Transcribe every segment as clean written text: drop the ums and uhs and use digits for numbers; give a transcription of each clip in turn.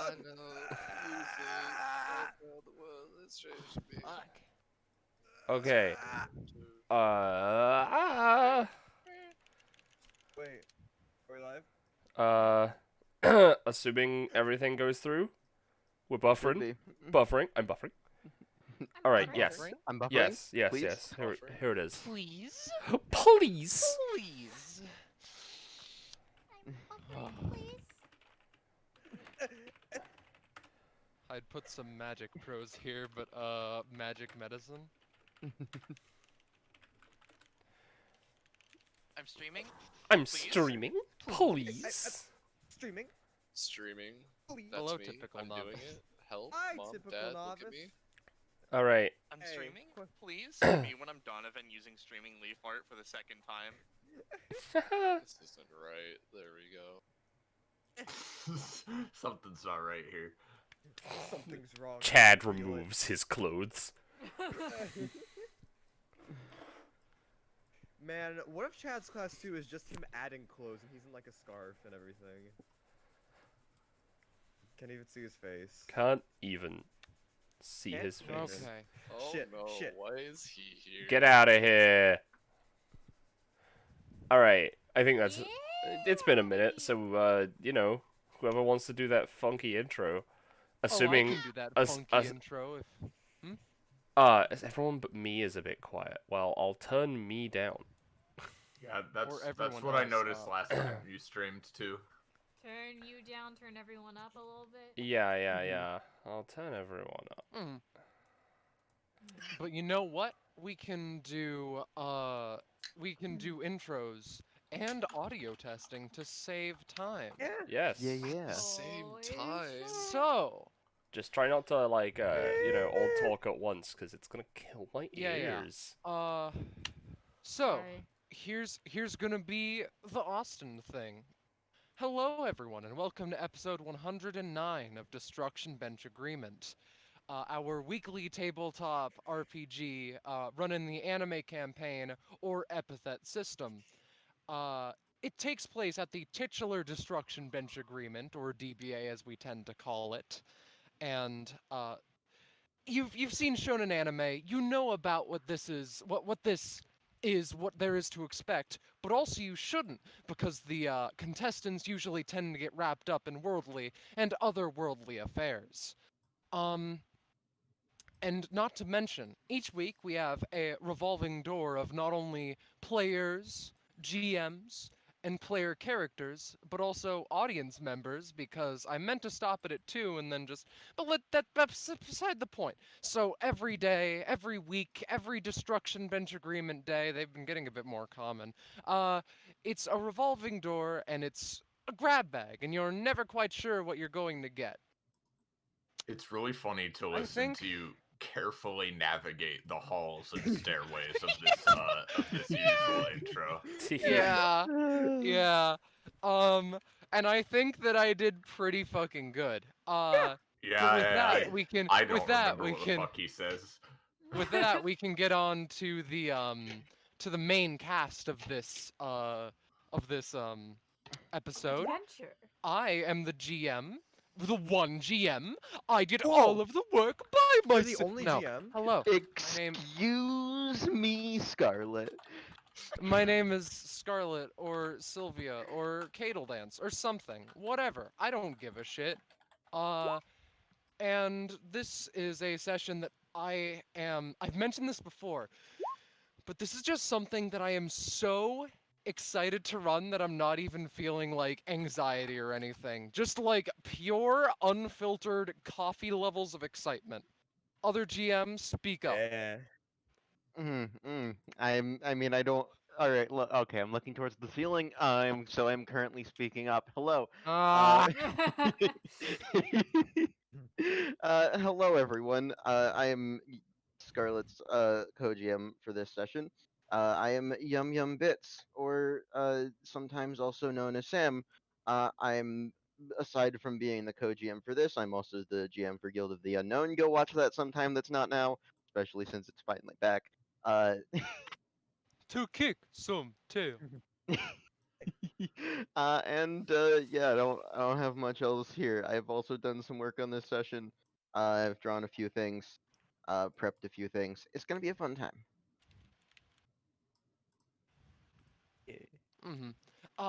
I know. You think. Oh no, the world has changed me. Fuck. Okay. Too. Wait, are we live? Assuming everything goes through, we're Should buffering. be. Buffering. I'm buffering. All right. I'm Yes. buffering. I'm buffering. Yes. Yes. Please? Yes. Buffering. Here it is. Please. Please. Please. I'd put some magic pros here, but magic medicine. I'm streaming. I'm Please? streaming. Please. Streaming. Streaming. Please. That's Hello, me. typical I'm novice. doing it. Help, Hi, mom, typical dad, look novice. at me. All right. I'm Hey, streaming. qu- Please see me when I'm done if I'm using streaming leaf art for the second time. This isn't right. There we go. Something's not right here. Something's wrong. I Chad feel it. removes his clothes. Man, what if Chad's class 2 is just him adding clothes and he's in like a scarf and everything? Can't even see his face. Can't even see Can't his see face. his- Okay. Oh Shit, no, shit. why is he here? Get out of here. All right. I think that's. It's been a minute, so you know, whoever wants to do that funky intro, assuming I can do that us- funky us- intro if. everyone but me is a bit quiet. Well, I'll turn me down. Yeah, that's everyone what I else, noticed last time you streamed too. Turn you down, turn everyone up a little bit. Yeah. I'll turn everyone up. Mm. But you know what? We can do intros and audio testing to save time. Yeah. Yes. Yeah. Same Oh, is time. it? So, Just try not to like all talk at once, because it's gonna kill my Yeah, yeah. ears. so Sorry. here's gonna be the Austin thing. Hello, everyone, and welcome to episode 109 of Destruction Bench Agreement, our weekly tabletop RPG running the anime campaign or Epithet System. It takes place at the titular Destruction Bench Agreement, or DBA as we tend to call it, and you've seen shonen anime. You know about what this is, what this is, what there is to expect. But also you shouldn't, because the contestants usually tend to get wrapped up in worldly and otherworldly affairs. And not to mention, each week we have a revolving door of not only players, GMs, and player characters, but also audience members, because I meant to stop it at 2 and then just. But that's beside the point. So every day, every week, every Destruction Bench Agreement day, they've been getting a bit more common. It's a revolving door and it's a grab bag, and you're never quite sure what you're going to get. It's really funny to I listen think- to you carefully navigate the halls and stairways of this usual intro. Yeah. And I think that I did pretty fucking good. Yeah, with that, we can. I don't with that, remember we what can. the fuck he says. With that, we can get on to the main cast of this episode. Adventure. I am the GM, the one GM. I did Whoa. all of the work by You're myself. the only No. GM? Hello. Excuse me, Scarlet. My name is Scarlet or Sylvia or Cadle Dance or something. Whatever. I don't give a shit. And this is a session that I've mentioned this before, but this is just something that I am so excited to run that I'm not even feeling like anxiety or anything. Just like pure, unfiltered coffee levels of excitement. Other GMs, speak up. Yeah. I mean, I don't. All right. Okay, I'm looking towards the ceiling. I'm currently speaking up. Hello. Hello, everyone. I am Scarlet's co-GM for this session. I am Yum Yum Bits, or sometimes also known as Sam. I'm aside from being the co-GM for this, I'm also the GM for Guild of the Unknown. Go watch that sometime. That's not now, especially since it's finally back. To kick some tail. Yeah, I don't have much else here. I've also done some work on this session. I've drawn a few things, prepped a few things. It's gonna be a fun time. Mm-hmm.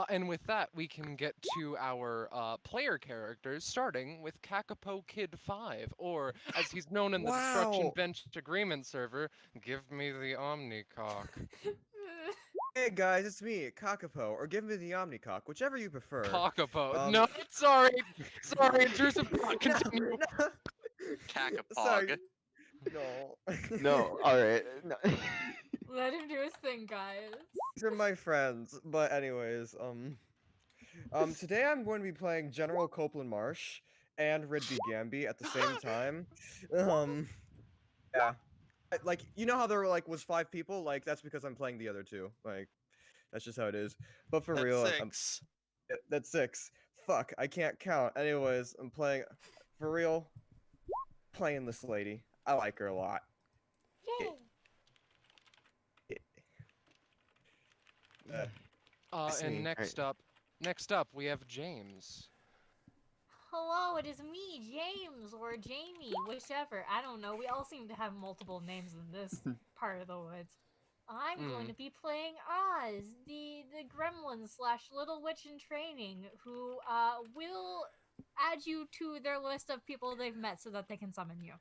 And with that, we can get to our player characters, starting with Kakapo Kid 5, or as he's known in the Destruction Wow. Bench Agreement server, give me the Omnicock. Hey guys, it's me, Kakapo, or give me the Omnicock, whichever you prefer. Kakapo. Um, No, sorry. Sorry, intrusive thought. Continue. Cacapog. No. No, all right. No. Let him do his thing, guys. These are my friends. But anyways, today I'm going to be playing General Copeland Marsh and Ridby Gamby at the same time. Yeah. Like, you know how there was 5 people? Like, that's because I'm playing the other 2. Like, that's just how it is. But for That's real, 6. that's 6. Fuck, I can't count. Anyways, I'm playing, for real, playing this lady. I like her a lot. Yay! It's And me. next up, we have James. Hello, it is me, James, or Jamie, whichever. I don't know. We all seem to have multiple names in this part of the woods. I'm going to be playing Oz, the gremlin / little witch in training, who will add you to their list of people they've met so that they can summon you.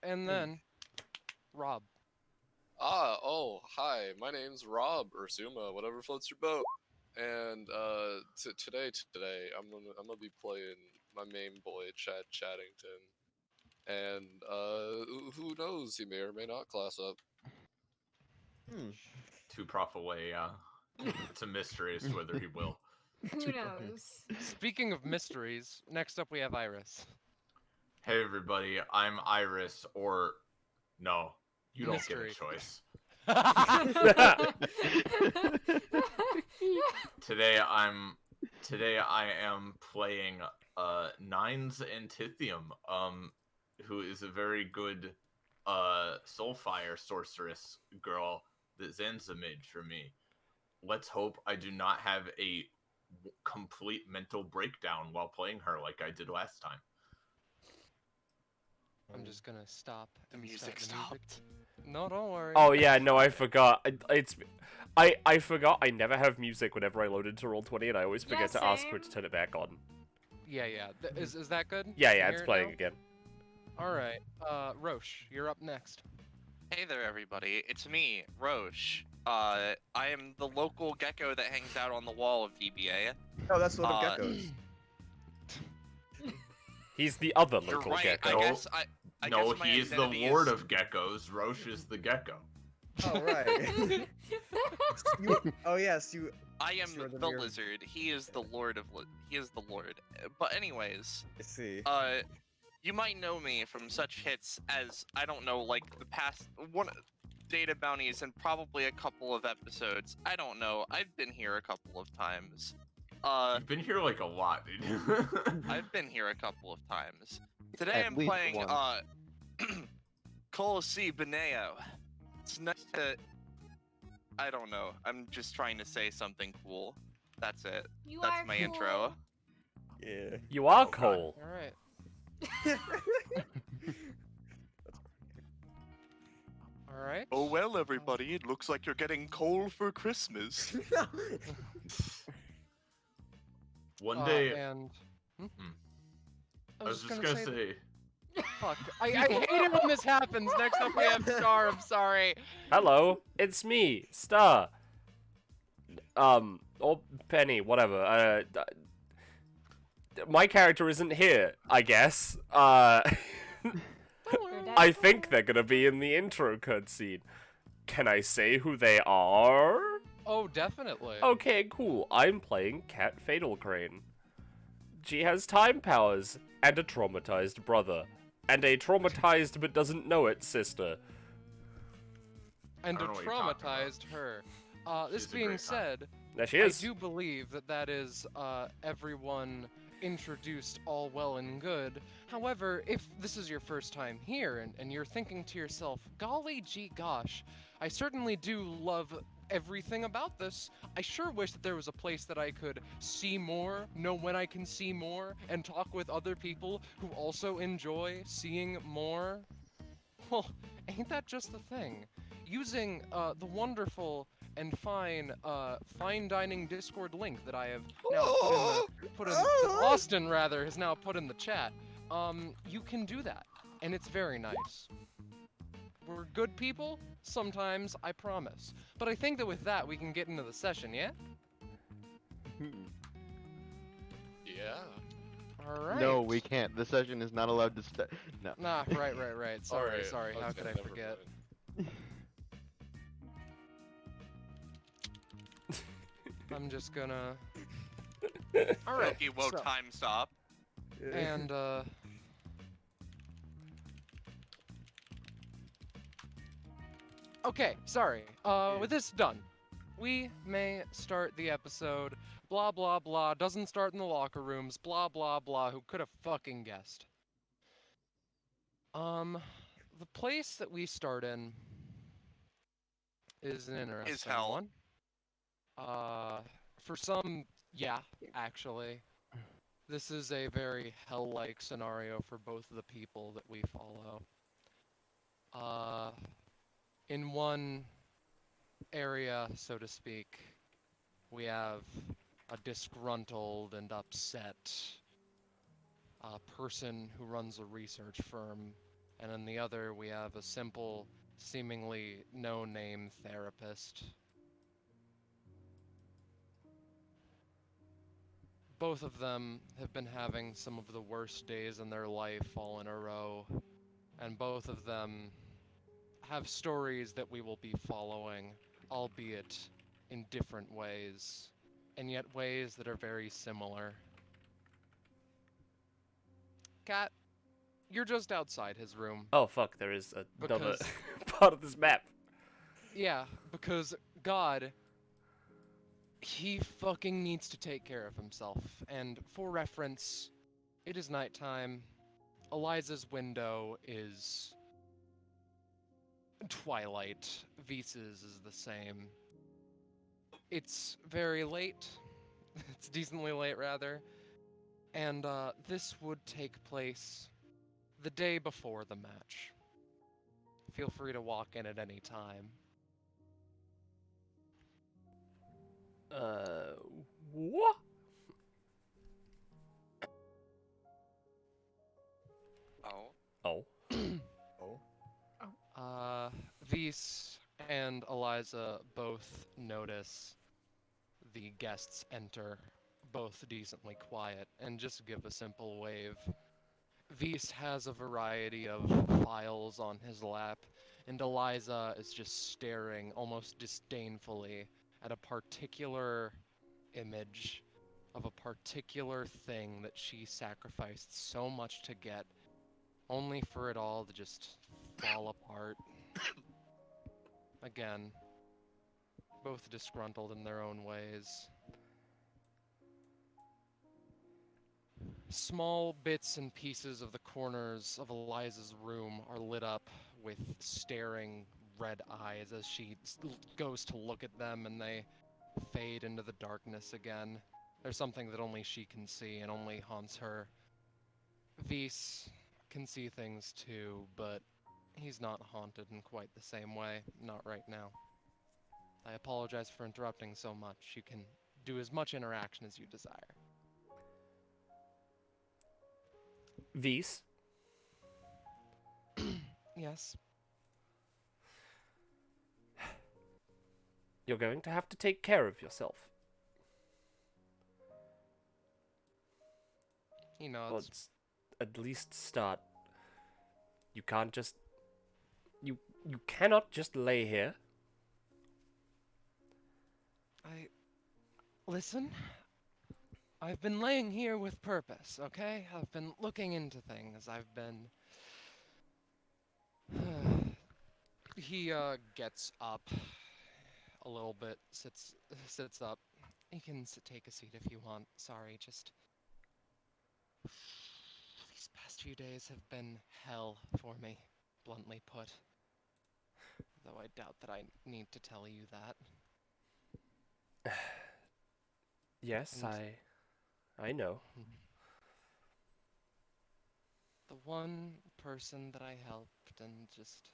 And then Rob. Hi, my name's Rob, or Zuma, whatever floats your boat. And, today, I'm gonna be playing my main boy, Chad Chaddington. And, who knows, he may or may not class up. Too prof away, it's a mystery as to whether he will. Who knows? Speaking of mysteries, next up we have Iris. Hey everybody, I'm Iris, or no, you don't Mystery. get a choice. Today I am playing Nines Antithium, who is a very good Soulfire sorceress girl that Zanza made for me. Let's hope I do not have a complete mental breakdown while playing her like I did last time. I'm just gonna stop. The and music start the music. stopped. No, don't worry. Oh yeah, no, I forgot. I forgot I never have music whenever I load into Roll20, and I always forget to ask her to same. turn it back on. Yeah. Is that good? Yeah, Can yeah, you it's hear it playing now? again. All right. Roche, you're up next. Hey there, everybody. It's me, Roche. I am the local gecko that hangs out on the wall of DBA. Oh, that's Lord of Geckos. He's the other You're local right. gecko. I guess No, my he is the identity lord of geckos. Roche is the gecko. Oh, right. Oh, yes, you... I am You're the the mere- lizard. He is the lord of. He is the lord. But anyways, I see. you might know me from such hits as I don't know, like the past one data bounties and probably a couple of episodes. I don't know. I've been here a couple of times. You've been here like a lot, dude. I've been here a couple of times. Today At I'm least playing once. Cole C. Beneo. It's nice to. I don't know. I'm just trying to say something cool. That's it. You That's are my cool. intro. Yeah. You are Oh, God. Cole. All right. All right. Oh well, everybody. It looks like you're getting coal for Christmas. One day, And I was just gonna say, Fuck. I hate it when this happens. Next up we have Star. I'm sorry. Hello, it's me, Star. Or Penny, whatever. My character isn't here, I guess. I think they're gonna be in the intro cutscene. Can I say who they are? Oh, definitely. Okay, cool. I'm playing Cat Fatal Crane. She has time powers and a traumatized brother. And a traumatized but doesn't know it sister. And I to don't know what you're talking about. traumatized her. This She's a being great time. said, There she I is. do believe that is everyone introduced, all well and good. However, if this is your first time here and you're thinking to yourself, golly gee gosh, I certainly do love everything about this. I sure wish that there was a place that I could see more, know when I can see more, and talk with other people who also enjoy seeing more. Well, ain't that just the thing? Using the wonderful and fine dining Discord link that I have now that Austin rather has now put in the chat. You can do that, and it's very nice. We're good people, sometimes, I promise. But I think that with that, we can get into the session, yeah? Yeah. Alright. No, we can't. The session is not allowed to start. No. Nah, right. Sorry, Alright, sorry, how okay, could I never forget? mind. I'm just gonna... Alright, Okay, whoa, so, time stop. and, Okay, sorry. With this done, we may start the episode. Blah, blah, blah. Doesn't start in the locker rooms. Blah, blah, blah. Who could have fucking guessed? The place that we start in is an interesting hell. one. For some, yeah, actually. This is a very hell-like scenario for both of the people that we follow. In one area, so to speak, we have a disgruntled and upset person who runs a research firm, and in the other we have a simple, seemingly no-name therapist. Both of them have been having some of the worst days in their life all in a row, and both of them have stories that we will be following, albeit in different ways, and yet ways that are very similar. Kat, you're just outside his room. Oh fuck, there is another Because- part of this map. Yeah, because God, he fucking needs to take care of himself. And for reference, it is nighttime. Eliza's window is twilight. Visa's is the same. It's very late. It's decently late, rather. And this would take place the day before the match. Feel free to walk in at any time. What? Oh. Oh. Vis and Eliza both notice the guests enter, both decently quiet, and just give a simple wave. Vis has a variety of files on his lap, and Eliza is just staring almost disdainfully at a particular image of a particular thing that she sacrificed so much to get, only for it all to just fall apart. Again, both disgruntled in their own ways. Small bits and pieces of the corners of Eliza's room are lit up with staring red eyes as she goes to look at them, and they fade into the darkness again. There's something that only she can see and only haunts her. Vis can see things too, but he's not haunted in quite the same way. Not right now. I apologize for interrupting so much. You can do as much interaction as you desire. Vis, Yes. you're going to have to take care of yourself. He nods. Let's at least start. You can't just... You cannot just lay here. Listen, I've been laying here with purpose, okay? I've been looking into things. I've been... He, gets up a little bit, sits up. You can take a seat if you want. Sorry, just... These past few days have been hell for me, bluntly put. Though I doubt that I need to tell you that. Yes, And I know. the one person that I helped and just...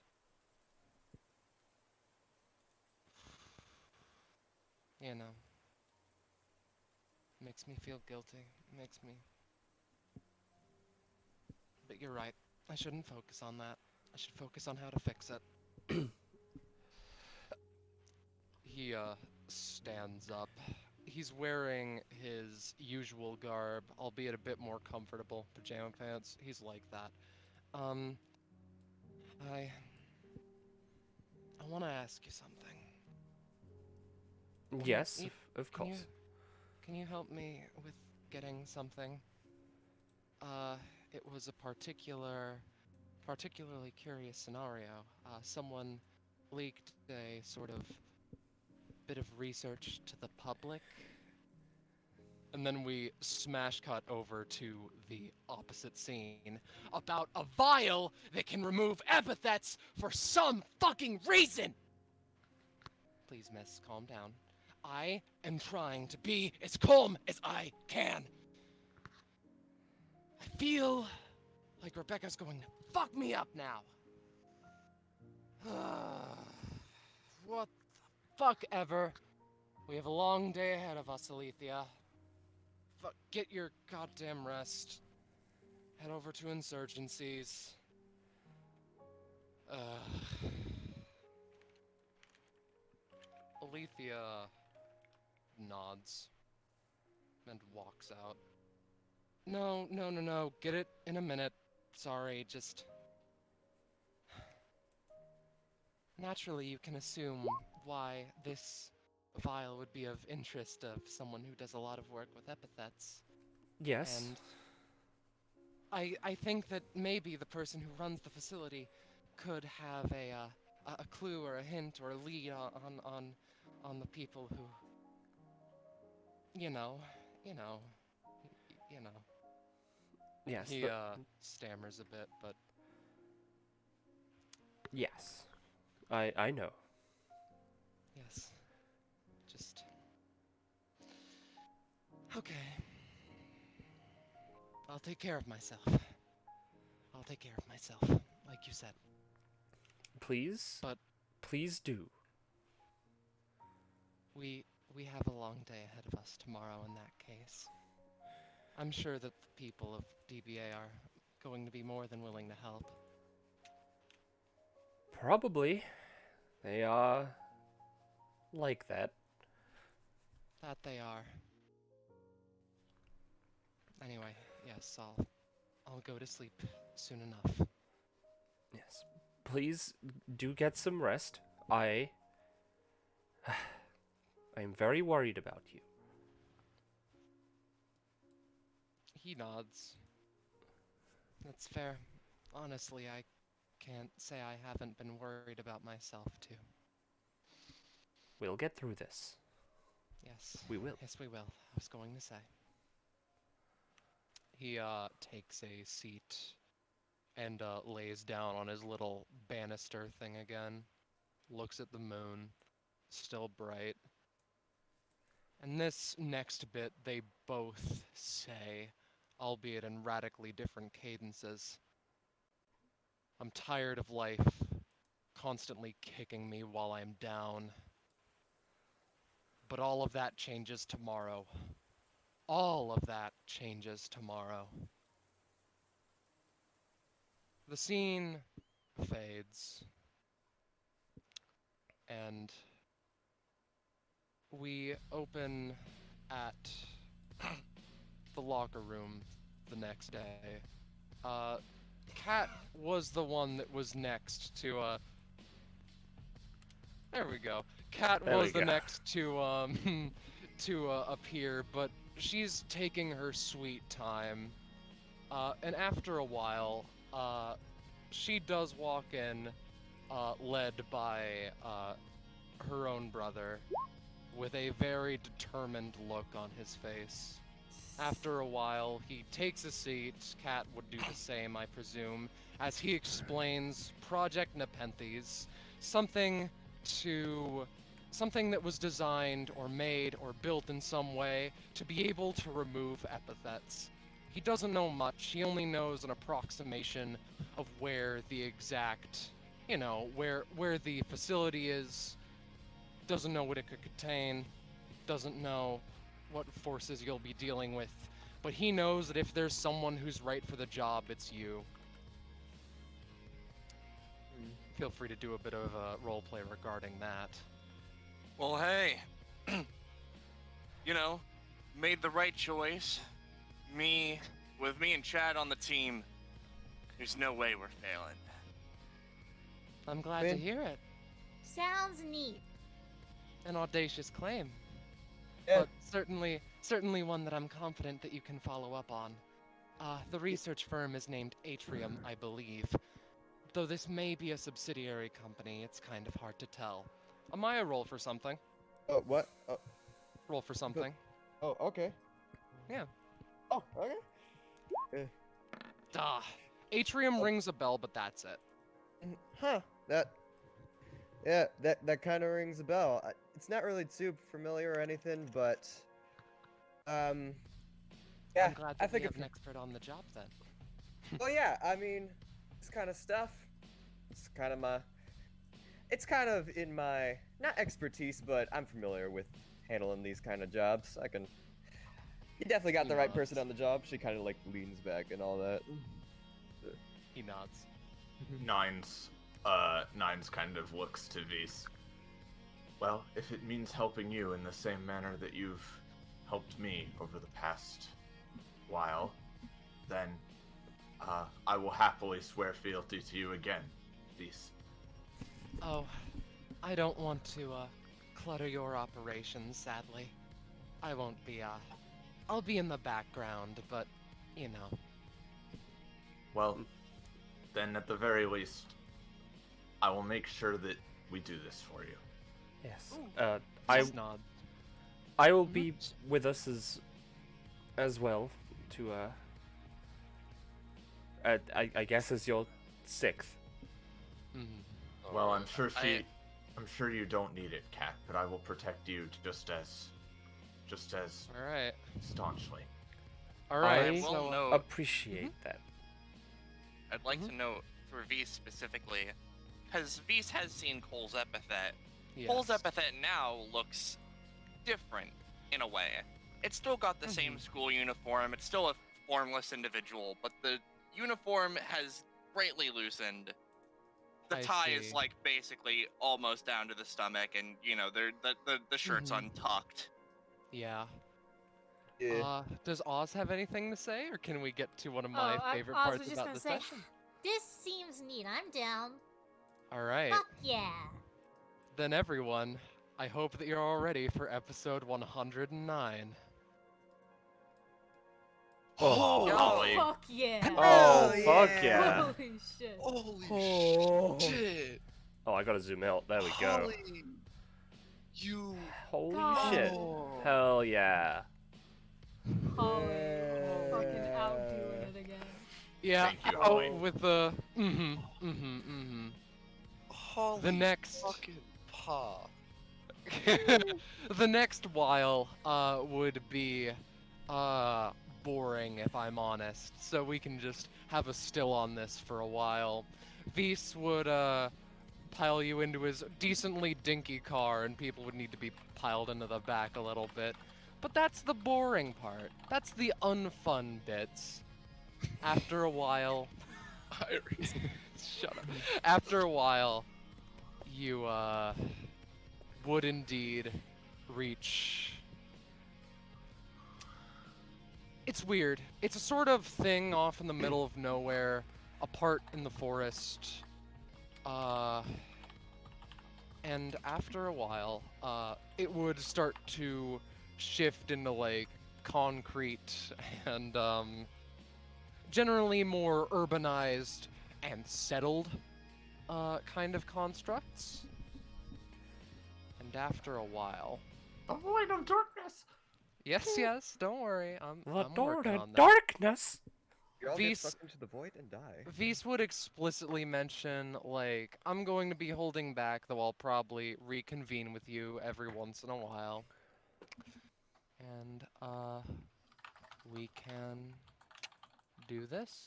You know. Makes me feel guilty. Makes me... But you're right. I shouldn't focus on that. I should focus on how to fix it. He, stands up. He's wearing his usual garb, albeit a bit more comfortable pajama pants. He's like that. I want to ask you something. Yes, you- of Can you, course. can you help me with getting something? It was a particularly curious scenario. Someone leaked a sort of bit of research to the public. And then we smash cut over to the opposite scene about a vial that can remove epithets for some fucking reason! Please, miss, calm down. I am trying to be as calm as I can. I feel like Rebecca's going to fuck me up now. What the fuck ever. We have a long day ahead of us, Alethea. Get your goddamn rest. Head over to Insurgencies. Alethea nods and walks out. No. Get it in a minute. Sorry, just... Naturally, you can assume why this vial would be of interest of someone who does a lot of work with epithets. Yes. And I think that maybe the person who runs the facility could have a clue or a hint or a lead on the people who, you know. Yes. He stammers a bit, but Yes. I know. yes, just okay. I'll take care of myself. Like you said. Please? But- Please do. We have a long day ahead of us tomorrow in that case. I'm sure that the people of DBA are going to be more than willing to help. Probably. They are like that. That they are. Anyway, yes, I'll go to sleep soon enough. Yes. Please do get some rest. I'm very worried about you. He nods. That's fair. Honestly, I can't say I haven't been worried about myself too. We'll get through this. Yes. We will. Yes, we will. I was going to say. He takes a seat and lays down on his little banister thing again. Looks at the moon, still bright. And this next bit they both say, albeit in radically different cadences. I'm tired of life constantly kicking me while I'm down. But all of that changes tomorrow. All of that changes tomorrow. The scene fades. And we open at the locker room the next day. Kat was the one that was next to, there we go. Kat There we was the go. next to, to appear, but she's taking her sweet time. And after a while, she does walk in, led by, her own brother, with a very determined look on his face. After a while, he takes a seat. Cat would do the same, I presume, as he explains Project Nepenthes, something that was designed or made or built in some way to be able to remove epithets. He doesn't know much. He only knows an approximation of where the exact, where the facility is. Doesn't know what it could contain. Doesn't know what forces you'll be dealing with, but he knows that if there's someone who's right for the job, it's you. Feel free to do a bit of a roleplay regarding that. Well, hey, made the right choice. With me and Chad on the team, there's no way we're failing. I'm glad to hear it. Sounds neat. An audacious claim. Yeah. But certainly one that I'm confident that you can follow up on. The research firm is named Atrium, I believe. Though this may be a subsidiary company, it's kind of hard to tell. Amaya, roll for something. Oh, what? Oh, Roll for something. oh, okay. Yeah. Oh, okay. Duh. Atrium rings a bell, but that's it. Huh. That kind of rings a bell. It's not really too familiar or anything, but yeah, I'm glad I that think we have an expert on the job then. well, yeah, I mean, this kind of stuff, it's kind of in my, not expertise, but I'm familiar with handling these kind of jobs. You definitely got the right person on the job. She kind of like leans back and all that. He nods. Nines kind of looks to Vise. Well, if it means helping you in the same manner that you've helped me over the past while, then I will happily swear fealty to you again, Vise. Oh, I don't want to clutter your operations, sadly. I won't be I'll be in the background, but Well, then at the very least, I will make sure that we do this for you. Yes. Just nod. I will be with us as well to I guess as your sixth. Mm-hmm. Well, I'm sure you don't need it, Cat, but I will protect you just as All right. staunchly. All right. I will So, note- appreciate that. I'd like to note for Vise specifically, because Vise has seen Cole's epithet. Cole's yes. epithet now looks different in a way. It's still got the same school uniform. It's still a formless individual, but the uniform has greatly loosened. The I tie is see. like basically almost down to the stomach, and the shirt's Mhm. untucked. Yeah. Yeah. Does Oz have anything to say, or can we get to one of my favorite Oz parts was just about gonna the say, session? this seems neat. I'm down. All right. Fuck yeah. Then everyone, I hope that you're all ready for episode 109. Oh, Yo. Golly. Fuck yeah. oh Hell fuck yeah. yeah! Holy shit. Holy Oh. shit! Oh, I gotta zoom out. There we go. Holly, you. Holy God. shit! Oh. Hell yeah! Holly. Yeah. Fucking outdoing it again. Yeah. Thank you, oh, Holly. with the Holly next- fucking paw. The next while would be boring, if I'm honest. So we can just have a still on this for a while. Vise would pile you into his decently dinky car, and people would need to be piled into the back a little bit. But that's the boring part. That's the unfun bits. After a while, Iris. shut up. After a while, you would indeed reach. It's weird. It's a sort of thing off in the middle of nowhere, apart in the forest. And after a while, it would start to shift into like concrete and generally more urbanized and settled kind of constructs. And after a while, The void of darkness. Yes, don't worry. I'm The door working to on that. darkness. You all get Vis- sucked into the void and die. Vise would explicitly mention, like, I'm going to be holding back, though I'll probably reconvene with you every once in a while. And, we can do this.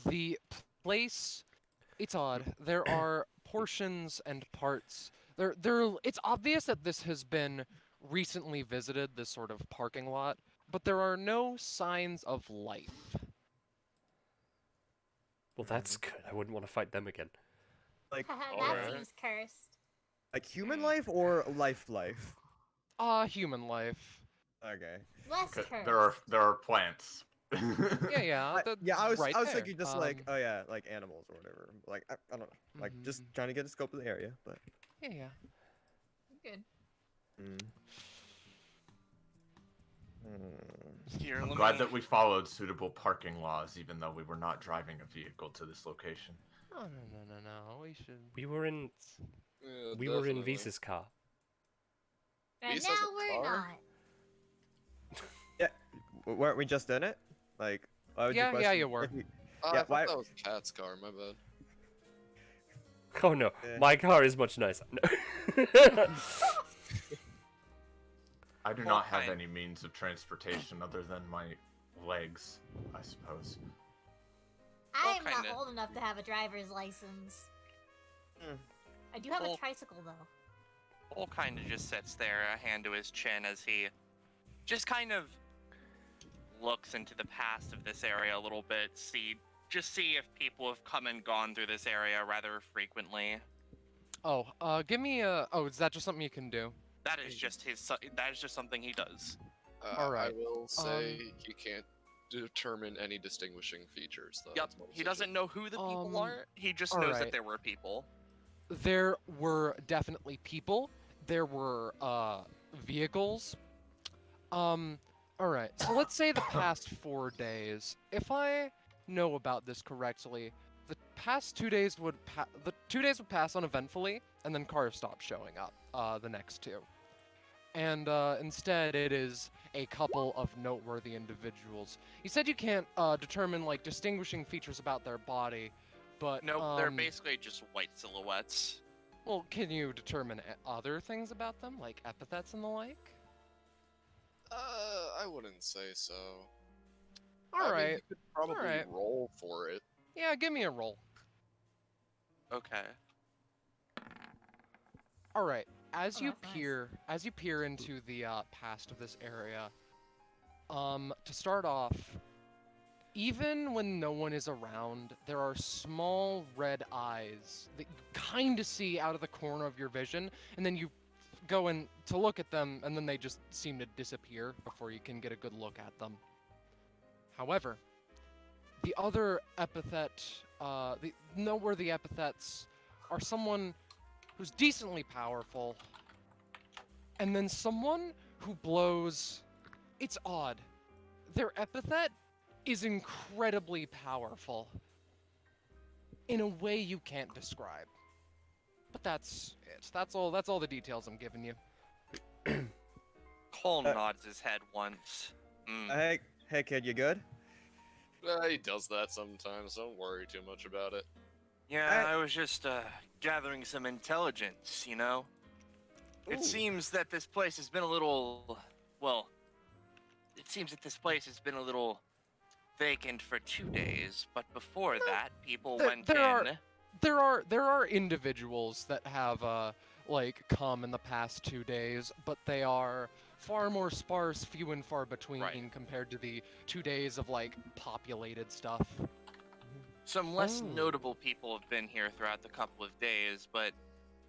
The place, it's odd. There are portions and parts. It's obvious that this has been recently visited, this sort of parking lot, but there are no signs of life. Well, that's good. I wouldn't want to fight them again. Like, that Alright. seems cursed. like human life or life? Human life. Okay. Less Okay, cursed. there are plants. Yeah, Yeah, I was right I was there. thinking just like, oh yeah, like animals or whatever. Like I don't know, like just trying to get a scope of the area, but. Yeah. Good. Mm. Here, I'm let glad me- that we followed suitable parking laws, even though we were not driving a vehicle to this location. Oh no. We should. We were in Yeah, we were in definitely. Visa's car. And Vis now has a we're car? not. Weren't we just in it? Like, why would you Yeah, question you were. if we- I Yeah, thought why- that was Cat's car. My bad. Oh no, Yeah. my car is much nicer. No. I do Well, not have I- any means of transportation other than my legs, I suppose. I Well, am not kinda. old enough to have a driver's license. Hmm. I do have a Well- tricycle though. Bull kind of just sits there, a hand to his chin, as he just kind of looks into the past of this area a little bit, see if people have come and gone through this area rather frequently. Oh, give me a. Oh, is that just something you can do? That is just something he does. I Alright, will say he can't determine any distinguishing features, though. Yep, That's my he doesn't know who the people Um, are. He just knows that alright. there were people. There were definitely people. There were vehicles. Alright, so let's say the past 4 days. If I know about this correctly, the past 2 days would the 2 days would pass uneventfully, and then cars stopped showing up. The next 2. And instead, it is a couple of noteworthy individuals. You said you can't determine like distinguishing features about their body, but Nope, they're basically just white silhouettes. well, can you determine other things about them, like epithets and the like? I wouldn't say so. All I mean, right. you could probably alright. roll for it. Yeah, give me a roll. Okay. All right. As Oh, you that's nice. as you peer into the past of this area, to start off, even when no one is around, there are small red eyes that you kind of see out of the corner of your vision, and then you go in to look at them, and then they just seem to disappear before you can get a good look at them. However, the other epithet, the noteworthy epithets, are someone who's decently powerful, and then someone who blows. It's odd. Their epithet is incredibly powerful in a way you can't describe. But that's it. That's all the details I'm giving you. Cole nods his head once. Mm. Hey kid, you good? He does that sometimes. Don't worry too much about it. Yeah, I was just gathering some intelligence, you know? It Ooh. seems that this place has been a little, well, it seems that this place has been a little vacant for 2 days, but before that, people there- went there are- in. There are individuals that have like come in the past 2 days, but they are far more sparse, few and far between Right. compared to the 2 days of like populated stuff. Some less Oh. notable people have been here throughout the couple of days, but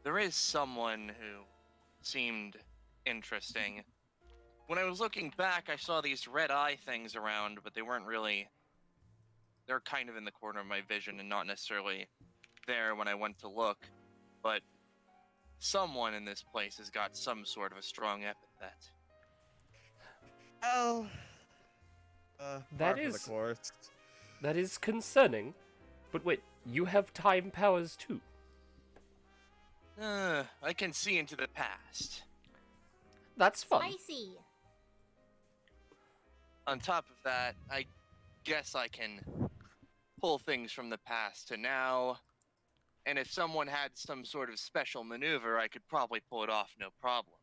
there is someone who seemed interesting. When I was looking back, I saw these red eye things around, but they weren't really. They're kind of in the corner of my vision and not necessarily there when I went to look. But someone in this place has got some sort of a strong epithet. Well, That par for is- the course. That is concerning. But wait, you have time powers too. I can see into the past. That's fun. Spicy. On top of that, I guess I can pull things from the past to now. And if someone had some sort of special maneuver, I could probably pull it off no problem.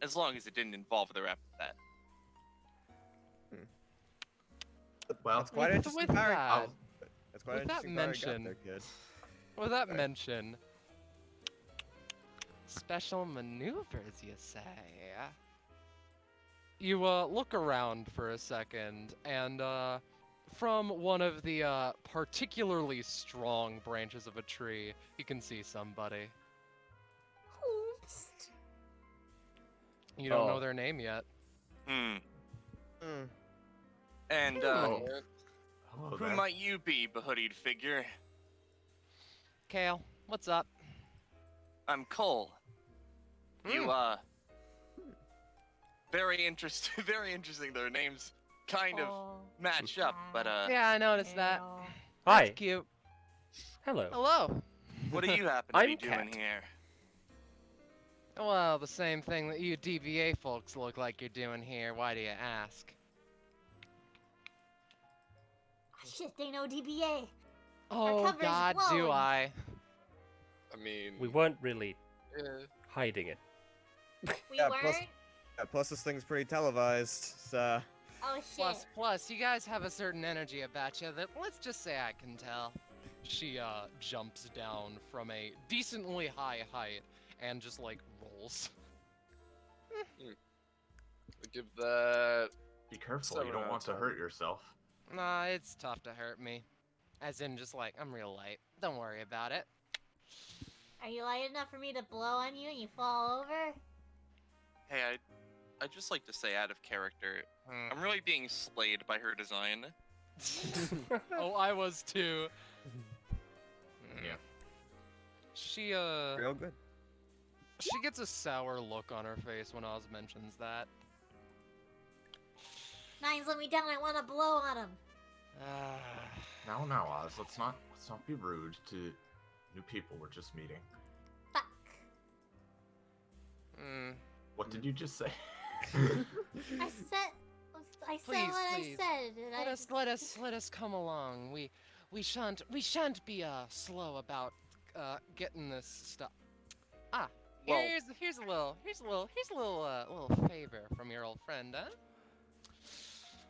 As long as it didn't involve their epithet. Well, That's quite With interesting. that, I'll- That's quite with that interesting. Got mention- there, kid. with that Sorry. mention, special maneuvers, you say? You look around for a second, and from one of the particularly strong branches of a tree, you can see somebody. Oops. You don't know Oh. their name yet. Hmm. Mm. And Hello who there. might you be, behoodied figure? Kale, what's up? I'm Cole. You Hmm. very interesting. Very interesting. Their names kind of Oh, match up, but Yeah, I noticed that. Kale. Hi. That's cute. Hello. Hello. what do you happen to be I'm doing Cat. here? Well, the same thing that you DBA folks look like you're doing here. Why do you ask? Shit, they know DBA. Oh cover is God, do glowing. I? I mean, We weren't really yeah. hiding it. We Yeah, weren't. plus- Yeah, plus this thing's pretty televised. So Oh shit. Plus, you guys have a certain energy about you that let's just say I can tell. She jumps down from a decently high height and just like rolls. I give that. Be careful, you 7 don't out want of to 10. hurt yourself. Nah, it's tough to hurt me. As in, just like I'm real light. Don't worry about it. Are you light enough for me to blow on you and you fall over? Hey, I'd just like to say, out of character, Hmm. I'm really being slayed by her design. Oh, I was too. Yeah. She real good. she gets a sour look on her face when Oz mentions that. Nines, let me down. I want to blow on him. Now, Oz, let's not be rude to new people we're just meeting. Fuck. What did you just say? I said Please, what please. I said. And Let us come along. We shan't be slow about getting this stuff. Ah, Well- here's a little favor from your old friend, huh?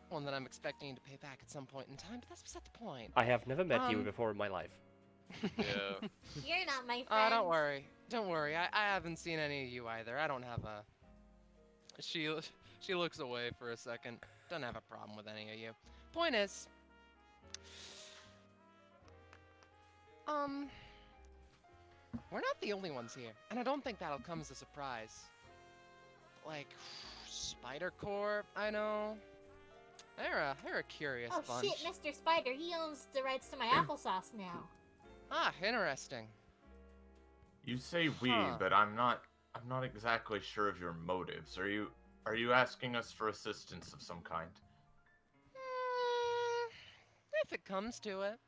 One that I'm expecting to pay back at some point in time, but that's beside the point. I have never met you Um, before in my life. Yeah. You're not my friend. Don't worry. I haven't seen any of you either. I don't have a. She looks away for a second. Don't have a problem with any of you. Point is, we're not the only ones here, and I don't think that'll come as a surprise. Like, Spider Corp, I know. They're a curious Oh bunch. shit, Mr. Spider, he owns the rights to my applesauce now. Ah, interesting. You say we, Huh. but I'm not exactly sure of your motives. Are you asking us for assistance of some kind? If it comes to it.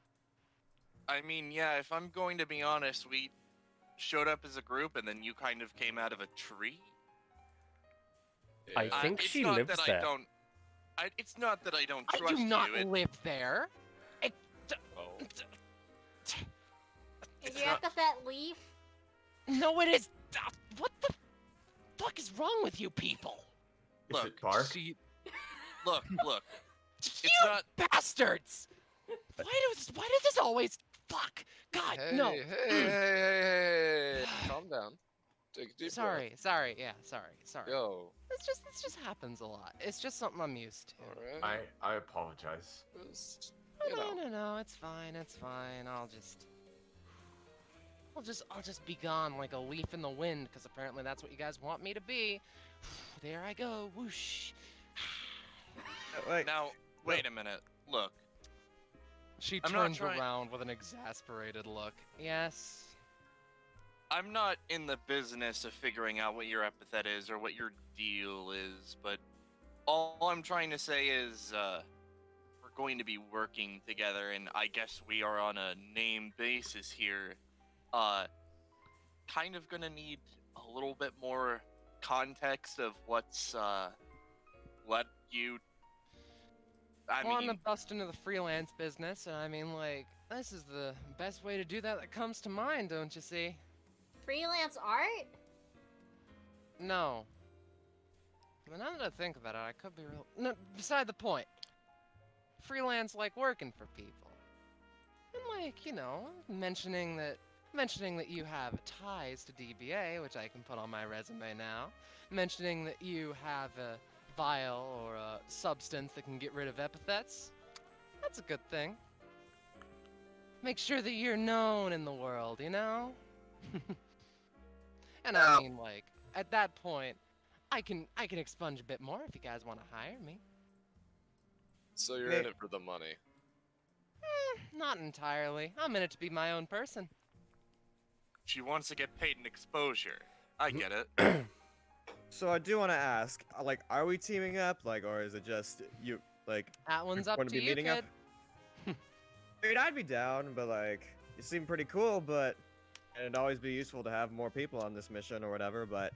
I mean, yeah, if I'm going to be honest, we showed up as a group and then you kind of came out of a tree. I Yeah. think it's she not lives that there. I don't. It's not that I don't I trust do not you. live there. Oh. Is It's your not- epithet leaf? No, it is. What the fuck is wrong with you people? Is Look, it bark? Look. You not- bastards! Why does this always? Fuck! God, Hey, no. hey. Calm down. Take a deep Sorry. Yeah, sorry. breath. Yo. This just happens a lot. It's just something I'm used to. Alright. I apologize. Just, you know. No, it's fine. I'll just be gone like a leaf in the wind, because apparently that's what you guys want me to be. There I go. Whoosh. Wait. Now, wait a minute. Look, She I'm not turns trying- around with an exasperated look. Yes. I'm not in the business of figuring out what your epithet is or what your deal is, but all I'm trying to say is we're going to be working together, and I guess we are on a name basis here. kind of gonna need a little bit more context of what's led you. I Wanting to mean, bust into the freelance business, and I mean, like, this is the best way to do that comes to mind, don't you see? Freelance art? No. But now that I think about it, I could be real. No, beside the point. Freelance, like working for people, and like, you know, mentioning that you have ties to DBA, which I can put on my resume now. Mentioning that you have a vial or a substance that can get rid of epithets. That's a good thing. Make sure that you're known in the world, you know? And I mean, like, at that point, I can expunge a bit more if you guys want to hire me. So you're in it for the money. Not entirely. I'm in it to be my own person. she wants to get paid in exposure. I get it. So I do want to ask, like, are we teaming up, like, or is it just you, like, That one's we up wanna to be you, meeting kid. up? I mean, I'd be down, but like, you seem pretty cool, but it'd always be useful to have more people on this mission or whatever. But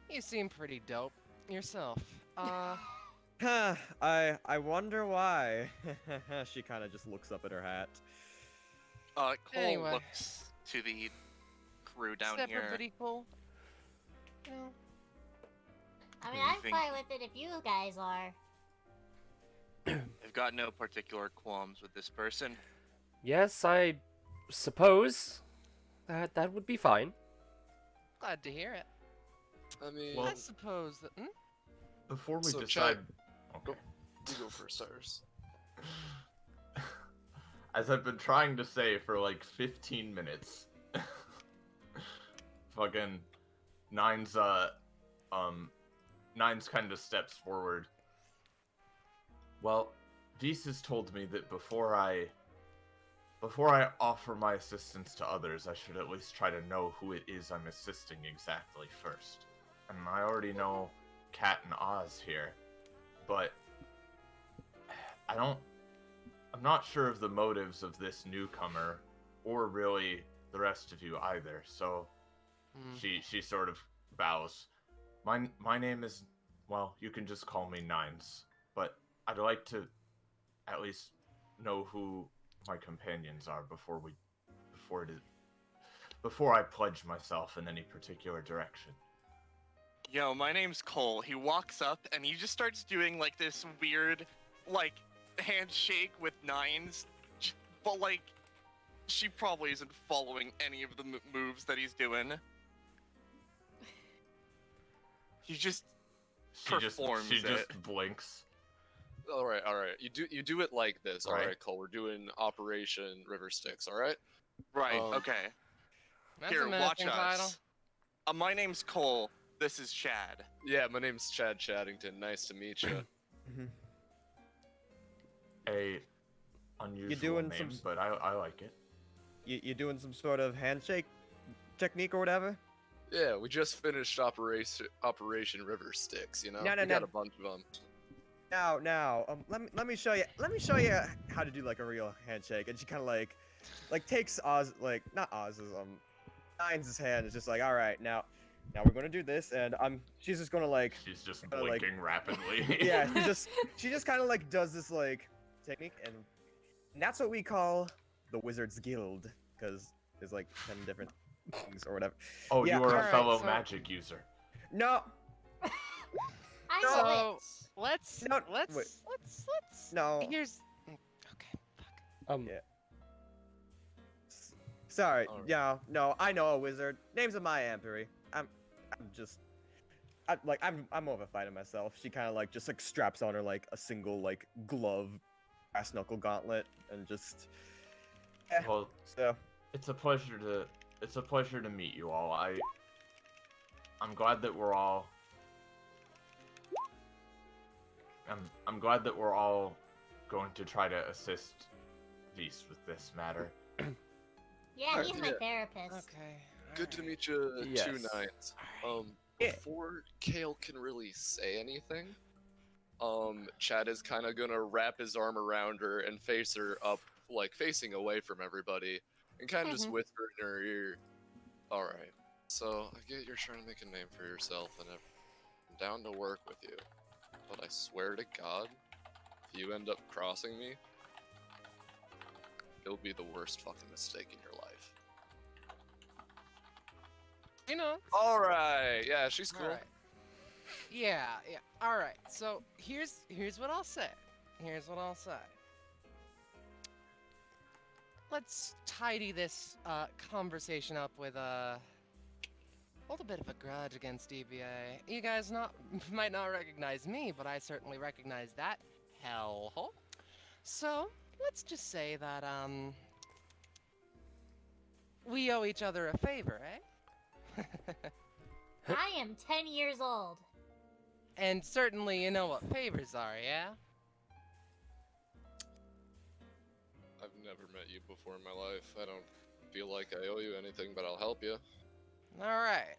You seem pretty dope yourself. I wonder why. She kind of just looks up at her hat. Cole Anyway. looks to the crew down separate here. but equal. You know, I mean, You I'm think- fine with it if you guys are. I've got no particular qualms with this person. Yes, I suppose that would be fine. glad to hear it. I mean, Well, I suppose that. Before we So, decide, Go- you go first, Cyrus. as I've been trying to say for like 15 minutes, fucking Nine's kind of steps forward. Well, Vis has told me that before I offer my assistance to others, I should at least try to know who it is I'm assisting exactly first. And I already know Kat and Oz here, but I'm not sure of the motives of this newcomer, or really the rest of you either. So she sort of bows. My name is, well, you can just call me Nines, but I'd like to at least know who my companions are before I pledge myself in any particular direction. Yo, my name's Cole. He walks up and he just starts doing like this weird, like, handshake with Nines, but like, she probably isn't following any of the moves that he's doing. He just performs She it. just blinks. All right. You do it like this. All Right. right, Cole. We're doing Operation River Styx. All right. Right, Um, okay. That's Here, a watch menacing title. us. My name's Cole. This is Chad. Yeah, my name's Chad Chaddington. Nice to meet you. A unusual doing name, some- but I like it. You doing some sort of handshake technique or whatever? Yeah, we just finished Operation River Styx. You know, No, no, we got no. a bunch of them. Now, let me show you. Let me show you how to do like a real handshake. And she kind of like takes Oz, like not Oz's, Nines' hand. It's just like, all right, now we're gonna do this, and she's just gonna like, She's just kinda like- blinking rapidly. yeah, she just kind of like does this like technique, and that's what we call the Wizard's Guild, because there's like 10 different things or whatever. Oh, Yeah, you are a alright, fellow so- magic user. No, I'm No. a So witch. let's No, let's wait. let's no. Here's okay. Fuck. Yeah. Sorry. Alright. Yeah, no, I know a wizard. Name's Amaya Ampery. I'm more of a fighter myself. She kind of like just like straps on her like a single like glove, brass knuckle gauntlet, and just. Well, So it's a pleasure to meet you all. I'm glad that we're all I'm glad that we're all going to try to assist Vis with this matter. Yeah, he's my Yeah. therapist. Okay. Good to meet you, Yes. 2 Nights. Yeah. Before Kale can really say anything, Chad is kind of gonna wrap his arm around her and face her up, like facing away from everybody, and kind of just Mhm. whisper in her ear, "All right, So, I get you're trying to make a name for yourself and I'm down to work with you. But I swear to God, if you end up crossing me, it'll be the worst fucking mistake in your life. You know. Alright, yeah, she's cool. Alright. Yeah. Alright, so here's what I'll say. Here's what I'll say. Let's tidy this conversation up with a little bit of a grudge against DBA. You guys might not recognize me, but I certainly recognize that hellhole. So, let's just say that, we owe each other a favor, eh? I am 10 years old. And certainly you know what favors are, yeah? I've never met you before in my life. I don't feel like I owe you anything, but I'll help you. Alright.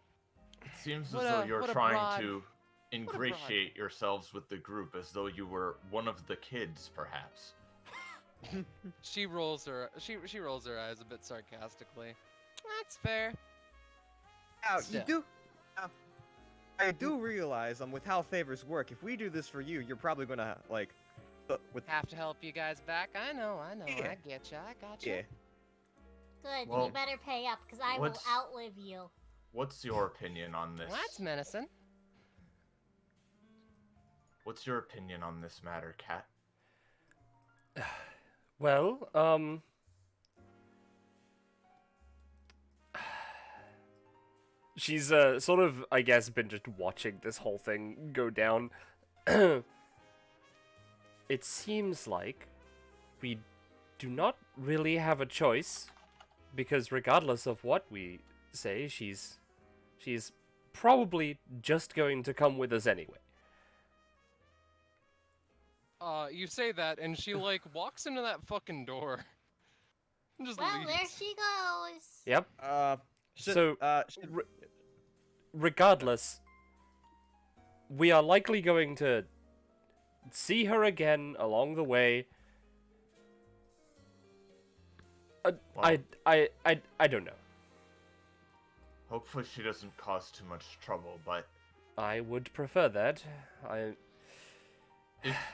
It seems What as though a- you're what a trying broad- to ingratiate yourselves with the group as though you were one of the kids, perhaps. She rolls her eyes a bit sarcastically. That's fair. Now, you Still. do. I do realize, with how favors work, if we do this for you, you're probably gonna like, with Have to help you guys back. I know. Yeah. I get ya. I got ya. yeah. Good, Well, you better pay up, because I will what's- outlive you. What's your opinion on this? Well, that's menacing. What's your opinion on this matter, Kat? Well, she's sort of, I guess, been just watching this whole thing go down. It seems like we do not really have a choice, because regardless of what we say, she's probably just going to come with us anyway. You say that, and she like walks into that fucking door. And just Well, leaves. there she goes. Yep. So- should- Regardless, we are likely going to see her again along the way. I don't know. Hopefully she doesn't cause too much trouble, but I would prefer that.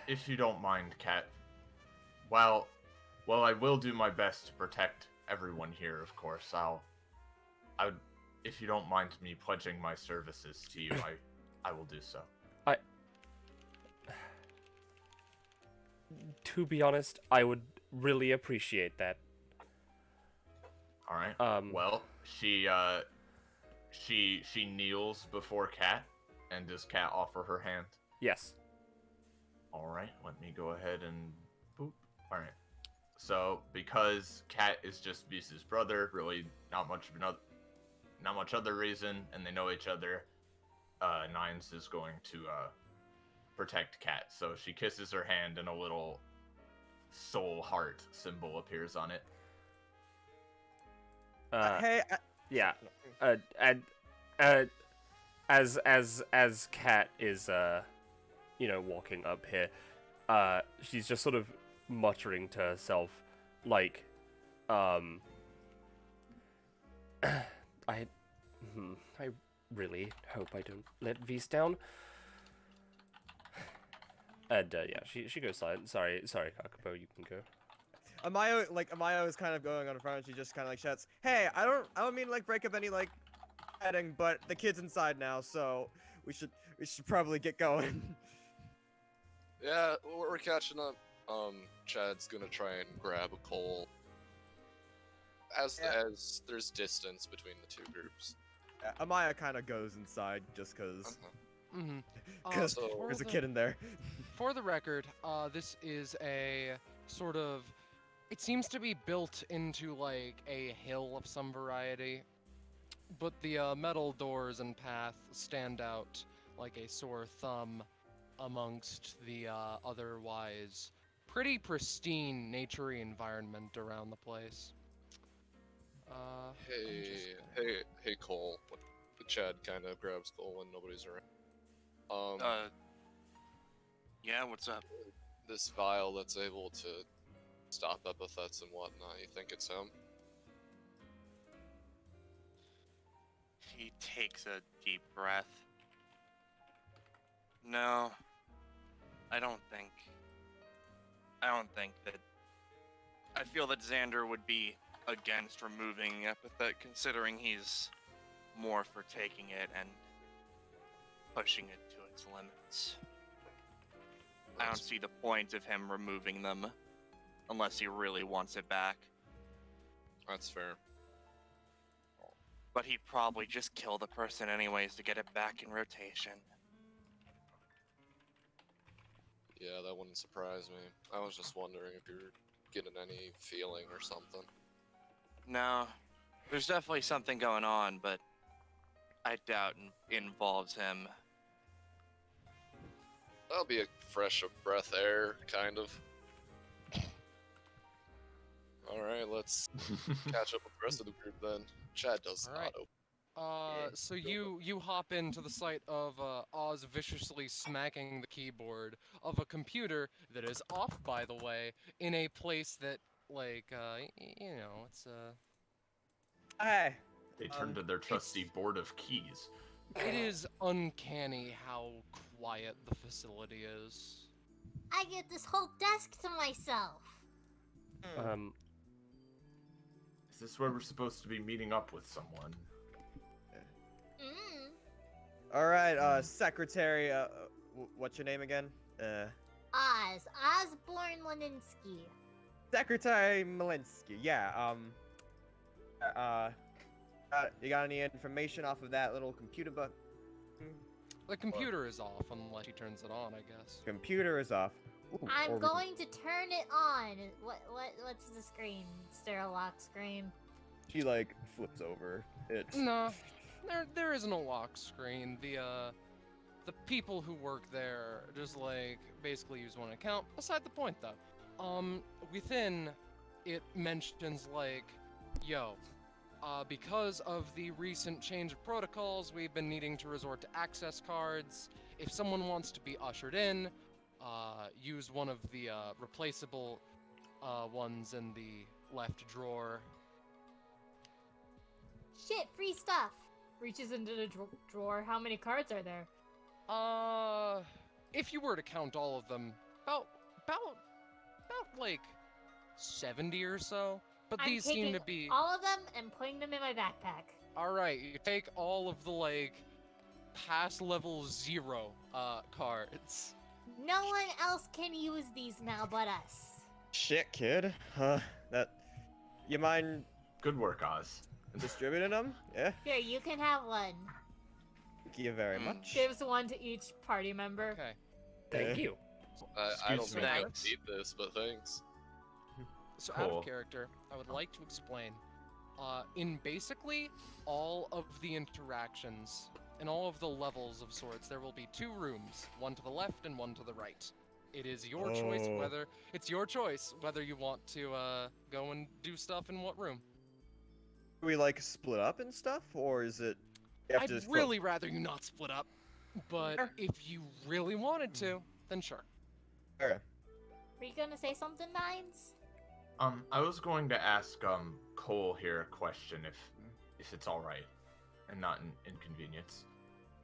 if you don't mind, Kat, while I will do my best to protect everyone here, of course, if you don't mind me pledging my services to you, I will do so. To be honest, I would really appreciate that. All right. Well, she kneels before Kat, and does Kat offer her hand? yes. All right. Let me go ahead and boop. All right. So because Kat is just Visa's brother, really not much other reason, and they know each other, Nines is going to protect Kat. So she kisses her hand, and a little soul heart symbol appears on it. hey, Yeah. And as Kat is walking up here, she's just sort of muttering to herself, like, I really hope I don't let Vise down. And yeah, she goes silent. Sorry, Kakapo, you can go. Amayo is kind of going on front, and she just kind of like shouts, "Hey, I don't mean to like break up any like heading, but the kid's inside now, so we should probably get going." Yeah, we're catching up. Chad's gonna try and grab a coal. As there's distance between the two groups. Amaya kind of goes inside just cause Mm-hmm. there's a kid in there. For the record, this is a sort of. It seems to be built into like a hill of some variety, but the metal doors and path stand out like a sore thumb amongst the otherwise pretty pristine naturey environment around the place. Hey, Cole. Chad kind of grabs Cole when nobody's around. Yeah, what's up? This vial that's able to stop epithets and whatnot. You think it's him? He takes a deep breath. No, I don't think that. I feel that Xander would be against removing Epithet, considering he's more for taking it and pushing it to its limits. I don't see the point of him removing them unless he really wants it back. That's fair. But he'd probably just kill the person anyways to get it back in rotation. Yeah, that wouldn't surprise me. I was just wondering if you're getting any feeling or something. No, there's definitely something going on, but I doubt it involves him. That'll be a fresh of breath air, kind of. Alright, let's catch up with the rest of the group then. Chad does All right. not open. So you hop into the sight of Oz viciously smacking the keyboard of a computer that is off, by the way, in a place that, like, you know, it's Hey. They turn to their trusty board of keys. it is uncanny how quiet the facility is. I get this whole desk to myself. Is this where we're supposed to be meeting up with someone? Mm. All right, secretary. What's your name again? Osborne Leninsky. Secretary Malinsky. Yeah. You got any information off of that little computer book? The computer is off unless he turns it on, I guess. Computer is off. Ooh, or I'm we can- going to turn it on. What's the screen? Stereo lock screen. She like flips over. It's No, there isn't a lock screen. The people who work there just like basically use one account. Beside the point though. Within it mentions like, yo, because of the recent change of protocols, we've been needing to resort to access cards. If someone wants to be ushered in, use one of the replaceable ones in the left drawer. Shit, free stuff. Reaches into the drawer. How many cards are there? If you were to count all of them, about like 70 or so. But I'm these seem to taking be all of them and putting them in my backpack. all right. You take all of the like past level 0 cards. No one else can use these now but us. shit, kid. That. You mind Good work, Oz. distributing them? Yeah. Here, you can have one. Thank you very much. Gives one to each party member. Okay. Thank you. I don't Excuse think me. I Thanks. need this, but thanks. So out Cool. of character, I would like to explain. In basically all of the interactions and all of the levels of sorts, there will be 2 rooms, one to the left and one to the right. It is your choice Oh. whether you want to go and do stuff in what room. Do we like split up and stuff, or is it? You have I'd to just really rather you not split up, but Sure. if you really wanted to, then sure. Okay. Were you gonna say something, Nines? I was going to ask Cole here a question if it's all right and not an inconvenience.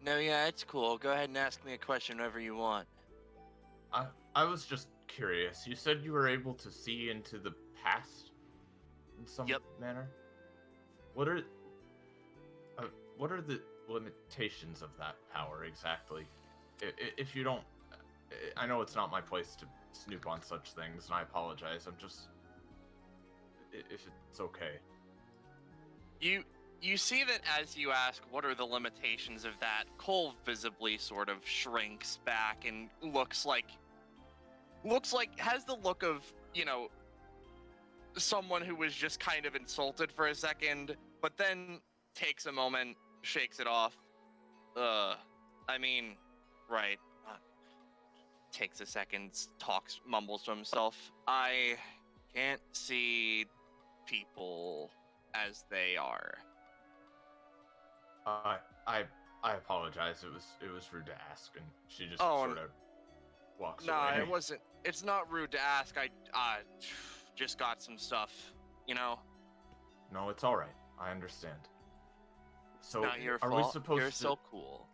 No, yeah, it's cool. Go ahead and ask me a question whenever you want. I was just curious. You said you were able to see into the past in some Yep. manner. What are the limitations of that power exactly? If you don't, I know it's not my place to snoop on such things, and I apologize. I'm just, if it's okay. You see that as you ask what are the limitations of that, Cole visibly sort of shrinks back and looks like has the look of, you know, someone who was just kind of insulted for a second, but then takes a moment, shakes it off. I mean, right. Takes a second, talks, mumbles to himself. I can't see people as they are. I apologize. It was rude to ask, and she just Oh, sort of walks No, away. it wasn't. It's not rude to ask. I just got some stuff, you know. No, it's all right. I understand. So Not your are fault. we supposed You're to? so cool.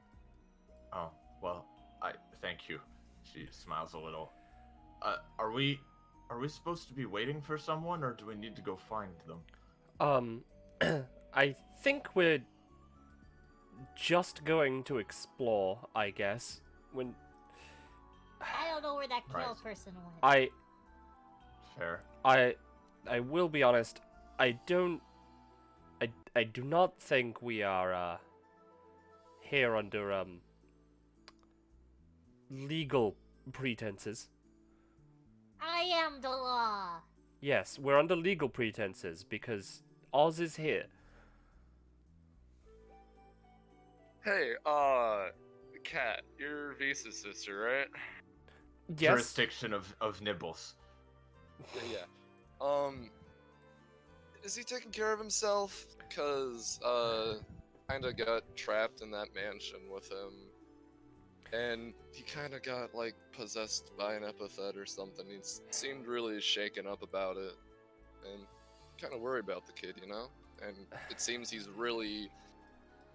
Oh well, I thank you. She smiles a little. Are we supposed to be waiting for someone, or do we need to go find them? I think we're just going to explore, I guess. When I don't know where that kill Right. person went. Fair. I will be honest, I do not think we are here under legal pretenses. I am the law. Yes, we're under legal pretenses because Oz is here. Hey, Kat, you're Visa's sister, right? Yes. Jurisdiction of Nibbles. Yeah. Is he taking care of himself? Cause kinda got trapped in that mansion with him, and he kinda got like possessed by an epithet or something. He seemed really shaken up about it, and kinda worried about the kid, you know. And it seems he's really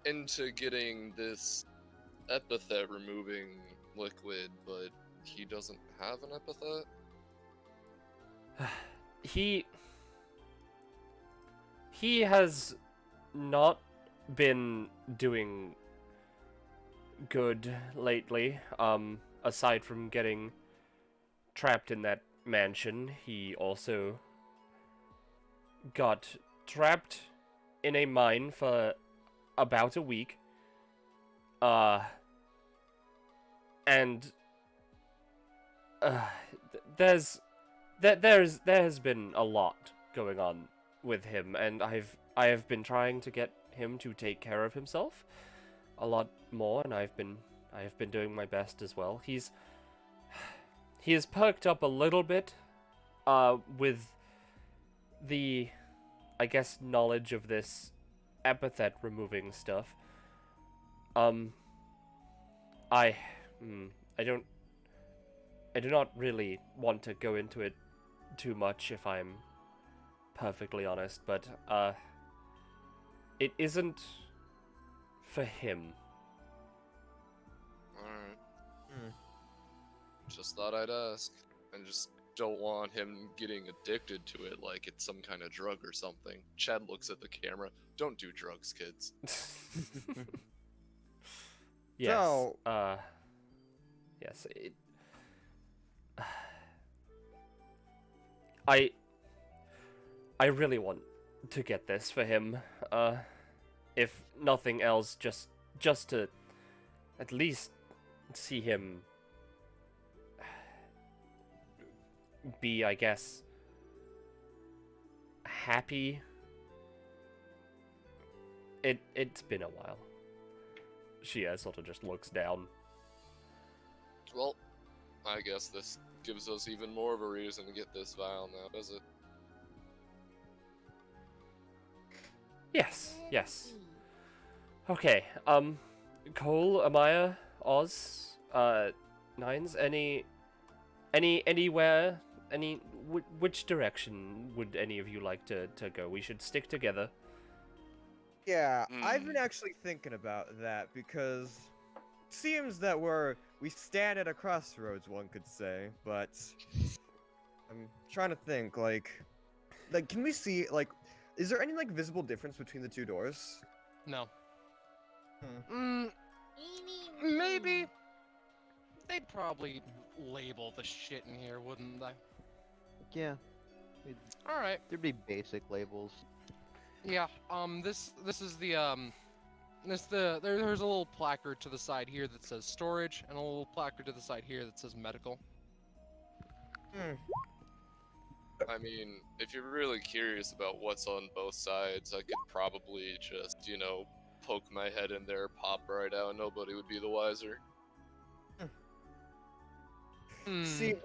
into getting this epithet removing liquid, but he doesn't have an epithet. He has not been doing good lately. Aside from getting trapped in that mansion, he also got trapped in a mine for about a week. And there has been a lot going on with him, and I have been trying to get him to take care of himself a lot more, and I have been doing my best as well. He has perked up a little bit with the, I guess, knowledge of this epithet removing stuff. I do not really want to go into it too much, if I'm perfectly honest, but it isn't for him. Alright. Just thought I'd ask. And just don't want him getting addicted to it like it's some kind of drug or something. Chad looks at the camera. Don't do drugs, kids. Yes. So- Yes. I really want to get this for him. If nothing else, just to at least see him be, I guess, happy. It's been a while. She sort of just looks down. Well, I guess this gives us even more of a reason to get this vial now, does it? Yes, Let's yes. see. Okay, Cole, Amaya, Oz, Nines, anywhere, which direction would any of you like to go? We should stick together. Yeah, I've been actually thinking about that because it seems that we stand at a crossroads, one could say, but I'm trying to think, like can we see, like, is there any, like, visible difference between the two doors? No. Eeny, Maybe. meeny. They'd probably label the shit in here, wouldn't they? Yeah, Alright. there'd be basic labels. Yeah, this is the, there's a little placard to the side here that says storage, and a little placard to the side here that says medical. I mean, if you're really curious about what's on both sides, I could probably just, you know, poke my head in there, pop right out, nobody would be the wiser. See,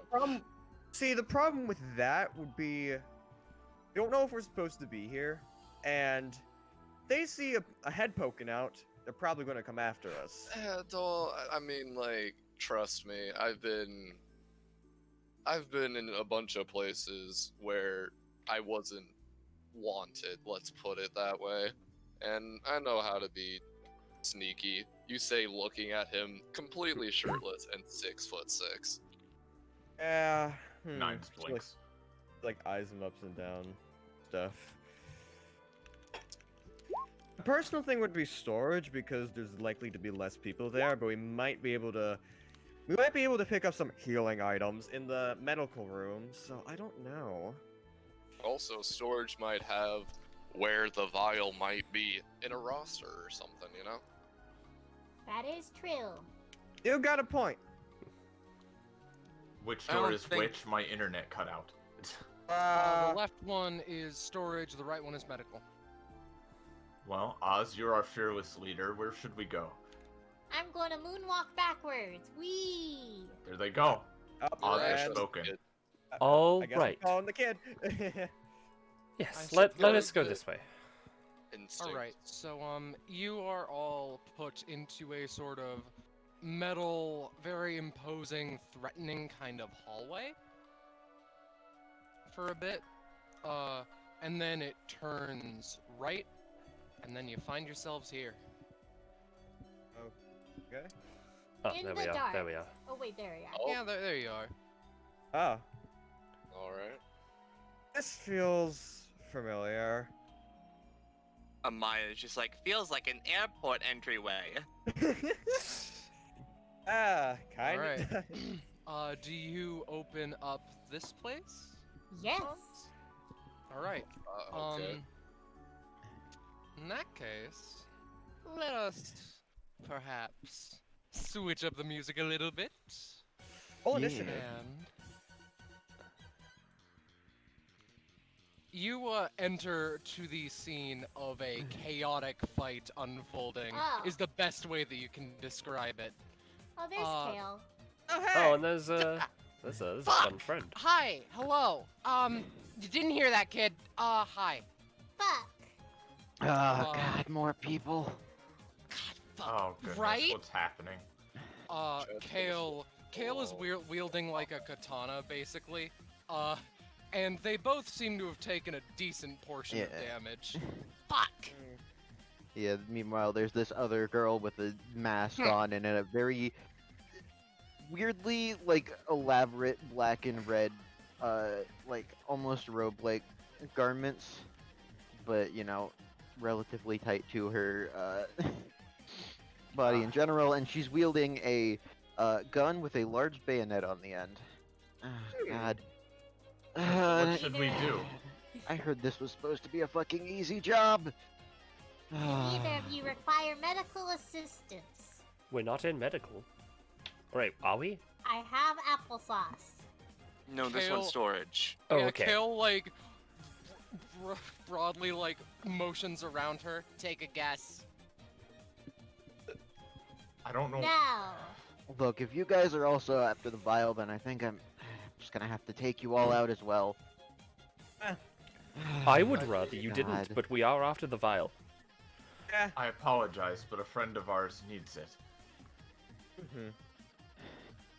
the problem with that would be, we don't know if we're supposed to be here, and they see a head poking out, they're probably going to come after us. Dol, I mean, like, trust me, I've been in a bunch of places where I wasn't wanted, let's put it that way. and I know how to be sneaky. You say looking at him completely shirtless and 6'6". Yeah. Nines blinks. Like eyes him ups and down stuff. A personal thing would be storage because there's likely to be less people there, but we might be able to pick up some healing items in the medical room, so I don't know. Also, storage might have where the vial might be in a roster or something, you know? That is true. You got a point. Which I door don't is think- which? My internet cut out. The left one is storage, the right one is medical. Well, Oz, you're our fearless leader. Where should we go? I'm going to moonwalk backwards. Whee! There they go. Up Oz Alright, has and- spoken. Kid. All I guess right. I'm calling the kid. Yes, I let suppose us go that- this way. Instinct. Alright, so you are all put into a sort of metal, very imposing, threatening kind of hallway for a bit. And then it turns right, and then you find yourselves here. Okay. Oh, In there the we are. dark. There we are. Oh wait, there we are. Oh, Yeah, there you are. Oh, alright. this feels familiar. Amaya's just like, feels like an airport entryway. Kind Alright. of. Do you open up this place? Yes. Alright. Okay. In that case, let us perhaps switch up the music a little bit. Full Yeah. initiative. And you enter to the scene of a chaotic fight unfolding. Oh. Is the best way that you can describe it. Oh, there's Kale. Oh, Oh, and there's a fun friend. Hi, hello. You didn't hear that, kid. Hi. Fuck. Oh, Uh, God, more people. Fuck. Oh goodness, Right? what's happening? Kale is wielding like a katana, basically. And they both seem to have taken a decent portion of Yeah. damage. Fuck! Yeah, meanwhile, there's this other girl with a mask on and a very weirdly, like, elaborate black and red, like, almost robe-like garments, but, you know, relatively tight to her, body in general, and she's wielding a, gun with a large bayonet on the end. Oh, God. What should we do? I heard this was supposed to be a fucking easy job. If either of you require medical assistance, We're not in medical. Right, are we? I have applesauce. No, this Kale- one's storage. Oh, Yeah, okay. Kale, like, broadly, like, motions around her. Take a guess. I don't know. No. Look, if you guys are also after the vial, then I think I'm just gonna have to take you all out as well. I would rather you didn't, God. but we are after the vial. I apologize, but a friend of ours needs it.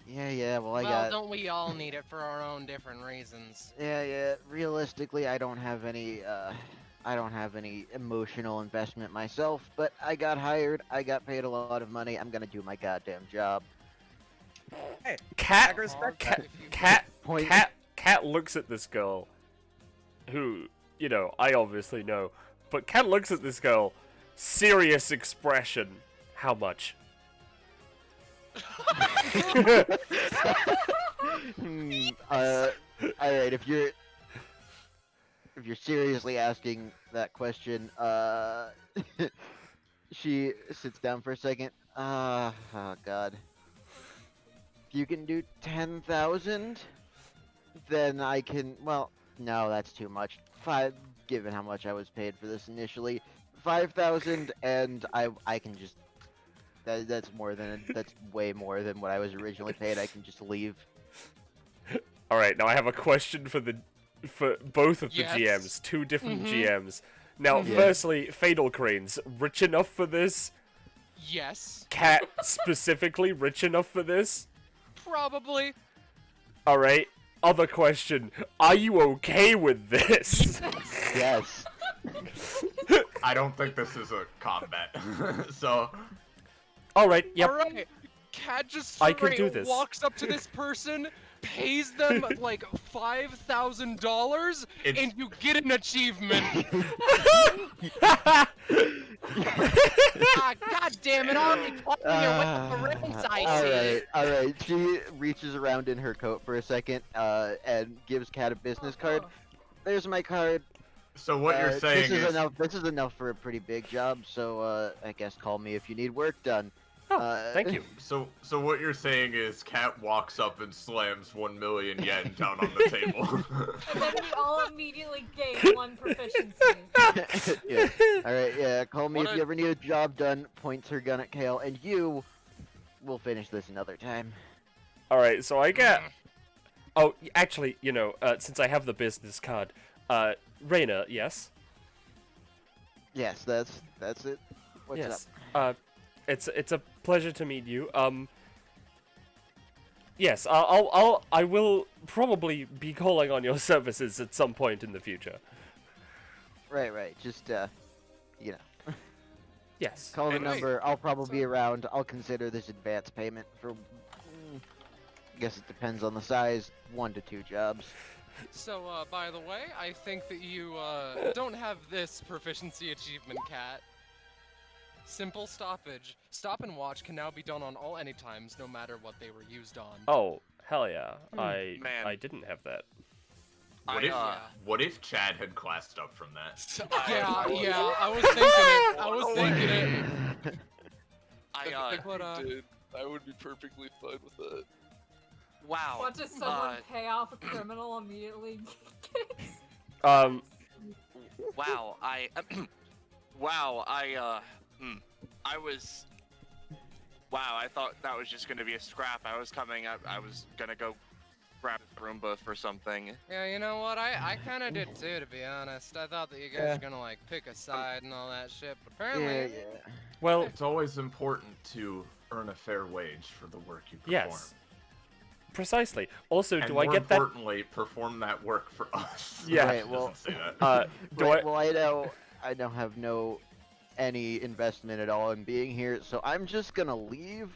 Yeah, well, I well, got. don't we all need it for our own different reasons? Yeah. Realistically, I don't have any. I don't have any emotional investment myself, but I got hired. I got paid a lot of money. I'm gonna do my goddamn job. Cat, respect Hard cat, if you- cat, Point. cat looks at this girl, who, you know, I obviously know, but Cat looks at this girl, serious expression. How much? Alright, if you're seriously asking that question, she sits down for a second. Oh God. If you can do 10,000, then I can. Well, no, that's too much. Given how much I was paid for this initially, 5,000, and I can just. That's way more than what I was originally paid. I can just leave. All right, now I have a question for both of the Yes. GMs, two different Mhm. GMs. Now, Yeah. firstly, Fatal Cranes, rich enough for this? Yes, Cat specifically rich enough for this? probably. All right. Other question: are you okay with this? Yes. I don't think this is a combat. So All right. Yep. All right. Cat just I can straight do this. walks up to this person, pays them like $5,000, It's- and you get an achievement. Ah, God damn it! Already pulling your way up the ranks, I see. Alright. She reaches around in her coat for a second, and gives Cat a business card. There's my card. so what you're saying this is enough. This is enough for a pretty big job. So I guess call me if you need work done. Thank you. So what you're saying is Cat walks up and slams 1 million yen down on the table. And then we all immediately gain 1 proficiency. Yeah. Alright, yeah. Call me What if a- you ever need a job done. Points her gun at Kale, and you will finish this another time. All right. So I get. Oh, actually, since I have the business card, Reina, yes. Yes, that's it. What's yes. up? It's a pleasure to meet you. Yes, I will probably be calling on your services at some point in the future. Right. Just Yes. call the And wait, number. I'll probably be around. I'll consider this advance payment for. I guess it depends on the size. 1 to 2 jobs. So, by the way, I think that you don't have this proficiency achievement, Cat. Simple stoppage. Stop and watch can now be done on all anytimes, no matter what they were used on. Oh, hell yeah. I Man. didn't have that. What if Chad had classed up from that? Yeah, I was thinking it. I was thinking it. I would be perfectly fine with that. Wow. Watch as someone pay off a criminal immediately. Um, Wow, I was. Wow, I thought that was just gonna be a scrap. I was gonna go grab Roomba for something. Yeah, you know what? I kind of did too, to be honest. I thought that you guys were gonna like pick a side and all that shit, but apparently. Yeah. well, It's always important to earn a fair wage for the work you perform. yes. Precisely. Also, And do more I get that? importantly, perform that work for us. Yeah. Right, It well- doesn't say that. Do Right, I? well, I don't have any investment at all in being here, so I'm just gonna leave.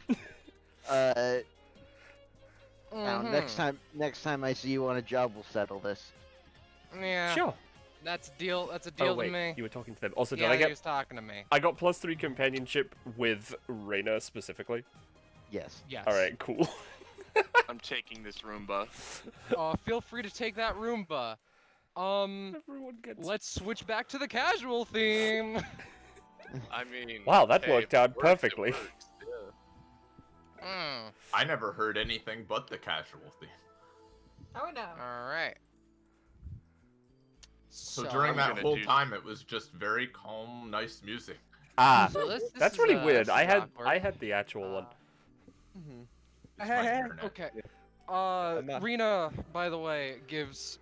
Now, next time I see you on a job, we'll settle this. Yeah. Sure. That's a deal. That's a Oh deal wait, to me. you were talking to them. Also, did Yeah, I he get? was talking to me. I got +3 companionship with Reina specifically. Yes. Yes. All right, cool. I'm taking this Roomba. Feel free to take that Roomba. Everyone gets. Let's switch back to the casual theme. I mean. Wow, that hey, worked if it out works, it perfectly. works, yeah. I never heard anything but the casual theme. Oh no. All right. So during I'm that gonna whole do- time, it was just very calm, nice music. Ah, So this that's is, really this weird. is awkward. I had the actual one. Mhm. It's my internet. Okay. not- Rena, by the way, gives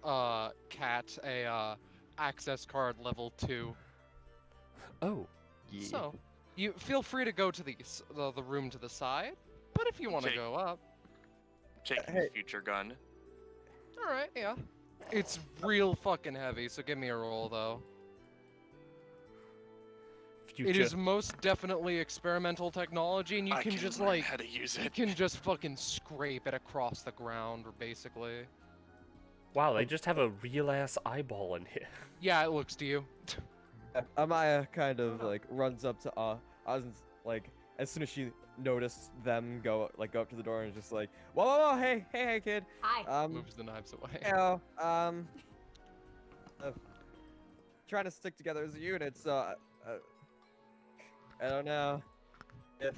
Cat a access card level 2. Oh. Yeah. So, you feel free to go to the room to the side, but if you want to Jake. go up, Taking Hey. the future gun. all right, yeah. It's real fucking heavy, so give me a roll though. Future. It is most definitely experimental technology, and you I can just learn like how to use you it. can just fucking scrape it across the ground, basically. Wow, they just have a real ass eyeball in here. Yeah, it looks to you. Amaya kind of like runs up to Oz, like as soon as she noticed them go up to the door and just like, whoa, hey, kid. Hi. Moves the knives away. You know, trying to stick together as a unit. So, I don't know if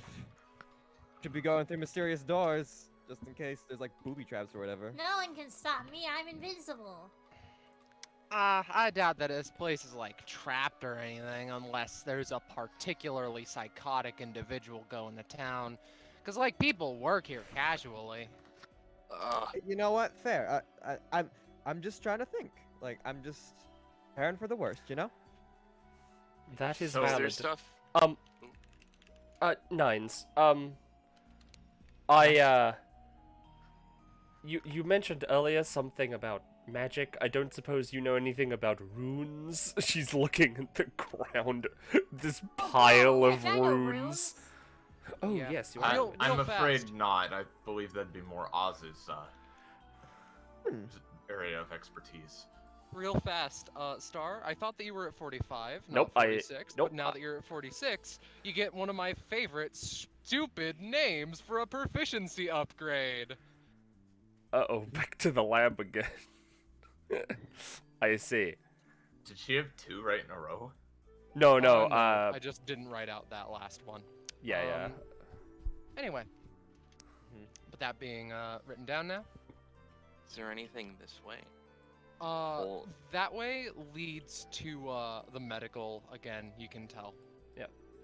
should be going through mysterious doors just in case there's like booby traps or whatever. No one can stop me. I'm invincible. I doubt that this place is like trapped or anything unless there's a particularly psychotic individual going to town. Cause like people work here casually. You know what? Fair. I'm just trying to think. Like I'm just preparing for the worst. You know. That is So Is valid. there stuff? Nines. you mentioned earlier something about magic. I don't suppose you know anything about runes? She's looking at the ground. This pile of I know runes. Oh, Yeah. yes, you I, are. Real I'm afraid fast. not. I believe that'd be more Oz's area of expertise. Real fast, Star, I thought that you were at 45, Nope, not 46, nope, but now that you're at 46, you get one of my favorite stupid names for a proficiency upgrade. Uh-oh, back to the lab again. I see. Did she have 2 right in a row? No, no, No, I just didn't write out that last one. yeah. Anyway. But that being written down now. Is there anything this way? That way leads to the medical again, you can tell.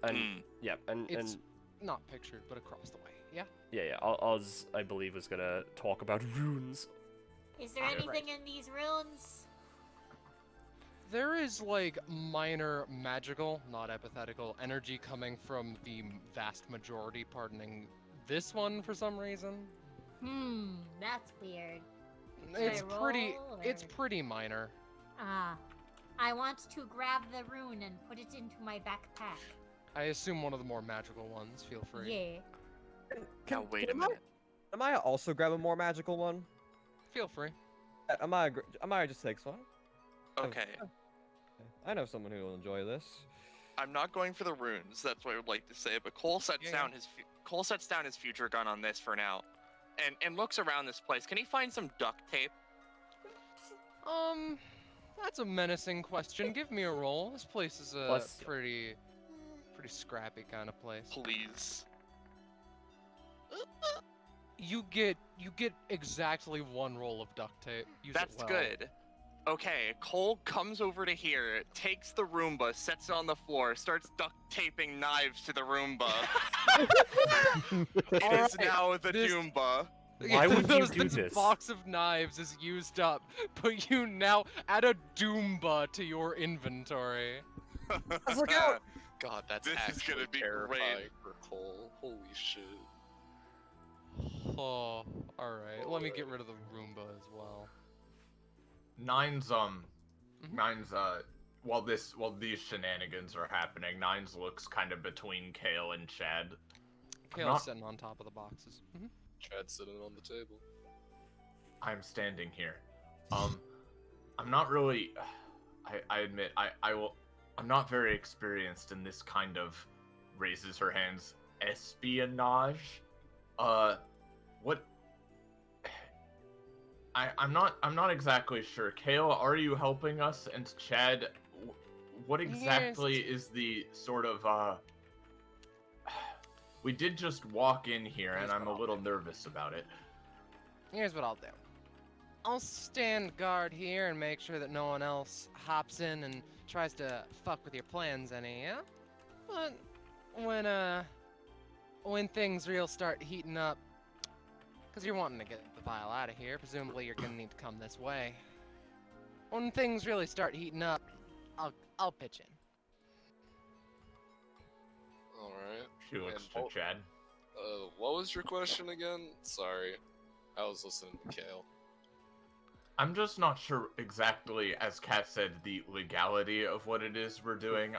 And, yeah, and It's not pictured, but across the way, yeah? yeah, Oz, I believe, was gonna talk about runes. Is there anything in these runes? There is, like, minor magical, not epithetical, energy coming from the vast majority, pardoning this one for some reason. That's weird. It's I pretty, roll, it's or- pretty minor. I want to grab the rune and put it into my backpack. I assume one of the more magical ones, feel free. Yeah. Now wait a minute. Am I also grab a more magical one? Feel free. Amaya just takes one. Okay. I know someone who will enjoy this. I'm not going for the runes. That's what I would like to say. But Cole sets Yeah, down yeah. Cole sets down his future gun on this for now, and looks around this place. Can he find some duct tape? That's a menacing question. Give me a roll. This place is a Bless you. pretty scrappy kind of place. Please. You get exactly one roll of duct tape. Use That's it well. good. Okay, Cole comes over to here, takes the Roomba, sets it on the floor, starts duct taping knives to the Roomba. It is now the this- Doomba. Why would you do this this? box of knives is used up, but you now add a Doomba to your inventory. Look out! God, that's This is actually gonna be terrifying great. for Cole. Holy shit. Oh, alright. Let me get rid of the Roomba as well. Nines, while these shenanigans are happening, Nines looks kind of between Kale and Chad. Kale's not- sitting on top of the boxes. Chad's sitting on the table. I'm standing here. I'm not really. I admit, I'm not very experienced in this kind of, raises her hands, espionage. What? I'm not exactly sure. Kale, are you helping us? And Chad, what exactly is the sort of We did just walk in here, and I'm a little nervous about it. Here's what I'll do. I'll stand guard here and make sure that no one else hops in and tries to fuck with your plans any, yeah? But when things real start heating up, because you're wanting to get the vial out of here, presumably you're gonna need to come this way. When things really start heating up, I'll pitch in. Alright. She looks And to Chad. What was your question again? Sorry. I was listening to Kale. I'm just not sure exactly, as Kat said, the legality of what it is we're doing.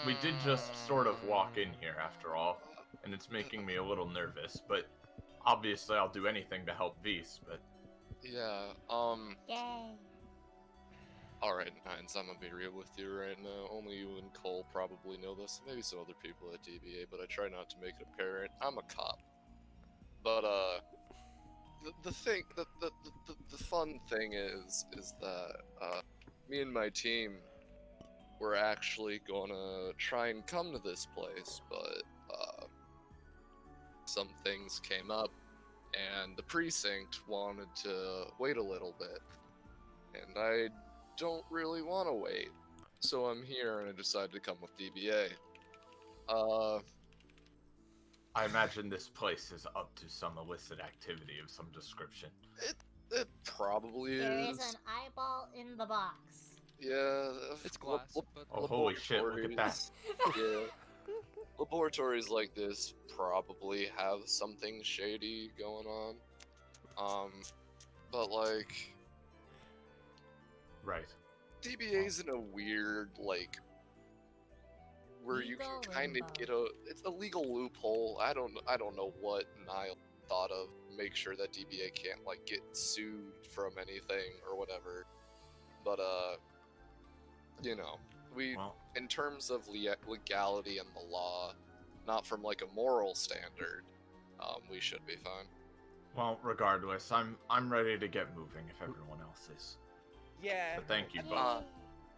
We did just sort of walk in here, after all, and it's making me a little nervous, but obviously I'll do anything to help Vise, but... Yeah, Yay. alright, Nines, I'm gonna be real with you right now. Only you and Cole probably know this, maybe some other people at DBA, but I try not to make it apparent. I'm a cop. But, the fun thing is that, me and my team were actually gonna try and come to this place, but, some things came up, and the precinct wanted to wait a little bit, and I don't really want to wait, so I'm here and I decided to come with DBA. I imagine this place is up to some illicit activity of some description. It probably There is. is an eyeball in the box. Yeah, It's glass, but Oh, holy shit, look at that. Yeah. Laboratories like this probably have something shady going on. But like, Right. DBA's in a weird like where you can Legal kind of limbo. get it's a legal loophole. I don't know what Niall thought of make sure that DBA can't like get sued from anything or whatever. But you know, we Well, in terms of legality and the law, not from like a moral standard, we should be fine. well, regardless, I'm ready to get moving if everyone else is. Yeah. But thank you, I Buck.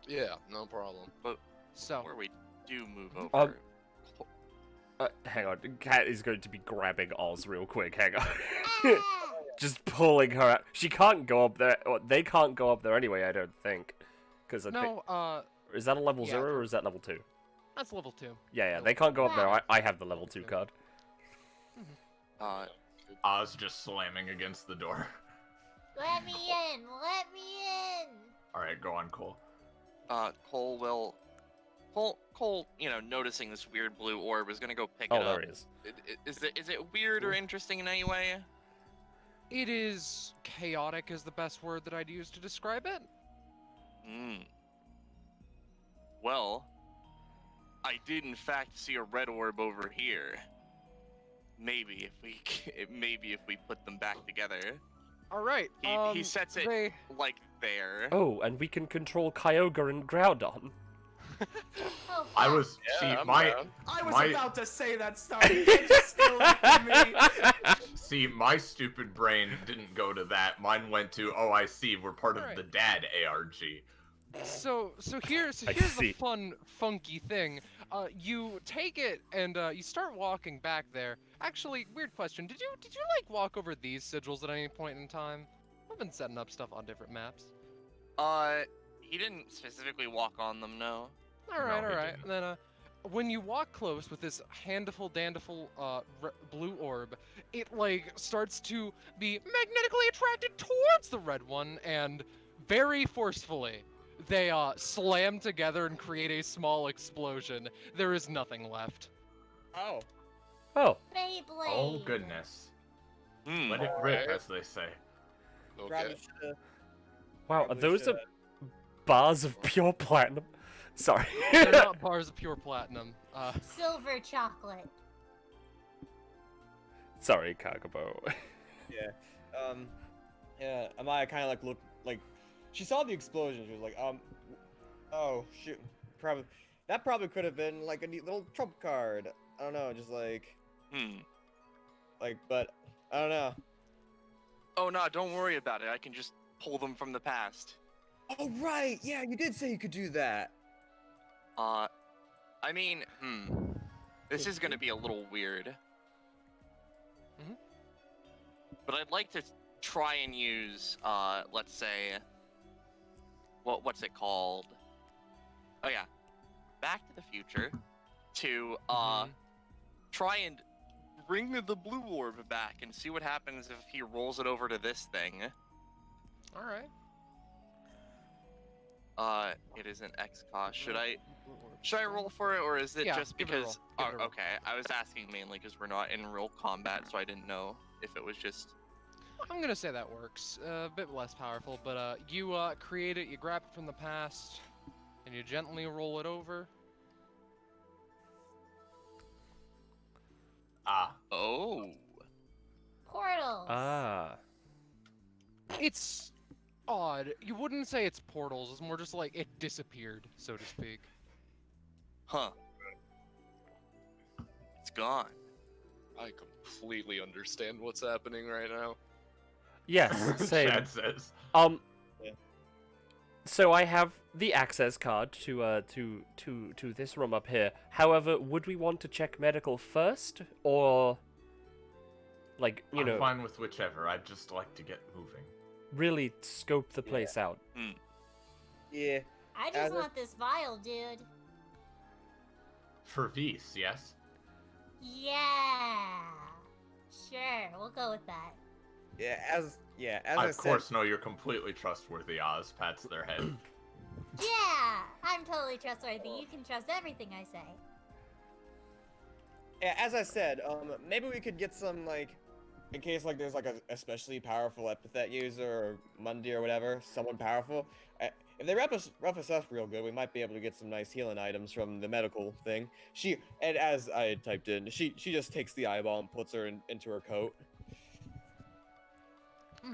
mean, Yeah, no problem. So, Where we do move over. Hang on, Cat is going to be grabbing Oz real quick. Hang on. Ah! Just pulling her out. She can't go up there. Or they can't go up there anyway, I don't think. Because I think... no, Is that a level yeah, 0 or is that level 2? that's level 2. Yeah, they can't go up there. Wow. I have the level 2 card. Oz just slamming against the door. Let me in! Let me in! Alright, go on, Cole. Cole will. Cole, noticing this weird blue orb is gonna go pick Oh, it up. there he is. Is it weird or interesting in any way? It is chaotic is the best word that I'd use to describe it. Hmm. Well, I did in fact see a red orb over here. Maybe if we put them back together. All right. He sets it they- like there. Oh, and we can control Kyogre and Groudon. Oh, I fuck. was I'm my down. I was My- about to say that, sorry. You can't just steal it from me. my stupid brain didn't go to that. Mine went to, oh, I see, we're part of Alright. the dad ARG. So here's I the see. fun, funky thing. You take it and you start walking back there. Actually, weird question. Did you like walk over these sigils at any point in time? I've been setting up stuff on different maps. He didn't specifically walk on them, no. All right, No, all he right. didn't. Then when you walk close with this dandiful blue orb, it like starts to be magnetically attracted towards the red one, and very forcefully they slam together and create a small explosion. There is nothing left. oh. Oh, Beyblade! Oh, goodness. Hmm. Let it rip, Alright. as they say. Okay. Probably shoulda- wow, are probably those shoulda- bars of pure platinum? Sorry. They're not bars of pure platinum. Silver chocolate. Sorry, Kagabo. Yeah, Amaya kind of like looked like she saw the explosion. She was like, oh shoot, that probably could have been like a neat little trump card. I don't know, just like, but I don't know. Oh no, don't worry about it. I can just pull them from the past. Oh right, yeah, you did say you could do that. I mean, this is gonna be a little weird. Mhm. But I'd like to try and use, let's say, what's it called? Oh yeah, Back to the Future, to try and bring the blue orb back and see what happens if he rolls it over to this thing. All right. It is an X cost. Should I roll for it, or is it Yeah, just give it a because? roll, give it a roll. Okay, I was asking mainly because we're not in real combat, so I didn't know if it was just. I'm gonna say that works. A bit less powerful, but you create it, you grab it from the past, and you gently roll it over. Oh. Portals. Ah. It's odd. You wouldn't say it's portals. It's more just like it disappeared, so to speak. Huh. It's gone. I completely understand what's happening right now. Yes, same. Chad says. Yeah. So I have the access card to this room up here. However, would we want to check medical first, or like I'm fine with whichever. I'd just like to get moving. really scope the place out? Yeah. I as just a- want this vial, dude. For Vs, yes? Yeah. Sure, we'll go with that. As I I of said, course know you're completely trustworthy, Oz pats their head. Yeah, I'm totally trustworthy. You can trust everything I say. yeah, as I said, maybe we could get some like in case like there's like a especially powerful epithet user or Mundi or whatever, someone powerful. If they rough us up real good, we might be able to get some nice healing items from the medical thing. And as I had typed in, she just takes the eyeball and puts her into her coat.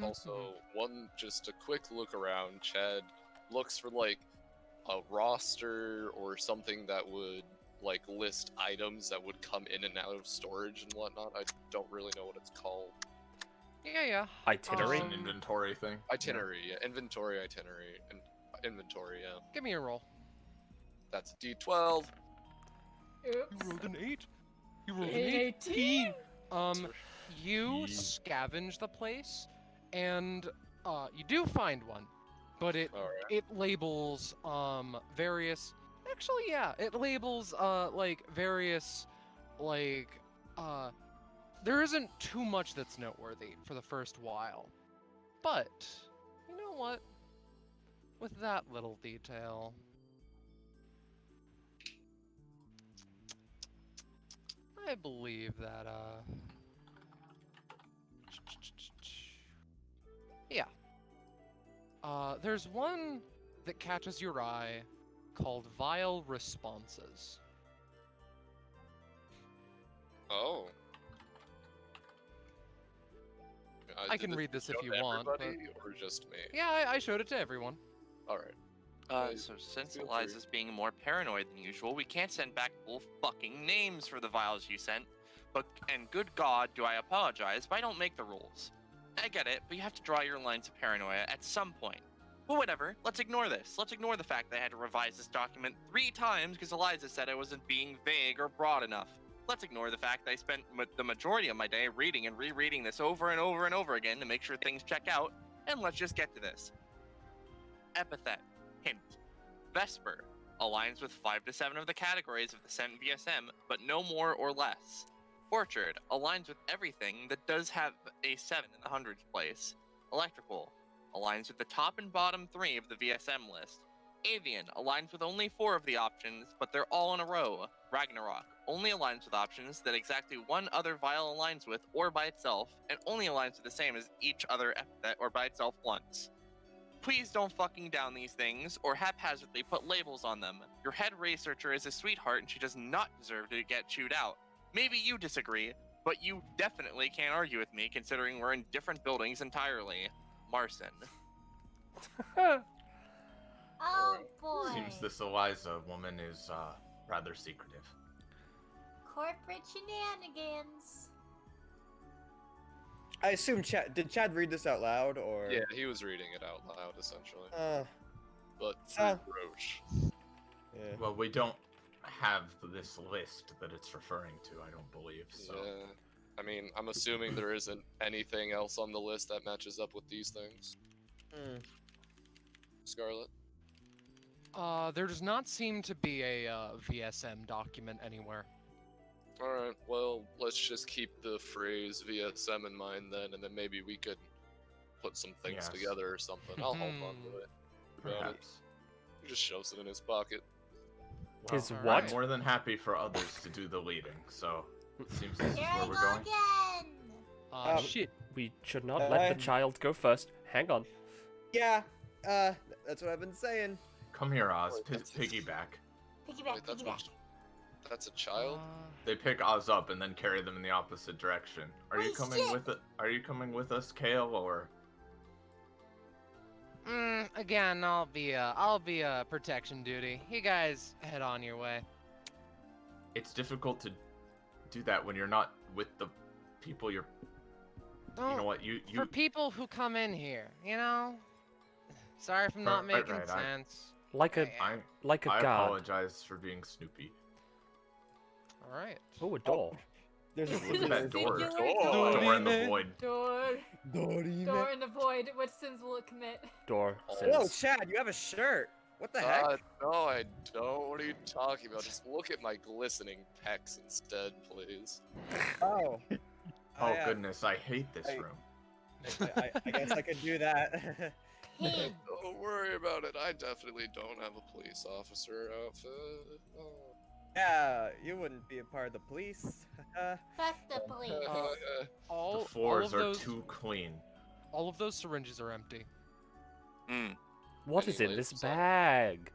Also, just a quick look around. Chad looks for like a roster or something that would like list items that would come in and out of storage and whatnot. I don't really know what it's called. Yeah. Itinerary. An inventory thing. Itinerary, yeah. Inventory, itinerary, and inventory, yeah. Give me a roll. That's a D12. Oops. You rolled an 8. You rolled an 18. You scavenge the place, and you do find one, but it labels various. Actually, yeah, it labels like various like there isn't too much that's noteworthy for the first while, but you know what? With that little detail, I believe that yeah. There's one that catches your eye called Vile Responses. Oh. I can read this if you want, but... Or just me? Yeah, I showed it to everyone. Alright. So since Eliza's being more paranoid than usual, we can't send back full fucking names for the vials you sent. And good God, do I apologize, but I don't make the rules. I get it, but you have to draw your lines of paranoia at some point. But whatever, let's ignore this. Let's ignore the fact that I had to revise this document 3 times because Eliza said I wasn't being vague or broad enough. Let's ignore the fact that I spent the majority of my day reading and rereading this over and over and over again to make sure things check out, and let's just get to this. Epithet. Hint. Vesper. Aligns with 5 to 7 of the categories of the sent VSM, but no more or less. Orchard. Aligns with everything that does have a 7 in the hundreds place. Electrical. Aligns with the top and bottom 3 of the VSM list. Avian aligns with only 4 of the options, but they're all in a row. Ragnarok only aligns with options that exactly one other vial aligns with or by itself, and only aligns with the same as each other epithet or by itself once. Please don't fucking down these things, or haphazardly put labels on them. Your head researcher is a sweetheart and she does not deserve to get chewed out. Maybe you disagree, but you definitely can't argue with me considering we're in different buildings entirely. Marcin. Oh boy. Seems this Eliza woman is rather secretive. Corporate shenanigans. I assume did Chad read this out loud, or? Yeah, he was reading it out loud, essentially. But so- Roche. Yeah. Well, we don't have this list that it's referring to, I don't believe, so... Yeah. I mean, I'm assuming there isn't anything else on the list that matches up with these things. Scarlet? There does not seem to be a VSM document anywhere. Alright, well, let's just keep the phrase VSM in mind then, and then maybe we could put some things Yes. together or something. I'll hold on to it. Perhaps. He just shoves it in his pocket. Well, His I'm what? more than happy for others to do the leading, so it seems this is Here I where we're go going. again. Shit. We should not let the child go first. Hang on. Yeah. That's what I've been saying. Come here, Oz. Wait, that's- Piggyback. Piggyback, Wait, that's piggyback. That's a child? They pick Oz up and then carry them in the opposite direction. Are you Wait, coming shit. with it? Are you coming with us, Kale, or? Again, I'll be protection duty. You guys head on your way. It's difficult to do that when you're not with the people you're. Don't, You know what? You for people who come in here, you know? Sorry if I'm not Right, making right, sense. Like a I like a I guard. apologize for being Snoopy. Alright. Oh, a door. There's Look at that door. Singular Door in the void. Door in the void. What sins will it commit? Door Whoa, says. Chad, you have a shirt. What the heck? No, I don't. What are you talking about? Just look at my glistening pecs instead, please. Oh. Oh goodness, I hate this I- room. I guess I could do that. Pig. Don't worry about it. I definitely don't have a police officer outfit. Oh. Yeah, you wouldn't be a part of the police. Fuck the police. All The floors of are those, too clean. all of those syringes are empty. What Any is in this labels on it? bag?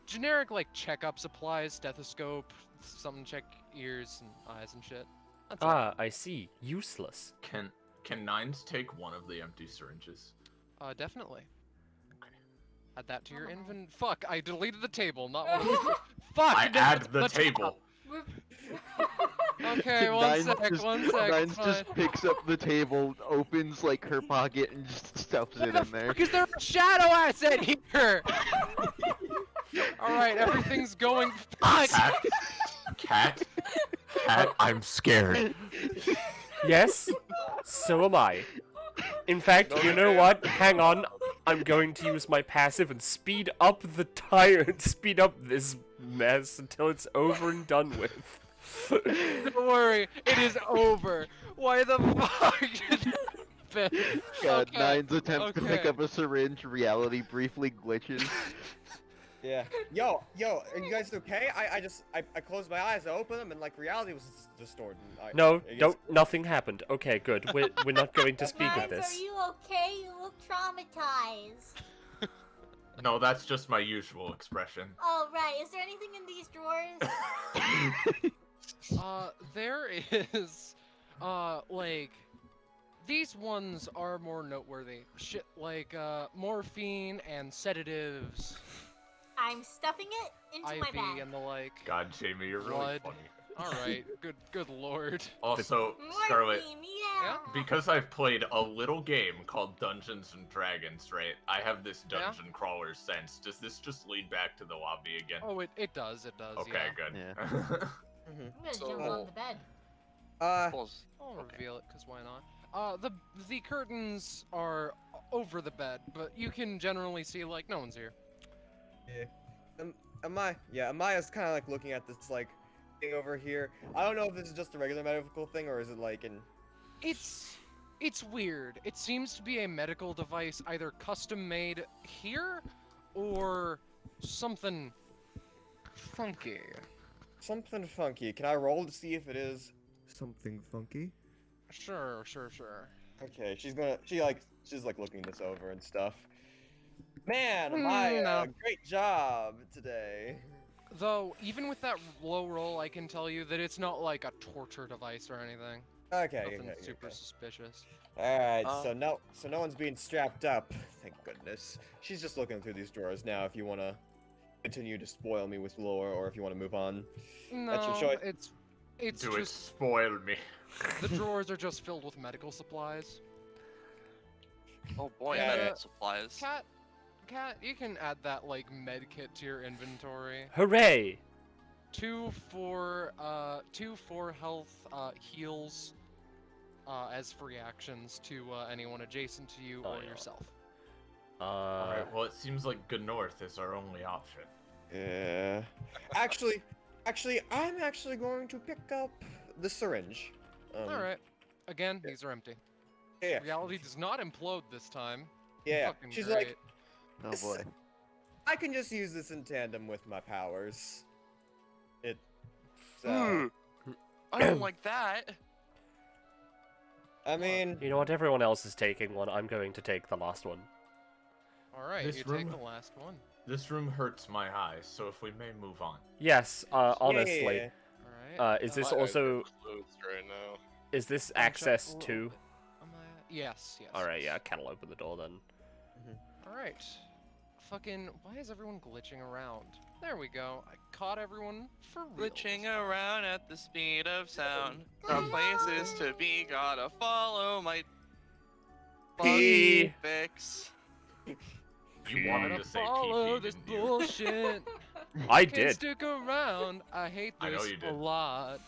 Generic like checkup supplies, stethoscope, something to check ears and eyes and shit. That's it. Ah, I see. Useless. Can Nines take one of the empty syringes? Definitely. Okay. Add that to your Oh my. invent. Fuck, I deleted the table, not one of the. Fuck! I no, add it's the the table. Okay, one sec, one sec. Nines It's just fine. picks up the table, opens like her pocket, and just stuffs Why it the in there. fuck is there a shadow asset here? Alright, everything's going. Fuck! Cat, I'm scared. Yes, so am I. In fact, you know what? Hang on. I'm going to use my passive and speed up the tire and speed up this mess until it's over and done with. Don't worry, it is over. Why the fuck did that happen? God, Okay, Nines attempts to pick okay. up a syringe, reality briefly glitches. Yeah. Yo, are you guys okay? I closed my eyes, I opened them, and like reality was distorted. No, I guess- don't. Nothing happened. Okay, good. We're not going to speak of Guys, this. are you okay? You look traumatized. No, that's just my usual expression. Oh, right. Is there anything in these drawers? There is, like, these ones are more noteworthy. Shit, like, morphine and sedatives, I'm stuffing it into my IV bag. and the like. God, Jamie, you're really Blood. funny. Alright, good lord. Also, Scarlet, Morphine, yeah. because I've played a little game called Dungeons and Dragons, right? I have this Yeah? dungeon crawler sense. Does this just lead back to the lobby again? Oh, it does, Okay, yeah. good. Yeah. I'm gonna So- jump on the bed. I'll Okay. reveal it, cause why not? The curtains are over the bed, but you can generally see, like, no one's here. Yeah. Amaya's kind of like looking at this like thing over here. I don't know if this is just a regular medical thing or is it like in. It's weird. It seems to be a medical device either custom made here or something funky. Something funky. Can I roll to see if it is something funky? Sure. Okay, she's like looking this over and stuff. Man, Amaya, no. great job today. Though, even with that low roll, I can tell you that it's not like a torture device or anything. Okay, Nothing okay, super okay. suspicious. All right, so no one's being strapped up. Thank goodness. She's just looking through these drawers now. If you want to continue to spoil me with lore, or if you want to move on. No, That's your choice. it's Do it just spoil me. the drawers are just filled with medical supplies. Oh boy, Yeah. medical supplies. Cat, you can add that like med kit to your inventory. Hooray! 2 for health heals as free actions to anyone adjacent to you Oh, or yeah. yourself. Alright, well, it seems like Good North is our only option. Yeah. Actually, I'm actually going to pick up the syringe. All right. Again, these are empty. Yeah. Reality does not implode this time. Yeah. Fucking She's great. like, Oh boy. I can just use this in tandem with my powers. So, I don't like that. I mean, You know what? Everyone else is taking one. I'm going to take the last one. All right, This you room- take the last one. This room hurts my eyes, so if we may move on. Yes, honestly. yeah. All right. Is this My eyes are also... closed right now. Is this I'll check access a little to... bit. Yes. Alright, yeah, yes. Cat will open the door then. All right. Fucking, why is everyone glitching around? There we go. I caught everyone for real. Glitching around at the speed of sound. From places to be, gotta follow my Pee. fix. You wanted Gotta to say follow PP, this didn't you? bullshit. I Can't did. stick around. I hate I know this you a did. lot.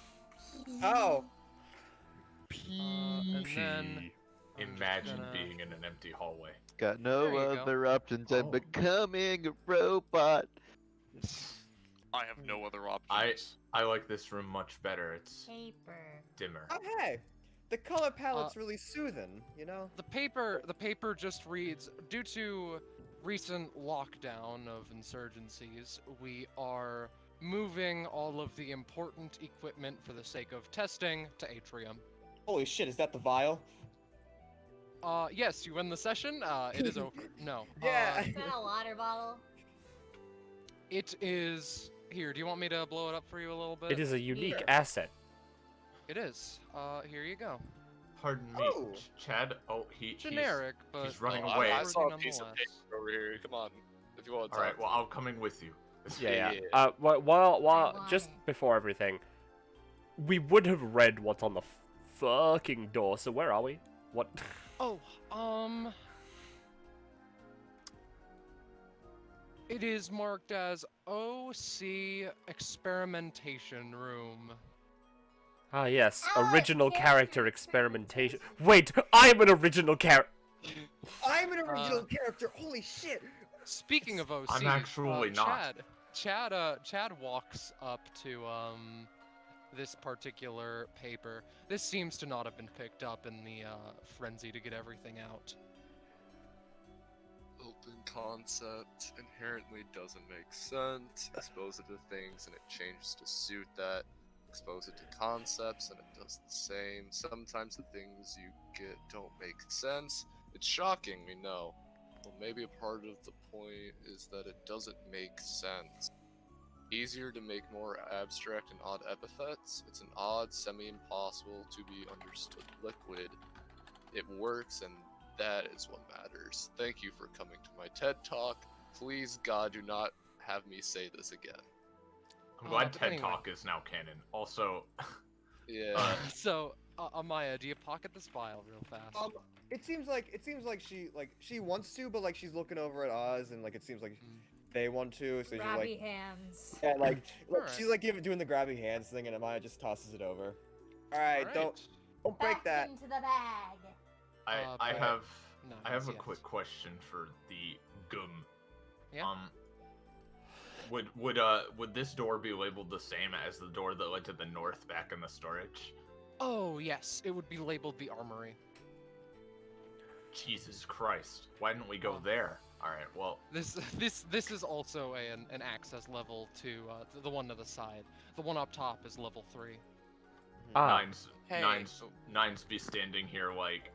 Oh, And then I'm Imagine just gonna- being in an empty hallway. Got There no you go. other options. I'm Oh. becoming a robot. I have no other options. I like this room much better. It's Paper. dimmer. oh hey, the color palette's really soothing. You know. the paper just reads, due to recent lockdown of insurgencies, we are moving all of the important equipment for the sake of testing to Atrium. Holy shit, is that the vial? Yes, you win the session. It is over. No. Yeah. Is that a water bottle? It is... Here, do you want me to blow it up for you a little bit? It is a unique Sure. asset. It is. Here you go. Pardon me, Oh. Chad. Oh, he's Generic, but... he's running Oh, away. I saw a Worthy piece of nonetheless. paper over here. Come on, if you want to All right, talk. well, I'm coming with you. Yeah. Yeah. While just Why? before everything, we would have read what's on the fucking door. So where are we? What? Oh, it is marked as OC Experimentation Room. Ah, yes, Ah, original character character experimentation. Wait, I'm an original character. I'm an original character. Holy shit. Speaking of OC, I'm actually not. Chad walks up to this particular paper. This seems to not have been picked up in the frenzy to get everything out. Open concept inherently doesn't make sense. Expose it to things and it changes to suit that. Expose it to concepts and it does the same. Sometimes the things you get don't make sense. It's shocking, we know. Well, maybe a part of the point is that it doesn't make sense. Easier to make more abstract and odd epithets. It's an odd, semi-impossible to be understood liquid. It works, and that is what matters. Thank you for coming to my TED Talk. Please, God, do not have me say this again. I'm glad but TED anyway. Talk is now canon. Also, Yeah. So, Amaya, do you pocket this file real fast? It seems like she wants to, but like she's looking over at Oz, and like it seems like Mm. they want to, so she's Grabby like, hands. yeah, like Alright. she's like doing the grabby hands thing, and Amaya just tosses it over. All right, Alright. don't break Back that. into the bag. I but- have No, I have a yes. quick question for the GUM. Yeah? Would this door be labeled the same as the door that led to the north back in the storage? Oh, yes, it would be labeled the Armory. Jesus Christ! Why didn't we go there? All right, well, This is also an access level to the one to the side. The one up top is level 3. Ah, Nines be standing here like,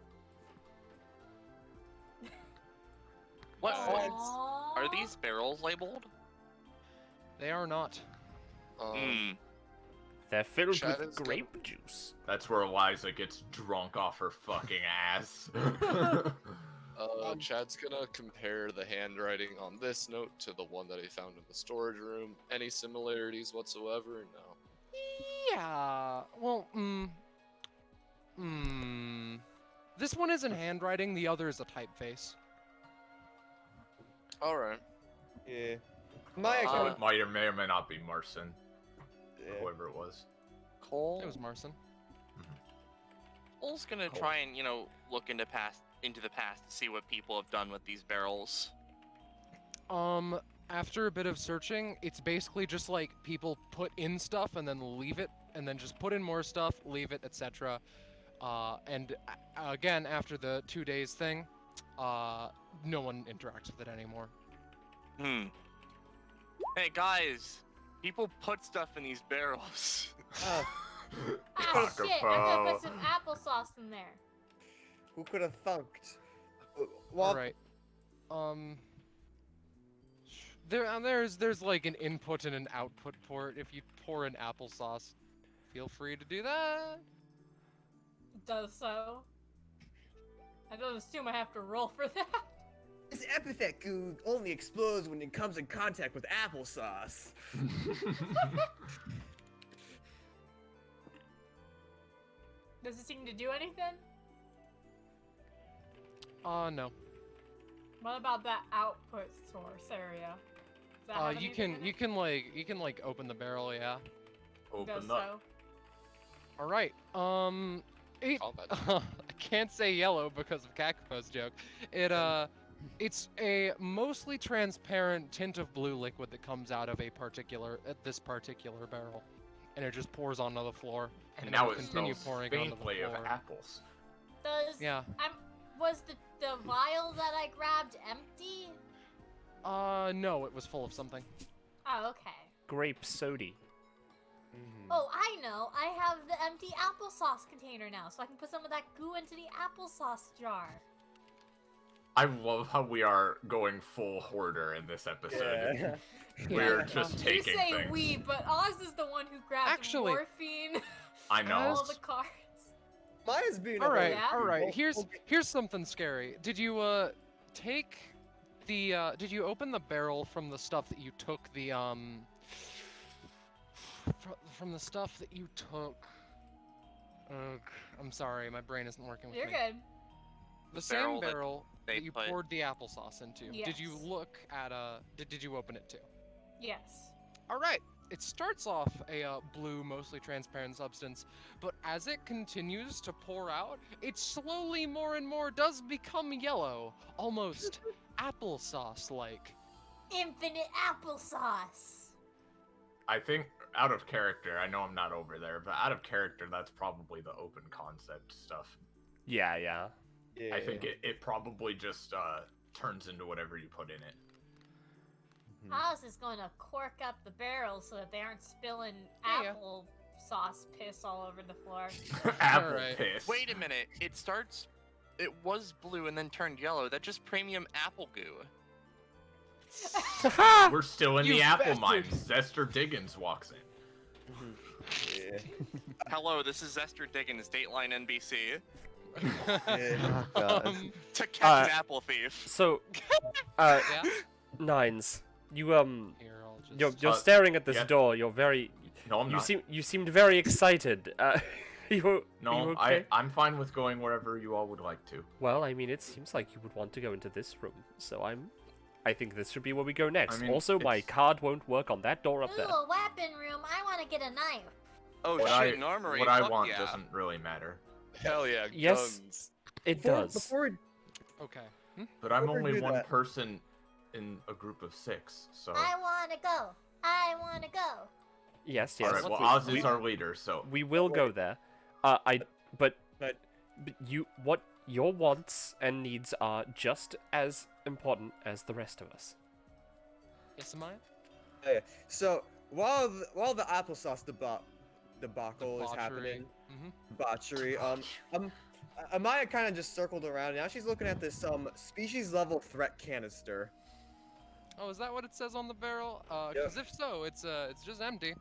What? Aww. Are these barrels labeled? They are not. they're filled Chad with is grape juice. that's where Eliza gets drunk off her fucking ass. Chad's gonna compare the handwriting on this note to the one that he found in the storage room. Any similarities whatsoever? No. Yeah. Well, This one isn't handwriting. The other is a typeface. All right. Yeah. Maya, So Uh, it might or may not be Marson, yeah. whoever it was. Cole. It was Marson. Cole's gonna Cole. try and look into the past to see what people have done with these barrels. After a bit of searching, it's basically just like people put in stuff and then leave it, and then just put in more stuff, leave it, etc. And again, after the 2 days thing, no one interacts with it anymore. Hey guys, people put stuff in these barrels. Oh, Ah, Taco shit, I'm gonna Bell. put some applesauce in there. who could have thunked? Well, All right. There's like an input and an output port. If you pour in applesauce, feel free to do that. Does so. I don't assume I have to roll for that. this epithet goo only explodes when it comes in contact with applesauce. Does it seem to do anything? No. What about that output source area? Does that have You anything can in you can like open the barrel, yeah. it? Does Open up. so. All right. It, Combat. I can't say yellow because of Kakapo's joke. It's a mostly transparent tint of blue liquid that comes out of this particular barrel, and it just pours onto the floor. And it now will it continue smells pouring onto the faintly of floor. apples. Does Yeah. was the vial that I grabbed empty? No, it was full of something. Oh, okay. Grape sody. Oh, I know. I have the empty applesauce container now, so I can put some of that goo into the applesauce jar. I love how we are going full hoarder in this episode. Yeah. We're Yeah. just You taking say things. we, but Oz is the one who grabbed Actually- morphine. I know. all the cards. Mine is being All right, Yeah? all right. We'll Here's something scary. Did you take the did you open the barrel from the stuff that you took the from the stuff that you took? Ugh, I'm sorry, my brain isn't working with You're me. good. The barrel same that barrel they that you put- poured the applesauce into. Did you Yes. look at did you open it too? Yes. All right. It starts off a blue, mostly transparent substance, but as it continues to pour out, it slowly more and more does become yellow, almost applesauce-like. Infinite applesauce. I think out of character, I know I'm not over there, but out of character, that's probably the open concept stuff. Yeah, yeah. Yeah. I think it probably just turns into whatever you put in it. Oz is going to cork up the barrel so that they aren't spilling Yeah. apple sauce piss all over the floor. Apple Alright. piss. Wait a minute. It was blue and then turned yellow. That's just premium apple goo. We're still in You the apple mine. bastard. Zester Diggins walks in. Yeah. Hello, this is Esther Diggins, Dateline NBC. Yeah. Oh, God. To catch an apple thief. So, Yeah. Nines, you Here, I'll just. you're staring at this yeah. door. You're very. No, I'm not. You seemed very excited. You No, okay? I'm fine with going wherever you all would like to. Well, I mean, it seems like you would want to go into this room, so I think this should be where we go next. mean, Also, my it's- card won't work on that door up Ooh, there. a weapon room. I want to get a knife. Oh What shit, I, an armory. what I fuck want yeah. doesn't really matter. Hell yeah, Yes. guns. It Before- does. Before Okay. But I'm Before we only do one that- person in a group of 6, so. I want to go. I want to go. Yes, yes. Alright, well, we- Oz we- is our leader, so. We will go there. But what your wants and needs are just as important as the rest of us. Yes, am I? Yeah. So while the applesauce debacle is happening, Mm-hmm. debauchery, Amaya kind of just circled around. And now she's looking at this species level threat canister. Oh, is that what it says on the barrel? Because if so, it's just empty.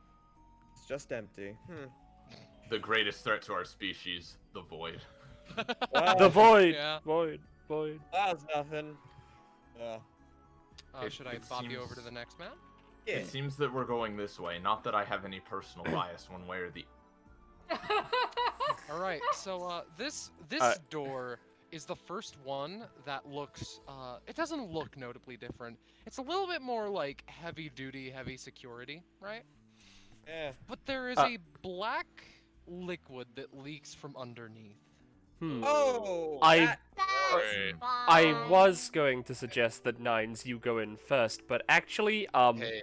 It's just empty. The greatest threat to our species, the void. Well, The void, Yeah. void. that was nothing. Should I it bob you over to seems- the next man? Yeah. It seems that we're going this way. Not that I have any personal bias one way or the. All right. So this door is the first one that looks. It doesn't look notably different. It's a little bit more like heavy duty, heavy security, right? Yeah. But there is a black liquid that leaks from underneath. Oh. I- that- That's Alright. I fine. was going to suggest that Nines, you go in first, but actually, Hey.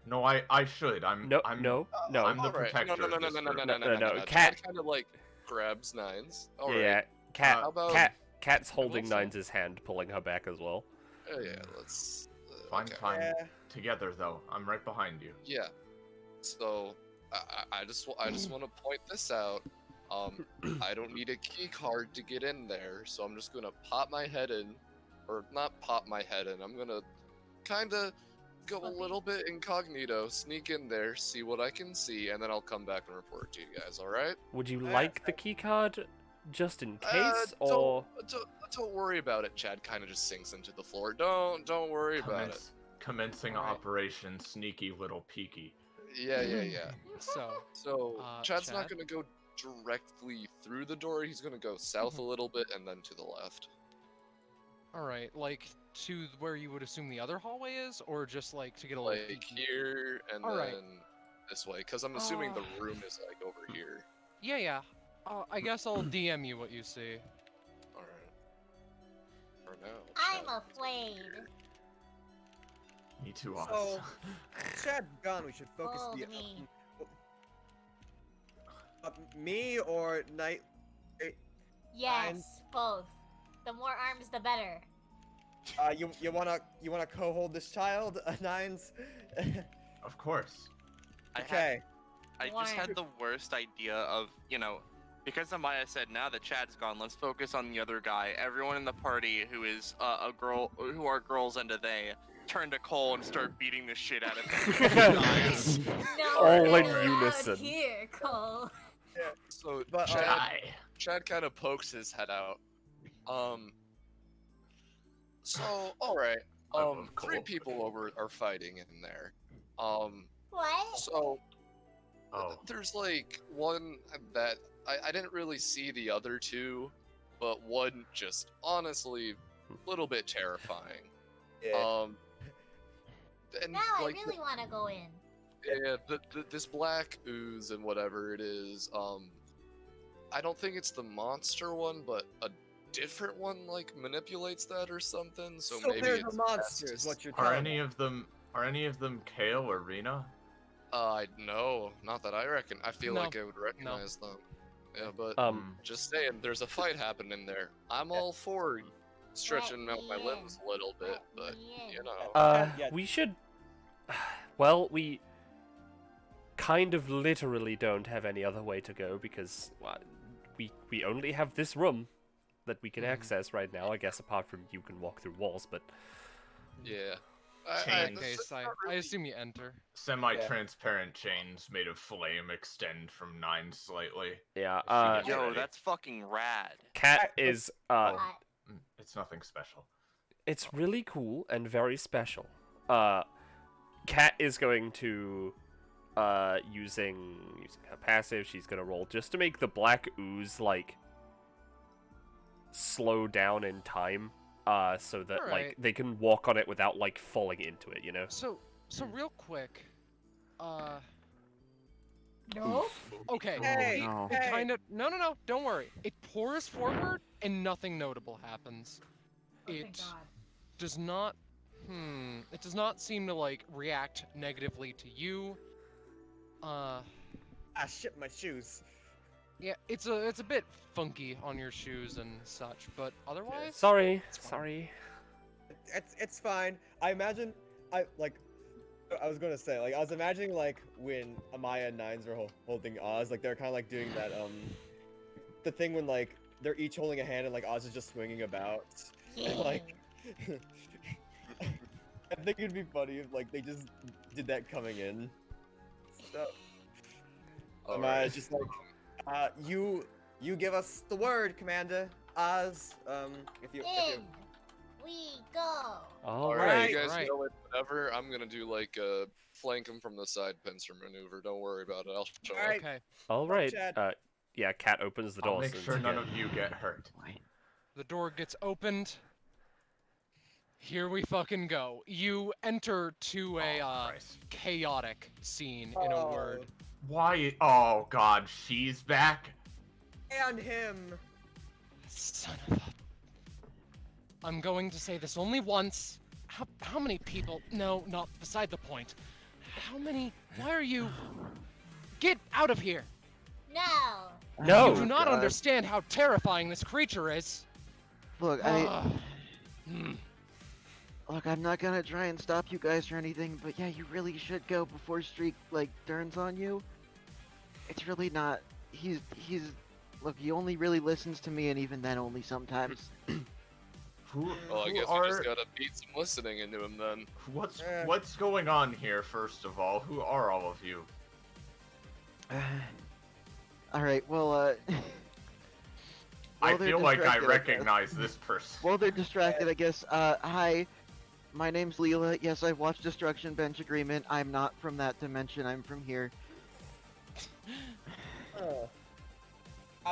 No, I should. I'm no, I'm, no. I'm the Alright, protector. No, no, of no, this no, no, group. no, no, no, No, no, no, no. Cat- kind of like grabs Nines. Yeah, Alright. Cat, How about- Cat's holding say- Nines' hand, pulling her back as well. Oh yeah, let's. Fine, okay. fine. Yeah. Together though. I'm right behind you. Yeah. So, I just want to point this out. I don't need a key card to get in there, so I'm just gonna pop my head in, or not pop my head in. I'm gonna kind of go a little bit incognito, sneak in there, see what I can see, and then I'll come back and report to you guys. All right? Would you Yeah, like the keycard just in case, or Don't worry about it. Chad kind of just sinks into the floor. Don't worry about it. Commencing Alright. Operation Sneaky Little Peaky. Yeah. So, So Chad's Chad? not gonna go directly through the door. He's gonna go south a little bit and then to the left. all right, like to where you would assume the other hallway is, or just like to get a little Like peeky? here and Alright. then this way, because I'm assuming the Ah. room is like over here. Yeah. I guess I'll DM you what you see. Alright. For now. I'm Chad, afraid. Me too, Oz. So, Chad's gone. We should focus Hold the me. me or Night. Yes, both. The more arms, the better. You wanna co-hold this child, Nines? Of course. Okay. I just had the worst idea of, because Amaya said now that Chad's gone, let's focus on the other guy. Everyone in the party who is a girl, who are girls and a they, turn to Cole and start beating the shit out of him. Guys. No, All you're in not allowed unison. here, Cole. So But, Chad kind of pokes his head out. So all right. I love Three Cole. people are fighting in there. What? So Oh. there's like one that I didn't really see the other two, but one just honestly a little bit terrifying. yeah. And Now I like really want to go in. this black ooze and whatever it is, I don't think it's the monster one, but a different one like manipulates that or something. So maybe they're it's the monsters. What you're Are telling any of them Kale or Rena? no, not that I reckon. I feel No. like I would recognize them. Yeah, but Um, just saying, there's a fight happening there. I'm all for stretching out my limbs a little bit, but you know. Yeah. we should. Well, we kind of literally don't have any other way to go because we only have this room that we can access right now. I guess apart from you can walk through walls, but Yeah. In Chains. that case, I assume you enter. Semi-transparent chains made of flame extend from Nine slightly. yeah. If she gets Yo, ready. that's fucking rad. Cat is It's nothing special. It's really cool and very special. Cat is going to using her passive, she's gonna roll just to make the black ooze like slow down in time. So that like Alright. they can walk on it without like falling into it, you know? So real quick, Nope. okay. Hey, no. It hey. kind of no, don't worry. It pours forward and nothing notable happens. Oh, thank It God. does not. It does not seem to like react negatively to you. I shit my shoes. Yeah, it's a bit funky on your shoes and such, but otherwise, Sorry. fine. It's fine. I imagine I was gonna say I was imagining like when Amaya and Nines were holding Oz, like they're kind of like doing that the thing when like they're each holding a hand and like Oz is just swinging about. And, like I think it'd be funny if like they just did that coming in. So All Amaya's right. just like you give us the word, Commander Oz. If you In we go. All right, right. you guys Right. know it. Whatever. I'm gonna do like a flank him from the side pincer maneuver. Don't worry about it. I'll show All up. right. Okay. All right. Chad. Yeah, Cat opens the door. I'll make so sure it's none again- of you get hurt. The door gets opened. Here we fucking go. You enter to a Christ. chaotic scene, in a Oh. word. Why? Oh God, she's back. And him. Son of a... I'm going to say this only once. How many people... No, not beside the point. How many... Why are you... Get out of here! No. No. You do not God. understand how terrifying this creature is. Look, Hmm. look, I'm not gonna try and stop you guys or anything, but yeah, you really should go before Streak like turns on you. It's really not. He's. Look, he only really listens to me, and even then, only sometimes. Who, Well, I who guess are? we just gotta beat some listening into him then. What's going on here? First of all, who are all of you? All right. Well, I Well, they're feel like I distracted, I guess. recognize this person. well, they're distracted, I guess. Hi, my name's Leela. Yes, I've watched Destruction Bench Agreement. I'm not from that dimension. I'm from here. Oh.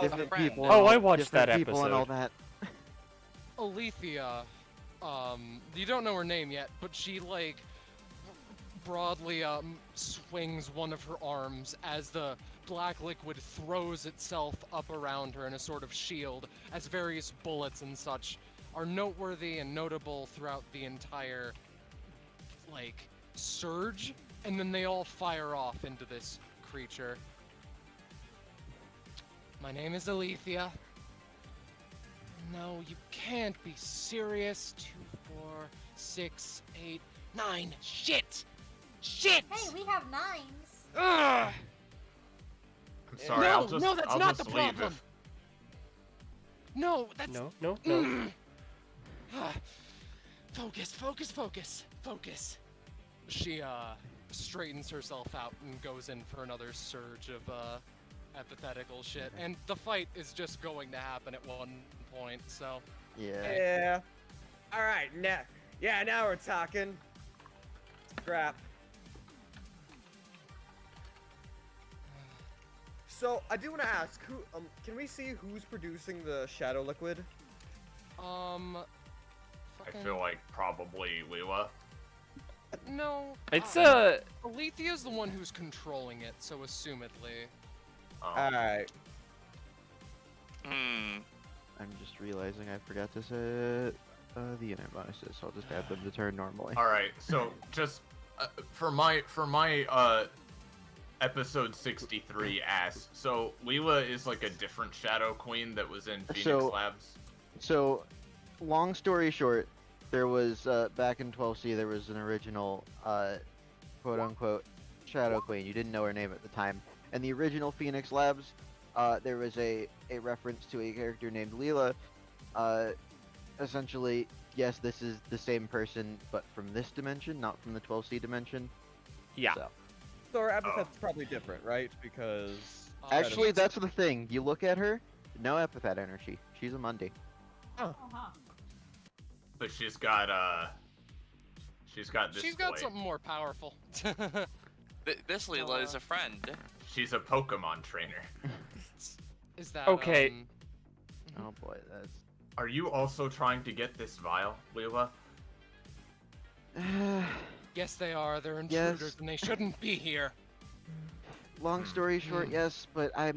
Different friend. people. Oh, and I all- watched different that people and all episode. that. Alethea, you don't know her name yet, but she, like, broadly, swings one of her arms as the black liquid throws itself up around her in a sort of shield, as various bullets and such are noteworthy and notable throughout the entire, like, surge, and then they all fire off into this creature. My name is Alethea. No, you can't be serious. 2, 4, 4, 6, 8, 9. Shit! Shit! Hey, we have 9s. Ugh! I'm sorry. No, I'll just, no, that's I'll not just the leave problem. if- No, that's No. Focus, focus, focus, focus. She straightens herself out and goes in for another surge of epithetical shit. And the fight is just going to happen at one point, so Yeah. Yeah. All right, now we're talking. Crap. So I do want to ask, who can we see who's producing the shadow liquid? I fucking- feel like probably Leela. no. It's Alethea's the one who's controlling it, so assumedly. All right. I'm just realizing I forgot to set the unit bonuses, so I'll just add them to turn normally. All right, so just for my episode 63 ass. So Leela is like a different Shadow Queen that was in Phoenix So- Labs. So, long story short, there was back in 12C there was an original quote unquote Shadow Queen. You didn't know her name at the time. And the original Phoenix Labs, there was a reference to a character named Leela. Essentially, yes, this is the same person, but from this dimension, not from the 12C dimension. yeah. So our epithet's probably different, right? Because Actually, that's the thing. You look at her, no epithet energy. She's a Monday. Uh-huh. But she's got this She's got blade. something more powerful. This Leela is a friend. She's a Pokemon trainer. Is that Okay. Oh boy, that's. Are you also trying to get this vial, Leela? Yes, they are. They're intruders, Yes. and they shouldn't be here. Long story short, yes, but right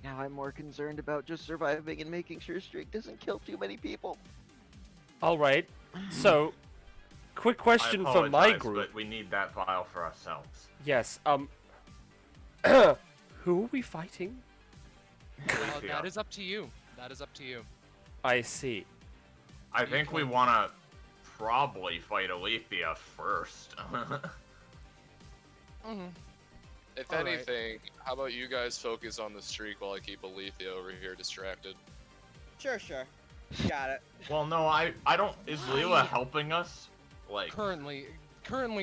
now I'm more concerned about just surviving and making sure Streak doesn't kill too many people. All right. So, quick question I for my apologize, group. but we need that vial for ourselves. Yes. Who are we fighting? Alethea. That is up to you. That is up to you. I see. I think we want to probably fight Alethea first. If All right. anything, how about you guys focus on the streak while I keep Alethea over here distracted? sure. Got it. Well, no, I don't. Is Leela helping us? Like, Currently,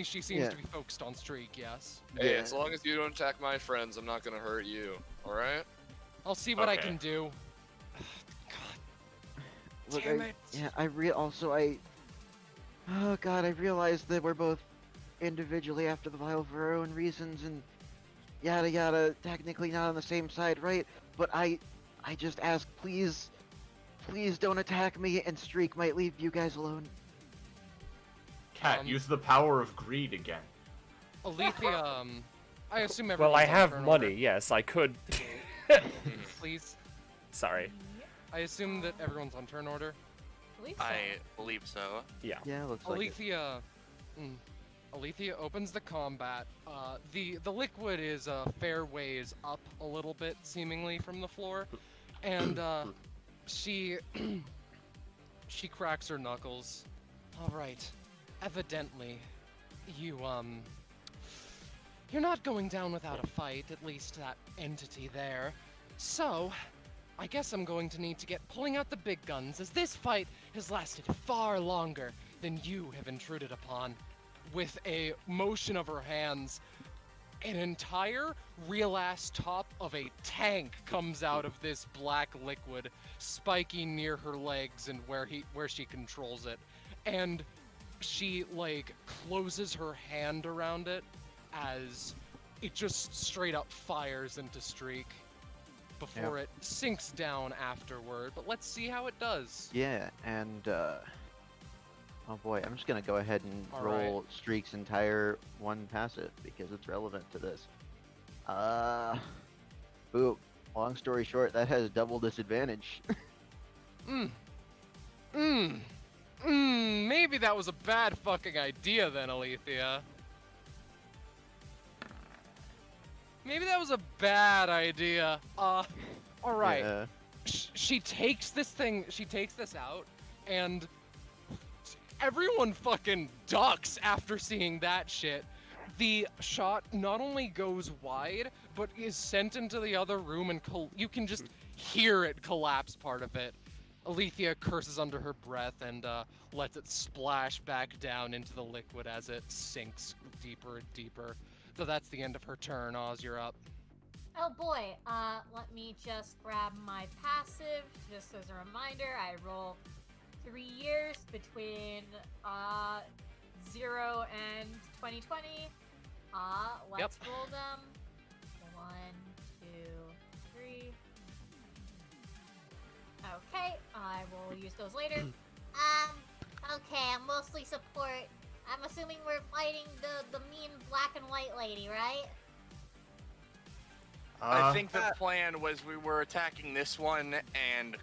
she seems Yeah. to be focused on Streak. Yes. Hey, Yeah. as long as you don't attack my friends, I'm not gonna hurt you. All right? I'll see what I Okay. can do. Look, Damn it. Oh god, I realized that we're both individually after the vial for our own reasons and yada yada, technically not on the same side, right? But I just ask, please don't attack me and Streak might leave you guys alone. Cat, use the power of greed again. Alethea, I assume Well, I everyone's on have turn money. order. Yes, I could. Please. Sorry. I assume that everyone's on turn order. Believe so. I believe so. Yeah, looks like it. Alethea opens the combat. The liquid is fair ways up a little bit, seemingly from the floor, and she she cracks her knuckles. All right, evidently, you're not going down without a fight. At least that entity there. So, I guess I'm going to need to get pulling out the big guns, as this fight has lasted far longer than you have intruded upon. With a motion of her hands, an entire real-ass top of a tank comes out of this black liquid, spiking near her legs and where she controls it. And she, like, closes her hand around it as it just straight up fires into Streak before it sinks down afterward. But let's see how it does. Yeah, and oh boy, I'm just gonna go ahead and All roll Streak's entire one passive because it's relevant to this. Boop. Long story short, that has double disadvantage. Maybe that was a bad fucking idea then, Alethea. Maybe that was a bad idea. Alright. Yeah. She takes this out, and everyone fucking ducks after seeing that shit. The shot not only goes wide, but is sent into the other room, and you can just hear it collapse part of it. Alethea curses under her breath and lets it splash back down into the liquid as it sinks deeper and deeper. So that's the end of her turn. Oz, you're up. Oh boy, let me just grab my passive. Just as a reminder, I roll 3 years between 0 and 2020. Let's roll them. 1, 2, 3. Okay, I will use those later. Okay, I'm mostly support. I'm assuming we're fighting the mean black and white lady, right? I think the plan was we were attacking this one, and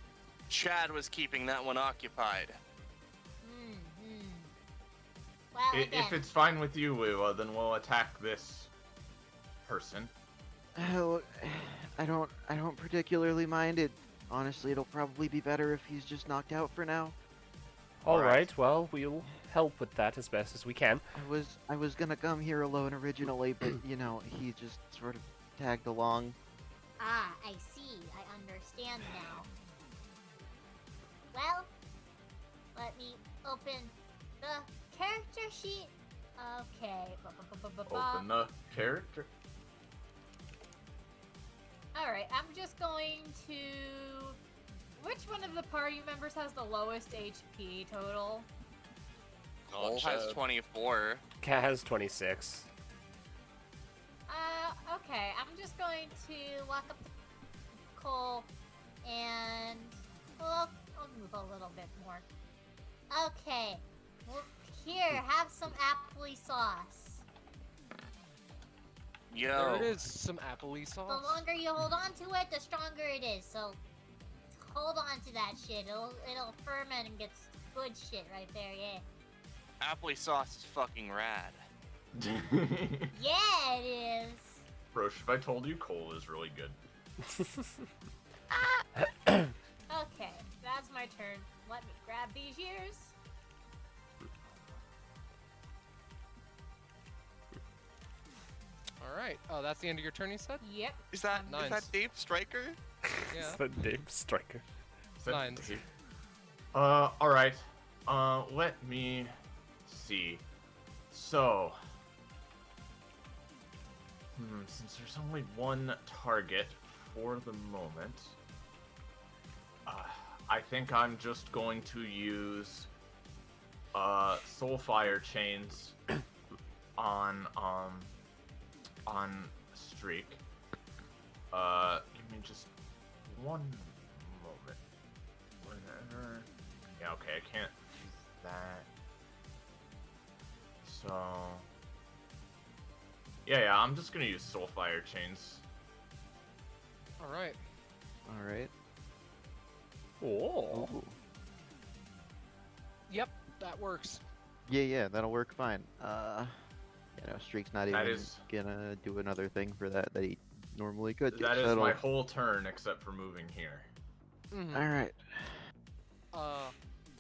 Chad was keeping that one occupied. Well, If it's fine with you, Wu, then we'll attack this person. Look, I don't particularly mind it. Honestly, it'll probably be better if he's just knocked out for now. Alright, well, we'll help with that as best as we can. I was gonna come here alone originally, but you know, he just sort of tagged along. Ah, I see. I understand now. Well, let me open the character sheet. Okay. Open the character. Alright, I'm just going to... Which one of the party members has the lowest HP total? Cole has 24. Cat has 26. Okay, I'm just going to walk up to Cole and... Well, I'll move a little bit more. Okay. Well, here, have some apple sauce. Yo. There it is, some apple-y sauce. The longer you hold on to it, the stronger it is. So hold on to that shit. It'll ferment and get good shit right there. Yeah. Apple sauce is fucking rad. Yeah, it is. Roche, if I told you Cole is really good. Okay, that's my turn. Let me grab these years. Alright. Oh, that's the end of your turn, you said? Yep. Is that Nice. Dave Stryker? Yeah. It's the name Striker. Is that Nines. Dave? Alright. Let me see. So, since there's only one target for the moment, I think I'm just going to use Soulfire chains on Streak. Give me just one moment. Whatever. Yeah, okay, I can't use that. So yeah, I'm just gonna use Soulfire chains. Alright. Alright. Oh. Yep, that works. Yeah, that'll work fine. You know, Streak's not That even is- gonna do another thing for that he normally could do. That so is that'll- my whole turn except for moving here. Mhm. Alright.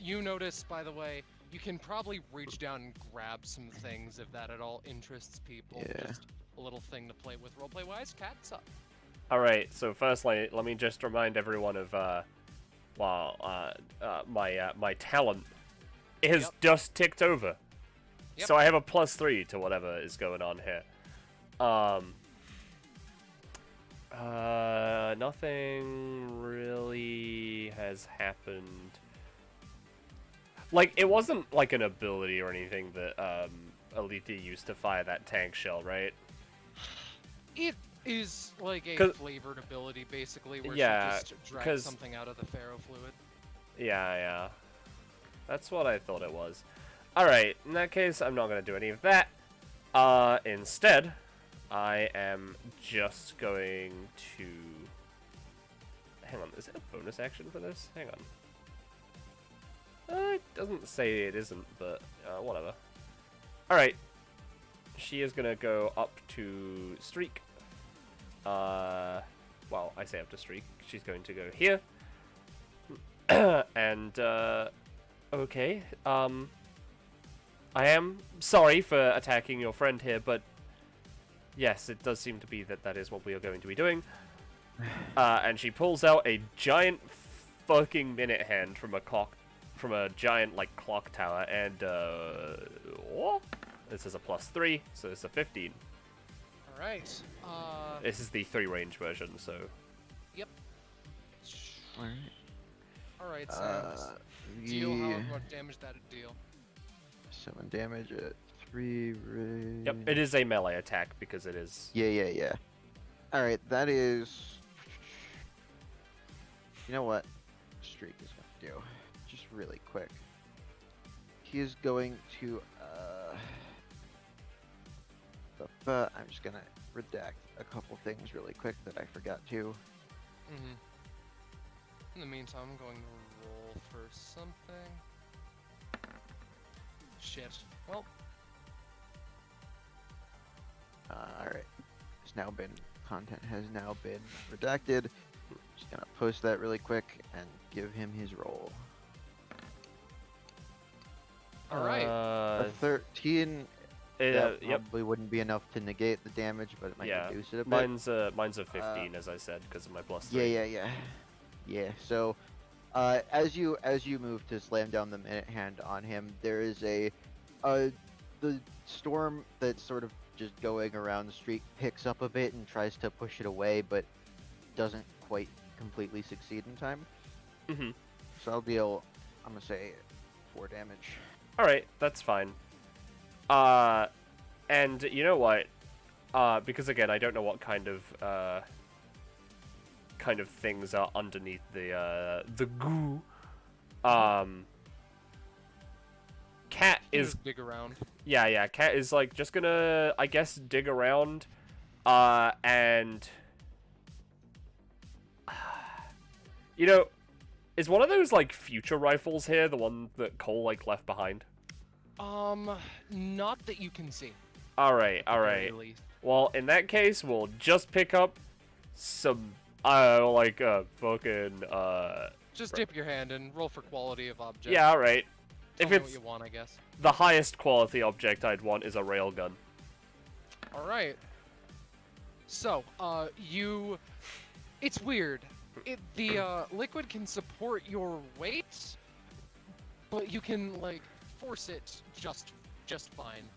You notice, by the way, you can probably reach down and grab some things if that at all interests people. Yeah. Just a little thing to play with roleplay-wise. Cat's up. Alright, so firstly, let me just remind everyone of, my talent is Yep. just ticked over. Yep. So I have a +3 to whatever is going on here. Nothing really has happened. Like, it wasn't like an ability or anything that, Alethea used to fire that tank shell, right? It is like a 'Cause- flavored ability, basically, where Yeah, she just drags 'cause- something out of the Pharaoh fluid. Yeah. That's what I thought it was. Alright, in that case, I'm not going to do any of that. Instead, I am just going to... Hang on, is it a bonus action for this? Hang on. It doesn't say it isn't, but whatever. Alright. She is going to go up to Streak. Well, I say up to Streak. She's going to go here. And, okay. I am sorry for attacking your friend here, but yes, it does seem to be that is what we are going to be doing. And she pulls out a giant fucking minute hand from a giant like clock tower, and this is a +3, so it's a 15. All right. This is the 3-range version, so. Yep. Alright. All right. So deal however much damage that'd deal. 7 damage at 3 range. Yep, it is a melee attack because it is. Yeah. Alright, that is. You know what? Streak is gonna do. Just really quick. He is going to. I'm just gonna redact a couple things really quick that I forgot to. In the meantime, I'm going to roll for something. Shit. Well. Alright. Content has now been redacted. Just gonna post that really quick and give him his roll. All right. A 13. That Yep. probably wouldn't be enough to negate the damage, but it might reduce it a bit. Mine's a 15, as I said, because of my +3. Yeah. So, as you move to slam down the minute hand on him, there is the storm that's sort of just going around the street picks up a bit and tries to push it away, but doesn't quite completely succeed in time. So I'll deal, I'm gonna say, 4 damage. All right, that's fine. And you know what? Because again, I don't know what kind of things are underneath the goo. Cat is Just dig around. Yeah, Cat is like just gonna, I guess, dig around, and you know, is one of those like future rifles here the one that Cole like left behind? Not that you can see. All right. Very least. Well, in that case, we'll just pick up some, fucking, Just dip your hand and roll for quality of object. Yeah, all right. Tell If me it's what you want, I guess. the highest quality object I'd want is a railgun. All right. So, it's weird. The liquid can support your weight, but you can like force it just fine.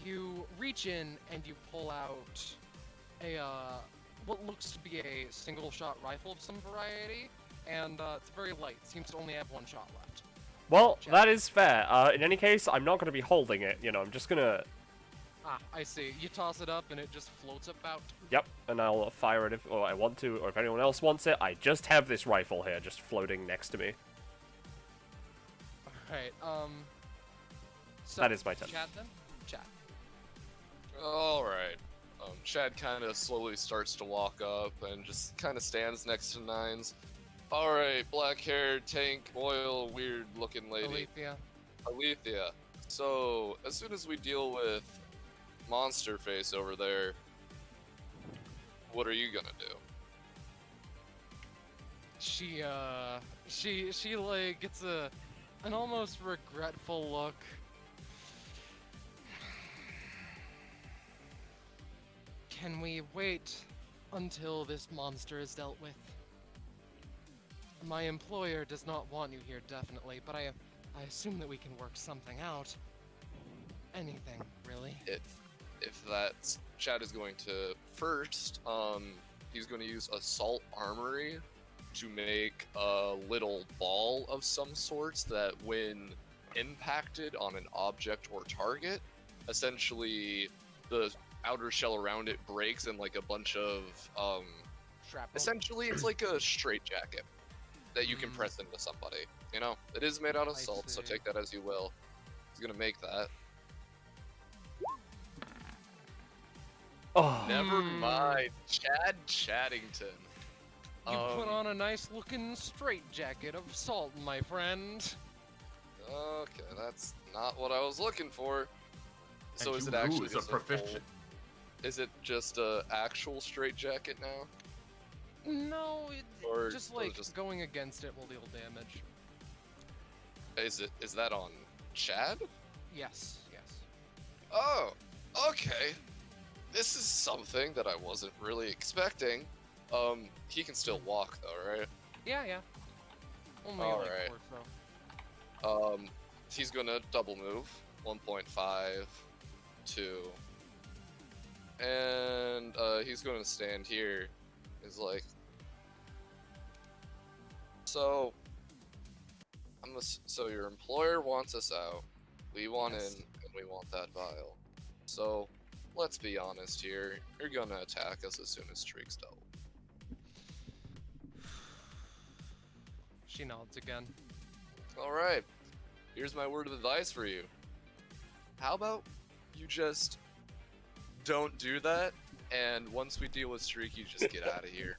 You reach in and you pull out a what looks to be a single-shot rifle of some variety, and it's very light. It seems to only have 1 shot left. Well, that is fair. In any case, I'm not going to be holding it. You know, I'm just gonna. Ah, I see. You toss it up and it just floats about. Yep, and I'll fire it if I want to, or if anyone else wants it. I just have this rifle here, just floating next to me. Alright, so, That is my turn. Chad then? Chad. Alright. Chad kind of slowly starts to walk up and just kind of stands next to Nines. Alright, black-haired, tank, oil, weird-looking lady. Alethea. So, as soon as we deal with Monster Face over there, what are you gonna do? She like gets an almost regretful look. Can we wait until this monster is dealt with? My employer does not want you here, definitely, but I assume that we can work something out. Anything, really. If that's Chad is going to first, he's going to use Assault Armory to make a little ball of some sorts that, when impacted on an object or target, essentially the outer shell around it breaks and like a bunch of Shrapnel. essentially it's like a straitjacket that you can press into somebody. You know, it is made out of salt, so see. take that as you will. He's gonna make that. Oh. Never mind, Chad Chaddington. You put on a nice looking straitjacket of salt, my friend. Okay, that's not what I was looking for. So And is you it actually lose a just a full- proficient. Is it just a actual straitjacket now? No, Or just was it like just- going against it will deal damage. Is that on Chad? Yes, yes. Oh, okay. This is something that I wasn't really expecting. He can still walk though, right? Yeah, yeah. Only All like right. 4 so. He's gonna double move. 1.5, 2. And, he's gonna stand here. He's like... So... So your employer wants us out. We want Yes. in, and we want that vial. So, let's be honest here. You're gonna attack us as soon as Streak's double. She nods again. Alright. Here's my word of advice for you. How about you just don't do that, and once we deal with Streak, you just get out of here.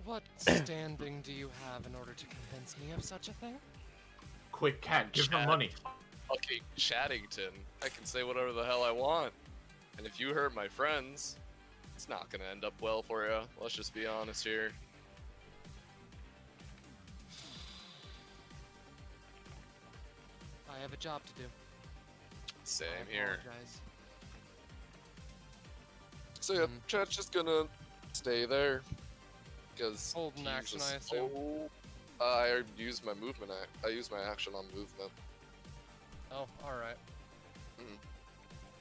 What standing do you have in order to convince me of such a thing? Quick, cat, give her Chad. money. Fucking Chaddington. I can say whatever the hell I want. And if you hurt my friends, it's not gonna end up well for you. Let's just be honest here. I have a job to do. Same I here. apologize. So yeah, Chad's just gonna stay there. Because Hold an action, I assume. I used my movement. I used my action on movement. Oh, alright.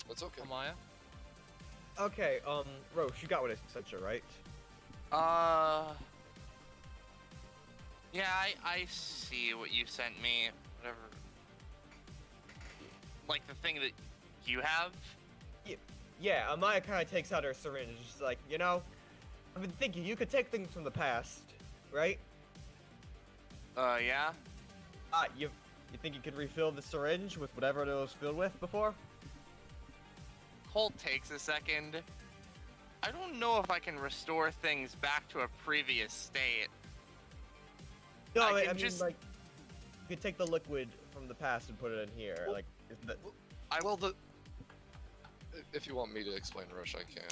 That's okay. Amaya? Okay, Roche, you got what I sent you, right? Yeah, I see what you sent me. Whatever. Like the thing that you have? Yeah, Amaya kind of takes out her syringe. She's like, you know, I've been thinking you could take things from the past, right? Yeah? You think you could refill the syringe with whatever it was filled with before? Colt takes a second. I don't know if I can restore things back to a previous state. No, I I can mean, just- like, you could take the liquid from the past and put it in here. Like, isn't that... Well, if you want me to explain Rush, I can.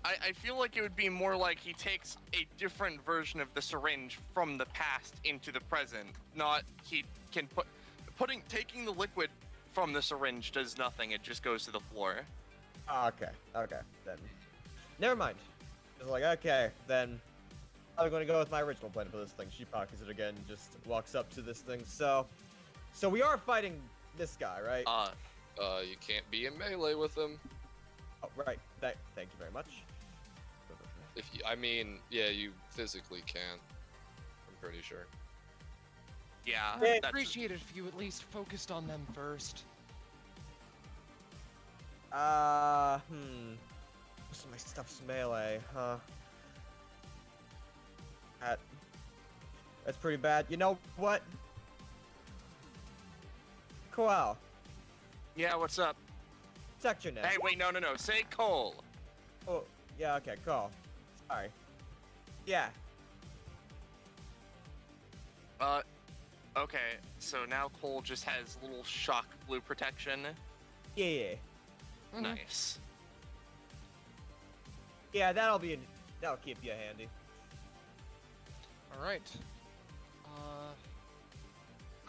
I feel like it would be more like he takes a different version of the syringe from the past into the present. Not he can taking the liquid from the syringe does nothing. It just goes to the floor. Okay, then. Never mind. It's like, okay, then I'm going to go with my original plan for this thing. She pockets it again, just walks up to this thing. So we are fighting this guy, right? You can't be in melee with him. Oh, right. Thank you very much. I mean, yeah, you physically can. I'm pretty sure. Yeah. I'd that's- appreciate it if you at least focused on them first. Most of my stuff's melee, huh? That's pretty bad. You know what? Koal, Yeah, what's up? protect your neck. Hey, wait, no. Say Cole. Oh, yeah, okay, cool. Sorry. Yeah. Okay, so now Cole just has little shock blue protection. Yeah. Mhm. Nice. Yeah, that'll keep you handy. Alright.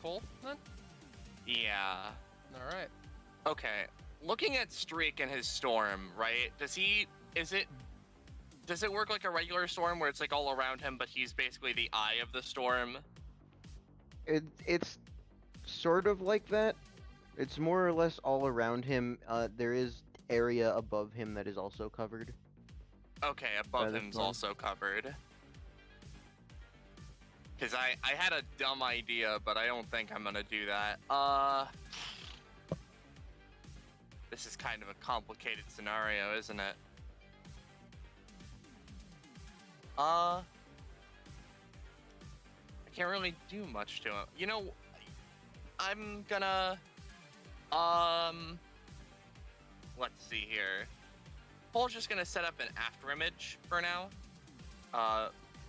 Cole, then? Yeah. Alright. Okay. Looking at Streak and his storm, right? Does it work like a regular storm where it's like all around him, but he's basically the eye of the storm? It's sort of like that. It's more or less all around him. There is area above him that is also covered. Okay, above the him's storm. also covered. Because I had a dumb idea, but I don't think I'm gonna do that. This is kind of a complicated scenario, isn't it? I can't really do much to him. You know, I'm gonna, let's see here. Paul's just gonna set up an after image for now.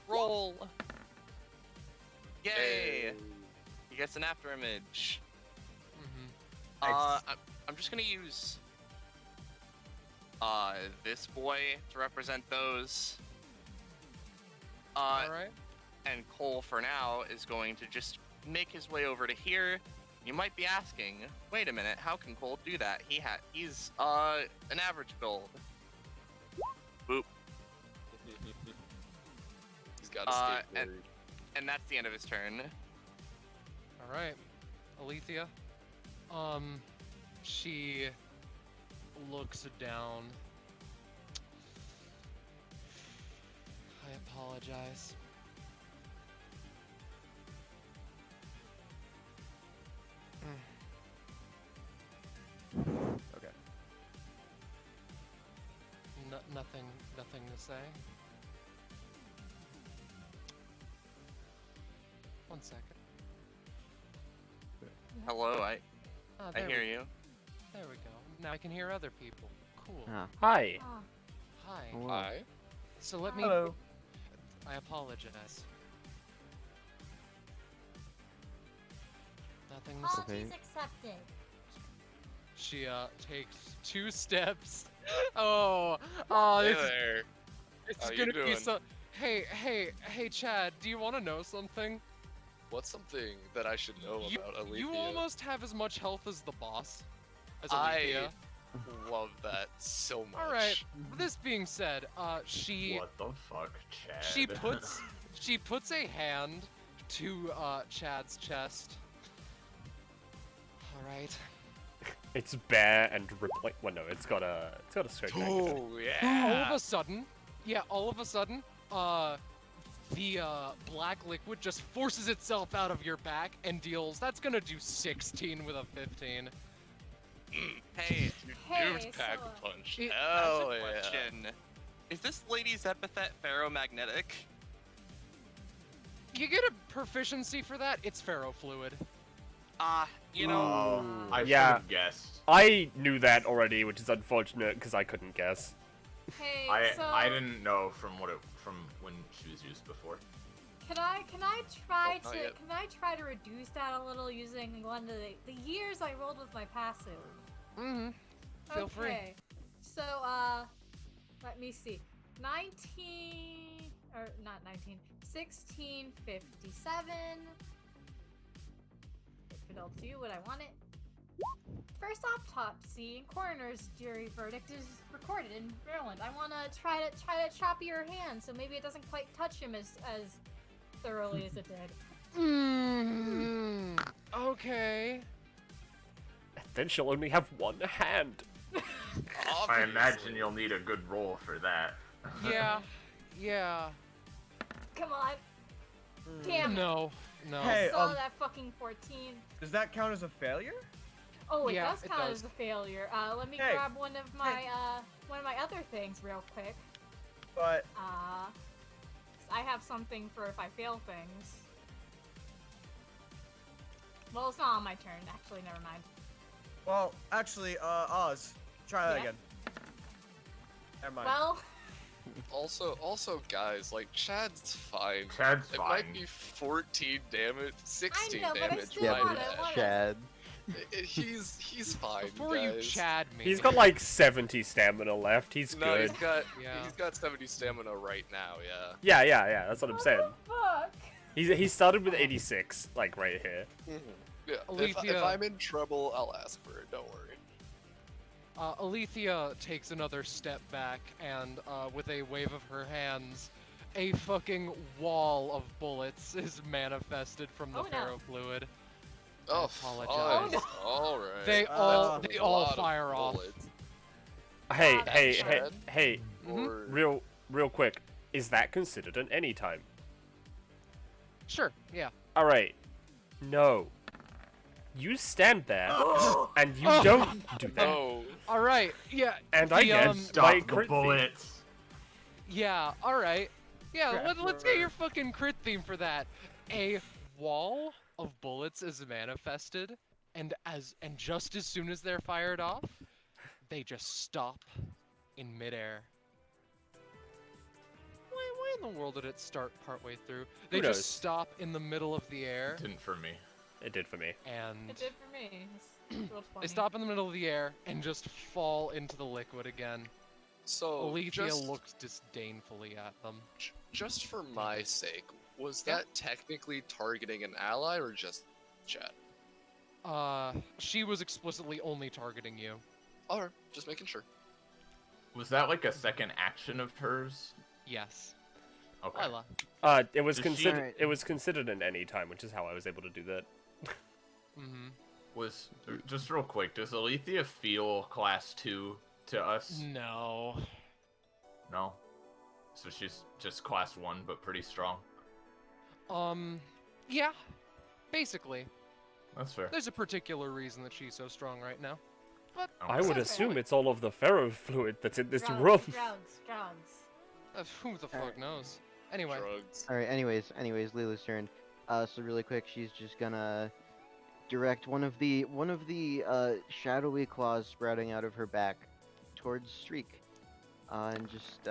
Roll. Yay! Hey. He gets an after image. Mm-hmm. I'm just gonna use this boy to represent those. Alright. And Cole for now is going to just make his way over to here You might be asking, wait a minute, how can Cole do that? He's an average build. Boop. He's got a skateboard. And that's the end of his turn. All right, Alethea. She looks down. I apologize. Okay. Nothing to say. One second. Hello, I There hear we- you. There we go. Now I can hear other people. Cool. Ah. Hi. Ah, Hi. Hello. Hi. So let me. Hello. I apologize. Nothing to say. Apologies accepted. She takes 2 steps. Oh, Hey this is, there. it's How you gonna be doing? so. Hey, Chad. Do you want to know something? What's something that I should know about Alethea? You almost have as much health as the boss. As I Alethea. love that so much. All right. This being said, she What the fuck, Chad? she puts a hand to Chad's chest. All right. It's bare and like well, no, it's got a straight leg. Oh All yeah. of a sudden, the black liquid just forces itself out of your back and deals. That's gonna do 16 with a 15. Hey, Hey, Pack so, punch. it- Hell that's a yeah. question. Is this lady's epithet ferromagnetic? You get a proficiency for that. It's ferrofluid. You know, Oh, I should Yeah. have guessed. I knew that already, which is unfortunate because I couldn't guess. hey, so I didn't know from when she was used before. Can I try Oh, not to yet. reduce that a little using one of the years I rolled with my passive? Mm-hmm. Feel free. Okay. So let me see. 1657. If it'll do what I want it. First autopsy and coroner's jury verdict is recorded in Maryland. I want to try to chop your hand, so maybe it doesn't quite touch him as thoroughly as it did. Okay. Then she'll only have one hand. I imagine you'll need a good roll for that. Yeah. Come on. Damn it. No. Hey, Saw that fucking 14. does that count as a failure? Oh, it Yeah, does it count does. as a failure. Let me Hey, grab one of my other things real quick. But I have something for if I fail things. Well, it's not on my turn. Actually, never mind. well, actually, Oz, try that Yeah. again. Never mind. Well, Also, guys, like Chad's fine. Chad's It fine. might be 14 damage, 16 know, but I damage. still Yeah, wanna- my but wanna- Chad. He's fine. Before you guys. Chad me. He's got like 70 stamina left. He's No, good. he's got 70 stamina right now. Yeah. Yeah. That's what I'm saying. fuck. He started with 86, like right here. Yeah. If Alethea- I'm in trouble, I'll ask for it. Don't worry. Alethea takes another step back and, with a wave of her hands, a fucking wall of bullets is manifested from the Oh, no. ferrofluid. Oh, apologize. fine. All right. They That's all a they all lot of fire off. bullets. Hey, Chad? Mhm. Or- real quick. Is that considered an anytime? Sure, yeah. All right. No. You stand there and you Oh. don't do that. Oh, All right, yeah. And I the, guess Stop my the crit theme- bullets. Yeah, all right. Yeah, Crap, let's get your fucking crit theme for that. A wall of bullets is manifested, and just as soon as they're fired off, they just stop in midair. Why in the world did it start partway through? They knows? just stop in the middle of the air, Didn't for me. It did for me. and It did for me. It's real funny. they stop in the middle of the air and just fall into the liquid again. so Alethea just, looks disdainfully at them. just for my sake, was Yeah. that technically targeting an ally or just Chad? She was explicitly only targeting you. Alright, just making sure. Was that like a second action of hers? Yes. Okay. Lila. It was Does she- considered. Alright. It was considered an any time, which is how I was able to do that. Mm-hmm. Was just real quick, does Alethea feel class 2 to us? No. No. So she's just class 1, but pretty strong. Yeah. Basically. That's fair. There's a particular reason that she's so strong right now. But I would Okay. assume it's all of the ferrofluid that's in this drugs, room. drugs. who the fuck knows? Anyway. Drugs. All right. Anyways, Lila's turn. So really quick, she's just gonna direct one of the shadowy claws sprouting out of her back towards Streak, and just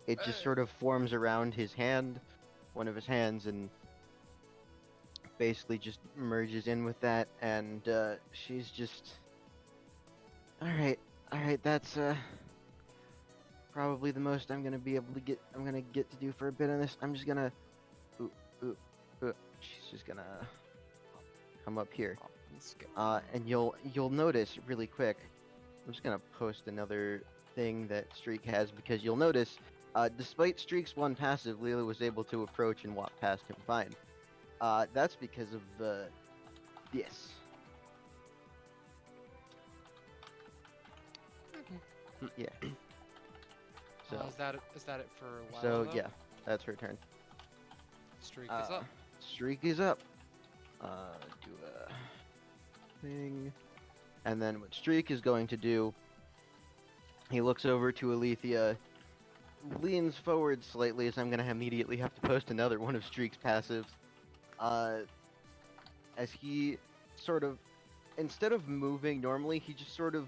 it just sort of forms around his hand, one of his hands, and basically just merges in with that, and she's just all right, that's probably the most I'm gonna get to do for a bit on this. I'm just gonna she's just gonna come up here, and you'll notice really quick. I'm just gonna post another thing that Streak has, because you'll notice, despite Streak's one passive, Leela was able to approach and walk past him fine. That's because of this. Yeah. So Is that it for Lila? so though? yeah, that's her turn. Streak is up. Streak is up. Do a thing, and then what Streak is going to do, he looks over to Alethea, leans forward slightly, as I'm gonna immediately have to post another one of Streak's passives. As he sort of, instead of moving normally, he just sort of,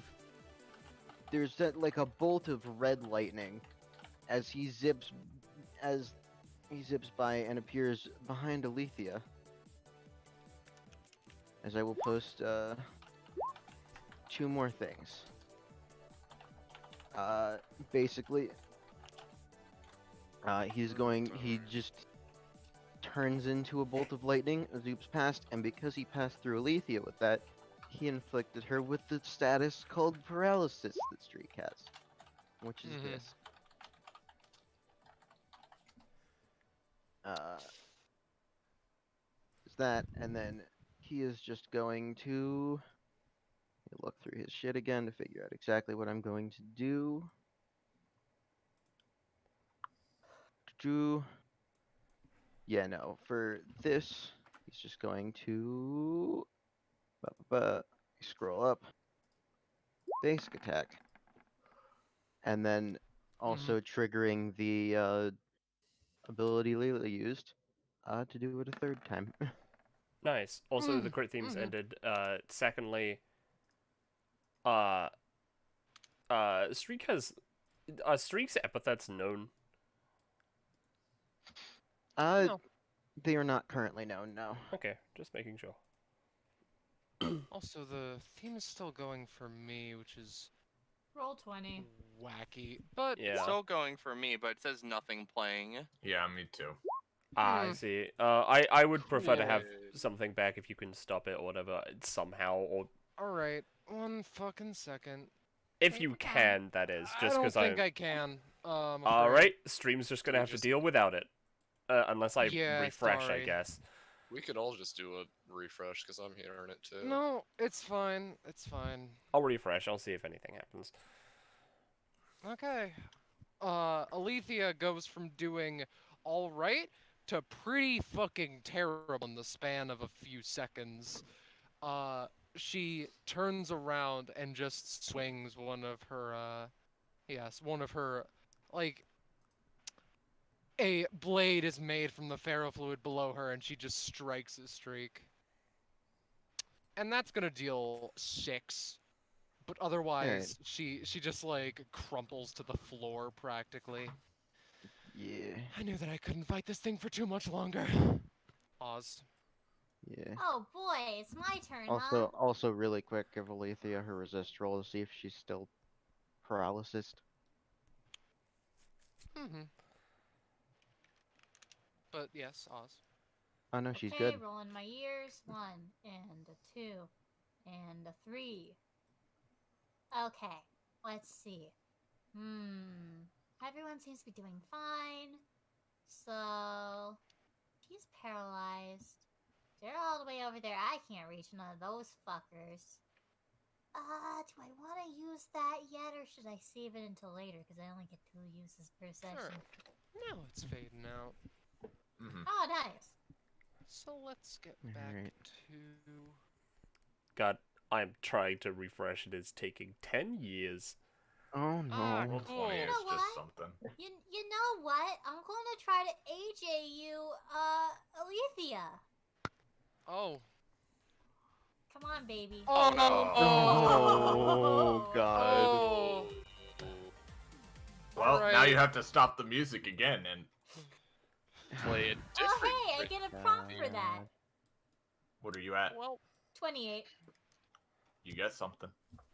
there's that like a bolt of red lightning as he zips by and appears behind Alethea. As I will post two more things. Basically, he just turns into a bolt of lightning, zoops past, and because he passed through Alethea with that, he inflicted her with the status called paralysis that Streak has, which is Mhm. this. Is that, and then he is just going to look through his shit again to figure out exactly what I'm going to do. Yeah, no, for this, he's just going to scroll up, basic attack, and then also triggering the ability Leela used to do it a third time. Nice. Also, the crit themes ended. Secondly, Streak has Streak's epithets known. No. They are not currently known, no. Okay, just making sure. Also, the theme is still going for me, which is Roll 20. wacky. But Yeah. Still going for me, but it says nothing playing. Yeah, me too. I see. I would prefer to have Yay. something back if you can stop it or whatever somehow, or alright, one fucking second. if you can, that is. I Just don't because think I can. I'm All afraid. right, stream's just gonna We have to just- deal without it, unless I Yeah, refresh, I sorry. guess. We could all just do a refresh, because I'm hearing it too. No, it's fine. It's fine. I'll refresh. I'll see if anything happens. Okay. Alethea goes from doing alright to pretty fucking terrible in the span of a few seconds. She turns around and just swings one of her, like, a blade is made from the ferrofluid below her, and she just strikes a Streak. And that's gonna deal 6. But otherwise, she just like crumples to the floor practically. Yeah, I knew that I couldn't fight this thing for too much longer. Pause. yeah. Oh boy, it's my turn, Also really quick, give Alethea her resist roll to see if she's still paralysis. Mm-hmm. But yes, Oz. Oh no, she's Okay, good. rolling my ears. 1 and a 2 and a 3. Okay, let's see. Everyone seems to be doing fine. So, she's paralyzed. They're all the way over there. I can't reach none of those fuckers. Do I want to use that yet, or should I save it until later? Because I only get 2 uses per session. Now it's fading out. Oh, nice. So let's get back Alright. to... God, I'm trying to refresh. It is taking 10 years. Oh Ah, no. Roll cool. 20 You is know just what? something. You know what? I'm going to try to AJ you, Alethea. Oh. Come on, baby. Oh, no. Oh god. Oh. Well, now Alright. you have to stop the music again and Play a Oh, different. hey, I get a prompt for that. what are you at? Well, 28. You get something.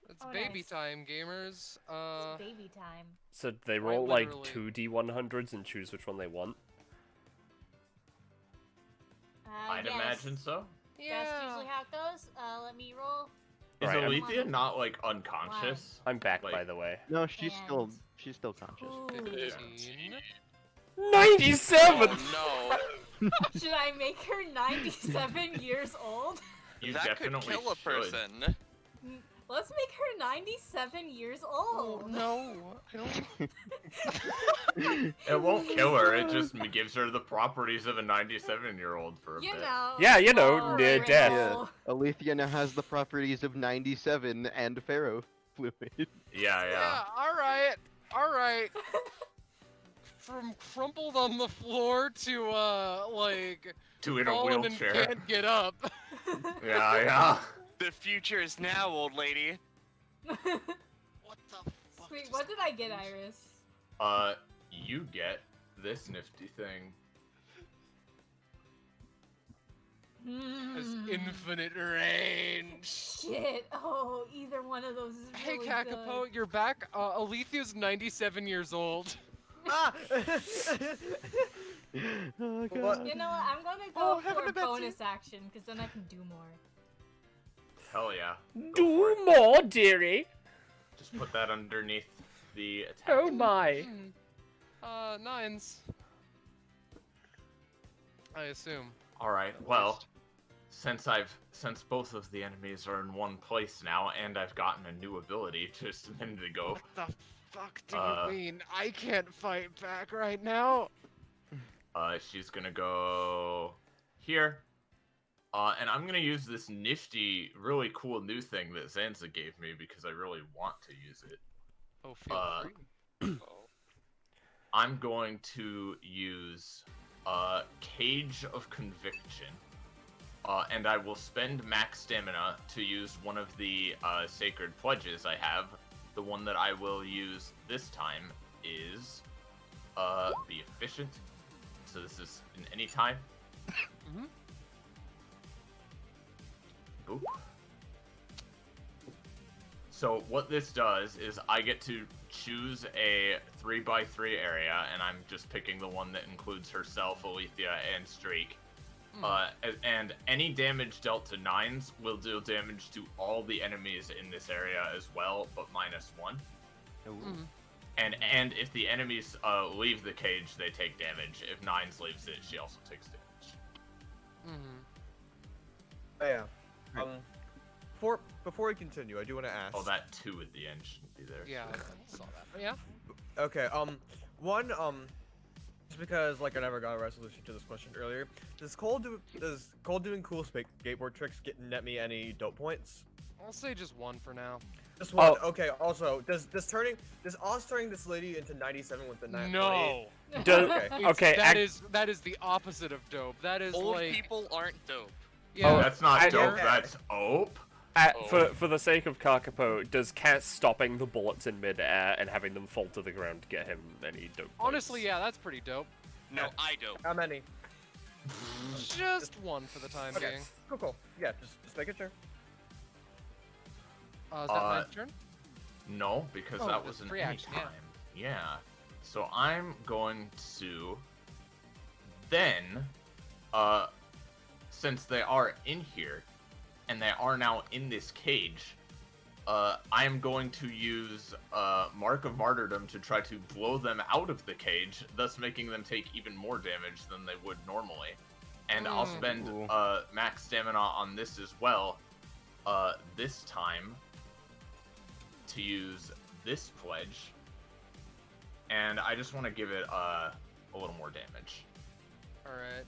it's Oh, baby nice. time, gamers. It's baby time. So they Quite roll like literally. 2 D100s and choose which one they want. I'd Yes. imagine so. That's usually how it goes. Let me roll. Is Right, I'm- Alethea not like unconscious? I'm back, Like- by the way. No, she's still And- conscious. Ooh. 15. 97! Oh Should I make her 97 years old? You no. That could definitely kill a should. person. Let's make her 97 years Oh, old. no. I don't... It won't kill her. It just gives her the properties of a 97-year-old for a You bit. know. Yeah, you know, slow near and death. Yeah. roll. Alethea now has the properties of 97 and Pharaoh fluid. Yeah. Alright. From crumpled on the floor to, like... To in a fallen and wheelchair. can't get up. Yeah. The future is now, old lady. What the fuck? Sweet, just what did I get, Iris? You get this nifty thing. has Hmm. infinite range. Shit. Oh, either one of those is Hey, really Kakapo, good. you're back. Alethea's 97 years old. Ah! Oh What? god. You know what? I'm gonna Oh, go heaven for a to Betsy. bonus action, because then I can do more. Hell yeah. Do more, dearie! Just put that underneath the attack. Oh my! Nines. I assume. Alright, well, since both of the enemies are in one place now, and I've gotten a new ability just a minute ago, What the fuck do you mean? I can't fight back right now. she's gonna go here. And I'm gonna use this nifty, really cool new thing that Zanza gave me because I really want to use it. Oh, feel free. I'm going to use Cage of Conviction. And I will spend max stamina to use one of the sacred pledges I have. The one that I will use this time is be efficient. So this is in any time. Mhm. Boop. So what this does is I get to choose a 3x3 area, and I'm just picking the one that includes herself, Alethea, and Streak. And any damage dealt to 9s will deal damage to all the enemies in this area as well, but -1. And if the enemies leave the cage, they take damage. If 9s leaves it, she also takes damage. Oh, yeah. Before we continue, I do want to ask. Oh, that 2 at the end shouldn't be there. Yeah, so- I saw that. But yeah. Okay, one, just because, like, I never got a resolution to this question earlier, does Cole doing cool skateboard tricks net me any dope points? I'll say just one for now. Just one. Oh. Okay, also, does Oz turning this lady into 97 with the 9? No. Does, Okay. okay, That is the opposite of dope. That is Old like people aren't dope. yeah. Oh, That's not I- dope, Okay. that's ope. for the sake of Kakapo, does Cat stopping the bullets in midair and having them fall to the ground get him any dope points? Honestly, yeah, that's pretty dope. No, I dope. How many? Just one for the time Okay, being. cool. Yeah, just making sure. Is that my turn? No, because Oh, that that's was an free any action, yeah. time. Yeah. So I'm going to then since they are in here, and they are now in this cage, I am going to use Mark of Martyrdom to try to blow them out of the cage, thus making them take even more damage than they would normally. And I'll spend max stamina on this as well, this time, to use this pledge. And I just want to give it a little more damage. Alright.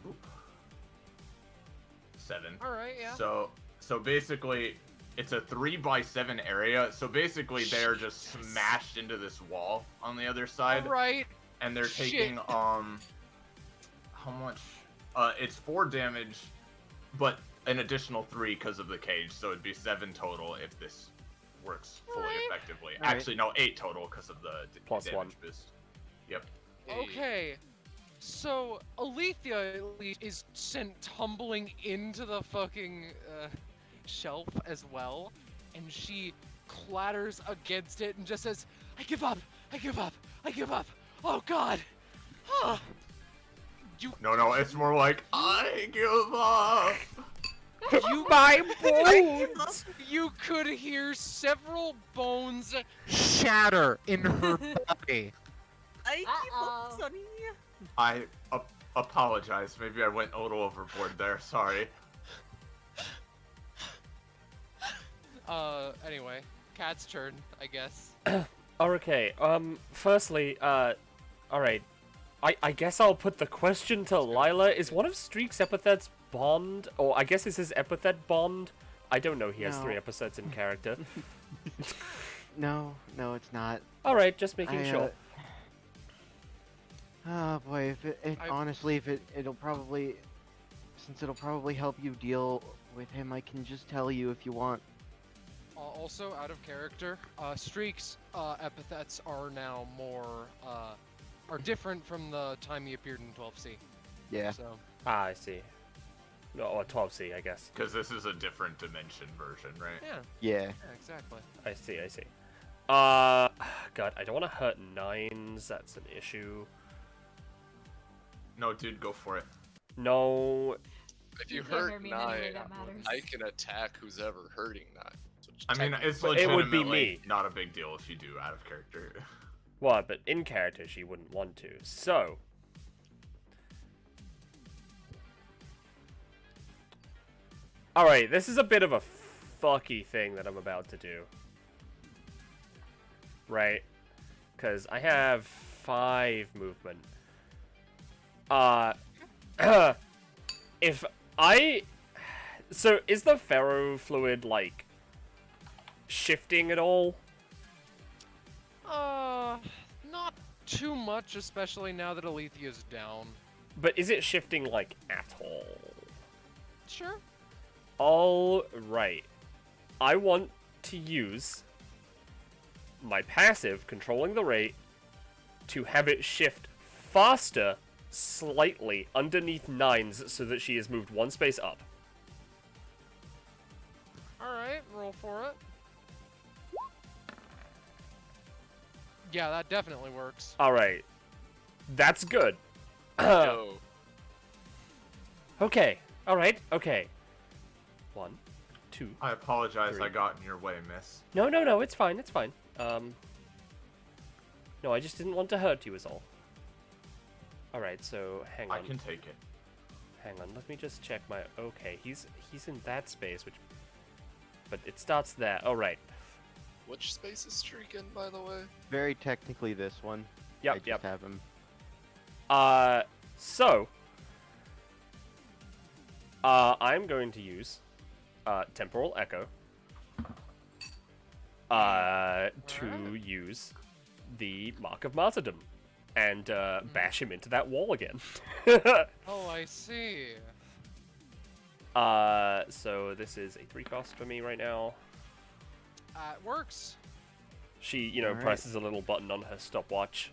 Boop. 7. Alright, yeah. So basically, it's a 3x7 area. So basically, they're just smashed into this wall on the other side. Alright. And they're taking how much? It's 4 damage, but an additional 3 because of the cage. So it'd be 7 total if this works fully effectively. Right. Actually, no, 8 total because of the Plus damage 1. boost. Yep. Okay. So, Alethea at least is sent tumbling into the fucking shelf as well, and she clatters against it and just says, I give up! I give up! I give up! Oh god! No, it's more like, I give up! You my bones! You could hear several bones shatter in her body. I give up, Sonny. I apologize. Maybe I went a little overboard there. Sorry. Anyway, Cat's turn, I guess. Okay, firstly, alright. I guess I'll put the question to Lila. Is one of Streak's epithets Bond? Or I guess this is epithet Bond? I don't know, he has 3 epithets in character. No, it's not. Alright, just making sure. Oh boy, honestly, it'll probably help you deal with him, I can just tell you if you want. Also, out of character, Streak's epithets are now more, are different from the time he appeared in 12C. Yeah. So. Ah, I see. No, or 12C, I guess. Because this is a different dimension version, right? Yeah. Yeah, exactly. I see. God, I don't want to hurt 9s, that's an issue. No, dude, go for it. No. If you can't hurt hurt me 9, in any way that matters. I can attack who's ever hurting 9. So I mean, it's But it would be legitimately me. not a big deal if you do out of character. Well, but in character she wouldn't want to, so... Alright, this is a bit of a fucky thing that I'm about to do. Right? Because I have 5 movement. If I... So, is the ferrofluid, like, shifting at all? Not too much, especially now that Alethea's down. But is it shifting, like, at all? Sure. Alright. I want to use my passive, controlling the rate, to have it shift faster, slightly, underneath 9's, so that she has moved 1 space up. Alright, roll for it. Yeah, that definitely works. Alright. That's good. Yo. Okay. Alright, okay. 1, 2. I apologize 3. I got in your way, miss. No, it's fine, it's fine. No, I just didn't want to hurt you is all. Alright, so, hang on. I can take it. Hang on, let me just check my... Okay, he's in that space, which... But it starts there. Alright. Which space is Streak in, by the way? Very technically this one. Yep, I just yep. have him. So... I'm going to use... Temporal Echo. To use the Mark of Martyrdom. And, bash him into that wall again. Oh, I see. So this is a 3 cost for me right now. It works. She, you know, Alright. presses a little button on her stopwatch.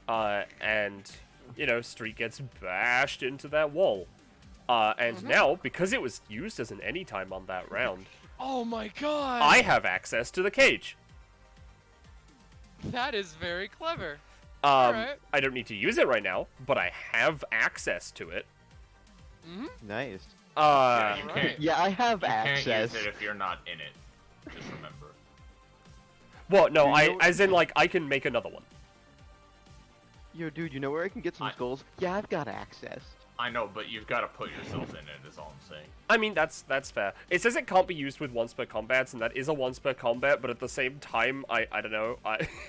And, you know, Streak gets bashed into that wall. And now, because it was used as an anytime on that round, Oh my god! I have access to the cage. That is very clever. Alright. I don't need to use it right now, but I have access to it. Mm-hmm. Nice. Yeah, you Alright. can't. Yeah, I have You can't access. use it if you're not in it. Just remember. Well, no, You know- as in, like, I can make another one. Yo, dude, you know where I can get some skulls? Yeah, I've got access. I know, but you've got to put yourself in it. Is all I'm saying. I mean, that's fair. It says it can't be used with once per combats, and that is a once per combat, but at the same time, I don't know,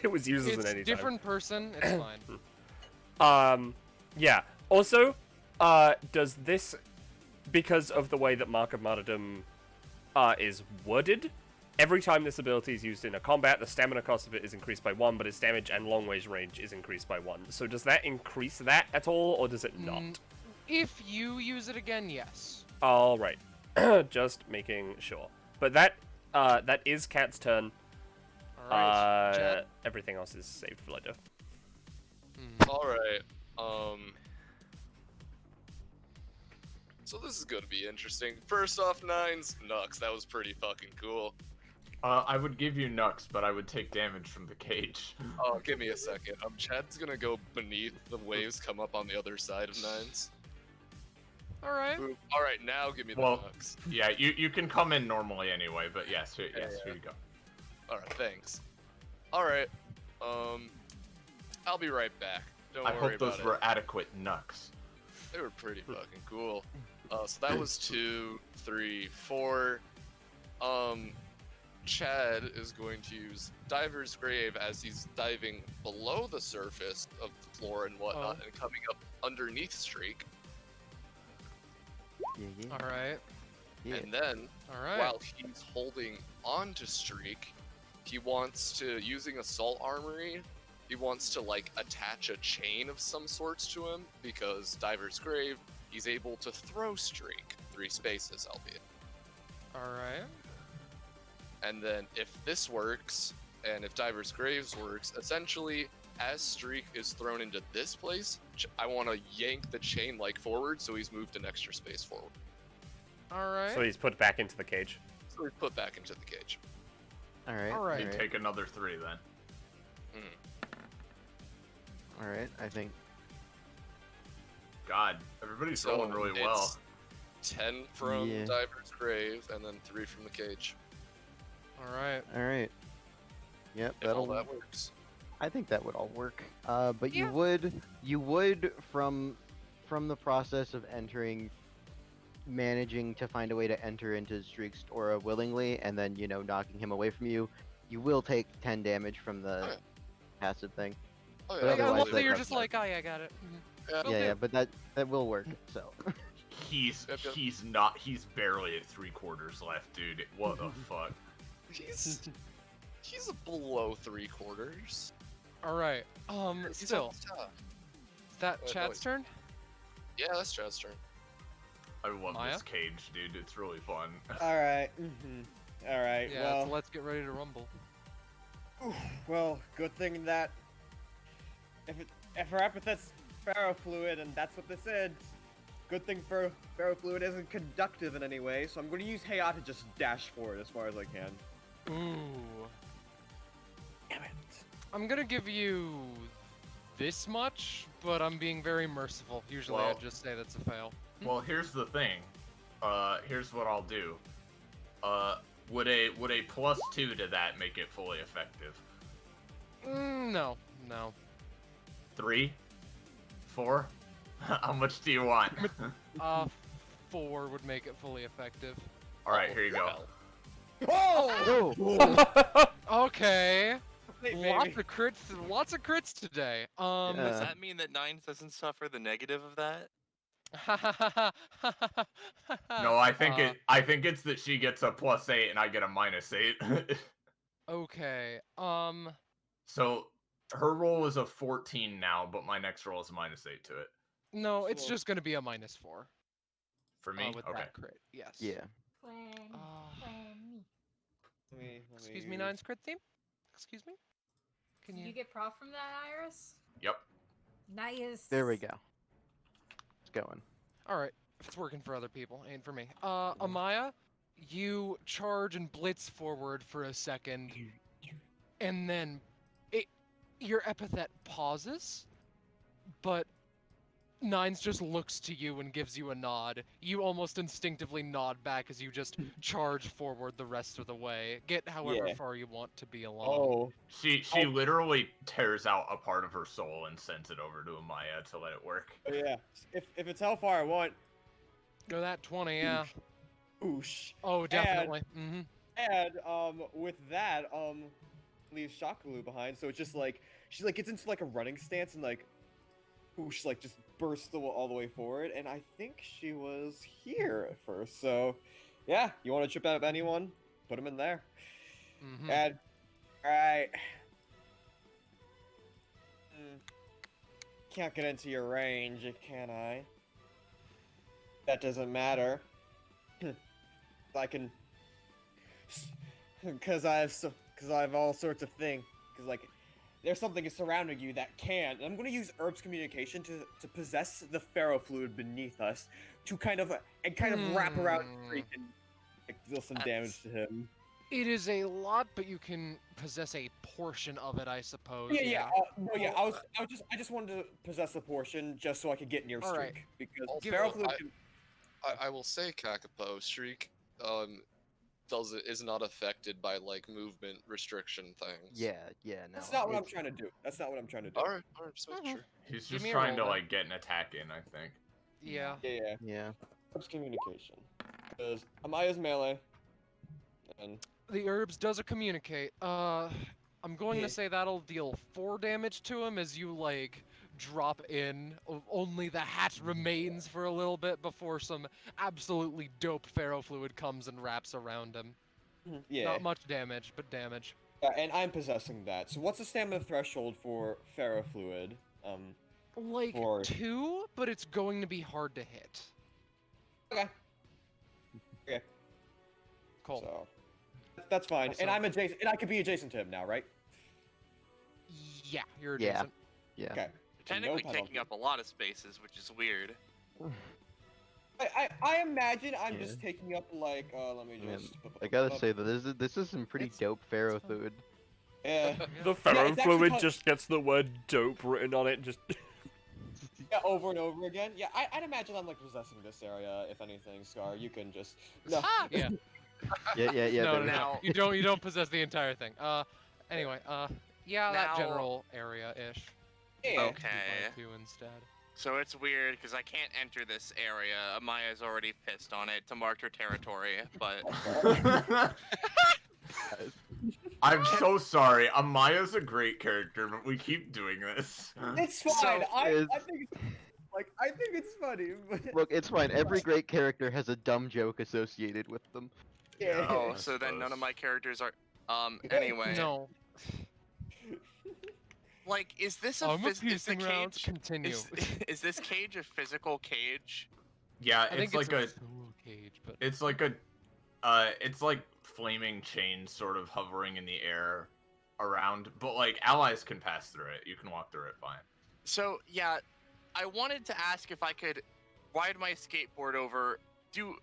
it was used as It's an any different person. It's fine. time. Yeah. Also, does this, because of the way that Mark of Martyrdom is worded, every time this ability is used in a combat, the stamina cost of it is increased by 1, but its damage and long range is increased by 1. So does that increase that at all, or does it not? If you use it again, yes. All right. Just making sure. But that is Cat's turn. Alright. Chad. Everything else is saved for later. Alright, so this is gonna be interesting. First off, Nines, Nux, that was pretty fucking cool. I would give you Nux, but I would take damage from the cage. Oh, give me a second. Chad's gonna go beneath the waves, come up on the other side of Nines. Alright. Alright, now give me the Well, Nux. Yeah, you can come in normally anyway, but yes, here you go. Alright, thanks. Alright, I'll be right back. Don't I worry hope those about were it. adequate Nux. They were pretty fucking cool. So that was 2, 3, 4. Chad is going to use Diver's Grave as he's diving below the surface of the floor and whatnot and coming up underneath Streak. Yeah. Alright. Yeah. And then, Alright. while he's holding on to Streak, he wants to, using Assault Armory, he wants to, like, attach a chain of some sorts to him, because Diver's Grave, he's able to throw Streak 3 spaces, albeit. Alright. And then if this works, and if Diver's Graves works, essentially, as Streak is thrown into this place, I want to yank the chain like forward, so he's moved an extra space forward. Alright. So he's put back into the cage. So he's put back into the cage. Alright. Alright. You take another 3 then. Alright, I think. God, everybody's So rolling really well. it's 10 from Yeah. Diver's Grave, and then 3 from the cage. Alright. Alright. Yep, If all that works. I think that would all work. But Yeah. you would from the process of managing to find a way to enter into Streak's aura willingly, and then knocking him away from you, you will take 10 damage from the Okay. passive thing. Oh, But I otherwise, love that that you're does just work. like, oh yeah, I got it. Will Yeah, do. but that will work. So. He's barely at 3/4 left, dude. What the fuck? He's below 3/4. Alright. He's Still. on top. Is that Wait, Chad's turn? Yeah, that's Chad's turn. I love Maya? this cage, dude. It's really fun. Alright. Alright, Yeah, well. so let's get ready to rumble. Well, good thing that if our epithet's ferrofluid and that's what this is, good thing ferrofluid isn't conductive in any way, so I'm going to use Heya to just dash forward as far as I can. Ooh. Damn it. I'm gonna give you this much, but I'm being very merciful. Usually Well- I'd just say that's a fail. Well, here's the thing. Here's what I'll do. Would a +2 to that make it fully effective? No. 3? 4? How much do you want? 4 would make it fully effective. Alright, here you go. Oh! Oh! Okay. Wait, Lots baby. of crits today. Does Yeah. that mean that Nines doesn't suffer the negative of that? No, I think it's that she gets a +8 and I get a -8. Okay. So her roll is a 14 now, but my next roll is a -8 to it. No, it's So- just gonna be a -4. For me? With Okay. that crit. Yes. Yeah. Excuse me, Nine's crit theme? Excuse me? Can Did you you get prof from that, Iris? Yep. Nice. There we go. It's going. Alright. If it's working for other people, ain't for me. Amaya, you charge and blitz forward for a second, and then your epithet pauses, but Nines just looks to you and gives you a nod. You almost instinctively nod back as you just charge forward the rest of the way. Get however Yeah. far you want to be along. Oh. She literally tears out a part of her soul and sends it over to Amaya to let it work. Yeah. If it's how far I want. Go that 20, yeah. Oosh. Oh, definitely. Mm-hmm. And with that, leaves Shakalu behind. So it's just like she like gets into like a running stance and like, whoosh, like just bursts all the way forward. And I think she was here at first. So, yeah, you want to trip out anyone? Put them in there. Mm-hmm. And all right. Can't get into your range, can I? That doesn't matter. I can, because I have all sorts of things. Because like, there's something surrounding you that can. And I'm going to use Herb's communication to possess the pharaoh fluid beneath us, to kind of wrap around the creek and like, deal some damage to him. It is a lot, but you can possess a portion of it, I suppose. Yeah. No, yeah. I just wanted to possess a portion just so I could get near Streak Alright. because Also, pharaoh fluid. I will say Kakapo Streak is not affected by like movement restriction things. Yeah, no. That's not what I'm it's- trying to do. That's not what I'm trying to do. Alright, just making sure. He's Give just me a trying to roll, then. like get an attack in, I think. Yeah. Yeah. Yeah. Herb's communication. Because Amaya's melee. And The herbs does a communicate. I'm going Yeah. to say that'll deal 4 damage to him as you like drop in. Only the hat remains for a little bit before some absolutely dope pharaoh fluid comes and wraps around him. yeah. Not much damage, but damage. Yeah, and I'm possessing that. So what's the stamina threshold for pharaoh fluid? Like For- 2, but it's going to be hard to hit. Okay. Okay. Cool. So that's fine. Also- And I'm adjacent. And I could be adjacent to him now, right? Yeah, you're Yeah. adjacent. Yeah. Okay. Technically No taking up a lot of spaces, which is weird. I imagine I'm Yeah. just taking up like let me Man, just. I gotta say that this is some pretty It's- dope pharaoh it's fun. food. Yeah. The pharaoh it's actually fluid called- just gets the word dope written on it. Just Yeah, over and over again. Yeah, I'd imagine I'm like possessing this area. If anything, Scar, you can just no. Yeah. Yeah. no, there no, we Now- no. You don't possess the entire thing. Anyway, yeah, that Now- general area-ish. Yeah. Okay. 2 instead. So it's weird because I can't enter this area. Amaya's already pissed on it to mark her territory, but I'm so sorry. Amaya's a great character, but we keep doing this. It's fine. So- I think I think it's funny. But... Look, it's fine. Every great character has a dumb joke associated with them. Yeah. oh, I so then none of suppose. my characters are. Anyway, No. like, is this a I'm is the appeasing rounds. cage? Continue. Is this cage a physical cage? Yeah, I think it's like a a soul cage, but it's like a it's like flaming chains sort of hovering in the air around, but like allies can pass through it. You can walk through it fine. So yeah, I wanted to ask if I could ride my skateboard over,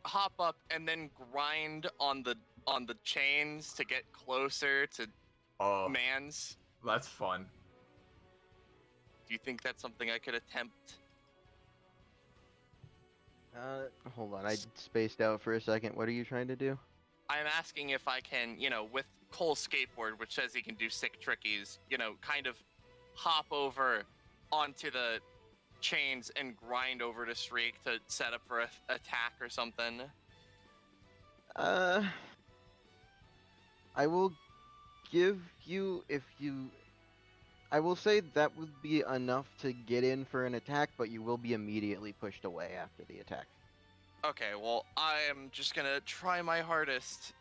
hop up, and then grind on the chains to get closer to Oh, Mans. that's fun. Do you think that's something I could attempt? Hold on. I spaced out for a second. What are you trying to do? I'm asking if I can, with Cole's skateboard, which says he can do sick trickies, kind of hop over onto the chains and grind over to Shriek to set up for a attack or something. I will give you I will say that would be enough to get in for an attack, but you will be immediately pushed away after the attack. Okay, well, I am just gonna try my hardest.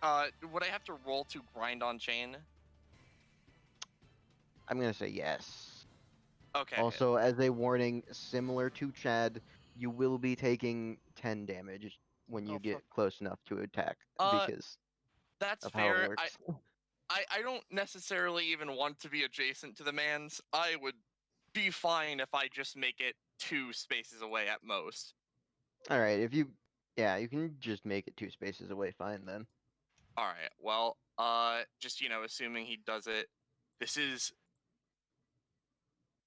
Would I have to roll to grind on chain? I'm gonna say yes. Okay. Also, as a warning, similar to Chad, you will be taking 10 damage when you Oh, get fuck. close enough to attack, because That's of how it fair. works. I don't necessarily even want to be adjacent to the Mans. I would be fine if I just make it 2 spaces away at most. Alright, yeah, you can just make it 2 spaces away, fine then. All right. Well, just assuming he does it. This is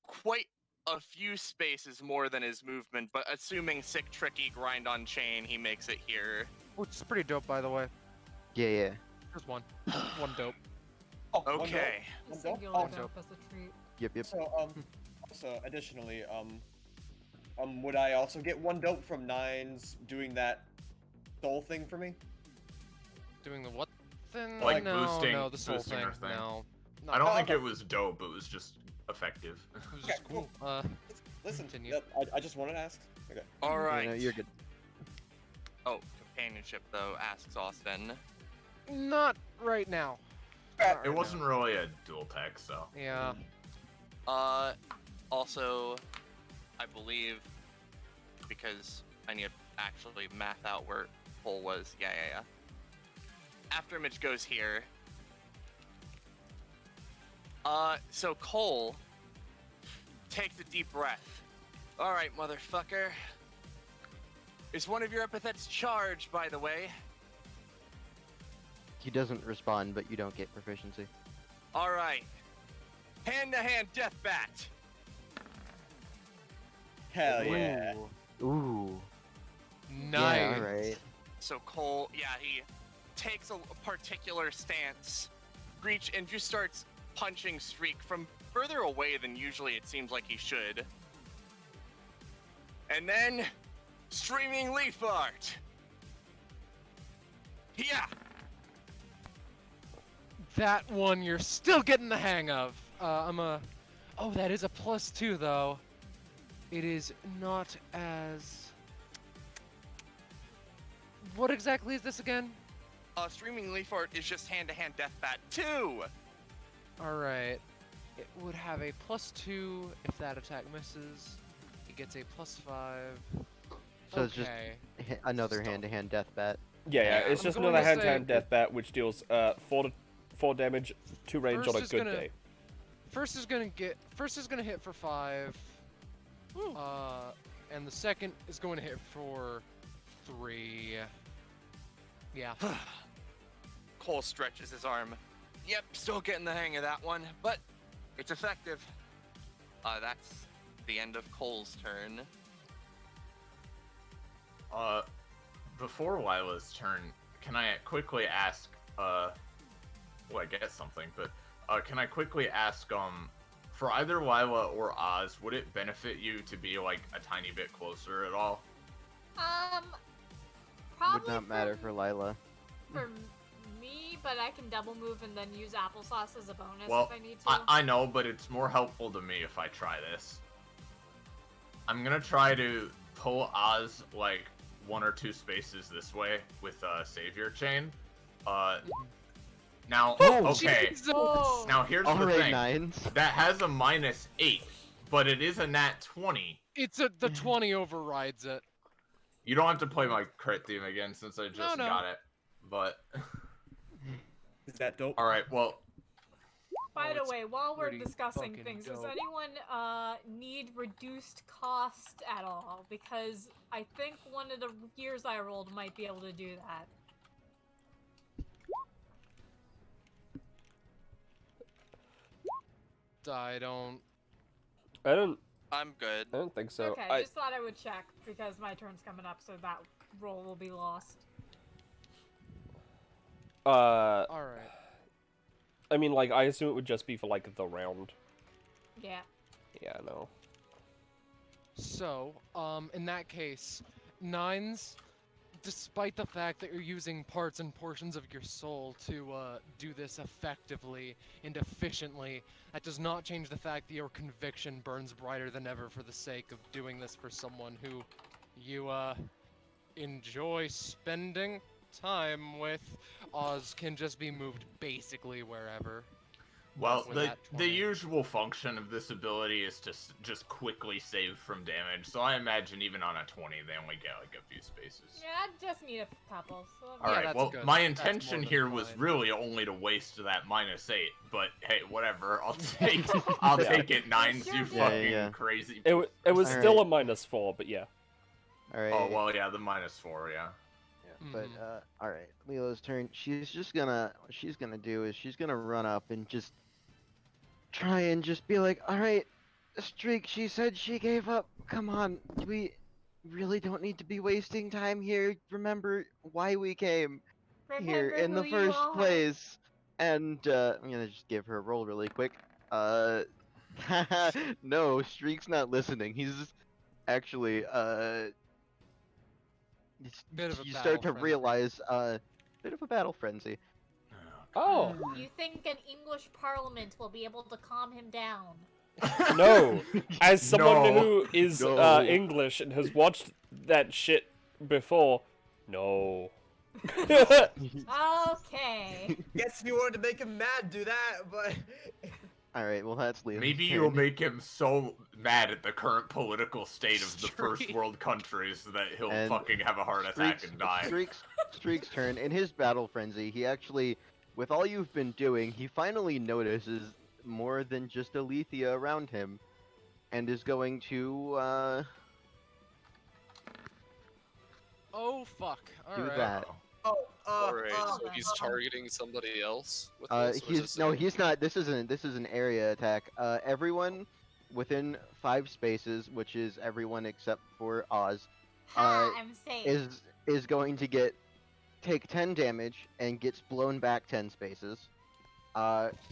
quite a few spaces more than his movement, but assuming sick, tricky, grind on chain, he makes it here. Which is pretty dope, by the way. Yeah. There's one. One dope. Oh, one Okay. The One dope? singular Oh, dope as a treat. Yep. So also additionally, would I also get one dope from Nines doing that soul thing for me? Doing the what thing? Like no, boosting- no, the soul boosting thing. her thing. No. I don't Oh, think okay. it was dope. It was just effective. It was Okay, just cool. Listen, Continue. I just wanted to ask. Okay. All right. No, you're good. Oh, companionship though, asks Austin. Not right now. It wasn't really a dual tech, so. Yeah. Also, I believe, because I need to actually math out where Cole was. Yeah. After Mitch goes here. So Cole takes a deep breath. All right, motherfucker. Is one of your epithets charged, by the way? He doesn't respond, but you don't get proficiency. All right. Hand-to-hand death bat. Hell yeah. Ooh. Nice. Yeah, alright. So Cole, he takes a particular stance, reach, and just starts punching Streak from further away than usually it seems like he should. And then, streaming leaf art. Yeah. That one you're still getting the hang of. Oh, that is a +2 though. It is not as. What exactly is this again? Streaming leaf art is just hand-to-hand death bat 2. All right. It would have a +2 if that attack misses. It gets a +5. So it's just Okay. another Still. hand-to-hand death bat. Yeah, it's I'm just going another to hand-to-hand say- death bat which deals 4 damage, 2 range First on a is good gonna- day. First is gonna hit for 5. And the second is going to hit for 3. Yeah. Cole stretches his arm. Yep, still getting the hang of that one, but it's effective. That's the end of Cole's turn. Before Lila's turn, can I quickly ask, well, I guess something, but, can I quickly ask, for either Lila or Oz, would it benefit you to be, like, a tiny bit closer at all? Probably Would not matter for Lila. for me, but I can double move and then use applesauce as a bonus Well, if I need to. I know, but it's more helpful to me if I try this. I'm gonna try to pull Oz, like, 1 or 2 spaces this way with, Savior Chain. Now, okay. Jesus! Oh. Now, here's the Alright, thing. Nines. That has a -8, but it is a nat 20. The 20 overrides it. You don't have to play my crit theme again since I just No. got it. But, Is that dope? alright, well, By Oh, the it's way, while we're pretty discussing fucking things, does dope. anyone need reduced cost at all? Because I think one of the years I rolled might be able to do that. I don't. I'm good. I don't think so. Okay, just thought I would check because my turn's coming up, so that roll will be lost. All right. I mean, like, I assume it would just be for, like, the round. Yeah. Yeah, no. So, in that case, Nines, despite the fact that you're using parts and portions of your soul to do this effectively and efficiently, that does not change the fact that your conviction burns brighter than ever for the sake of doing this for someone who you enjoy spending time with. Oz can just be moved basically wherever. well, With the that 20. usual function of this ability is to just quickly save from damage, so I imagine even on a 20, they only get, like, a few spaces. Yeah, I just need a couple. So Yeah, Alright, that's well, good. my That's more intention than here was fine. really only to waste that -8, but hey, whatever, I'll take it, Nines, you Yeah, fucking yeah. crazy. It was Alright. still a -4, but yeah. Alright. Oh, well, yeah, the -4, yeah. But Mhm. alright, Lila's turn. She's gonna do is she's gonna run up and just try and just be like, alright, Streak, she said she gave up. Come on, we really don't need to be wasting time here. Remember why we came here Remember in who the you first are. place. And I'm gonna just give her a roll really quick. Uh, no, Streak's not listening. He's actually Bit of a you battle start to frenzy. realize bit of a battle frenzy. Oh, You think an English parliament will be able to calm him down? no. As someone No. who is No. English and has watched that shit before, no. Okay. Guess if you wanted to make him mad, do that, but. All right, well that's Liam's Maybe turn. you'll make him so mad at the current political state of the first Streak. world countries that he'll And fucking have a heart attack and die. Streak's turn. In his battle frenzy, he actually, with all you've been doing, he finally notices more than just Alethea around him, and is going to Oh fuck! All do right. that. Oh, Alright, so oh, he's oh. targeting somebody else with this? Or is He's this no, a- he's not. This is an area attack. Everyone within 5 spaces, which is everyone except for Oz, Ha, I'm safe. is going to take 10 damage and gets blown back 10 spaces.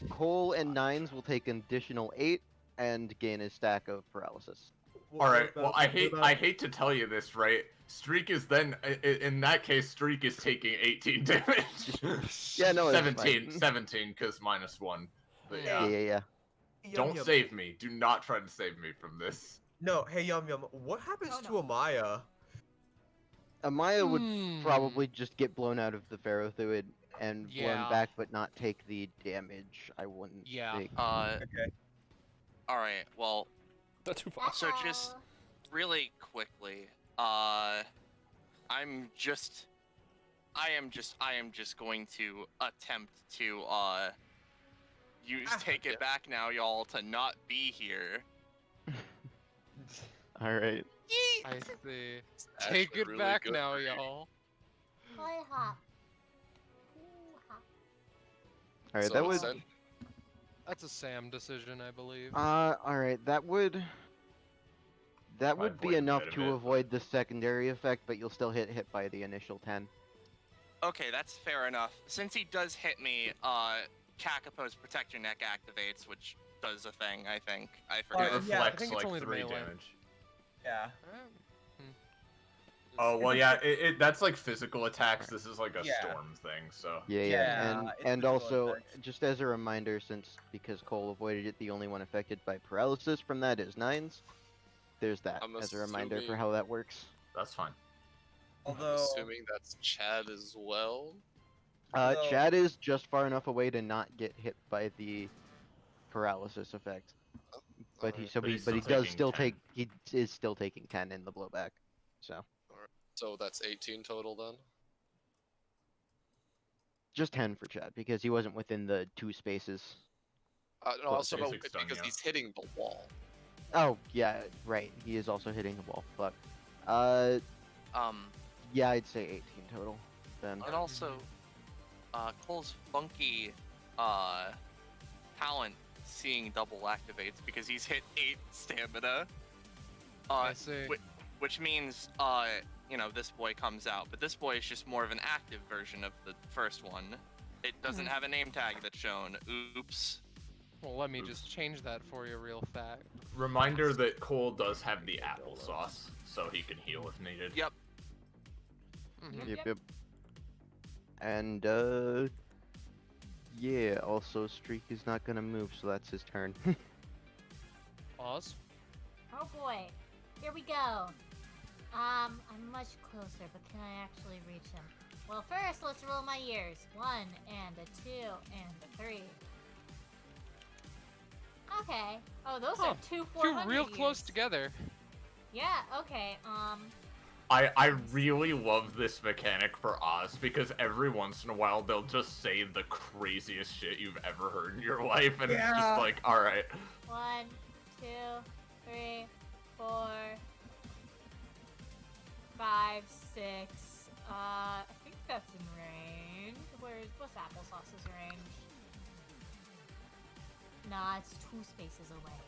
Cole and Nines will take an additional 8 and gain a stack of paralysis. All right. Well, I hate to tell you this, right? Streak is then in that case, Streak is taking 18 damage. Yeah, no, it's fine. 17, because -1. But Yeah, yeah. yeah. Don't save me. Do not try to save me from this. No, hey Yum Yum, what happens Oh, to no. Amaya? Amaya would Hmm. probably just get blown out of the ferrothuid and blown Yeah. back, but not take the damage. I wouldn't Yeah. think. Okay. Alright, well, Not too far. so just Uh-oh. really quickly, I am just going to attempt to use take it back now, y'all, to not be here. All right. I see. It's Take actually it really back good now, for you. y'all. Hi hop. Ooh, hop. All right. So That would. sen- That's a Sam decision, I believe. All right. That would be avoid enough impediment, to but- avoid the secondary effect, but you'll still hit by the initial 10. Okay, that's fair enough. Since he does hit me, Kakapo's Protect Your Neck activates, which does a thing, I think. I It forget. Oh, yeah, I reflects think it's like only the 3 melee. damage. Yeah. Alright. Oh well, yeah. That's like physical attacks. This is like a Yeah. storm thing. So Yeah, Yeah, and it's and visual also effects. just as a reminder, because Cole avoided it, the only one affected by paralysis from that is Nines. There's that I'm as a reminder for assuming- how that works. that's fine. I'm Although, assuming that's Chad as well. Although- Chad is just far enough away to not get hit by the paralysis effect, but he Alright, so But he he's but he still does taking still 10. take he is still taking 10 in the blowback. So so that's 18 total then. just 10 for Chad because he wasn't within the 2 spaces. No, Well, also no, basic stun, because yeah. he's hitting the wall. Oh yeah, right. He is also hitting the wall. Fuck. Yeah, I'd say 18 total. Then. And also, Cole's funky talent seeing double activates because he's hit 8 stamina. I see. Which means, you know, this boy comes out, but this boy is just more of an active version of the first one. It doesn't have a name tag that's shown. Oops. Well, let me just change that for you real fast. Reminder that Cole does have the applesauce, so he can heal if needed. Yep. Mhm. Yep. And yeah, also Streak is not gonna move, so that's his turn. Oz? Oh boy. Here we go. I'm much closer, but can I actually reach him? Well, first, let's roll my ears. 1 and a 2 and a 3. Okay. Oh, those Huh. are two Two 400 real close years. together. Yeah, okay. I really love this mechanic for Oz because every once in a while they'll just say the craziest shit you've ever heard in your life, and it's Yeah. just like, all right. 1, 2, 3, 4, 5, 6. I think that's in range. What's applesauce's range? Nah, it's 2 spaces away.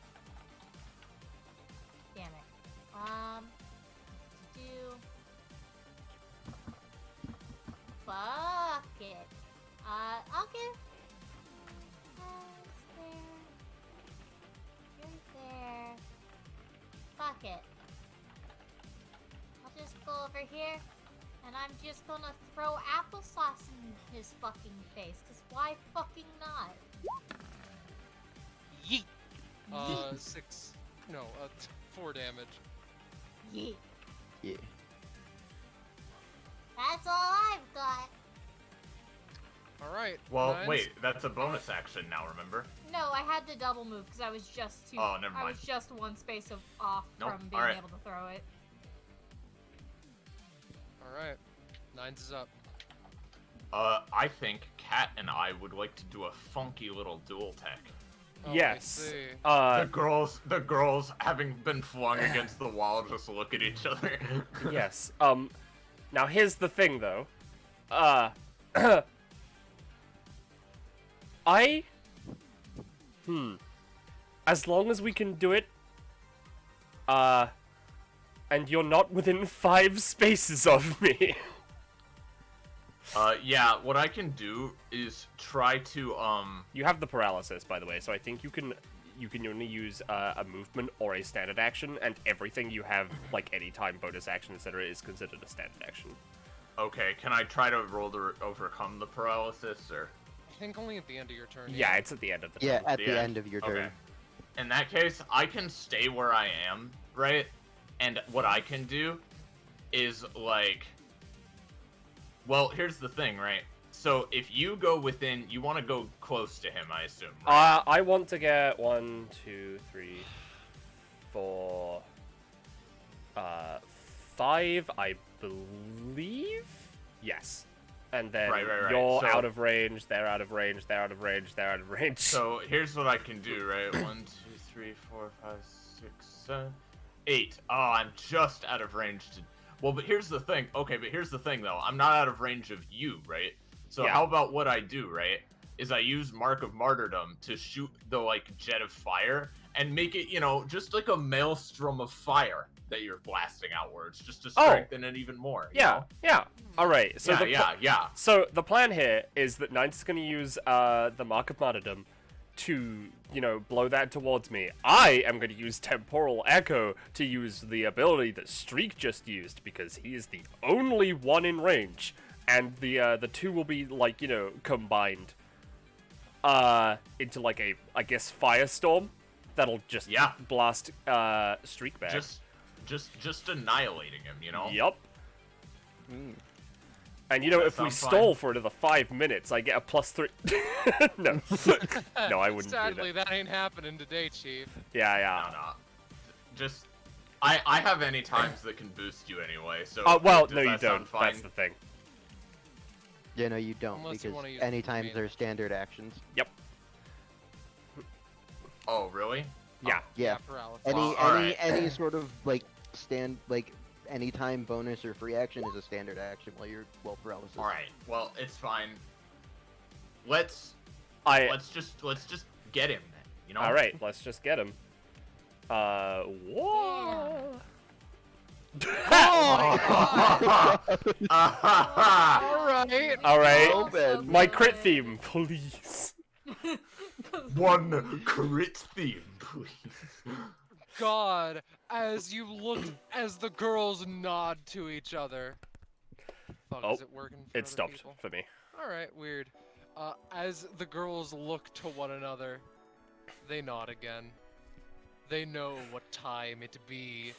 Fuck it. I'll give. You're there. Fuck it. I'll just go over here, and I'm just gonna throw applesauce in his fucking face. Cause why fucking not? Yeet. Yeet. 6. No, 4 damage. Yeet. Yeah. That's all I've got. Alright. Well, Nines. wait, that's a bonus action now, remember? No, I had to double move because I was just too. Oh, never I mind. was just one space off Nope, from being alright. able to throw it. Alright. Nines is up. I think Kat and I would like to do a funky little dual tech. Oh, I Yes. see. The girls, having been flung against the wall, just look at each other. Yes. Now here's the thing, though. As long as we can do it, and you're not within 5 spaces of me. Yeah, what I can do is try to, You have the paralysis, by the way, so I think you can only use a movement or a standard action, and everything you have, like anytime bonus action, etc., is considered a standard action. Okay, can I try to roll to overcome the paralysis, or? I think only at the end of your turn. Yeah, it's at the end of the turn. Yeah, at The the end. end of your turn. Okay. In that case, I can stay where I am, right? And what I can do is, like... Well, here's the thing, right? So, if you go within... You want to go close to him, I assume, right? I want to get 1, 2, 3, 4, 5, I believe? Yes. And then Right. you're So- out of range, they're out of range, they're out of range, they're out of range. So, here's what I can do, right? 1, 2, 3, 4, 5, 6, 7, 8. Oh, I'm just out of range to... Well, but here's the thing. Okay, but here's the thing, though. I'm not out of range of you, right? So Yeah. how about what I do, right? Is I use Mark of Martyrdom to shoot the, like, jet of fire and make it, you know, just like a maelstrom of fire that you're blasting outwards, just to strengthen it even more. you know? Yeah. Alright, so Yeah. So the plan here is that Ninth is going to use the Mark of Martyrdom to, you know, blow that towards me. I am going to use Temporal Echo to use the ability that Streak just used, because he is the only one in range, and the two will be, like, you know, combined into, like, a, I guess, firestorm that'll just blast Streak back. Just annihilating him, you know? Yup. And you know, That if we sounds stall fine. for another 5 minutes, I get a +3. No. No, I wouldn't Sadly, do that. that ain't happening today, Chief. Yeah. No. Just, I have any times that can boost you anyway, so... Well, does no, you that sound don't. fine? That's the thing. Yeah, no, you don't, Unless you because wanna use anytime movement. they're standard actions. Yep. Oh, really? Yeah. Yeah. Paralysis. Any sort of anytime bonus or free action is a standard action while you're paralysis. Alright, well, it's fine. Let's just get him then, you know? Alright, let's just get him. What? Alright. Open. My crit theme, please. One crit theme, please. God, as the girls nod to each other. Fuck, Oh, is it working for it other stopped people? for me. Alright, weird. As the girls look to one another, they nod again. They know what time it be.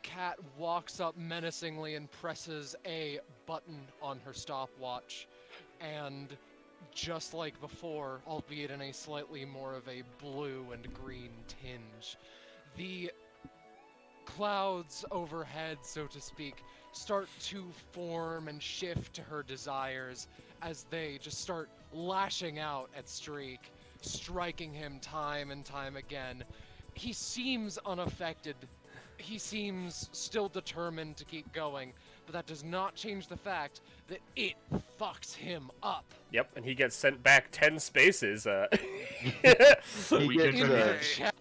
Kat walks up menacingly and presses a button on her stopwatch, and just like before, albeit in a slightly more of a blue and green tinge, the clouds overhead, so to speak, start to form and shift to her desires as they just start lashing out at Streak, striking him time and time again. He seems unaffected. He seems still determined to keep going, but that does not change the fact that it fucks him up. Yep, and he gets sent back 10 spaces. He We gets, get In the to- chat.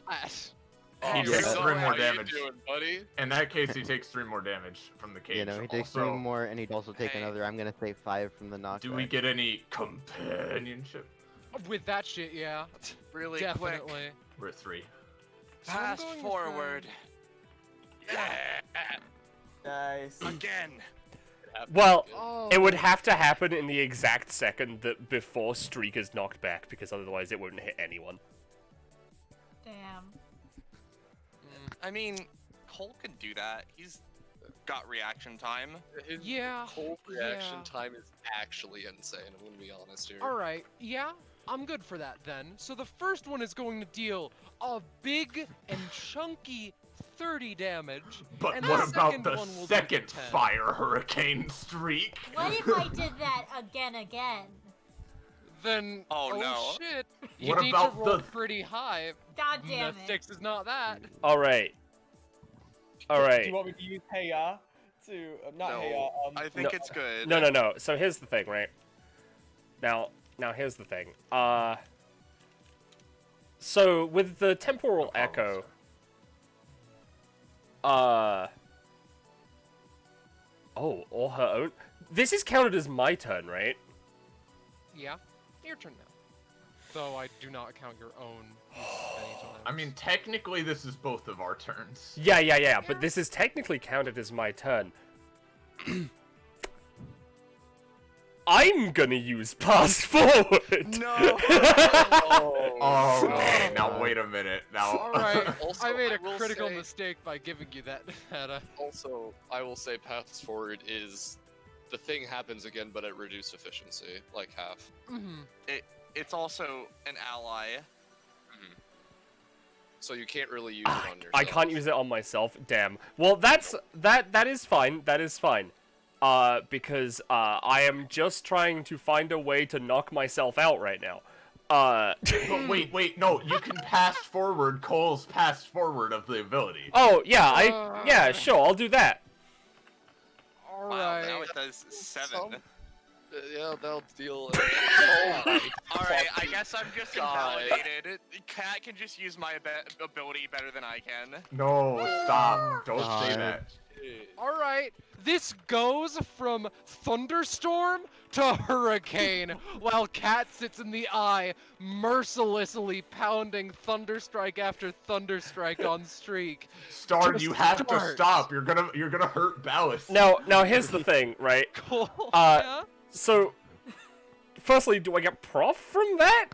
Oh, He takes so 3 how more you damage. doing, buddy? In that case, he takes 3 more damage from the cage. You know, he takes also, 3 more, and he'd also take Hey. another. I'm gonna say 5 from the knockback. do we get any companionship? With that shit, yeah. Really Definitely. quick. We're at 3. So I'm Fast going with, forward. Yeah. Nice. Again. Well, Oh. it would have to happen in the exact second that before Streak is knocked back, because otherwise it wouldn't hit anyone. Damn. I mean, Cole can do that. He's got reaction time. His Yeah. cold reaction yeah. time is actually insane. I'm gonna be honest here. Alright, yeah, I'm good for that then. So the first one is going to deal a big and chunky 30 damage. But and what the about second the one will do second 10. fire hurricane streak? What if I did that again? Then, Oh, no. shit, you What need about to roll the- pretty high. God damn The it. 6 is not that. Alright. Do Alright. you want me to use Heya to not No, Heya? I think No. it's good. No. So here's the thing, right? Now here's the thing. So with the temporal echo, or her own. This is counted as my turn, right? Yeah, your turn now. Though I do not count your own anytime. I mean, technically, this is both of our turns. Yeah. But this is technically counted as my turn. I'm gonna use pass forward. No. Oh, okay. Now wait a minute. Now. Alright, Also, I made I a will critical say- mistake by giving you that. Also, I will say pass forward is the thing happens again, but at reduced efficiency, like half. Mhm. It's also an ally. So you can't really use it on yourself. I can't use it on myself. Damn. Well, that is fine. That is fine. Because I am just trying to find a way to knock myself out right now. But wait, no, you can pass forward Cole's pass forward of the ability. Oh yeah, yeah, sure, I'll do that. Wow, Alright. now it does 7. Yeah, they'll deal. Alright, I guess I'm just God. invalidated. Cat can just use my ability better than I can. No, stop. Don't say God. that. Alright, this goes from thunderstorm to hurricane, while Cat sits in the eye, mercilessly pounding thunderstrike after thunderstrike on Streak. Star, Just you have to start. stop. You're gonna hurt Ballast. Now here's the thing, right? Cool. Uh, So, firstly, do I get prof from that?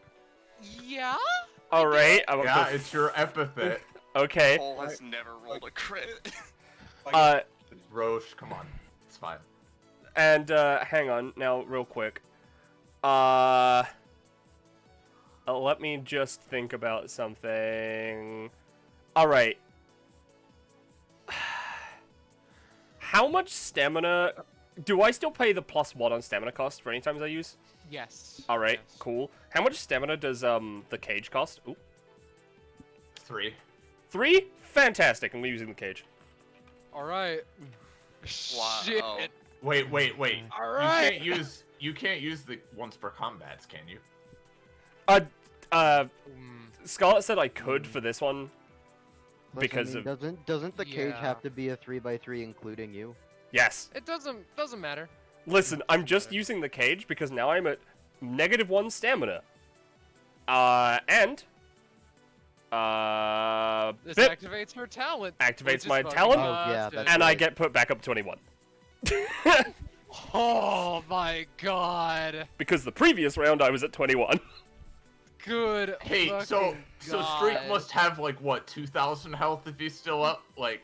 Yeah? Alright, Yeah, it's your epithet. okay. Cole has never rolled a crit. Roche, come on. It's fine. And, hang on, now, real quick. Let me just think about something. Alright. How much stamina... Do I still pay the +1 on stamina cost for any times I use? Yes. Alright, yes. cool. How much stamina does, the cage cost? Ooh. 3. 3? Fantastic, I'm using the cage. Alright. Wow. Shit. Wait. Alright. You can't use the once per combats, can you? Scarlet said I could for this one. Plus, Because I mean, of... doesn't the cage Yeah. have to be a 3x3 including you? Yes. It doesn't matter. Listen, I'm just using the cage because now I'm at -1 stamina. And... This Bip activates her talent. activates which is my fucking talent, Oh, yeah, busted. that's and I right. get put back up to 21. Oh my god. Because the previous round I was at 21. Good. Hey, so fucking Streak God. must have like what 2,000 health if he's still up. Like,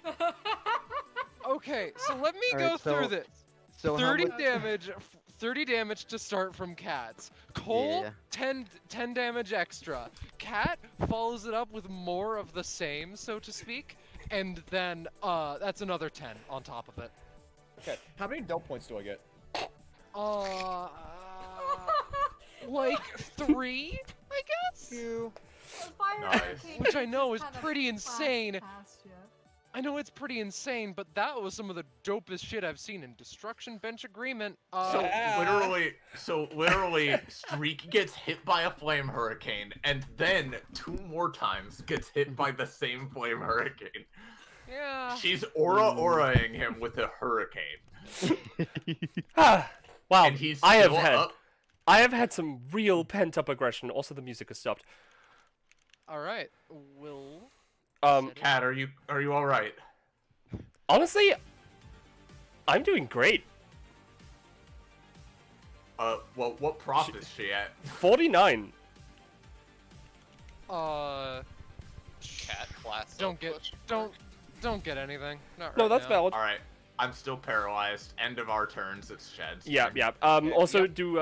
Okay, so let me Alright, go so- through this. So 30 how much... damage. 30 damage to start from Cats. Cole, Yeah. 10 damage extra. Cat follows it up with more of the same, so to speak, and then that's another 10 on top of it. Okay, how many dope points do I get? Like 3, I guess. The fire Nice. hurricane Which I know is kind of pretty flashed insane. past you. I know it's pretty insane, but that was some of the dopest shit I've seen in Destruction Bench Agreement. So Yeah. literally, Streak gets hit by a flame hurricane, and then 2 more times gets hit by the same flame hurricane. Yeah. She's auraing him with a hurricane, Ah, wow, and he's I have still had up. I have had some real pent up aggression. Also, the music has stopped. All right. Will. Cat, are you all right? Honestly, I'm doing great. Well, what prof is she at? 49. Cat class. Don't get anything. Not No, right that's now. valid. All right, I'm still paralyzed. End of our turns. It's Shad's Yeah, turn. yeah. Okay, Also, yep. do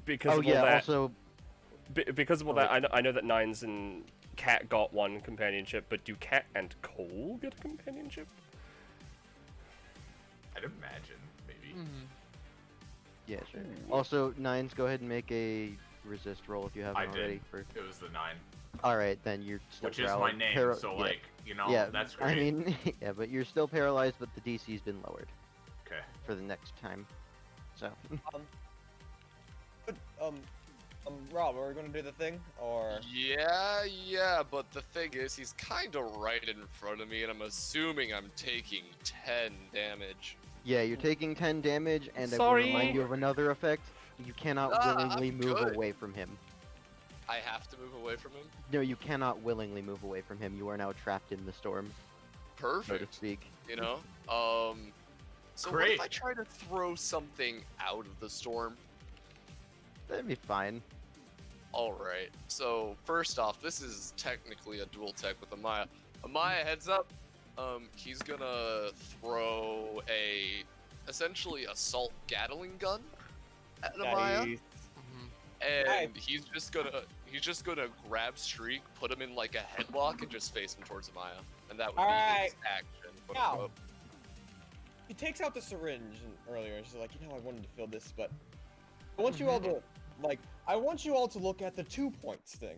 because Oh of yeah. all that, Also, because of all Oh, that, I know that Nines and Cat got one companionship, but do Cat and Cole get a companionship? I'd imagine maybe. yeah, sure. Also, Nines, go ahead and make a resist roll if you haven't I already. did. For... It was the 9, All right, then you're still which is my paralyzed. name. So yeah. like, you know, yeah, that's great. I mean, yeah, but you're still paralyzed, but the DC's been lowered okay. for the next time. So, But, Rob, are we gonna do the thing, or? Yeah, but the thing is, he's kind of right in front of me, and I'm assuming I'm taking 10 damage. yeah, you're taking 10 damage, and I will Sorry. remind you of another effect. You cannot willingly I'm move good. away from him. I have to move away from him? No, you cannot willingly move away from him. You are now trapped in the storm, so to Perfect. speak. You know? So what Great. if I try to throw something out of the storm? That'd be fine. Alright, so first off, this is technically a dual tech with Amaya. Amaya, heads up! He's gonna throw a, essentially, assault Gatling gun at Amaya. Nice. And he's just gonna grab Streak, put him in like a headlock, and just face him towards Amaya. And that would be his Alright. action. quote Now. unquote. He takes out the syringe earlier, and she's like, I wanted to fill this, but I want you all to, I want you all to look at the 2 points thing.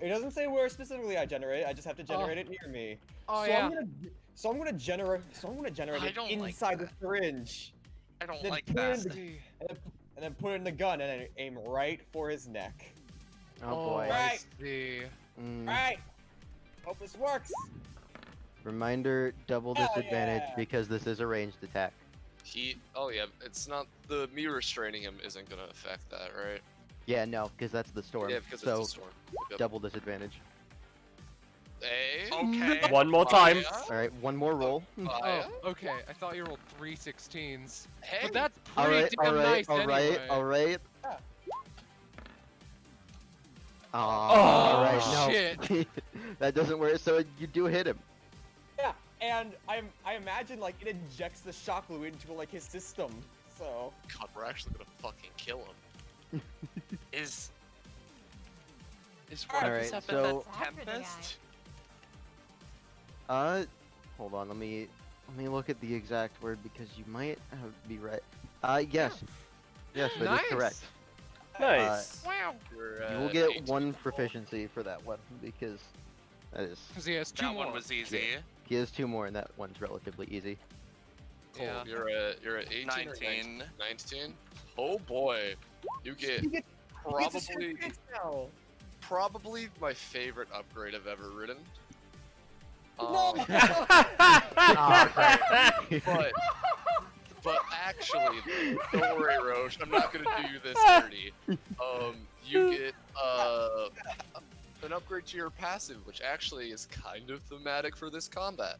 It doesn't say where specifically I generate it. I just have to generate it near me. Oh, so yeah. I'm gonna generate I it don't like inside the that. syringe. I don't Then like put it that. in the- and then put it in the gun and then aim right for his neck. Oh boy. I Right. see. Right. Hope this works. Reminder, double Hell disadvantage yeah. because this is a ranged attack. Oh yeah, it's not, me restraining him isn't gonna affect that, right? Yeah, no, because that's the storm. Yeah, because so it's a storm. Yep. double disadvantage. Hey? Okay. One more time. All right, one more roll. Oh, okay. I thought you rolled 3 16s. Hey! But that's All pretty right, damn nice all right, anyway. all right. Yeah. Oh, Oh, all right, no. shit. That doesn't work. So you do hit him. Yeah, and I imagine like it injects the shock fluid into like his system. So God, we're actually gonna fucking kill him. Is All one right, of this so- epithets After the guy. Tempest? Hold on. Let me look at the exact word because you might be right. Yes. Yes, that is Nice. correct. Nice. Wow. You're, You will at get 18. one proficiency for that one because that is. Because he has 2 That more. one was easy. He has 2 more, and that one's relatively easy. Cool. Yeah. You're at 18 or 19. 19? Oh boy. You get he gets a straight probably hit now. probably my favorite upgrade I've ever ridden. No! But actually, don't worry, Roche. I'm not gonna do you this dirty. You get an upgrade to your passive, which actually is kind of thematic for this combat.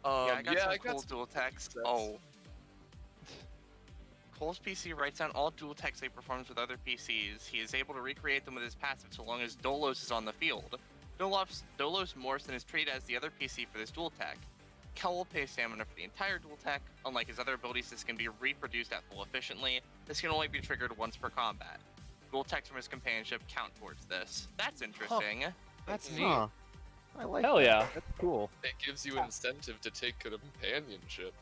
Yeah, I got yeah, some I got cool some dual text. sets. Oh. Cole's PC writes down all dual texts he performs with other PCs. He is able to recreate them with his passive so long as Dolos is on the field. Dolos morphs and is treated as the other PC for this dual tech. Kel will pay stamina for the entire dual tech. Unlike his other abilities, this can be reproduced at full efficiently. This can only be triggered once per combat. Dual techs from his companionship count towards this. That's interesting. That's neat. Huh. I like Hell that. yeah. That's cool. It gives you incentive to take companionship.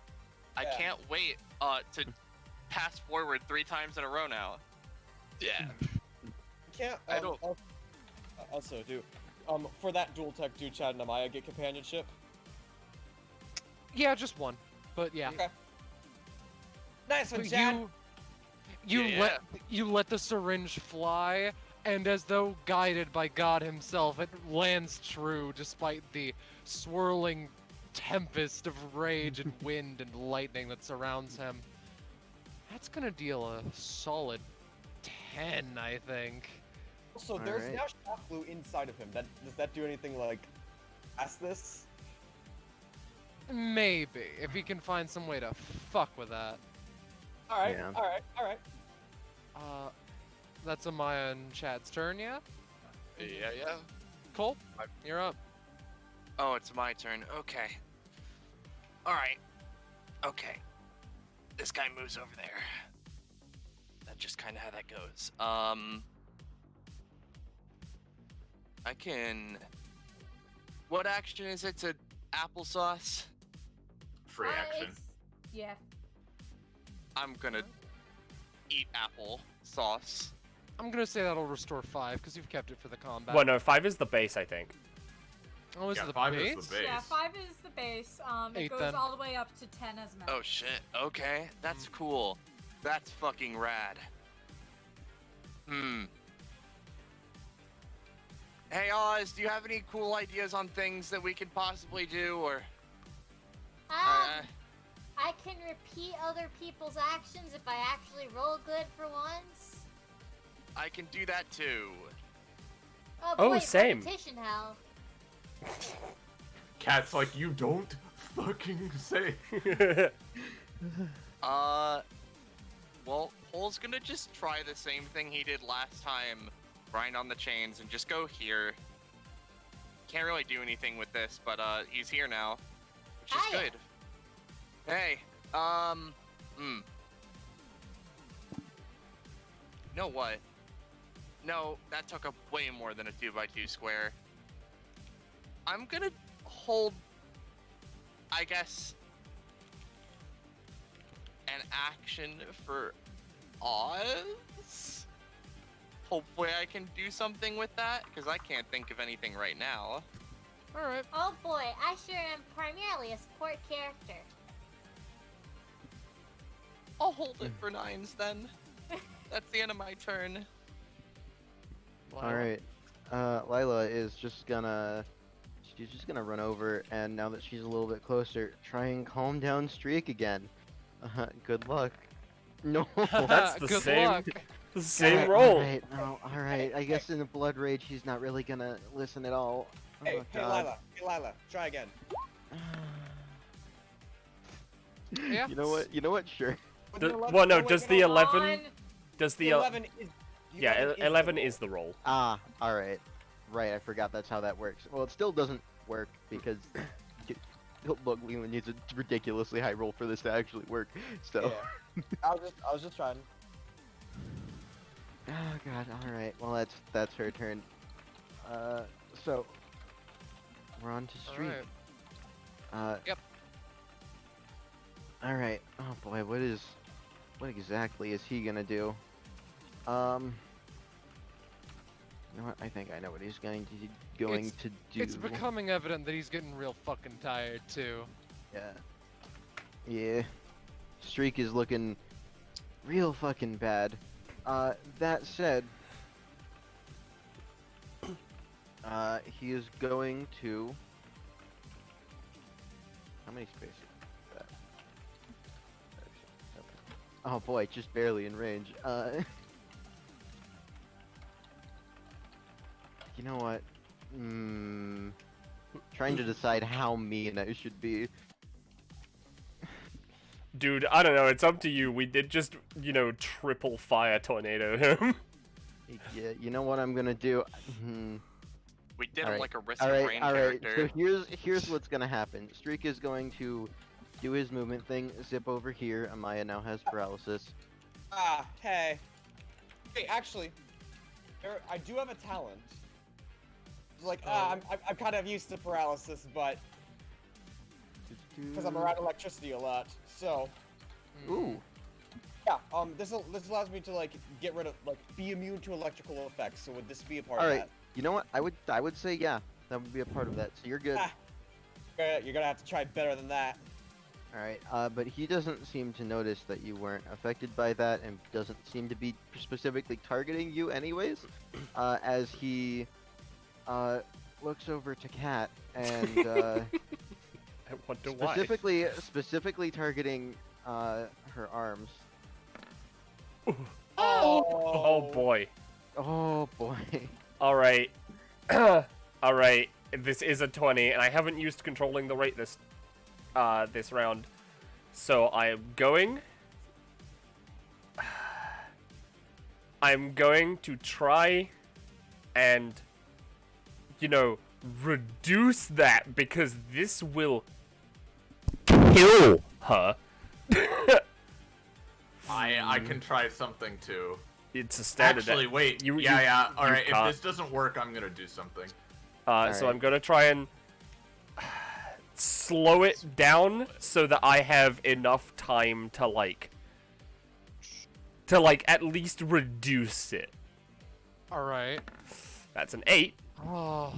I Yeah. can't wait to pass forward 3 times in a row now. Yeah. Can't. I don't- Also, too. For that dual tech, do Chad and Amaya get companionship? Yeah, just one. But yeah. Okay. Nice one, But Chad. you let the syringe fly, and as though guided by God himself, it lands true despite the swirling tempest of rage and wind and lightning that surrounds him. That's gonna deal a solid 10, I think. Also, there's now shock glue inside of him. Does that do anything like past this? Maybe, if he can find some way to fuck with that. Alright, Yeah. alright. That's Amaya and Chad's turn, yeah? Yeah. Cole, you're up. Oh, it's my turn. Okay. Alright. Okay. This guy moves over there. That's just kind of how that goes. I can... What action is it to applesauce? Free action. Yeah. I'm gonna eat apple sauce. I'm gonna say that'll restore 5, because you've kept it for the combat. Well, no, 5 is the base, I think. Oh, is Yeah, it the 5 base? is the base. Yeah, 5 is the base. It 8 goes then. all the way up to 10 as max. Oh shit, okay. That's cool. That's fucking rad. Hey Oz, do you have any cool ideas on things that we could possibly do, or... I can repeat other people's actions if I actually roll good for once. I can do that too. Oh, boy, same. repetition, Hal. Cat's like, you don't fucking say. Well, Pole's gonna just try the same thing he did last time, grind on the chains, and just go here. Can't really do anything with this, but he's here now, which is Hiya. good. Hey, You know what? No, that took up way more than a 2x2 square. I'm gonna hold, I guess, an action for Oz? Hopefully I can do something with that, because I can't think of anything right now. Alright. Oh boy, I sure am primarily a support character. I'll hold it for 9s then. That's the end of my turn. Alright. Lila is just gonna... She's just gonna run over, and now that she's a little bit closer, try and calm down Streak again. Good luck. No! That's the Good same, luck. the same roll. Alright, no, alright. I guess in the Blood Rage, he's not really gonna listen at all. Hey, Oh, hey God. Lila, try again. Yeah. You know what? Sure. With The- an 11 well, no, oh, wait, does no, the no, 11... Does the... 11 is... yeah, 11 11 the is the roll. Ah, alright. Right, I forgot that's how that works. Well, it still doesn't work, because... Look, Leland needs a ridiculously high roll for this to actually work, so... Yeah. I was just trying. Oh god, alright. Well, that's her turn. So... We're on to Streak. Alright. Yep. Alright. Oh boy, what exactly is he gonna do? You know what? I think I know what he's going to do. It's becoming evident that he's getting real fucking tired, too. Yeah. Yeah. Streak is looking real fucking bad. That said, he is going to... How many spaces is that? Oh boy, just barely in range. You know what? Trying to decide how mean I should be. Dude, I don't know, it's up to you. We did just, you know, triple fire tornado him. Yeah, you know what I'm gonna do? We did him Alright, like a Risk of Rain character. So here's what's gonna happen. Streak is going to do his movement thing, zip over here. Amaya now has paralysis. Ah, hey. Hey, actually, I do have a talent. It's like, I'm kind of used to paralysis, but because I'm around electricity a lot, so. Ooh. Yeah. This allows me to like get rid of be immune to electrical effects. So would this be a part All of right. that? You know what? I would say yeah. That would be a part of that. So you're good. Ah. You're gonna have to try better than that. All right. But he doesn't seem to notice that you weren't affected by that, and doesn't seem to be specifically targeting you, anyways. As he looks over to Kat and I wonder why. specifically targeting her arms. Oh boy. Oh boy. All right. All right. This is a 20, and I haven't used controlling the rate this round, so I am going. I'm going to try and, reduce that, because this will kill her. I can try something too. It's a standard. Actually, wait. You, yeah. All you right. If can't. this doesn't work, I'm gonna do something. So Alright. I'm gonna try and slow it down so that I have enough time to at least reduce it. Alright. That's an 8. Oh,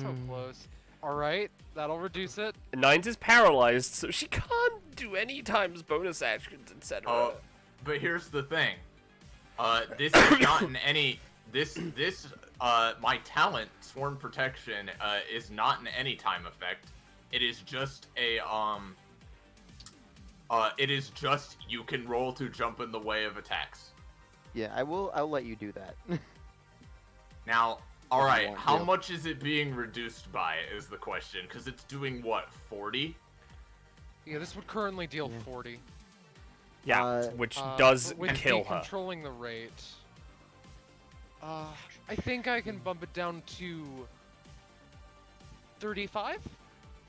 so close. Alright, that'll reduce it. 9's is paralyzed, so she can't do any times bonus actions, etc. Oh, but here's the thing. This is not in any. My talent, Sworn Protection, is not an any time effect. It is just a it is just you can roll to jump in the way of attacks. Yeah, I'll let you do that. Now, all right, want how to. much is it being reduced by is the question, because it's doing what, 40? Yeah, this would currently deal 40. Yeah, which does but with kill me her. Controlling the rate. I think I can bump it down to 35?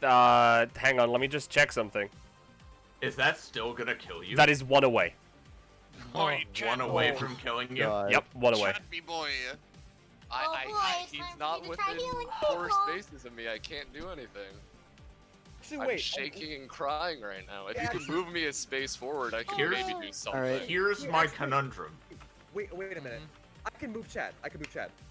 Hang on, let me just check something. Is that still gonna kill you? That is 1 away. One away from killing you. God. Yep, 1 away. Chat me boy. He's time for not me to try within healing 4 people. spaces of me. I can't do anything. Actually, I'm wait. shaking and crying right now. If Yeah, you could move me a space forward, I could Here's- maybe do something. Alright. Here's my conundrum. Wait a minute. I can move Chad.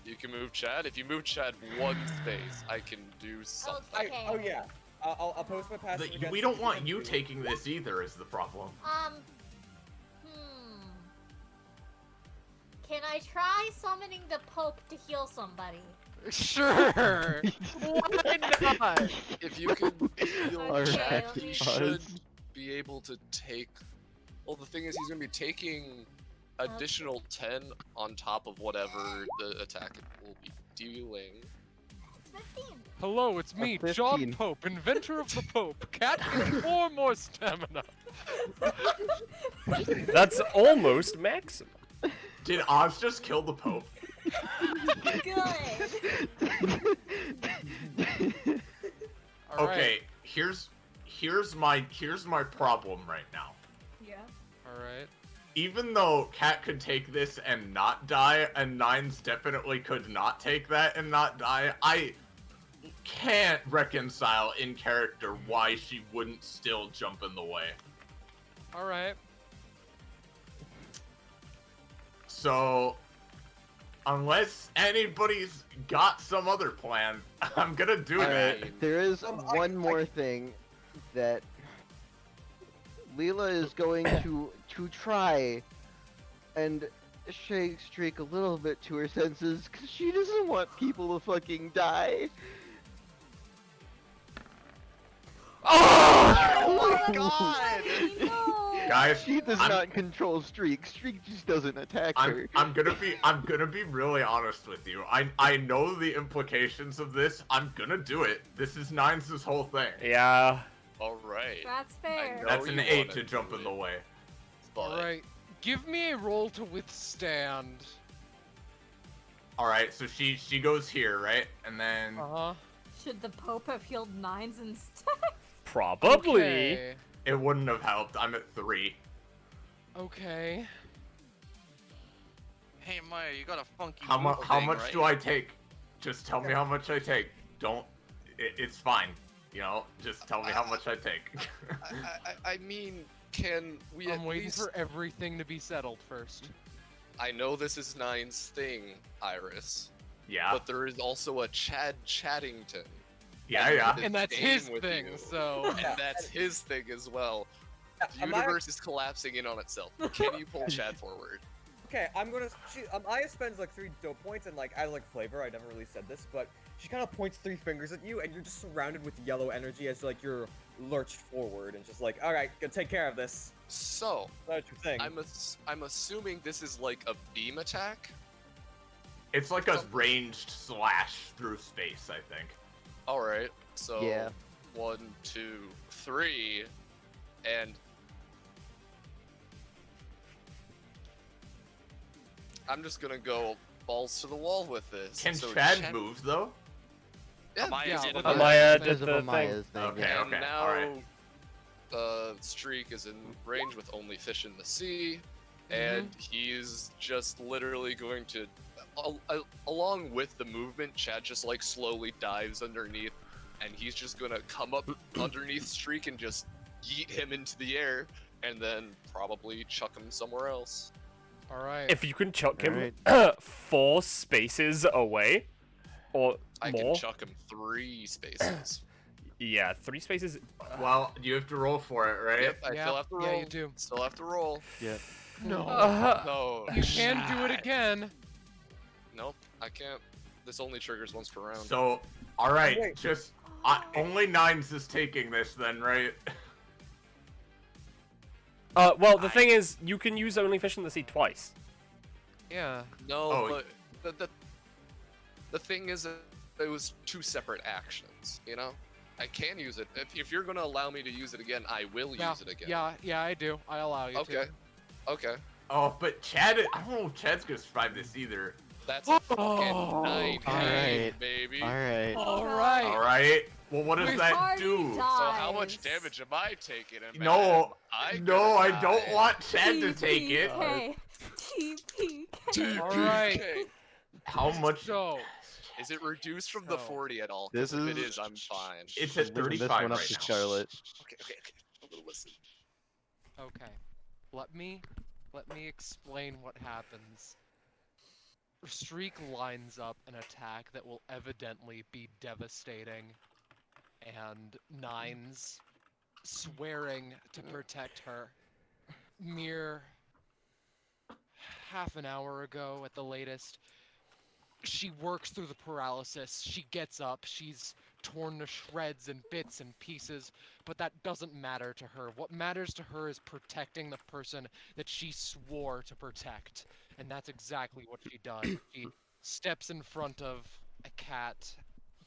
You can move Chad. If you move Chad 1 space, I can do something. Okay. Oh yeah. I'll post my passive. against We don't you. want you taking this either, is the problem. Can I try summoning the Pope to heal somebody? Sure! Why not? If you could heal Alright. Chad, Okay, he let should me- be able to take. Well, the thing is, he's gonna be taking additional 10 on top of whatever the attack will be dealing. It's 15. Hello, it's me, 15. John Pope, inventor of the Pope. Cat with 4 more stamina. That's almost maximum. Did Oz just kill the Pope? Good. Alright. Okay, here's my problem right now. Yeah. Alright. Even though Cat could take this and not die, and Nines definitely could not take that and not die, I can't reconcile in character why she wouldn't still jump in the way. Alright. So, unless anybody's got some other plan, I'm gonna do that. There is I- one more thing that Leela is going to try and shake streak a little bit to her senses because she doesn't want people to fucking die. Oh my god! No. Guys, She does I'm- not control Streak. Streak just doesn't attack her. I'm gonna be really honest with you. I know the implications of this. I'm gonna do it. This is Nines' whole thing. Yeah. Alright. That's fair. know That's an you 8 wanna to jump do in the it. way. But Alright. Give me a roll to withstand. Alright, so she goes here, right? And then Uh-huh. Should the Pope have healed 9s instead? Probably. Okay. it wouldn't have helped. I'm at 3. Okay. Hey Maya, you got a funky How move how thing, much right? do I take? Just tell me how much I take. Don't. It's fine. You know, just tell me how much I take. I mean, can we I'm at waiting least... for everything to be settled first. I know this is Nine's thing, Iris. Yeah. but there is also a Chad Chaddington. Yeah, and yeah. he did And that's the his game with thing, you, so and that's his thing as well. The Am I- universe is collapsing in on itself. Can you pull Chad forward? Okay, I'm gonna. Aya spends like 3 dope points, and like I like flavor. I never really said this, but she kind of points 3 fingers at you, and you're just surrounded with yellow energy as like you're lurched forward, and just like, all right, go take care of this. So, That's your thing. I'm assuming this is like a beam attack. It's like a ranged slash through space, I think. All right. So Yeah. 1, 2, 3, and I'm just gonna go balls to the wall with this. Can So Chad move though? Yeah, Amaya yeah, did it. Amaya Amaya did did Because of the thing. Amaya's thing. Okay. yeah. And now, alright. Streak is in range with only fish in the sea, and he's just literally going to, along with the movement, Chad just like slowly dives underneath, and he's just gonna come up underneath Streak and just yeet him into the air, and then probably chuck him somewhere else. all right. If you can chuck him Alright. 4 spaces away, or I more. can chuck him 3 spaces. Yeah, 3 spaces. Well, you have to roll for it, right? Yep, I Yeah, still have to roll. yeah, you do. Still have to roll. Yeah. No. No. You can do it again. Nope, I can't. This only triggers once per round. So, all right, Wait. just only Nines is taking this then, right? Well, the thing is, you can use only fish in the sea twice. Yeah. No, Oh, but the thing is, it was 2 separate actions. You know, I can use it if you're gonna allow me to use it again. I will Yeah. use it again. Yeah, I do. I allow you Okay. to. Okay. Oh, but Chad, I don't know if Chad's gonna survive this either. That's a fucking Oh, 9 alright. baby. Alright. All right. All right. Well, what does Wait, that Party do? time. So how much damage am I taking? And No, man, no, I gonna don't die. want Chad to take it. TPK. All right. Okay. How much? So, Is it reduced from the So- 40 at all? 'Cause This if it is- is, I'm fine. It's at Leaving 35 this one up right to now. Scarlet. Okay. I'm gonna listen. okay. Let me explain what happens. Streak lines up an attack that will evidently be devastating, and Nines, swearing to protect her, mere half an hour ago at the latest, she works through the paralysis. She gets up. She's torn to shreds and bits and pieces, but that doesn't matter to her. What matters to her is protecting the person that she swore to protect. And that's exactly what she does. She steps in front of a cat,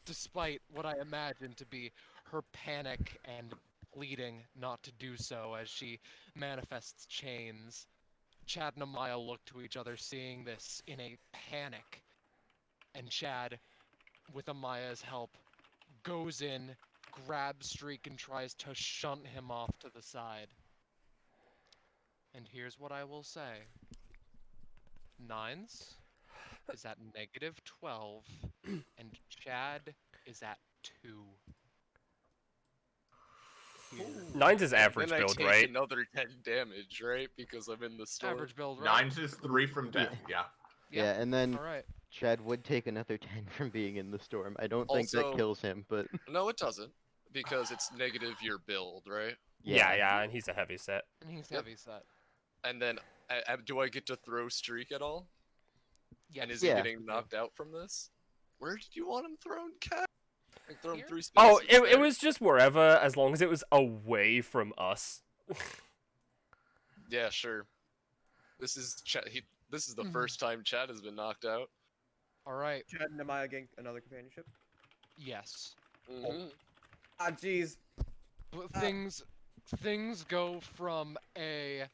despite what I imagine to be her panic and pleading not to do so as she manifests chains. Chad and Amaya look to each other, seeing this in a panic. And Chad, with Amaya's help, goes in, grabs Streak, and tries to shunt him off to the side. And here's what I will say. Nines is at -12, and Chad is at 2. Nines is average Then I build, take right? another 10 damage, right? Because I'm in the store. Average build, right? Nines is 3 from death. Yeah. Yeah, and then Alright. Chad would take another 10 from being in the storm. I don't think Also- that kills him, but No, it doesn't. Because it's negative your build, right? Yeah, and he's a heavy set. And he's Yep. heavy set. And then, do I get to throw Streak at all? Yes. And is Yeah. he getting knocked out from this? Where did you want him thrown, Cat? Like, throw him Here? 3 spaces. Oh, it right? was just wherever, as long as it was away from us. Yeah, sure. This is This is the Mhm. first time Chad has been knocked out. Alright. Chad and Amaya getting another companionship. Yes. Mhm. Ah, jeez. But things go from a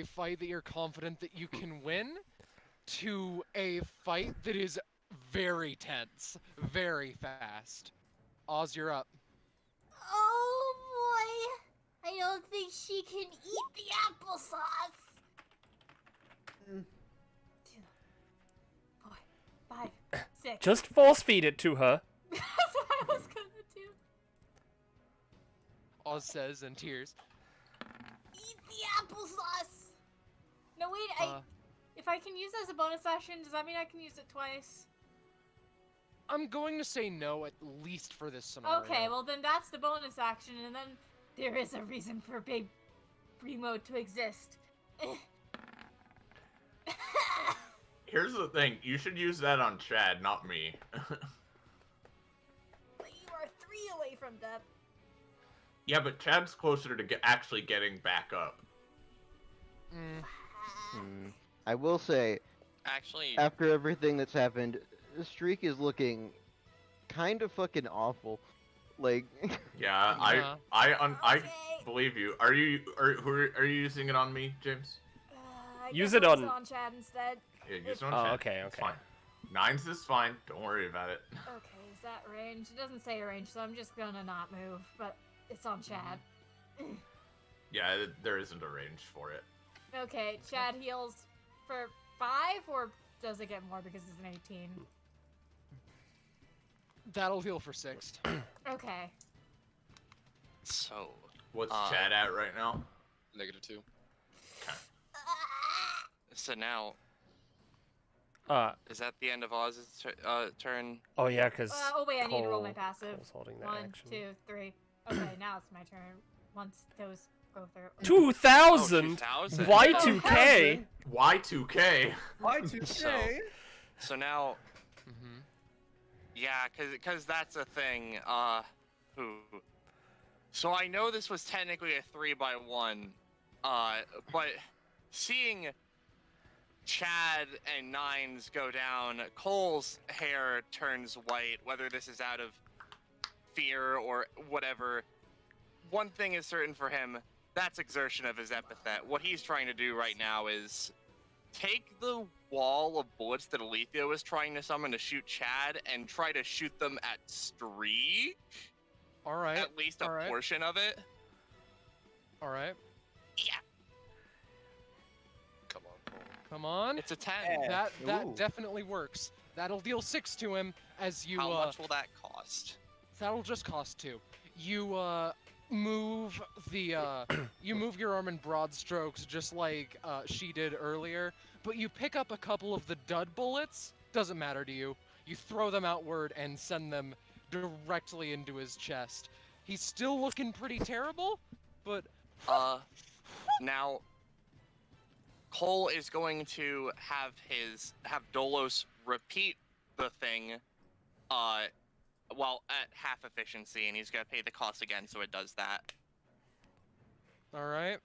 fight that you're confident that you can win to a fight that is very tense, very fast. Oz, you're up. Oh boy! I don't think she can eat the applesauce. 2, 4, 5, 6. Just force feed it to her. That's what I was gonna do. Oz says in tears. Eat the applesauce. No wait, Uh, if I can use it as a bonus action, does that mean I can use it twice? I'm going to say no, at least for this scenario. Okay, well then that's the bonus action, and then there is a reason for Big Remote to exist. Here's the thing, you should use that on Chad, not me. But you are 3 away from death. Yeah, but Chad's closer to actually getting back up. I will say, Actually, after everything that's happened, Streak is looking kind of fucking awful. Like, Yeah, Yeah. I Okay. believe you. Are you using it on me, James? I Use guess it I'll on- use on Chad instead. Yeah, use it on Oh, Chad. okay, It's okay. fine. Nines is fine. Don't worry about it. Okay, is that range? It doesn't say range, so I'm just gonna not move, but it's on Chad. Yeah, there isn't a range for it. Okay, Chad heals for 5, or does it get more because it's an 18? That'll heal for 6. Okay. so What's Uh, Chad at right now? -2. so now is that the end of Oz's turn? Oh yeah, because Oh wait, I need to roll my passive. Cole's holding that 1, action. 2, 3. Okay, now it's my turn. Once those go through. 2000. 2000. Y2K. Y2K. Y2K. So now, Mm-hmm. yeah, cause that's a thing. So I know this was technically a 3-by-1, but seeing Chad and Nines go down, Cole's hair turns white. Whether this is out of fear or whatever, one thing is certain for him: that's exertion of his epithet. What he's trying to do right now is take the wall of bullets that Alethea was trying to summon to shoot Chad and try to shoot them at Streak. All right. At least a all right. portion of it. All right. Yeah. Come on, Cole. Come on. It's a 10. Yeah. That Ooh. definitely works. That'll deal 6 to him as you. How much will that cost? That'll just cost 2. You move the you move your arm in broad strokes just like she did earlier, but you pick up a couple of the dud bullets. Doesn't matter to you. You throw them outward and send them directly into his chest. He's still looking pretty terrible, but Now Cole is going to have Dolos repeat the thing well at half efficiency, and he's gonna pay the cost again, so it does that. all right.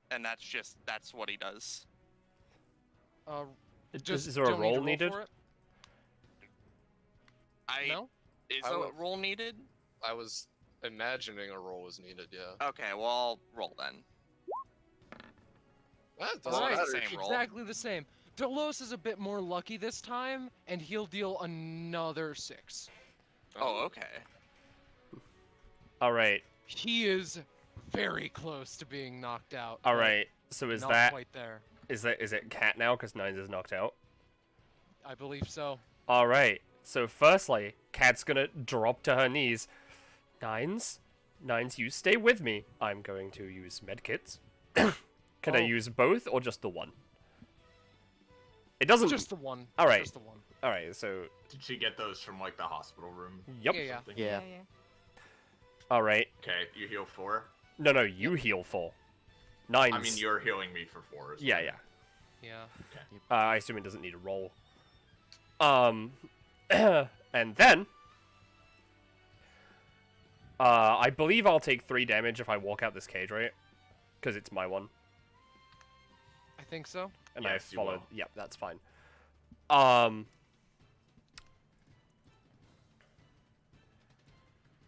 And that's what he does. Just Is there a don't need to roll needed? for it? Is I a will- roll needed? I was imagining a roll was needed, yeah. Okay, well I'll roll then. That Well, doesn't it's matter. the same roll. Exactly the same. Delos is a bit more lucky this time, and he'll deal another 6. Oh, okay. All right. He is very close to being knocked out. All but right. So is not that quite there? is it Cat now because Nines is knocked out? I believe so. All right. So firstly, Cat's gonna drop to her knees. Nines, you stay with me. I'm going to use medkits. Can I Oh. use both or just the one? It doesn't. Just the one. All right. Just the one. All right. So Did she get those from like the hospital room? yep. Yeah, yeah. Something? Yeah. All right. Okay, you heal 4. No, you heal 4. Nines. I mean, you're healing me for 4. Yeah, yeah. Yeah. I assume it doesn't need a roll. And then, I believe I'll take 3 damage if I walk out this cage, right? Because it's my one, I think so. and Yes, I you followed. will. Yep, that's fine.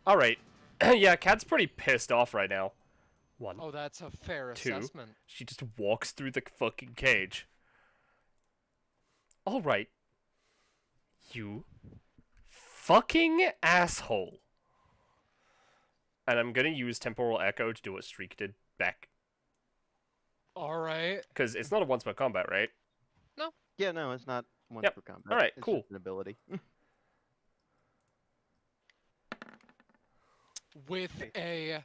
All right. Yeah, Cat's pretty pissed off right now. 1, Oh, that's a fair 2. assessment. She just walks through the fucking cage. All right. You fucking asshole. And I'm gonna use Temporal Echo to do what Streak did back. All right. Because it's not a once per combat, right? Yeah, no, it's not once Yep. per combat. Alright, It's cool. just an ability. With a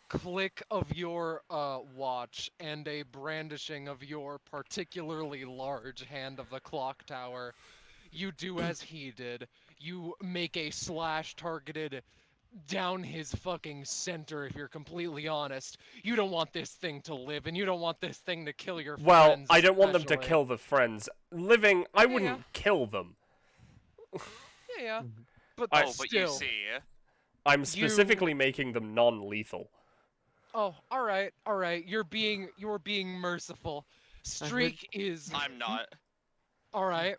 click of your watch and a brandishing of your particularly large hand of the clock tower, you do as he did. you make a slash targeted down his fucking center. If you're completely honest, you don't want this thing to live, and you don't want this thing to kill your Well, friends. I don't want them to especially. kill the friends. Living, I Yeah. wouldn't kill them. Yeah, but I- Oh, still. but you see, I'm specifically making them non-lethal. Oh, all right. You're being merciful. Streak is I'm not. all right.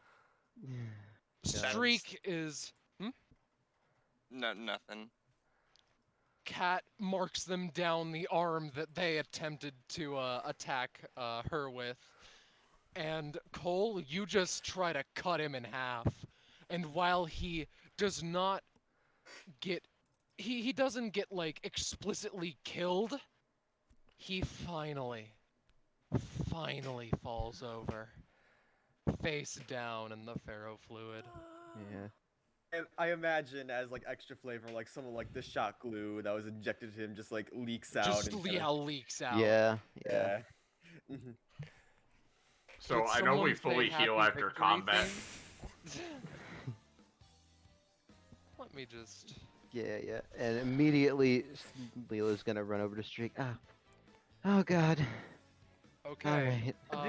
That's- Streak is No, nothing. Cat marks them down the arm that they attempted to attack her with, and Cole, you just try to cut him in half. And while he does not get, he doesn't get like explicitly killed, he finally falls over, face down in the ferrofluid. Yeah. And I imagine as like extra flavor, like some of like the shot glue that was injected to him just like leaks out. Just and kinda- yeah, leaks out. Yeah. Yeah. Mhm. So Did I know we someone say fully heal happy after victory combat. thing? Let me just. Yeah. And immediately, Leela's gonna run over to Streak. Oh God. Okay. Alright. Uh,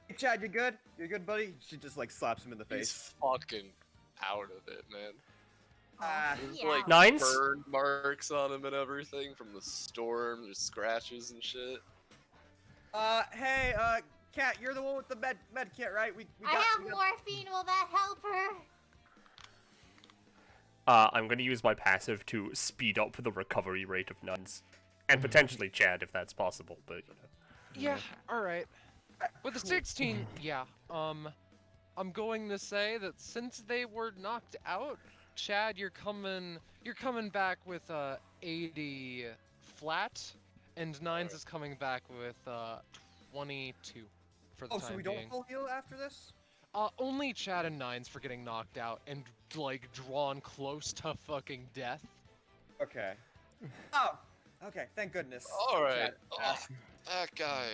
Hey, Chad, you good? You good, buddy? She just like slaps him in the He's face. fucking out of it, man. Ah, There's Yeah. like Nines? burn marks on him and everything from the storm. There's scratches and shit. Hey, Kat, you're the one with the med kit, right? We I have morphine. Will that help her? I'm going to use my passive to speed up the recovery rate of nuns. And potentially Chad, if that's possible, but, you know. Yeah, alright. With a 16, yeah. I'm going to say that since they were knocked out, Chad, you're coming back with 80 flat, and Nines is coming back with 22 for the Oh, time so we being. don't full heal after this? Only Chad and Nines for getting knocked out and like drawn close to fucking death. Okay. Oh, okay. Thank goodness. All right. Chad. Oh, that guy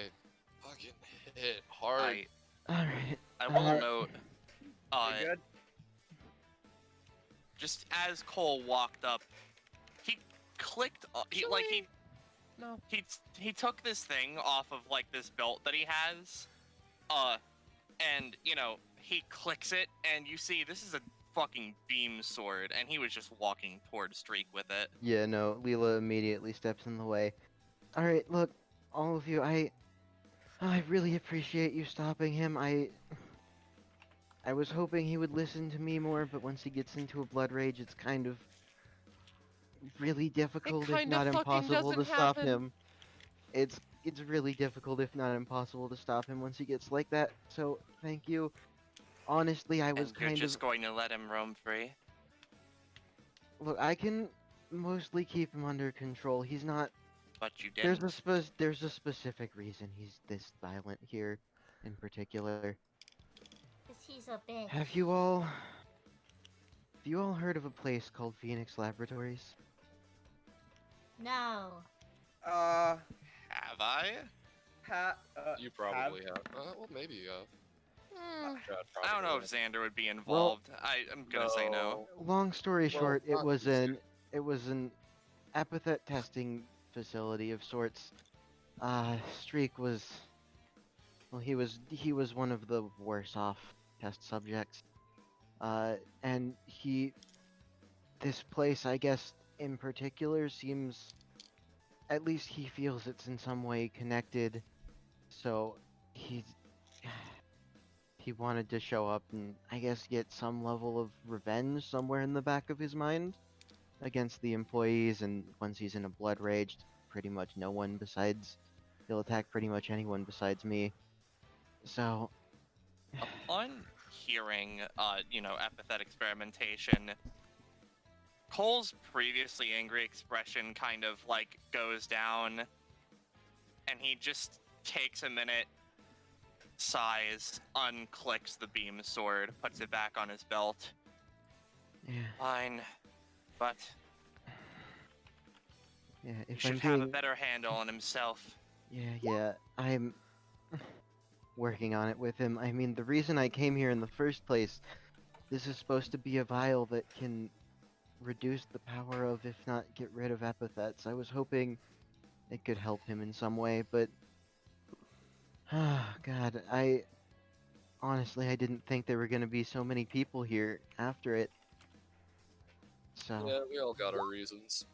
fucking hit hard. Alright. I will note, You good? just as Cole walked up, he clicked. No. He took this thing off of like this belt that he has, and you know he clicks it, and you see this is a fucking beam sword, and he was just walking toward Streak with it. Yeah, no, Leela immediately steps in the way. Alright, look, all of you, I really appreciate you stopping him. I was hoping he would listen to me more, but once he gets into a blood rage, it's kind of really difficult, if kinda not fucking impossible, to doesn't stop happen. him. It's really difficult, if not impossible, to stop him once he gets like that. So, thank you. Honestly, I was And you're kind just of... going to let him roam free. Look, I can mostly keep him under control. He's not... But you didn't. There's a specific reason he's this violent here, in particular. 'Cause he's a bitch. Have you all heard of a place called Phoenix Laboratories? No. Have I? You probably have. Well, maybe you have. Chad I don't know probably if Xander would be involved. I'm gonna say no. Long story Well, short, not these it was an epithet testing facility of sorts. Streak was, well, he was one of the worse off test subjects. And this place, I guess, in particular, seems, at least he feels it's in some way connected. So he wanted to show up and, I guess, get some level of revenge somewhere in the back of his mind against the employees, and once he's in a blood rage, pretty much no one besides, he'll attack pretty much anyone besides me. So, Upon hearing, epithet experimentation, Cole's previously angry expression kind of like goes down, and he just takes a minute, sighs, unclicks the beam sword, puts it back on his belt. yeah, Fine, but yeah, he if should I'm have a being, better handle on himself. yeah, I'm working on it with him. I mean, the reason I came here in the first place this is supposed to be a vial that can reduce the power of, if not get rid of epithets. I was hoping it could help him in some way, but God, honestly I didn't think there were gonna be so many people here after it. So Yeah, we all got our reasons.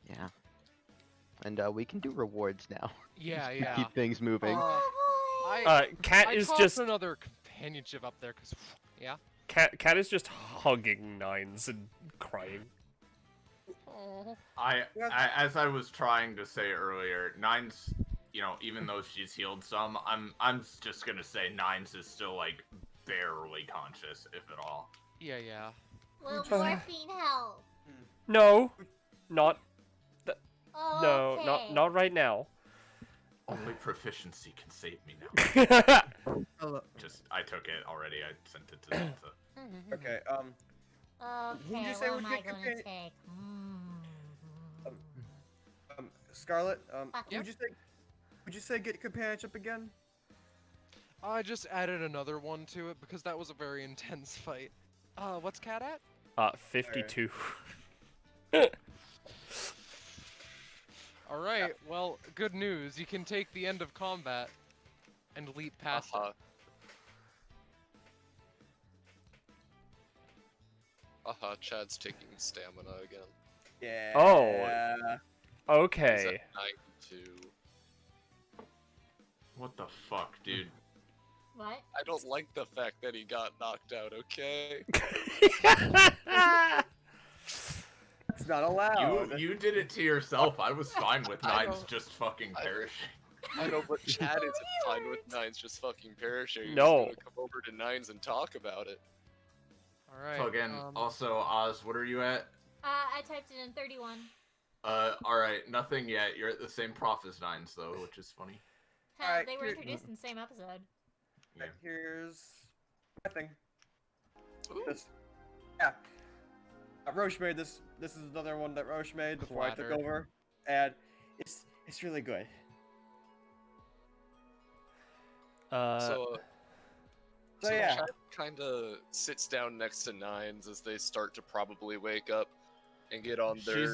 yeah. And we can do rewards now. Yeah, To yeah. keep things moving. Cat I is tossed just another companionship up there, cause yeah. Cat is just hugging Nines and crying. Oh. As I was trying to say earlier, Nines, you know, even though she's healed some, I'm just gonna say Nines is still like barely conscious, if at all. Yeah, yeah. Will morphine help? No, not Oh, okay. not right now. Only proficiency can save me now. Hello. Just I took it already. I sent it to Delta. Okay. Okay, Who'd you say what would am I get gonna companion- take? Scarlet. Yeah. Would you say get companionship again? I just added another one to it because that was a very intense fight. What's Cat at? 52. Alright, well, good news. You can take the end of combat and leap past it. Chad's taking stamina again. Yeah. Oh. Okay. He's at 92. What the fuck, dude? What? I don't like the fact that he got knocked out, okay? It's not allowed. You did it to yourself. I was fine with I Nines don't- just fucking perishing. I know, but Chad isn't fine with Nines just fucking perishing. He's No. gonna come over to Nines and talk about it. Alright. So again, also Oz, what are you at? I typed it in 31. Alright, nothing yet. You're at the same prof as Nines though, which is funny. Alright, They were here- introduced in the same episode. Yeah. Here's nothing. Ooh. Yeah. Roche made this. This is another one that Roche made before I took Flattered. over, and it's really good. So yeah. Chad kind of sits down next to Nines as they start to probably wake up and get on their.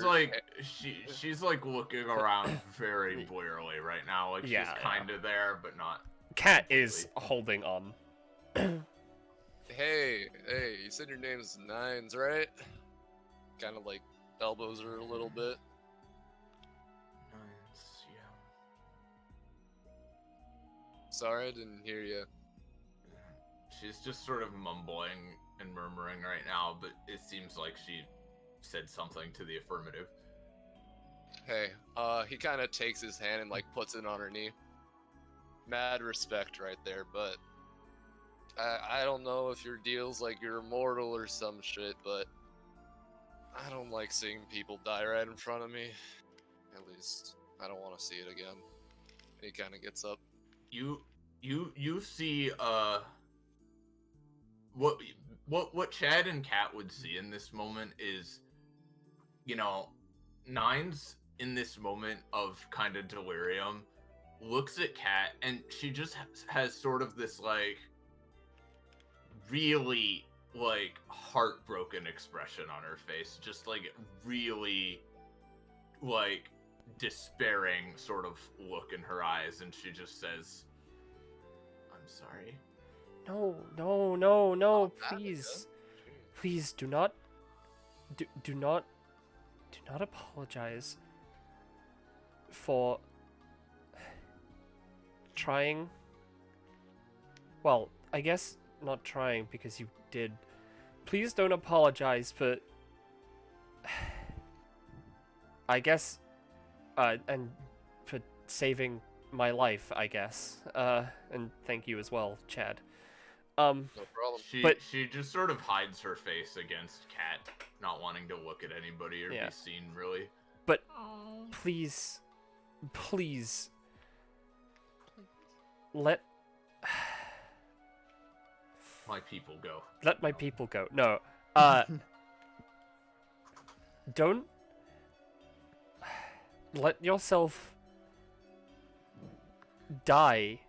She's like looking around very blearily right now. Like Yeah. she's kind of there, but not. Cat is holding on. Hey, you said your name's Nines, right? Kind of like elbows her a little bit. Nines, yeah. Sorry, I didn't hear you. She's just sort of mumbling and murmuring right now, but it seems like she said something to the affirmative. Hey, he kind of takes his hand and like puts it on her knee. Mad respect right there, but I don't know if your deal's like you're immortal or some shit, but I don't like seeing people die right in front of me. At least I don't want to see it again. He kind of gets up. You see what Chad and Kat would see in this moment is, you know, Nines in this moment of kind of delirium looks at Kat and she just has sort of this like really like heartbroken expression on her face, just like really like despairing sort of look in her eyes, and she just says, "I'm sorry." No, please do not apologize for trying. Well, I guess not trying because you did. Please don't apologize for, I guess, and for saving my life, I guess. And thank you as well, Chad. No problem. She just sort of hides her face against Kat, not wanting to look at anybody or Yeah. be seen, really. But Oh. please, let My people go. let my people go. No, don't let yourself die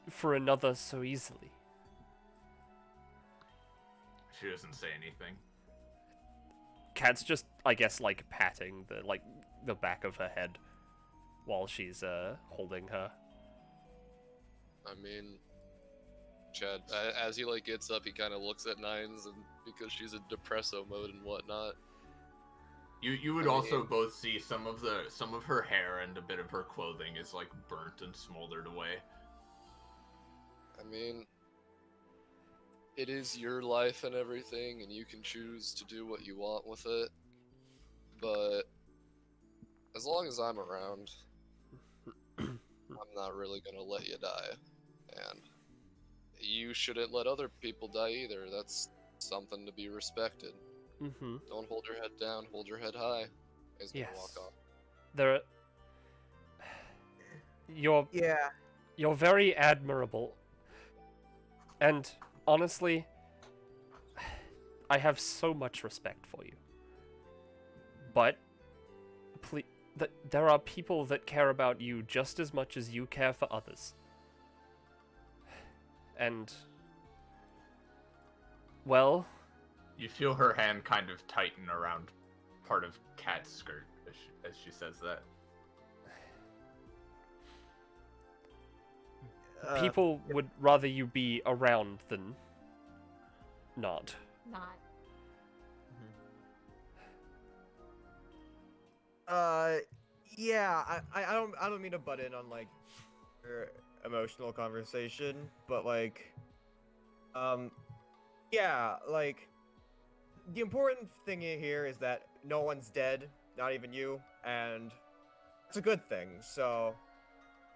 for another so easily. She doesn't say anything. Cat's just, I guess, like patting the back of her head while she's holding her. I mean, Chad, as he like gets up, he kind of looks at Nines, and because she's in depresso mode and whatnot. You would also both see some of her hair and a bit of her clothing is like burnt and smoldered away. I mean, it is your life and everything, and you can choose to do what you want with it. But as long as I'm around, I'm not really gonna let you die. And you shouldn't let other people die either. That's something to be respected. Mm-hmm. Don't hold your head down, hold your head high. He's gonna walk Yes. off. There. Yeah. You're very admirable. And honestly, I have so much respect for you. But there are people that care about you just as much as you care for others. And well, You feel her hand kind of tighten around part of Cat's skirt as she says that. people would rather you be around than not. Not. Yeah, I don't mean to butt in on like your emotional conversation, but like, yeah, like the important thing here is that no one's dead, not even you, and it's a good thing. So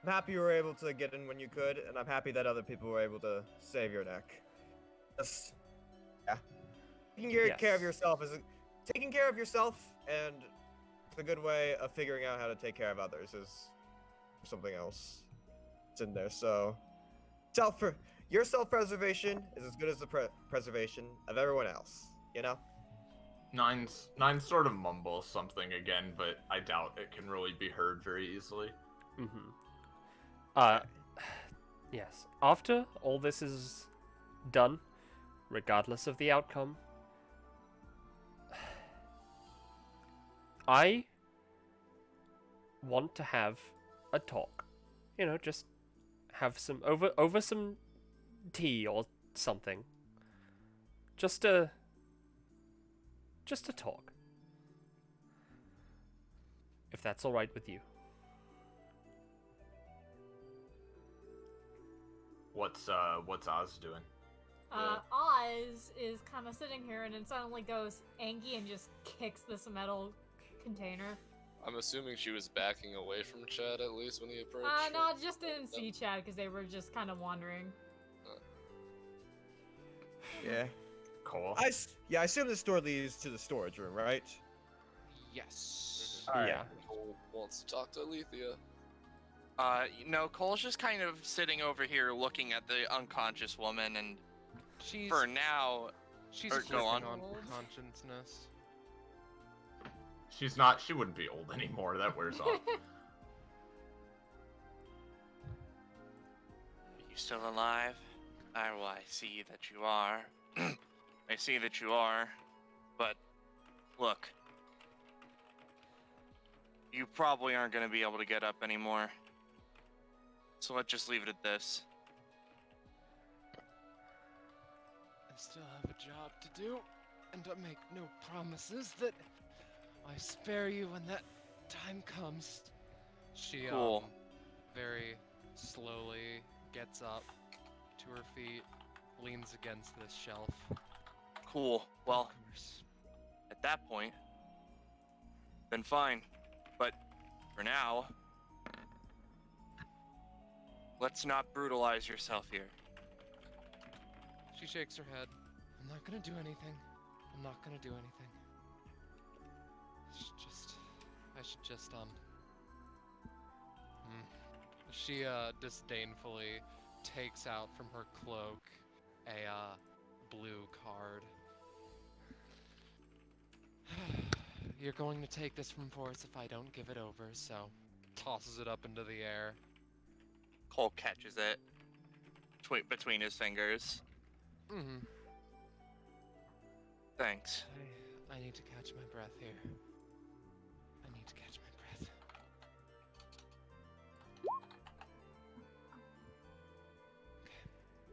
I'm happy you were able to get in when you could, and I'm happy that other people were able to save your neck. Just, yeah, taking care of yourself taking care of yourself, and a good way of figuring out how to take care of others is something else. It's in there. So, your self-preservation is as good as the preservation of everyone else. You know. Nines sort of mumbles something again, but I doubt it can really be heard very easily. Mm-hmm. Yes. After all this is done, regardless of the outcome, I want to have a talk. You know, just have some over some tea or something. Just a talk. If that's all right with you. What's Oz doing? Oz is kind of sitting here and then suddenly goes Angie and just kicks this metal container. I'm assuming she was backing away from Chad at least when he approached. No, just didn't see Chad because they were just kind of wandering. Yeah. Cool. I assume this door leads to the storage room, right? Yes. Yeah. Cole wants to talk to Alethea. No, Cole's just kind of sitting over here looking at the unconscious woman, and She's for now, she's or go on. on consciousness. She wouldn't be old anymore, that wears off. Are you still alive? Oh, I see that you are. I see that you are. But, look. You probably aren't going to be able to get up anymore. So let's just leave it at this. I still have a job to do, and I make no promises that I spare you when that time comes. She Cool. very slowly gets up to her feet, leans against this shelf. Cool. Well, Of course. at that point, then fine. But for now, let's not brutalize yourself here. She shakes her head. I'm not gonna do anything. I'm not gonna do anything. I should just She disdainfully takes out from her cloak a blue card. You're going to take this from force if I don't give it over, so tosses it up into the air. Cole catches it between his fingers. Mm-hmm. Thanks. I need to catch my breath here. I need to catch my breath.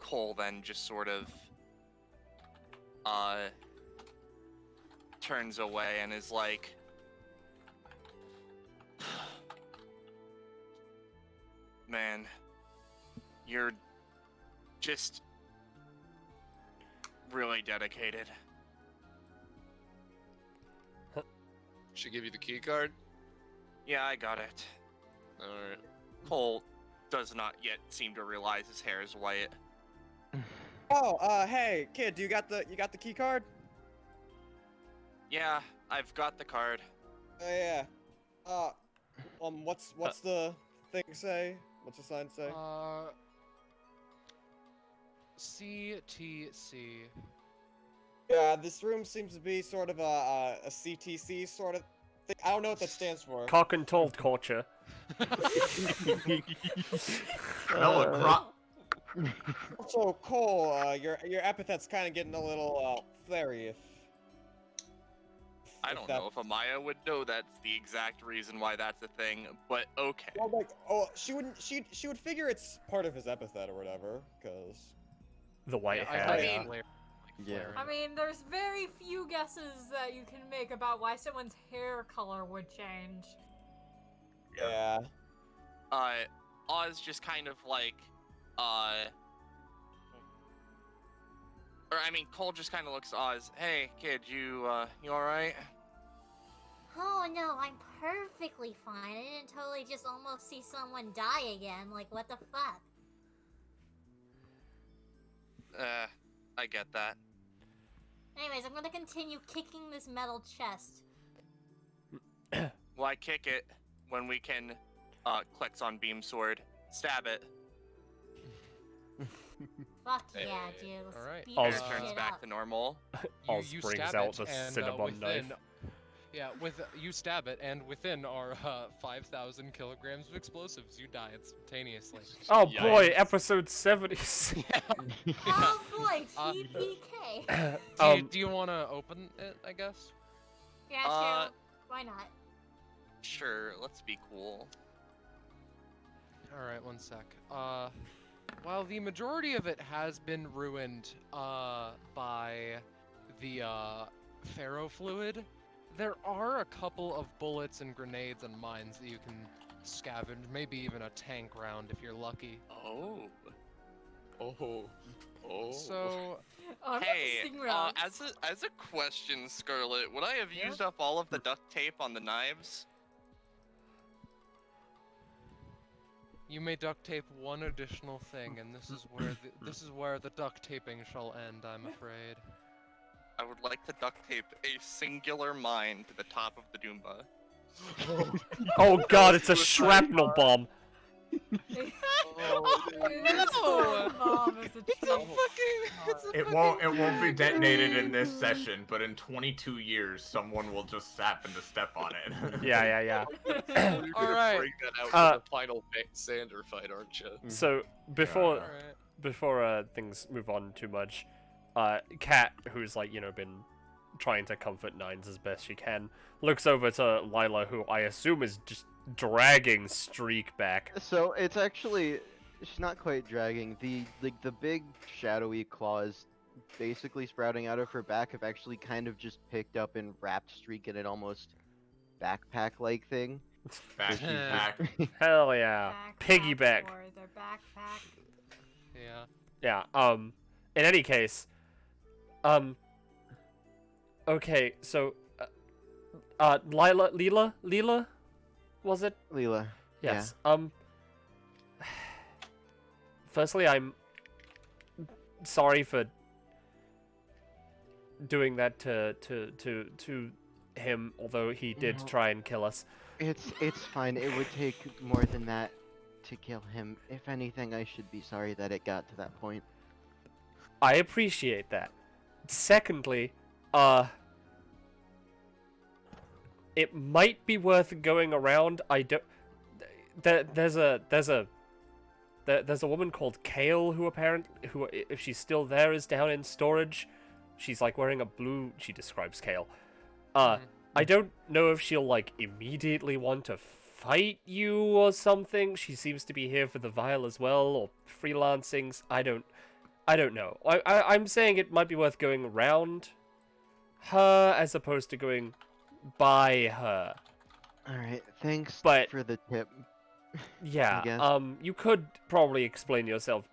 Cole then just sort of turns away and is like, man, you're just really dedicated. Should give you the key card. Yeah, I got it. All right. Cole does not yet seem to realize his hair is white. Oh, hey, kid, you got the key card? Yeah, I've got the card. Oh yeah. What's the thing say? What's the sign say? CTC. Yeah, this room seems to be sort of a CTC sort of thing. I don't know what that stands for. Cock and told culture. So Cole, your epithet's kind of getting a little flary. I don't know if Amaya would know that's the exact reason why that's a thing, but okay. Well, like, oh, she would figure it's part of his epithet or whatever, cause The white Yeah, hair. I mean, Yeah. I mean, there's very few guesses that you can make about why someone's hair color would change. yeah. Oz just kind of like, or I mean, Cole just kind of looks at Oz. Hey, kid, you alright? Oh no, I'm perfectly fine. I didn't totally just almost see someone die again. Like, what the fuck? I get that. Anyways, I'm gonna continue kicking this metal chest. Why kick it when we can, clicks on beam sword, stab it. Fuck yeah, dude. Let's Alright. beat Hair this turns shit back up. to normal. Oz brings stab out it, the and, Cinnabon knife. Yeah, you stab it, and within our 5,000 kilograms of explosives, you die instantaneously. Oh Yikes. boy, episode 70. Oh boy, TPK. Do you want to open it, I guess? Yeah, sure. Why not? Sure, let's be cool. Alright, one sec. While the majority of it has been ruined by the ferro fluid, there are a couple of bullets and grenades and mines that you can scavenge, maybe even a tank round if you're lucky. Oh. So, I'm Hey, mixing rounds. as a question, Scarlet, would I have used up all of the duct tape on the knives? you may duct tape one additional thing, and this is where the duct taping shall end, I'm afraid. I would like to duct tape a singular mine to the top of the Doomba. Oh god, it's a shrapnel bomb. It won't be detonated in this session, but in 22 years, someone will just happen to step on it. Yeah. You're gonna Alright. bring that out for the final Sander fight, aren't you? So before Alright. things move on too much, Kat, who's like been trying to comfort Nines as best she can, looks over to Lila, who I assume is just dragging Streak back. So it's actually, she's not quite dragging. The big shadowy claws basically sprouting out of her back have actually kind of just picked up and wrapped Streak in an almost backpack-like thing. Back. Hell yeah, piggyback. Or their backpack. Yeah. Yeah. In any case, okay, so, Lila, was it? Leela. Yes. Firstly, I'm sorry for doing that to him, although he did No. try and kill us. It's fine. It would take more than that to kill him. If anything, I should be sorry that it got to that point. I appreciate that. Secondly, it might be worth going around. I don't. There's a there's a woman called Kale who if she's still there, is down in storage. She's like wearing a blue. She describes Kale. I don't know if she'll like immediately want to fight you or something. She seems to be here for the vial as well, or freelancings. I don't know. I'm saying it might be worth going around her as opposed to going by her. All right, thanks But- for the tip. Yeah. guess. You could probably explain yourself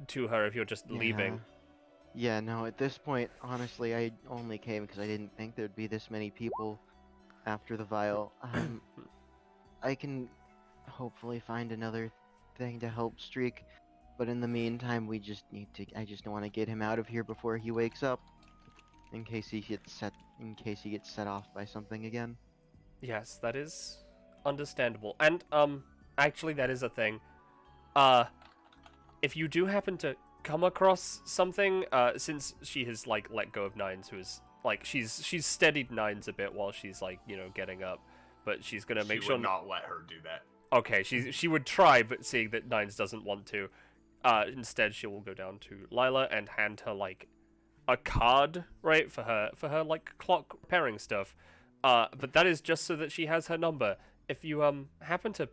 to her if you're just leaving. Yeah, no, at this point, honestly, I only came because I didn't think there'd be this many people after the vial. I can hopefully find another thing to help Streak, but in the meantime, we just need to. I just don't want to get him out of here before he wakes up, in case he gets set off by something again. Yes, that is understandable. And actually that is a thing. If you do happen to come across something, since she has like let go of Nines, who is like she's steadied Nines a bit while she's like, you know, getting up, but she's gonna make She sure would not let her do that. Okay, she would try, but seeing that Nines doesn't want to, instead she will go down to Lila and hand her like a card, right, for her like clock repairing stuff. But that is just so that she has her number. If you happen to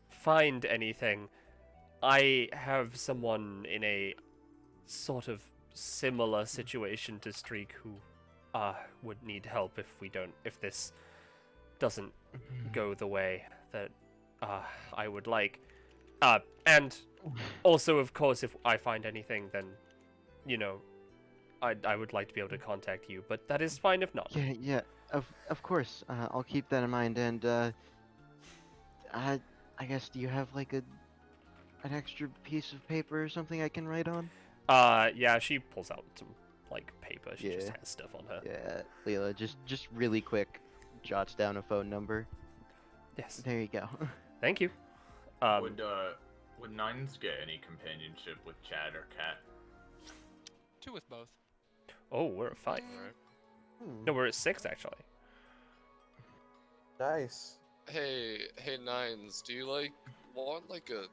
find anything, I have someone in a sort of similar situation to Streak who would need help if this doesn't go the way that I would like. And also, of course, if I find anything, then, you know, I would like to be able to contact you, but that is fine if not. Yeah, of course. I'll keep that in mind. And I guess, do you have like an extra piece of paper or something I can write on? Yeah, she pulls out some like paper. She just Yeah. has stuff on her. Yeah, Leela, just really quick, jots down a phone number. Yes. There you go. Thank you. Would Nines get any companionship with Chad or Cat? 2 with both. Oh, we're at 5. Hmm, No, we're at 6 actually. nice. Hey, Nines, do you like want like a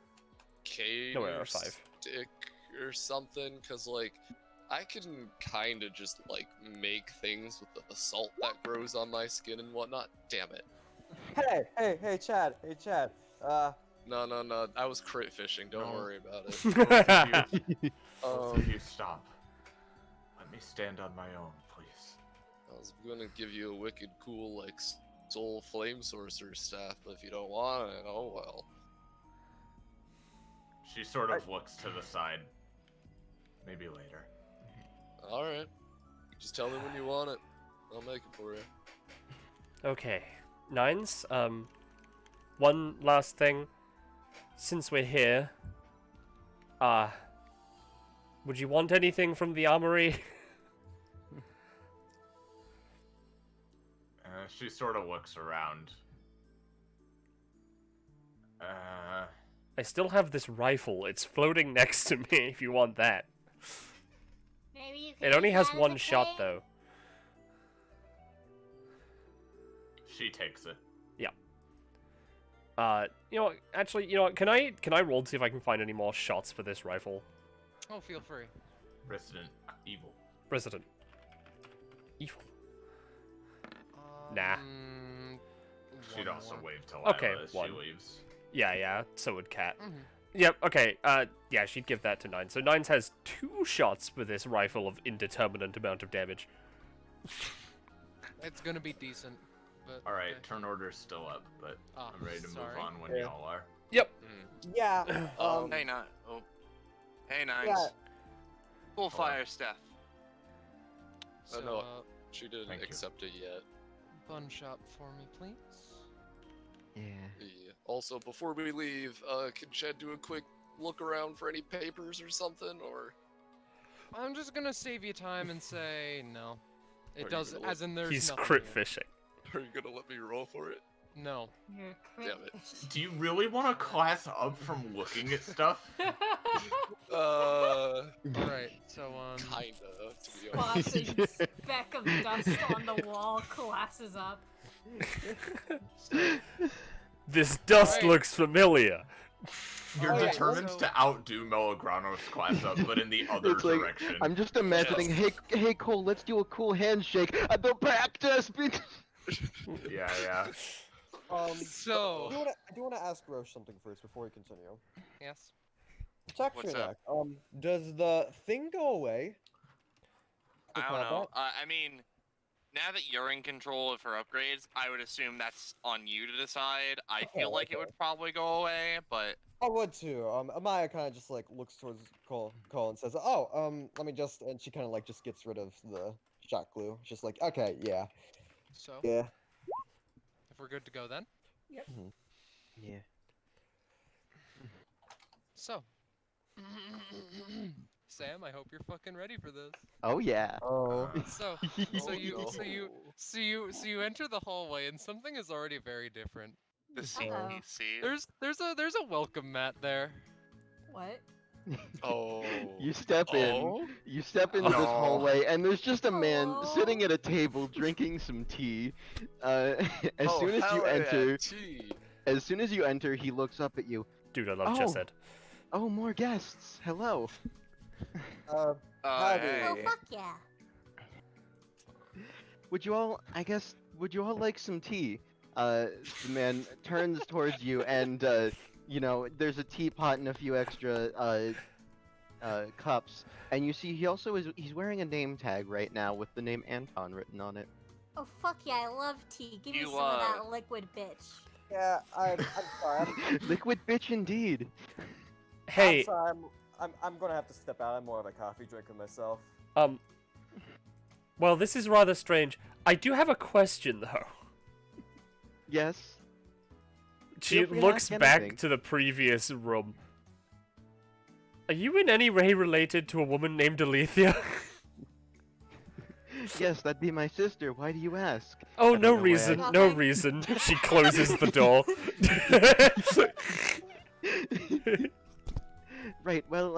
cane No, we're or at 5. stick or something? Cause like I can kind of just like make things with the salt that grows on my skin and whatnot. Damn it. Hey, Chad. No. I was crit fishing. Don't No. worry about it. Both of you stop. Let me stand on my own, please. I was gonna give you a wicked cool like soul flame sorcerer staff, but if you don't want it, oh well. She sort of looks to the side. Maybe later. All right. Just tell me when you want it. I'll make it for you. Okay. Nines, one last thing. Since we're here, would you want anything from the armory? She sort of looks around. I still have this rifle. It's floating next to me if you want that. Maybe you can It only use has that as one a shot cane? though. She takes it. You know what, actually, you know what, can I roll to see if I can find any more shots for this rifle? Oh, feel free. Resident evil. Resident Evil. Nah. She'd One also more. wave to Lila Okay, as one. she leaves. Yeah, so would Cat. Mhm. Yep, okay, yeah, she'd give that to Nines. So Nines has 2 shots for this rifle of indeterminate amount of damage. It's gonna be decent, but Alright, okay. turn order's still up, but Ah, I'm ready to sorry. move on when Yeah. y'all are. Yep. Yeah. Hey, Nines. Oh. Hey, Nines. Yeah. Full Hello. fire staff. I So, know. She didn't Thank you. accept it yet. bun shop for me, please. Yeah. Yeah. Also, before we leave, can Chad do a quick look around for any papers or something, or? I'm just gonna save you time and say no. Are It you does, gonna as in there's He's nothing crit here. fishing. Are you gonna let me roll for it? No. You're a Damn it. crit. Do you really want to class up from looking at stuff? Right. So Kinda, to be Spots honest. a speck of dust on the wall, classes up. This dust Right. looks familiar. You're Oh, yeah, determined so- to outdo Melagranos class up, but in the other It's like, direction. I'm just imagining, hey Cole, let's do a cool handshake at the practice. Yeah. So, I do wanna ask Roche something first before we continue. yes. What's up? Does the thing go away? I after don't know. combat? I mean, now that you're in control of her upgrades, I would assume that's on you to decide. I Okay, feel like it okay. would probably go away, but I would too. Amaya kind of just like looks towards Cole and says, "Oh, let me just," and she kind of like just gets rid of the shot glue. Just like, okay, yeah, So, yeah. if we're good to go then. Yeah. So, Sam, I hope you're fucking ready for this. Oh yeah. Oh, So, Oh, so you enter the hallway and something is already very different. the Uh-oh. CPC. There's a welcome mat there. What? Oh. You step in. Oh? You step into this No. hallway, and there's just a man Hello? sitting at a table drinking some tea. As Oh, soon as you hell yeah, enter, tea. as soon as you enter, he looks up at you. Dude, I love Oh. Chesed. Oh, more guests. Hello. howdy. Hey. Oh, fuck yeah. Would you all like some tea? The man turns towards you, and there's a teapot and a few extra cups, and you see he's wearing a name tag right now with the name Anton written on it. Oh, fuck yeah, I love tea. Give me You, some of that liquid bitch. Yeah, I'm sorry. Liquid bitch indeed. Hey, I'm sorry. I'm gonna have to step out. I'm more of a coffee drinker myself. well, this is rather strange. I do have a question, though. Yes. She Feel free to looks ask back anything. to the previous room. Are you in any way related to a woman named Alethea? Yes, that'd be my sister. Why do you ask? Oh, I don't no know why I- reason, no Nothing. reason. She closes the door. Right. Well,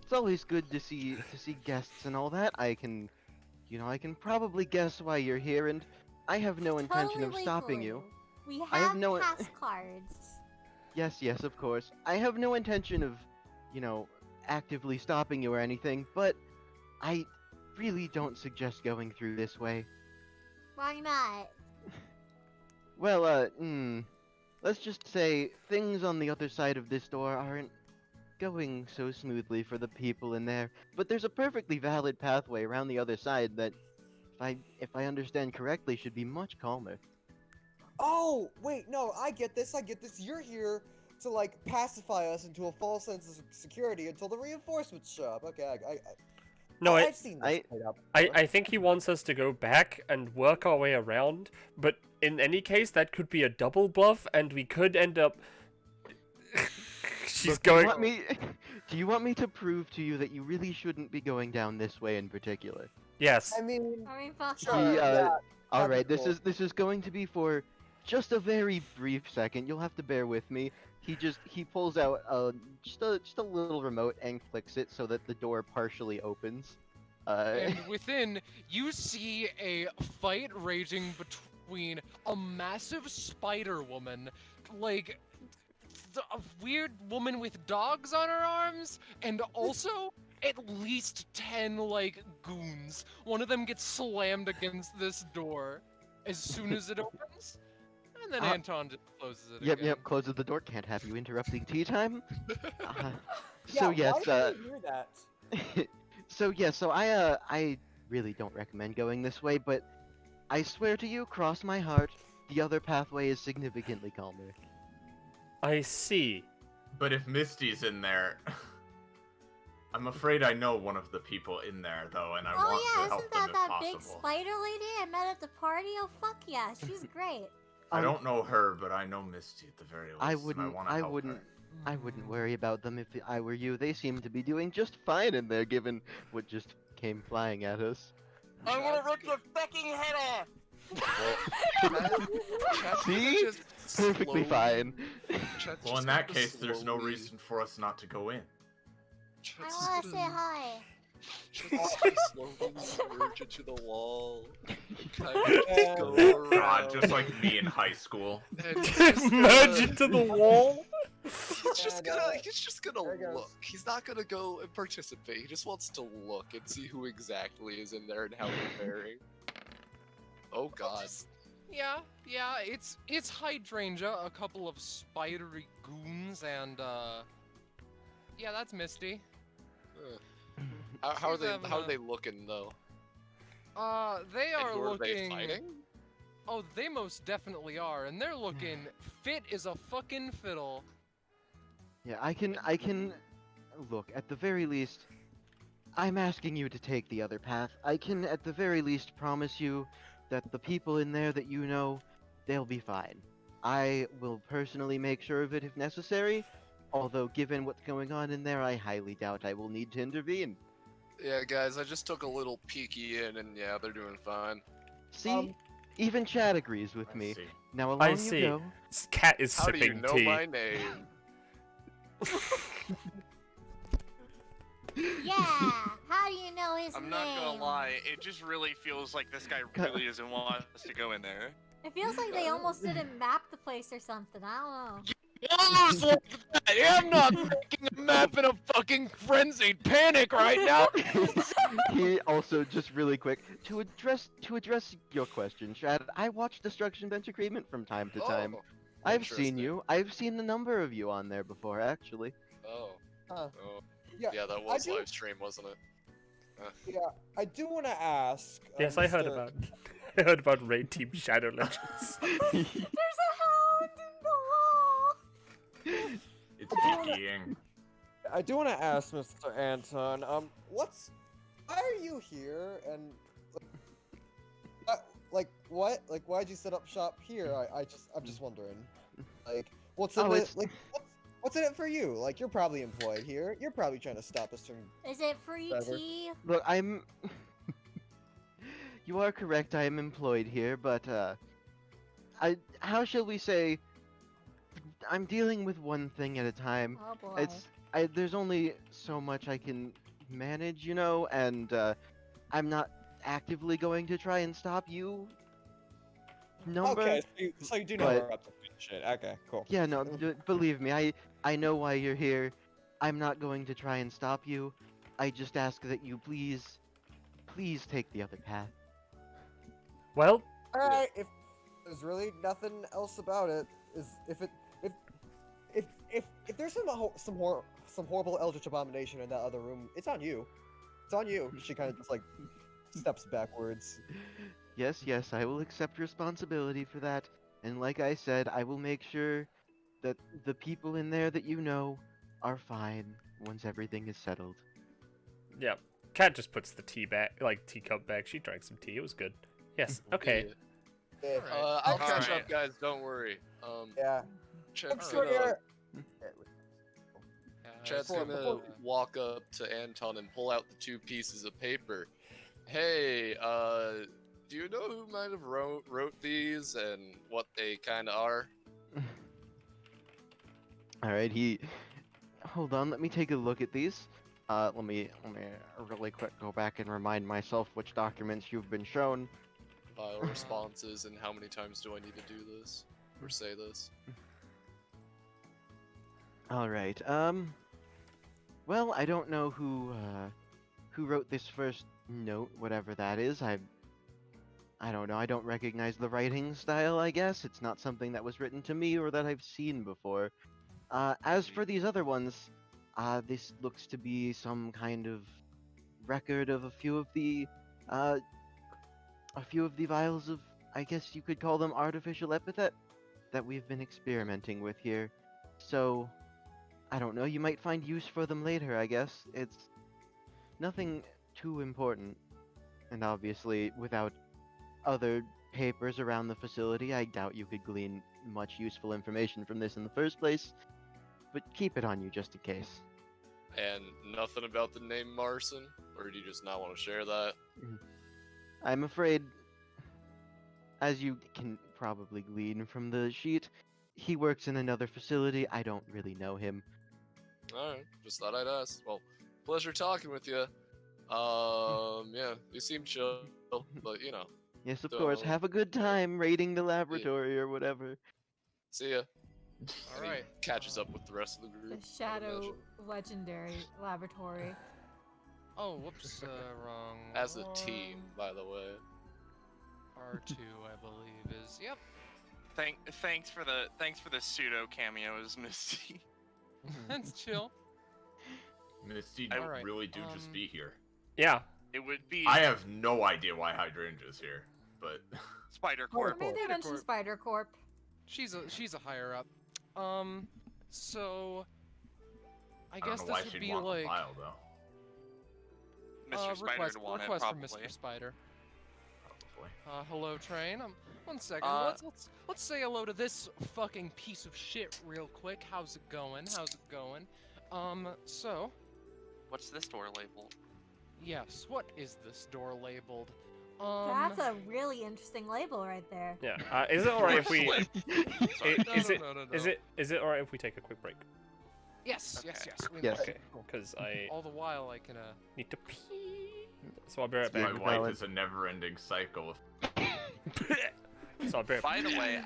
it's always good to see guests and all that. I can probably guess why you're here, and I have no intention of Totally stopping legally. you. We I have have no- pass cards. Yes, of course. I have no intention of, actively stopping you or anything, but I really don't suggest going through this way. Why not? Well, let's just say things on the other side of this door aren't going so smoothly for the people in there, but there's a perfectly valid pathway around the other side that, if I understand correctly, should be much calmer. Oh, wait, no, I get this. You're here to like pacify us into a false sense of security until the reinforcements show up. Okay, No, I've seen this played out before. I think he wants us to go back and work our way around, but in any case, that could be a double bluff, and we could end up... She's Look, going... Do you want me to prove to you that you really shouldn't be going down this way in particular? Yes. I mean, fuck sure, He, yeah, all that'd be right, cool. this is going to be for just a very brief second. You'll have to bear with me. He pulls out just a little remote and clicks it so that the door partially opens. And within, you see a fight raging between a massive spider woman, like a weird woman with dogs on her arms, and also at least 10 like goons. One of them gets slammed against this door as soon as it opens, and then Anton just closes it again. Yep, closes the door. Can't have you interrupting tea time. Yeah, So yes, why did you hear that? so I really don't recommend going this way, but I swear to you, cross my heart, the other pathway is significantly calmer. I see. But if Misty's in there, I'm afraid I know one of the people in there though, and I want Oh yeah, to help isn't them that if that big possible. spider lady I met at the party? Oh fuck yeah, she's great. I don't know her, but I know Misty at the very least. I and wouldn't wanna help her. I wouldn't worry about them if I were you. They seem to be doing just fine in there, given what just came flying at us. I want to rip your fucking head off! See? Perfectly fine. Well, in that case, there's no reason for us not to go in. I wanna say hi. Slowly merge into the wall. Kind of go God, around. just like me in high school. And just, Merge into the wall? He's just And, gonna he's just gonna there it goes. look. He's not gonna go and participate. He just wants to look and see who exactly is in there and how they're faring. Oh god. Yeah, it's hydrangea, a couple of spidery goons, and yeah, that's Misty. How are She's they having how are a- they looking though? They And are who are they looking. fighting? Oh, they most definitely are, and they're looking fit as a fucking fiddle. Yeah, I can look, at the very least, I'm asking you to take the other path. I can at the very least promise you that the people in there that you know, they'll be fine. I will personally make sure of it if necessary, although given what's going on in there, I highly doubt I will need to intervene. Yeah, guys, I just took a little peeky in, and yeah, they're doing fine. See? Even Chad agrees with me. see. Now I along you see. go. Cat is How do you sipping know tea. my name? Yeah, how do you know his I'm name? not gonna lie, it just really feels like this guy really doesn't want us to go in there. It feels like they almost didn't map the place or something. I don't know. Almost look at that. I'm not making a map in a fucking frenzied panic right now. He also just really quick to address your question, Chad. I watch Destruction Bench Agreement from time to time. Oh, I've seen interesting. you. I've seen a number of you on there before, actually. Oh. Huh. Oh. Yeah, Yeah, that I was do- live stream, wasn't it? Yeah, I do want to ask. Yes, I heard Mr. about. I heard about Raid Team Shadow Legends. There's a hound in the wall. It's peeking. I do want to ask Mr. Anton. Why are you here? And what? Like, why'd you set up shop here? I'm just wondering. Like, what's in Oh, it? it's- Like, what's in it for you? Like, you're probably employed here. You're probably trying to stop us from. Is it free Whatever. tea? Look, I'm. You are correct. I am employed here, but how shall we say? I'm dealing with one thing at a time. Oh boy. There's only so much I can manage, you know, and I'm not actively going to try and stop you. Okay, so you do know but- we're up to shit. Okay, cool. Yeah, no, believe me, I know why you're here. I'm not going to try and stop you. I just ask that you please take the other path. Well, All right, if there's really nothing else about it, if there's some horrible eldritch abomination in that other room, it's on you. It's on you. She kind of just like steps backwards. Yes, I will accept responsibility for that. And like I said, I will make sure that the people in there that you know are fine once everything is settled. yeah. Cat just puts the tea back, like teacup back. She drank some tea. It was good. Yes. Okay. Yeah. Yeah. I'll Alright. catch up, guys. Don't worry. Yeah. Chad's Look, gonna, Yeah, Chad's before- gonna before- walk up to Anton and pull out the 2 pieces of paper. Hey, do you know who might have wrote these and what they kind of are? All right, hold on, let me take a look at these. Let me really quick go back and remind myself which documents you've been shown. File responses and how many times do I need to do this or say this? All right. Well, I don't know who wrote this first note, whatever that is. I don't know. I don't recognize the writing style, I guess. It's not something that was written to me or that I've seen before. As for these other ones, this looks to be some kind of record of a few of the vials of, I guess you could call them artificial epithet that we've been experimenting with here. So, I don't know, you might find use for them later, I guess. It's nothing too important. And obviously, without other papers around the facility, I doubt you could glean much useful information from this in the first place. But keep it on you just in case. And nothing about the name Marson? Or do you just not want to share that? I'm afraid, as you can probably glean from the sheet, he works in another facility. I don't really know him. Alright, just thought I'd ask. Well, pleasure talking with you. Yeah, you seem chill, but you know. Yes, of course. Have a good time raiding the laboratory or whatever. See ya. All right. Catches up with the rest of the group. The Shadow Legendary Laboratory. Oh, whoops, wrong. As a team, one. by the way. R2, I believe is. Yep. Thanks for the pseudo cameos, Misty. That's chill. Misty, I you Alright, really do just be here. Yeah. It would be I have no idea why Hydrangea's here, but Spider Or Corp. Maybe they Spider mentioned Corp. Spider Corp. She's a higher up. So I I guess don't know why this would she'd be want like the file though. Mr. Spider to want it, request from probably. Mr. Spider. Probably. Hello, train. 1 second. Uh, Let's say hello to this fucking piece of shit real quick. How's it going? So What's this door labeled? yes, what is this door labeled? That's a really interesting label right there. Yeah. Is it alright if we? Sorry. Is it alright if we take a quick break? Yes, Okay. yes. We Yes. may. Okay. Because I All the while, I can need to pee. So I'll be right My back. life valid. is a never-ending cycle. So I'll be right By the way,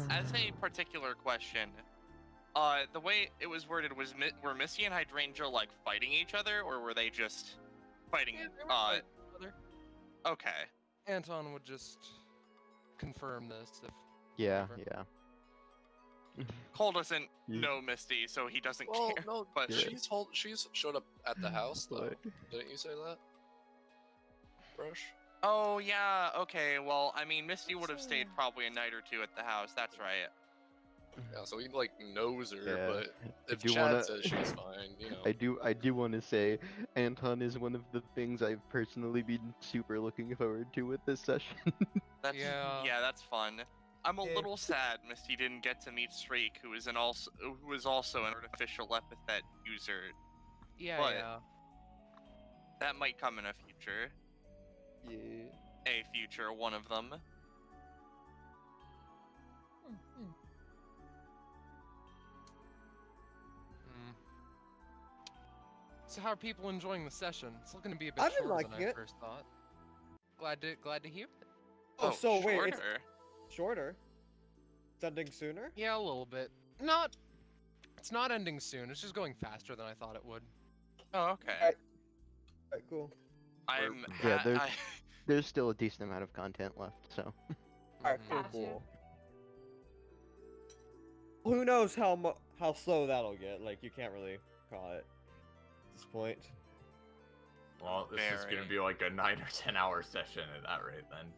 as a particular question, the way it was worded was were Missy and Hydrangea like fighting each other, or were they just fighting? Yeah, they were fighting each other. Okay. Anton would just confirm this if. Yeah, whatever. yeah. Cole doesn't Yeah. know Misty, so he doesn't Well, care. no, but Yeah. she's showed up at the house though. But- Didn't you say that? Brush? Oh yeah, okay. Well, I mean, Misty would have stayed probably a night or two at the house. That's right. Yeah, so he like knows her, Yeah. but I if do Chad wanna- says she's fine, you know. I do want to say Anton is one of the things I've personally been super looking forward to with this session. That's Yeah. that's fun. I'm a Yeah. little sad Misty didn't get to meet Streak, who is also an artificial epithet user. Yeah, But- yeah. That might come in a future. Yeah. A future, one of them. Hmm. Mm. So how are people enjoying the session? It's looking to be a bit I've been shorter than liking I it. first thought. Glad to hear it. Oh, so wait, it's shorter. shorter? It's ending sooner? Yeah, a little bit. It's not ending soon. It's just going faster than I thought it would. Oh, okay. Alright. Alright, cool. I'm Yeah, ha- there's- I- There's still a decent amount of content left, so. Alright, Mhm. cool, Gotcha. cool. Who knows how slow that'll get? Like, you can't really call it at this point. Well, this is Very. gonna be like a 9 or 10 hour session at that rate then.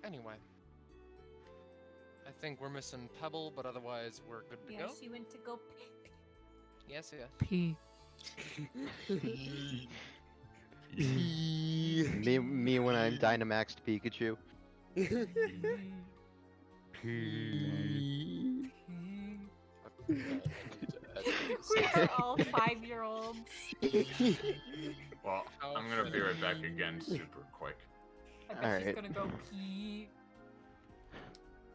Anyway. I think we're missing Pebble, but otherwise we're good to Yeah, go. she went to go Yes, yes. pee. Me when I'm Dynamaxed Pikachu. I need to edit this. We are all 5-year-olds. Well, Oh, I'm gonna be right back shit. again super quick. I bet she's Alright. gonna go pee.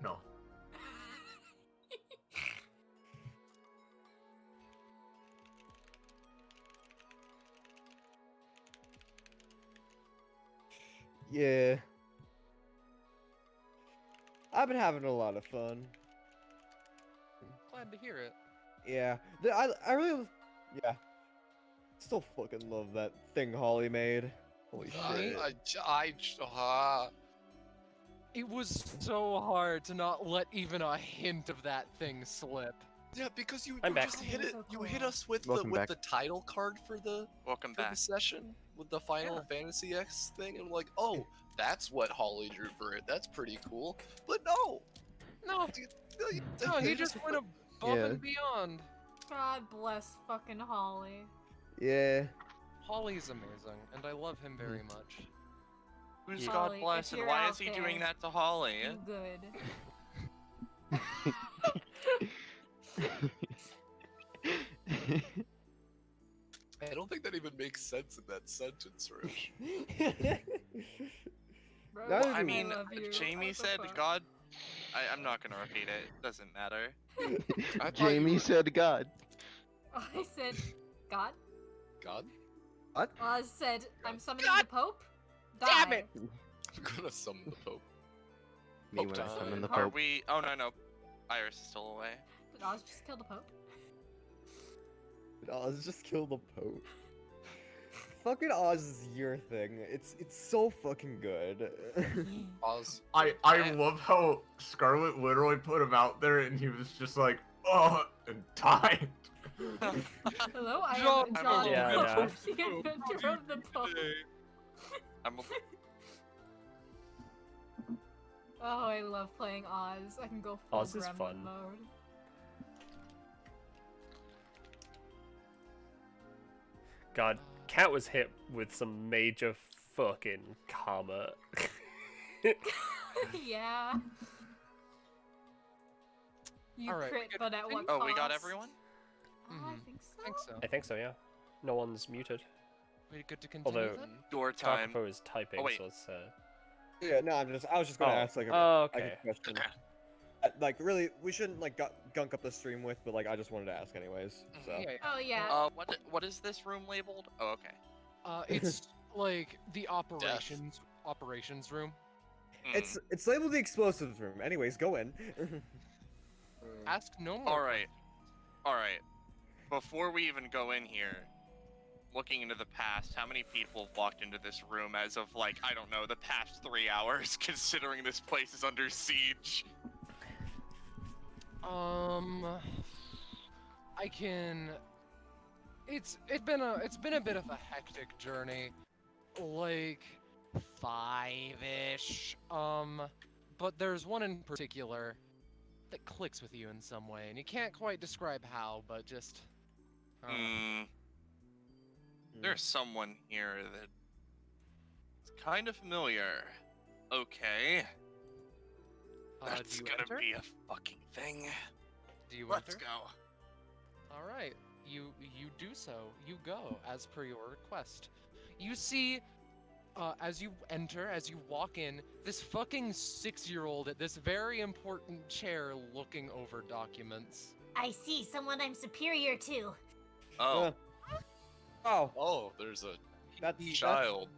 No. Yeah. I've been having a lot of fun. Glad to hear it. Yeah. I really. Yeah. Still fucking love that thing Holly made. Holy shit. It was so hard to not let even a hint of that thing slip. Yeah, because you I'm back. just hit Oh, it. so You cool. hit us with Welcome back. the title card for the Welcome for back. the session with the Final Fantasy X thing, and I'm like, oh, that's what Holly drew for it. That's pretty cool. But no, No, no, he just went above and beyond. God bless fucking Holly. Yeah. Holly's amazing, and I love him very much. Who's Yeah. God Holly, bless, if and you're why out is he doing there, that to Holly? You good. I don't think that even makes sense in that sentence, Rush. Bro, That I is- mean, love you. Jamie What the said fuck? God. I'm not gonna repeat it. Doesn't matter. I thought Jamie you were- said God. I said, God. God, Oz said, I'm summoning God the Pope. damn Die. it! I'm gonna summon the Pope. Me Pope when I summon time. the Are Pope. we? Oh no. Iris is still away. Did Oz just kill the Pope? Did Oz just kill the Pope? Fucking Oz is your thing. It's so fucking good. Oz. I Yeah. love how Scarlet literally put him out there and he was just like, oh, and died. Hello, I John, am John, Yeah, the yeah. Pope, the inventor of the Pope. I'm a... Oh, I love playing Oz. I can go full Oz is gremlin fun. mode. God, Cat was hit with some major fucking karma. Yeah. You Alright, crit, but at what Oh, cost? we got everyone? I Mhm. think so. I think so. I think so, yeah. No one's muted. We good to continue Although- then? Door time. Taco is typing, Oh, wait. so it's Yeah, no, I was just gonna Oh, ask like a, okay. like a question. Okay. Like really, we shouldn't like gunk up the stream with, but like I just wanted to ask anyways. So. Yeah, yeah. Oh yeah. What is this room labeled? Oh, okay. It's like the operations room. Hmm. It's labeled the explosives room. Anyways, go in. Ask no more. All right. Before we even go in here, looking into the past, how many people have walked into this room as of like, I don't know, the past 3 hours, considering this place is under siege? I can. It's been a bit of a hectic journey, like 5-ish. But there's one in particular that clicks with you in some way, and you can't quite describe how, but just. I don't know. There's someone here that is kind of familiar. Okay. Do That's you gonna enter? be a fucking thing. Do you Let's enter? go. All right, you do so. You go as per your request. You see, as you enter, as you walk in, this fucking 6-year-old at this very important chair looking over documents. I see someone I'm superior to. Oh. Oh, Oh, there's a that's child.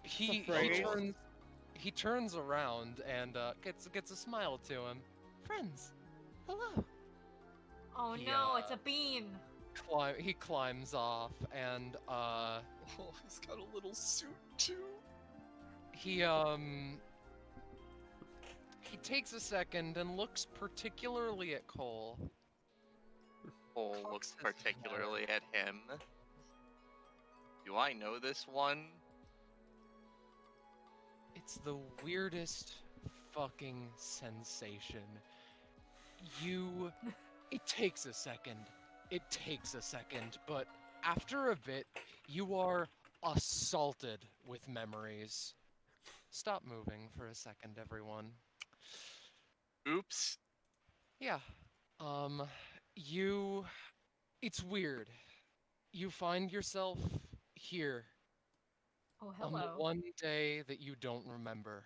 He Surprise. turns around and gets a smile to him. Friends, hello. Oh He, no, it's a bean. He climbs off and Oh, he's got a little suit too. he takes a second and looks particularly at Cole. Cole Cocks looks his head. particularly at him. Do I know this one? It's the weirdest fucking sensation. It takes a second. It takes a second, but after a bit, you are assaulted with memories. Stop moving for a second, everyone. Oops. Yeah. It's weird. You find yourself here Oh on the hello. one day that you don't remember.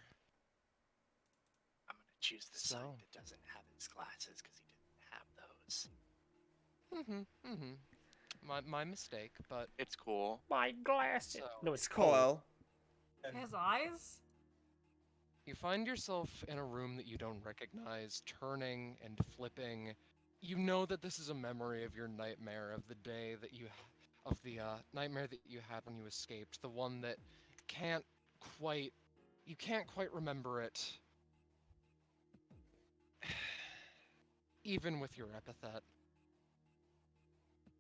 I'm gonna choose the side So. that doesn't have his glasses because he didn't have those. My mistake, but It's cool. my glasses. So- No, it's cold. Cole. His eyes? you find yourself in a room that you don't recognize, turning and flipping. You know that this is a memory of your nightmare of the day that nightmare that you had when you escaped, the one that you can't quite remember it. Even with your epithet.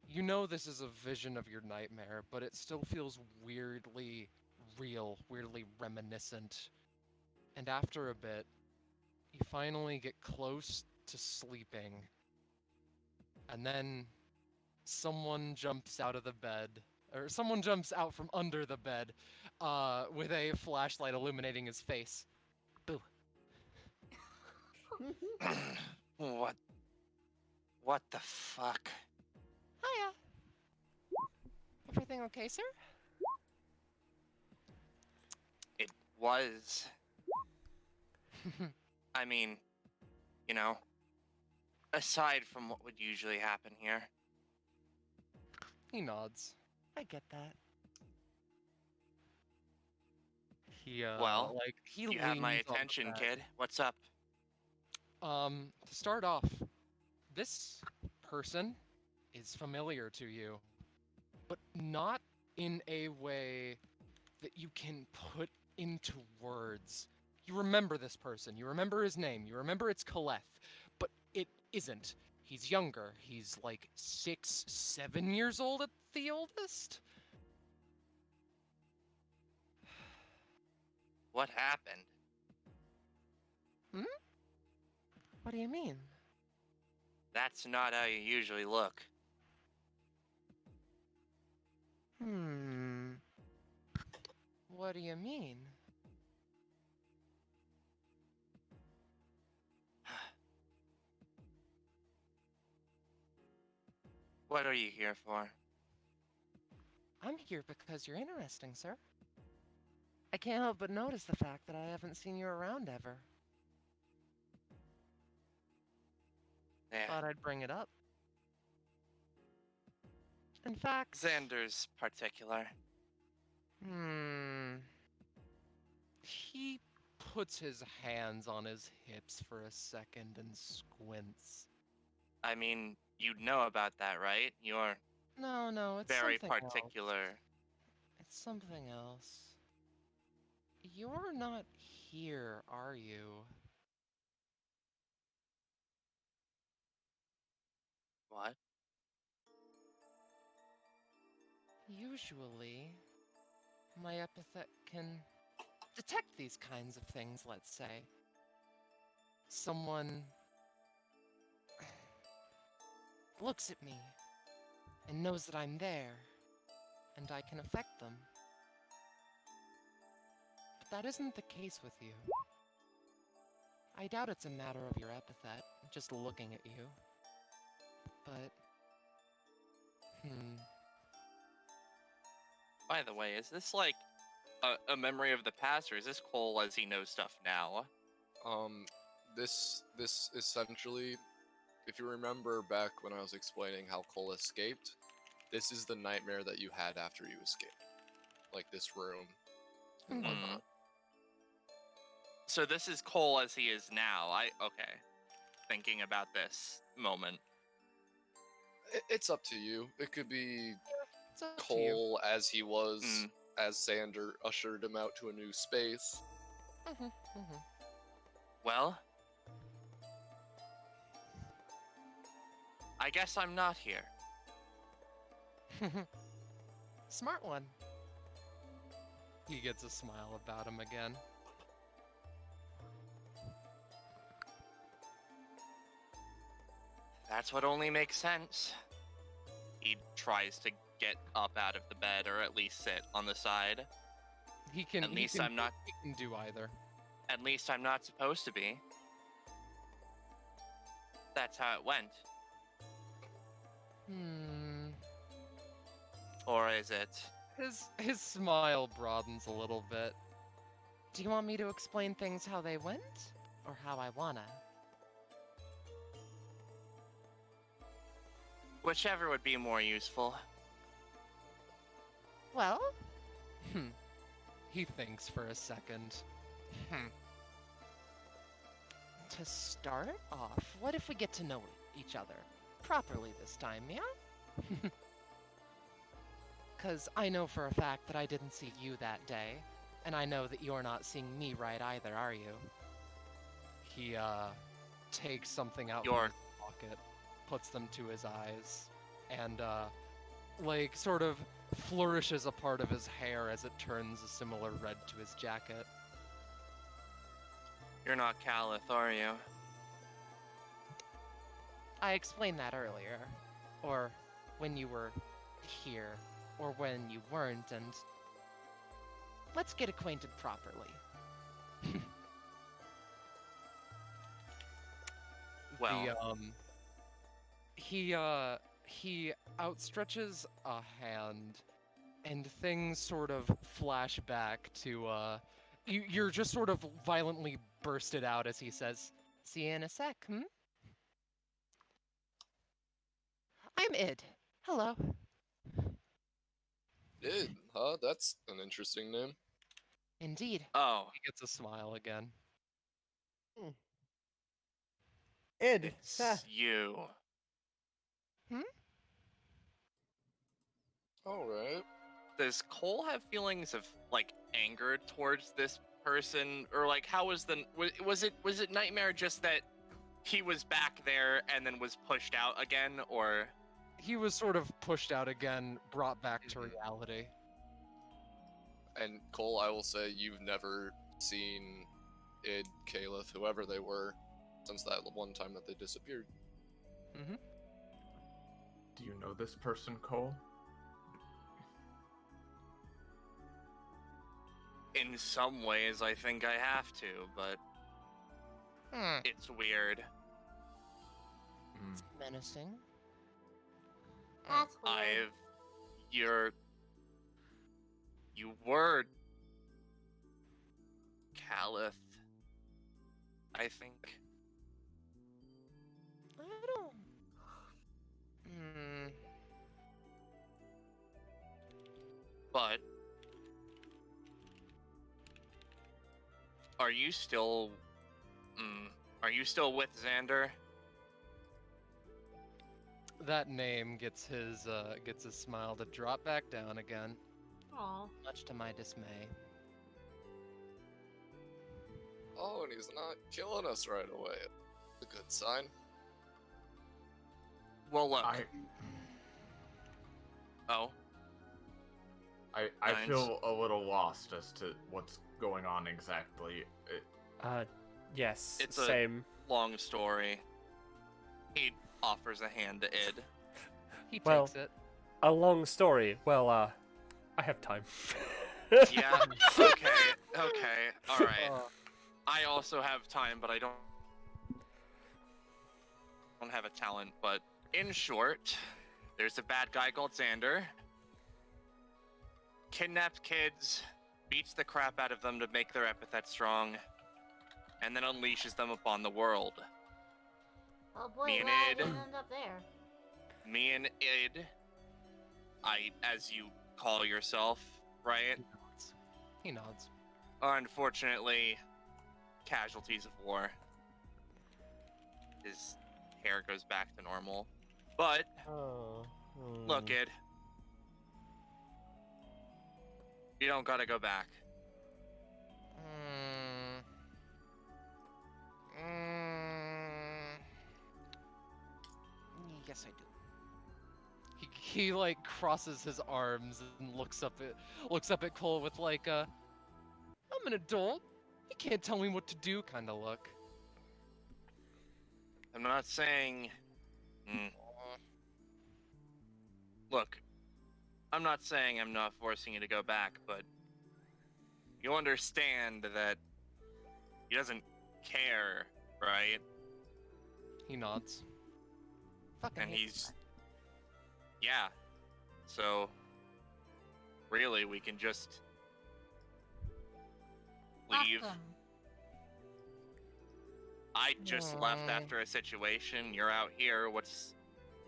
You know this is a vision of your nightmare, but it still feels weirdly real, weirdly reminiscent. And after a bit, you finally get close to sleeping. And then someone jumps out of the bed, or someone jumps out from under the bed, with a flashlight illuminating his face. Boo. What the fuck? Hiya. Everything okay, sir? It was. I mean, you know, aside from what would usually happen here. He nods. I get that. He Well, he You have my leans on the attention, bed. kid. What's up? To start off, this person is familiar to you, but not in a way that you can put into words. You remember this person, you remember his name, you remember it's Kaleth, but it isn't. He's younger. He's like 6, 7 years old at the oldest. What happened? What do you mean? That's not how you usually look. What do you mean? What are you here for? I'm here because you're interesting, sir. I can't help but notice the fact that I haven't seen you around ever. Yeah. Thought I'd bring it up. In fact... Xander's particular. He puts his hands on his hips for a second and squints. I mean, you'd know about that, right? You're No, it's very something particular. else. It's something else. You're not here, are you? What? Usually, my epithet can detect these kinds of things, let's say. Someone looks at me and knows that I'm there, and I can affect them. But that isn't the case with you. I doubt it's a matter of your epithet, just looking at you. But, By the way, is this like a memory of the past, or is this Cole as he knows stuff now? This essentially, if you remember back when I was explaining how Cole escaped, this is the nightmare that you had after you escaped. Like this room and whatnot. So this is Cole as he is now. Okay. Thinking about this moment. It's up to you. It could be it's up to you. Cole as he was as Xander ushered him out to a new space. Well, I guess I'm not here. Smart one. He gets a smile about him again. That's what only makes sense. He tries to get up out of the bed, or at least sit on the side. He can. At least I'm not. He can do either. At least I'm not supposed to be. That's how it went. Or is it? His smile broadens a little bit. Do you want me to explain things how they went, or how I wanna? Whichever would be more useful. Well, he thinks for a second. To start off, what if we get to know each other properly this time, yeah? Because I know for a fact that I didn't see you that day, and I know that you're not seeing me right either, are you? He, takes something out from his pocket, puts them to his eyes, and, like, sort of flourishes a part of his hair as it turns a similar red to his jacket. You're not Calith, are you? I explained that earlier. Or when you were here, or when you weren't, and let's get acquainted properly. Well, he outstretches a hand, and things sort of flash back to, you're just sort of violently bursted out as he says, "See you in a sec, I'm Id. Hello." Id, huh? That's an interesting name. Indeed. Oh. He gets a smile again. Id. It's Ha. you. All right. Does Cole have feelings of like anger towards this person, or like how was the was it Nightmare just that he was back there and then was pushed out again, or He was sort of pushed out again, brought back to Mhm. reality. And Cole, I will say you've never seen Id, Caliph, whoever they were, since that one time that they disappeared. Do you know this person, Cole? in some ways I think I have to, but it's weird. Mm. Menacing. That's weird. You were Caliph, I think. I don't. But are you still with Xander? That name gets his smile to drop back down again, Aw. much to my dismay. Oh, and he's not killing us right away. A good sign. Well, look. I Nines. feel a little lost as to what's going on exactly. Yes, It's a- same. Long story. He offers a hand to Id. He Well- takes it. A long story. Well, I have time. Yeah. Okay. All right. Oh, I also have time, but I don't have a talent. But in short, there's a bad guy called Xander. Kidnaps kids, beats the crap out of them to make their epithet strong, and then unleashes them upon the world. Oh boy, Me and glad I Id. didn't end up there. Me and Id, as you call yourself, right, he nods. are unfortunately casualties of war. His hair goes back to normal. But, look, Id. You don't gotta go back. Yes, I do. He like crosses his arms and looks up at Cole with like a I'm an adult. He can't tell me what to do kind of look. I'm not saying... Look, I'm not saying I'm not forcing you to go back, but you understand that he doesn't care, right? He nods. Fucking And hate he's... this Yeah. So, really, we can just leave. Fuck 'em. I just left Aw. after a situation. You're out here.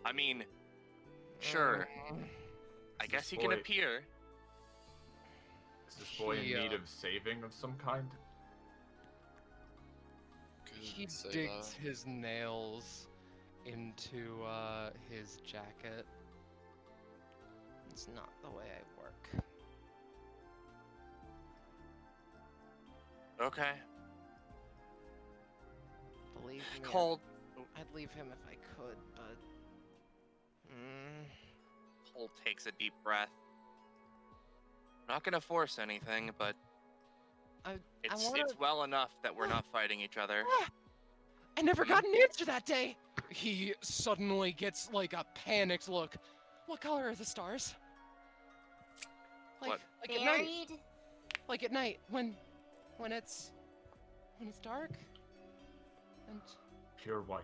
I mean, sure. I Is guess this he can boy- appear. Is this boy in He, need of saving of some kind? Couldn't He say digs that. his nails into his jacket. It's not the way I work. Okay. Believe me, Cole I'd leave him if I could, but Cole takes a deep breath. I'm not gonna force anything, but it's wanna- well enough that we're not fighting each other. I never got an answer that day. He suddenly gets like a panicked look. What color are the stars? Like, What? like at night. Buried? Like at night when it's dark. And Pure white.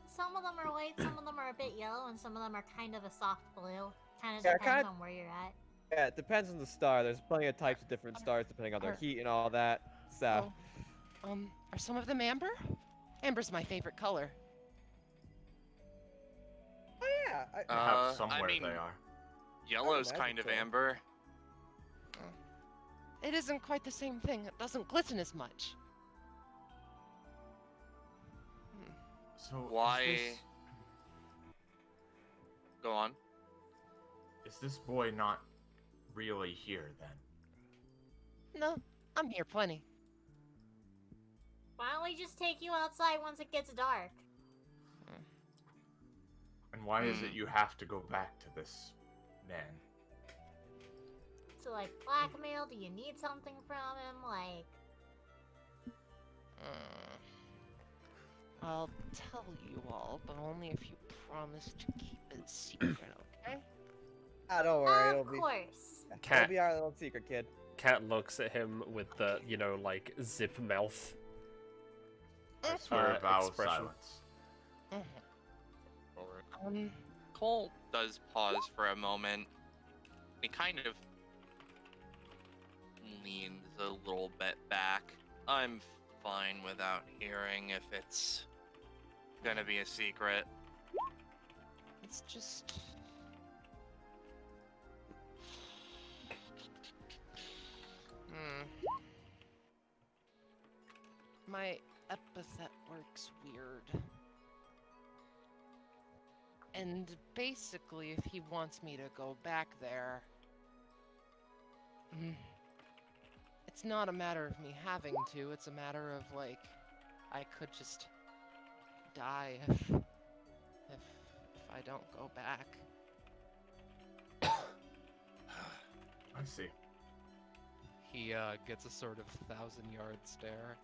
Some of them are white, some of them are a bit yellow, and some of them are kind of a soft blue. Kind of Yeah, depends kinda- on where you're at. Yeah, it depends on the star. There's plenty of types of different stars depending on their Are- heat and all that. So, are some of them amber? Amber's my favorite color. oh yeah, Perhaps somewhere I mean, they are. yellow's imagine kind of so. amber. It isn't quite the same thing. It doesn't glisten as much. So Why? Go on. Is this boy not really here then? No, I'm here plenty. Why don't we just take you outside once it gets dark? And why is it you have to go back to this man? So, like, blackmail? Do you need something from him? Like, I'll tell you all, but only if you promise to keep it secret, okay? Ah, don't worry, of it'll be course. it'll be our little secret, kid. Cat looks at him with the, you know, like, zip mouth. I swear a vow of expression. silence. Cole does pause for a moment. He kind of leans a little bit back. I'm fine without hearing if it's gonna be a secret. It's just... My epithet works weird. And basically, if he wants me to go back there... It's not a matter of me having to, it's a matter of, like, I could just die if I don't go back. I see. He gets a sort of 1,000-yard stare.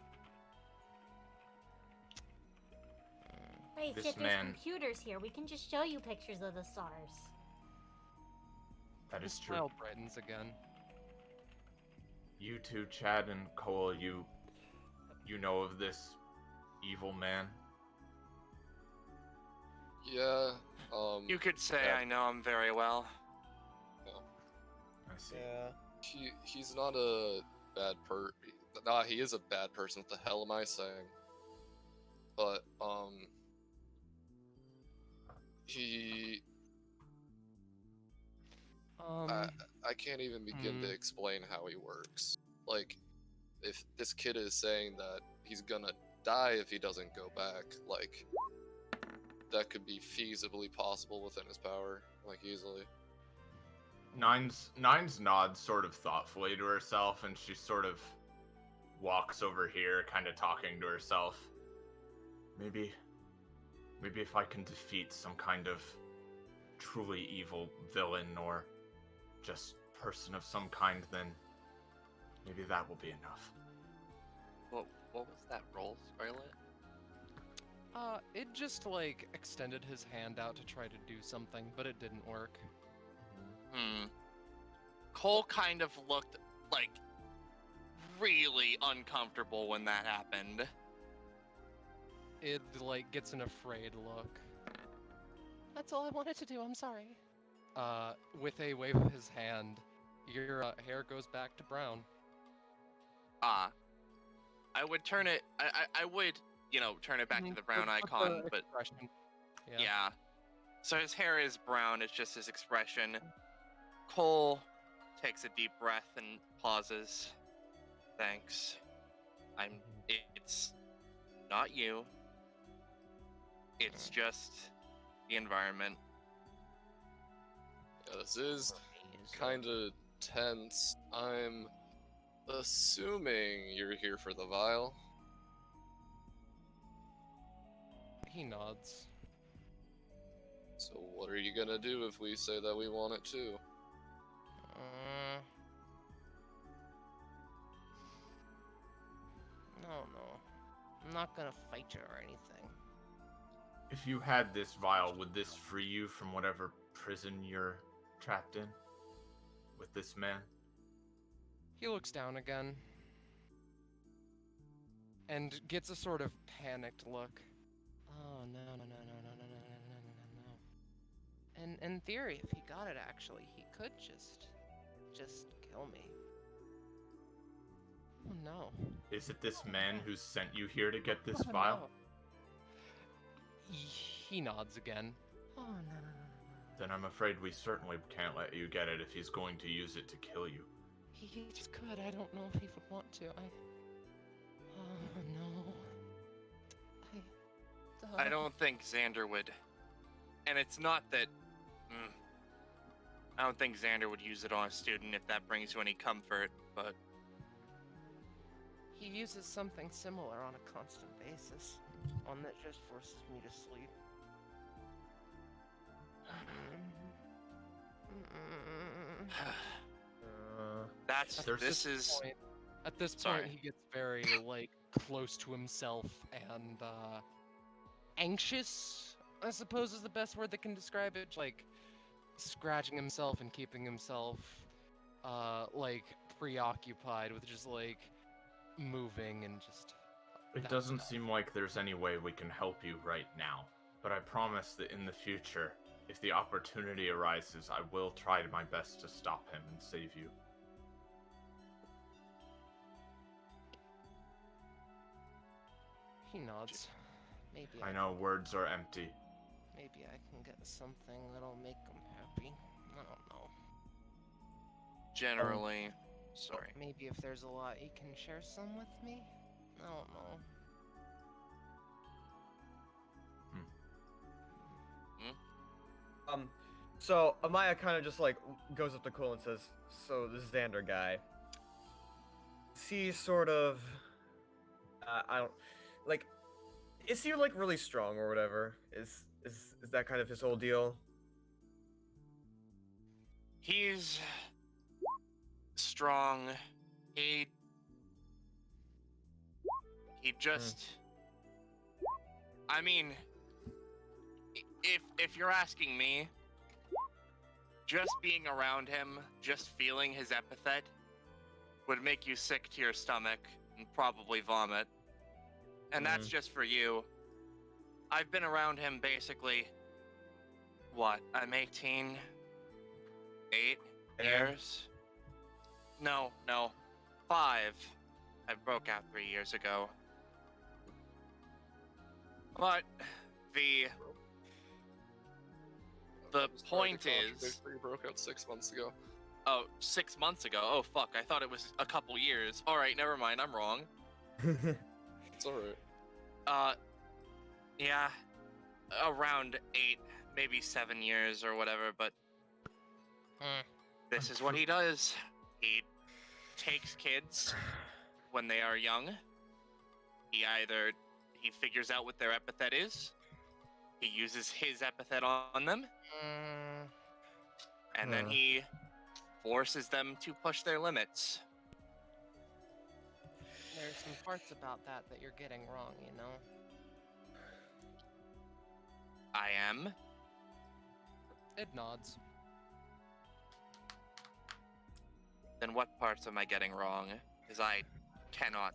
Wait, This shit, there's man- computers here. We can just show you pictures of the stars. That His is true. smile brightens again. You two, Chad and Cole, you know of this evil man? Yeah. You could say yeah. I know him very well. I see. Yeah. He's not a bad Nah, he is a bad person. What the hell am I saying? But he. I can't even begin to explain how he works. Like, if this kid is saying that he's gonna die if he doesn't go back, like, that could be feasibly possible within his power, like, easily. Nines nods sort of thoughtfully to herself, and she sort of walks over here, kind of talking to herself. Maybe if I can defeat some kind of truly evil villain or just person of some kind, then maybe that will be enough. What was that roll, Scarlet? It just, like, extended his hand out to try to do something, but it didn't work. Cole kind of looked, like, really uncomfortable when that happened. It, like, gets an afraid look. That's all I wanted to do, I'm sorry. With a wave of his hand, your hair goes back to brown. I would turn it, I would, you know, turn it back to the brown icon, but Expression. yeah. So his hair is brown, it's just his expression. Cole takes a deep breath and pauses. Thanks. It's not you. It's just the environment. Yeah, this is kind of tense. I'm assuming you're here for the vial. He nods. So what are you gonna do if we say that we want it too? No. I'm not gonna fight you or anything. If you had this vial, would this free you from whatever prison you're trapped in? With this man? He looks down again. And gets a sort of panicked look. Oh, no. And in theory, if he got it, actually, he could just kill me. Oh, no. Is it this man who sent you here to get this Oh, vial? no. He nods again. Oh, no. Then I'm afraid we certainly can't let you get it if he's going to use it to kill you. He just could. I don't know if he would want to. Oh, no. I don't think Xander would. And it's not that. I don't think Xander would use it on a student if that brings you any comfort, but. He uses something similar on a constant basis. One that just forces me to sleep. That's. This is. At this Sorry. point, he gets very, like, close to himself and, anxious, I suppose is the best word that can describe it. Like, scratching himself and keeping himself, like, preoccupied with just, like, moving and just... It that doesn't stuff. seem like there's any way we can help you right now, but I promise that in the future, if the opportunity arises, I will try my best to stop him and save you. He nods. Maybe I know words are empty. Maybe I can get something that'll make him happy. I don't know. Generally. Sorry. Maybe if there's a lot, he can share some with me? I don't know. So Amaya kind of just like goes up to Quill and says, "So this Xander guy, is he sort of, I don't, like, is he like really strong or whatever? Is that kind of his whole deal?" He's strong. He just. I mean, if you're asking me, just being around him, just feeling his epithet, would make you sick to your stomach and probably vomit. And that's just for you. I've been around him basically. What? I'm 18. 8 years? No. 5. I broke out 3 years ago. But the point is, you broke out 6 months ago. oh, 6 months ago. Oh fuck! I thought it was a couple years. All right, never mind. I'm wrong. It's alright. Yeah, around 8, maybe 7 years or whatever. But this is what he does. He takes kids when they are young. He figures out what their epithet is. He uses his epithet on them. And then he forces them to push their limits. There's some parts about that you're getting wrong, you know? I am. It nods. Then what parts am I getting wrong? Because I cannot.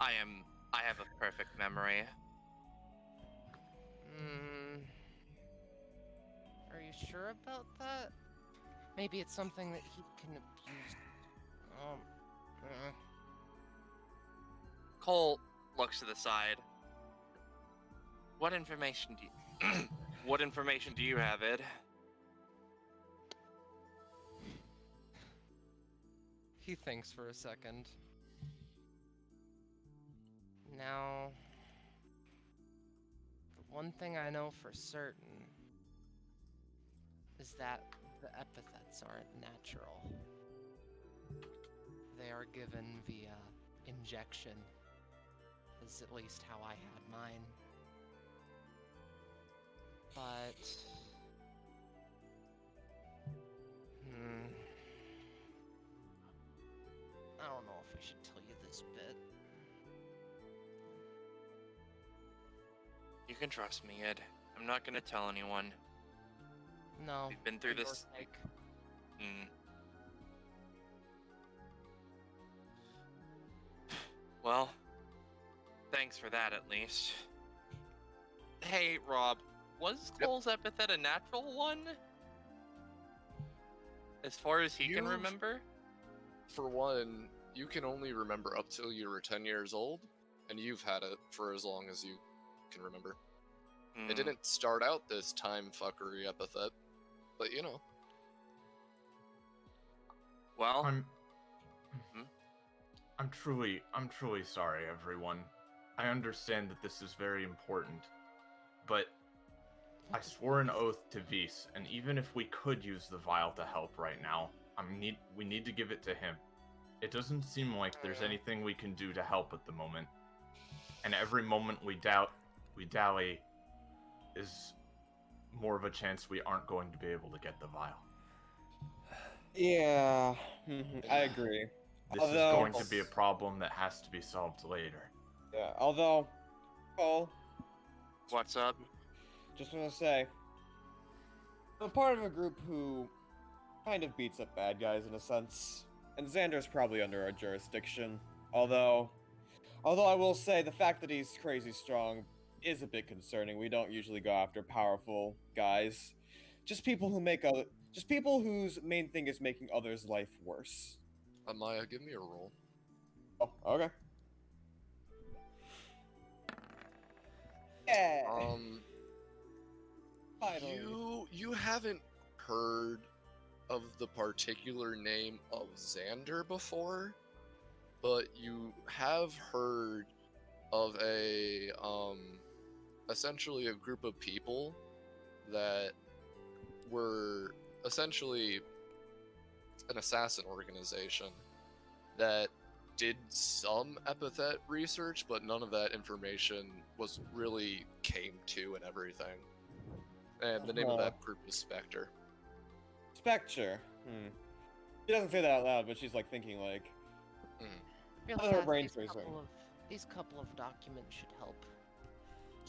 I have a perfect memory. Are you sure about that? Maybe it's something that he can abuse. Cole looks to the side. What information do you have, Ed? He thinks for a second. Now, the one thing I know for certain is that the epithets aren't natural. They are given via injection, is at least how I had mine. But... I don't know if I should tell you this bit. You can trust me, Ed. I'm not gonna tell anyone. No. We've been through for your this. sake. Well, thanks for that at least. Hey, Rob, was Cole's epithet a natural one? As far as he can remember? For one, you can only remember up till you were 10 years old, and you've had it for as long as you can remember. It didn't start out this time fuckery epithet, but you know. Well, I'm truly sorry, everyone. I understand that this is very important, but I swore an oath to Vis, and even if we could use the vial to help right now, we need to give it to him. It doesn't seem like there's anything we can do to help at the moment. And every moment we dally is more of a chance we aren't going to be able to get the vial. Yeah, I agree. This is going to be a problem that has to be solved later. Yeah, although, Cole, What's up? just want to say, I'm part of a group who kind of beats up bad guys in a sense, and Xander's probably under our jurisdiction. Although I will say the fact that he's crazy strong is a bit concerning. We don't usually go after powerful guys, just people whose main thing is making others' life worse. Maya, give me a roll. Oh, okay. Yeah. Finally. You haven't heard of the particular name of Xander before, but you have heard of a essentially a group of people that were essentially an assassin organization that did some epithet research, but none of that information was really came to and everything. And the name of that group is Spectre. Spectre. She doesn't say that out loud, but she's like thinking like. Real Her fast, brain these freezing. these couple of documents should help.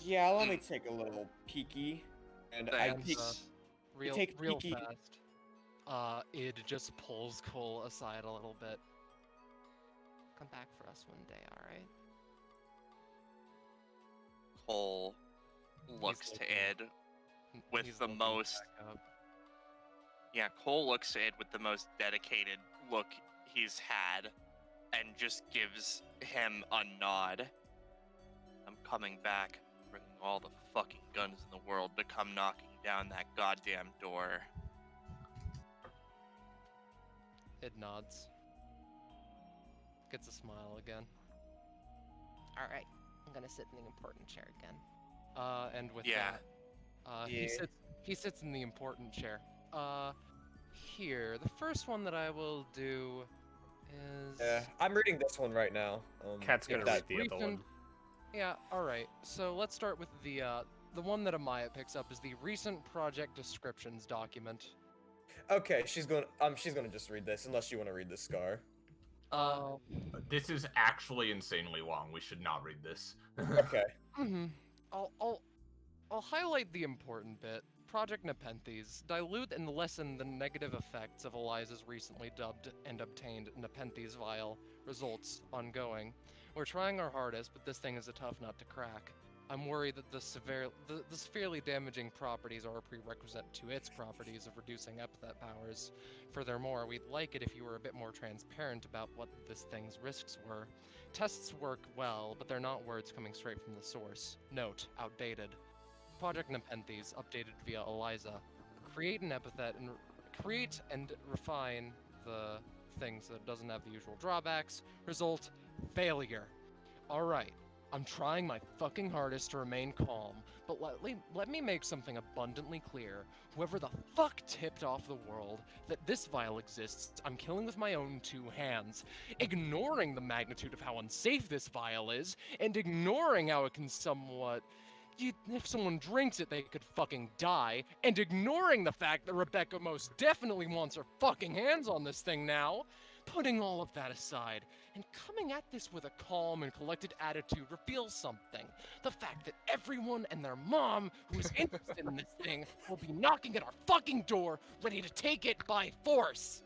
Yeah, let me take a little peeky. And I Thanks. take Real peeky. fast. Id just pulls Cole aside a little bit. Come back for us one day, alright? Cole looks to looking- Ed with He's the looking most. back up. Yeah, Cole looks to Ed with the most dedicated look he's had, and just gives him a nod. I'm coming back, bringing all the fucking guns in the world to come knocking down that goddamn door. Id nods. Gets a smile again. Alright, I'm gonna sit in the important chair again. And with Yeah. that, Yeah. he sits in the important chair. Here, the first one that I will do is... Yeah, I'm reading this one right now. Cat's if gonna that- read the other one. Yeah, alright. So let's start with the one that Amaya picks up is the recent project descriptions document. Okay, she's gonna just read this unless you want to read this, Scar. This is actually insanely long. We should not read this. Okay. I'll highlight the important bit. Project Nepenthes. Dilute and lessen the negative effects of Eliza's recently dubbed and obtained Nepenthes vial. Results ongoing. We're trying our hardest, but this thing is a tough nut to crack. I'm worried that the severely damaging properties are a prerequisite to its properties of reducing epithet powers. Furthermore, we'd like it if you were a bit more transparent about what this thing's risks were. Tests work well, but they're not words coming straight from the source. Note, outdated. Project Nepenthes, updated via Eliza. Create an epithet and create and refine the things that doesn't have the usual drawbacks. Result, failure. Alright. I'm trying my fucking hardest to remain calm, but let me make something abundantly clear. Whoever the fuck tipped off the world that this vial exists, I'm killing with my own two hands, ignoring the magnitude of how unsafe this vial is, and ignoring how it can somewhat... if someone drinks it, they could fucking die, and ignoring the fact that Rebecca most definitely wants her fucking hands on this thing now. Putting all of that aside, and coming at this with a calm and collected attitude reveals something. The fact that everyone and their mom who's interested in this thing will be knocking at our fucking door, ready to take it by force.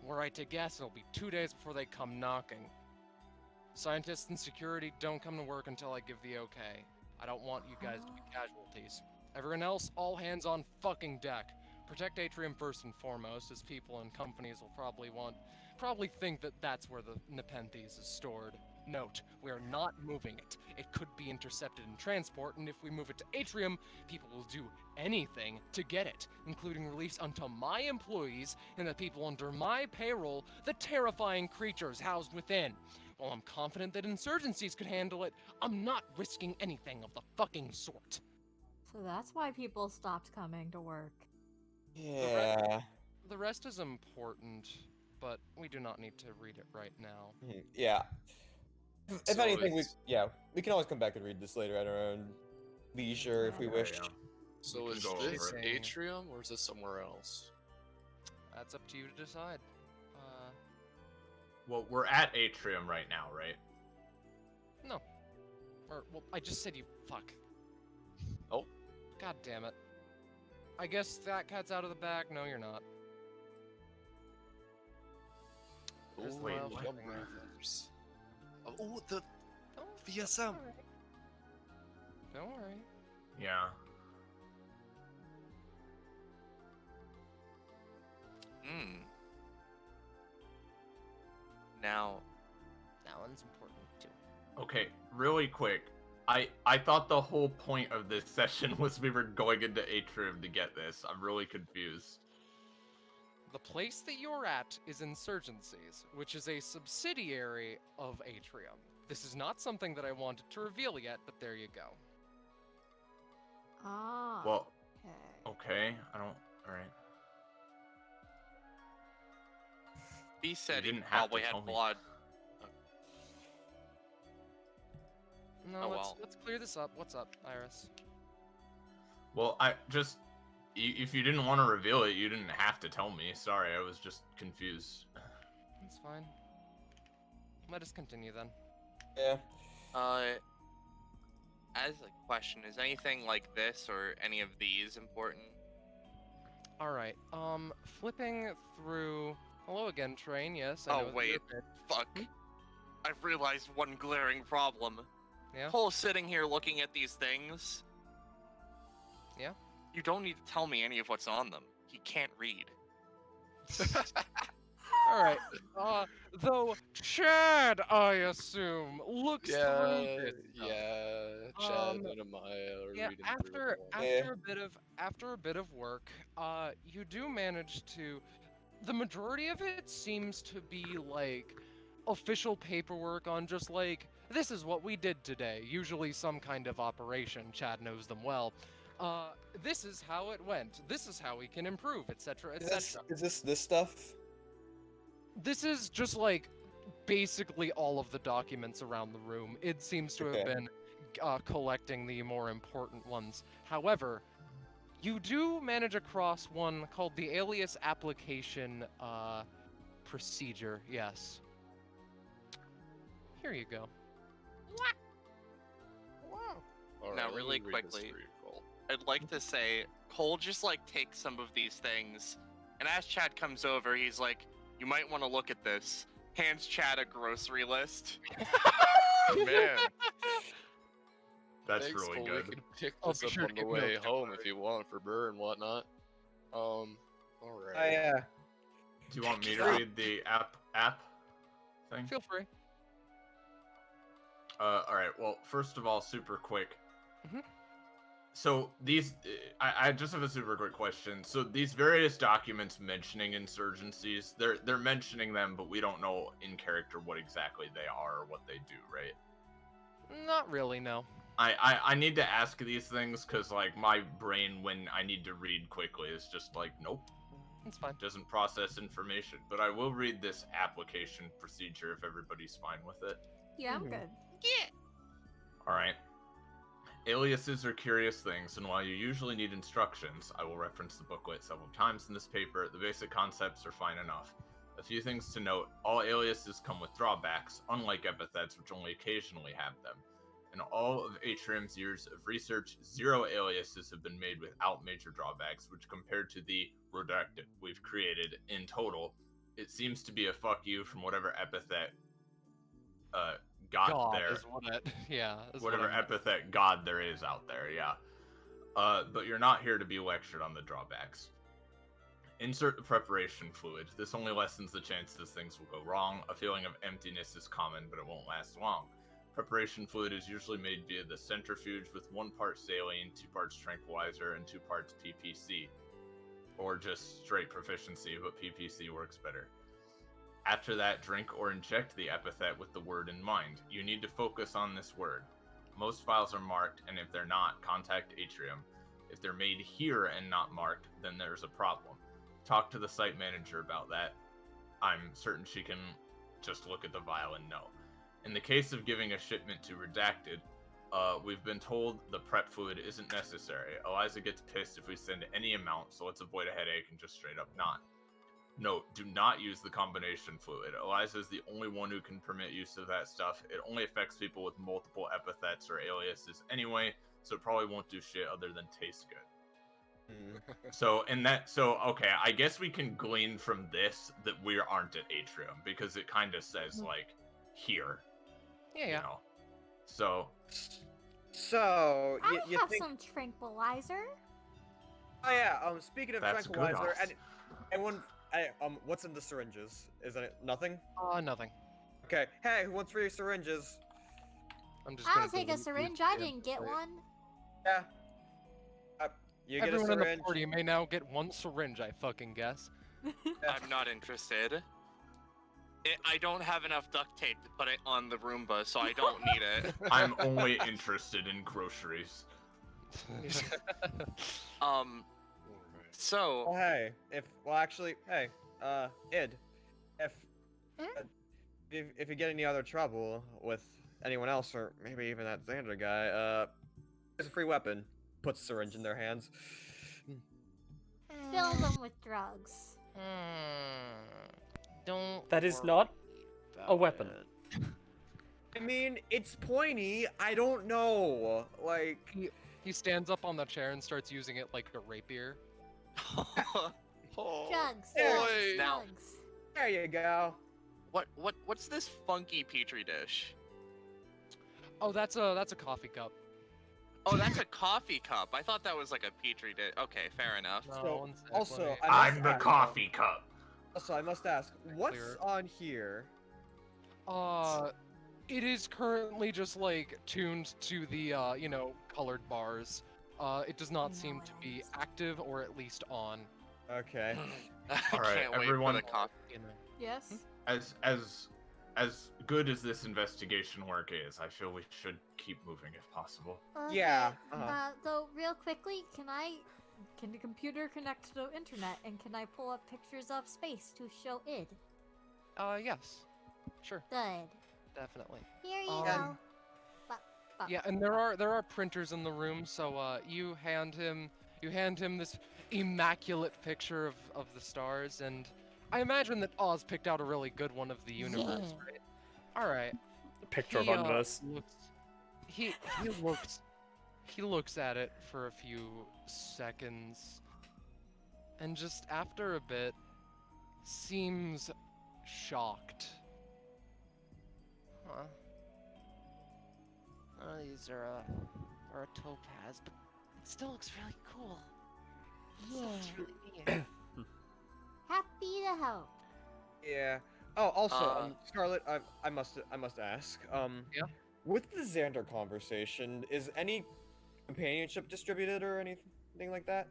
Were I to guess, it'll be 2 days before they come knocking. Scientists and security don't come to work until I give the okay. I don't want you guys to be casualties. Everyone else, all hands on fucking deck. Protect Atrium first and foremost, as people and companies will probably think that that's where the Nepenthes is stored. Note, we are not moving it. It could be intercepted in transport, and if we move it to Atrium, people will do anything to get it, including release unto my employees and the people under my payroll, the terrifying creatures housed within. While I'm confident that insurgencies could handle it, I'm not risking anything of the fucking sort. So that's why people stopped coming to work. Yeah. The rest is important, but we do not need to read it right now. Yeah. If So anything, it's- we can always come back and read this later at our own leisure if we Yeah, wish. yeah. So We is can go this over it. Atrium or is this somewhere else? That's up to you to decide. Well, we're at Atrium right now, right? No. Well, I just said you fuck. Oh. God damn it. I guess that cat's out of the bag. No, you're not. There's the Ooh, wild what? shipping. Oh, the Oh, VSM. alright. Don't worry. Yeah. Hmm. Now, That one's important too. Okay, really quick. I thought the whole point of this session was we were going into Atrium to get this. I'm really confused. The place that you're at is Insurgencies, which is a subsidiary of Atrium. This is not something that I wanted to reveal yet, but there you go. Ah. Well, okay. okay. I don't. All right. B said he didn't have to probably tell had me. blood. No, Oh, let's, well. let's clear this up. What's up, Iris? Well, I just. If you didn't want to reveal it, you didn't have to tell me. Sorry, I was just confused. It's fine. Let us continue then. Yeah. As a question, is anything like this or any of these important? Alright, flipping through... Hello again, Train, yes, I Oh, know that wait. you're a bit- Fuck. I've realized one glaring problem. Yeah? Cole's sitting here looking at these things. Yeah? You don't need to tell me any of what's on them. He can't read. Alright, though Chad, I assume, looks Yeah, through this stuff. yeah. Chad and Amaya are Yeah, reading after through it all. after a bit of work, you do manage to. The majority of it seems to be like official paperwork on just like this is what we did today. Usually some kind of operation. Chad knows them well. This is how it went. This is how we can improve, etc., etc. Is this stuff? This is just like basically all of the documents around the room. It seems to have Okay. been collecting the more important ones. However, you do manage across one called the alias application procedure. Yes. Here you go. All Now, right, let really me read this quickly, for you, Cole. I'd like to say, Cole just like takes some of these things, and as Chad comes over, he's like, "You might want to look at this." Hands Chad a grocery list. Man, That's thanks, really Cole. good. We can pick I'll this be up sure on to the get way notes, home don't if you want for Burr and whatnot. All right. Do you want me to read the app thing? Feel free. All right. Well, first of all, super quick. Mhm. So these, I just have a super quick question. So these various documents mentioning insurgencies, they're mentioning them, but we don't know in character what exactly they are or what they do, right? Not really, no. I need to ask these things because like my brain when I need to read quickly is just like nope, It's fine. doesn't process information. But I will read this application procedure if everybody's fine with it. Yeah, I'm good. All right. Aliases are curious things, and while you usually need instructions, I will reference the booklet several times in this paper, the basic concepts are fine enough. A few things to note, all aliases come with drawbacks, unlike epithets which only occasionally have them. In all of Atrium's years of research, 0 aliases have been made without major drawbacks, which compared to the redacted we've created in total, it seems to be a fuck you from whatever epithet got God there. is what it. Yeah. Is Whatever what I meant. epithet god there is out there, yeah. But you're not here to be lectured on the drawbacks. Insert the preparation fluid. This only lessens the chances things will go wrong. A feeling of emptiness is common, but it won't last long. Preparation fluid is usually made via the centrifuge with 1 part saline, 2 parts tranquilizer, and 2 parts PPC. Or just straight proficiency, but PPC works better. After that, drink or inject the epithet with the word in mind. You need to focus on this word. Most files are marked, and if they're not, contact Atrium. If they're made here and not marked, then there's a problem. Talk to the site manager about that. I'm certain she can just look at the vial and know. In the case of giving a shipment to Redacted, we've been told the prep fluid isn't necessary. Eliza gets pissed if we send any amount, so let's avoid a headache and just straight up not. Note, do not use the combination fluid. Eliza is the only one who can permit use of that stuff. It only affects people with multiple epithets or aliases anyway, so it probably won't do shit other than taste good. Okay, I guess we can glean from this that we aren't at Atrium, because it kind of says, like, here. Yeah, You yeah. know? So, I you have think? some tranquilizer. Oh yeah. Speaking of That's good, tranquilizer, Oz. what's in the syringes? Isn't it nothing? Nothing. Okay. Hey, who wants 3 syringes? I'm just I'll gonna take a delete these syringe. I damn didn't get plates. one. Yeah. You get Everyone a in the syringe. party may now get 1 syringe, I fucking guess. I'm not interested. I don't have enough duct tape to put it on the Roomba, so I don't need it. I'm only interested in groceries. So Oh hey, Id, if you get any other trouble with anyone else or maybe even that Xander guy, there's a free weapon. Puts a syringe in their hands. Fill them with drugs. Don't. That is worry not a about weapon. it. I mean, it's pointy. I don't know. Like, He stands up on the chair and starts using it like a rapier. Drugs. Yeah. Drugs. Now- Drugs. there you go. what's this funky petri dish? Oh, that's a coffee cup. Oh, that's a coffee cup. I thought that was like a petri dish. Okay, fair enough. No, So, one sec, also, let me- I'm the coffee cup. Also, I must ask, what's Clear. on here? It is currently just like tuned to the colored bars. It does not seem to be active or at least on. Okay. I Alright, can't wait everyone- for the coffee. You know. Yes. As good as this investigation work is, I feel we should keep moving if possible. Yeah, Okay, uh-huh. though, real quickly, can the computer connect to the internet and can I pull up pictures of space to show id? Yes, sure, Good. definitely. Here you Um, go. Yeah, and there are printers in the room, so you hand him this immaculate picture of the stars, and I imagine that Oz picked out a really good one of the universe, Yeah. right? All right. Picture of He, Unverse. He looks at it for a few seconds, and just after a bit, seems shocked. Huh? Oh, these are a topaz, but it still looks really cool. Yeah. It's really neat. Happy to help. Yeah. Oh, also, Uh, Scarlet, I must ask. Yeah? With the Xander conversation, is any companionship distributed or anything like that?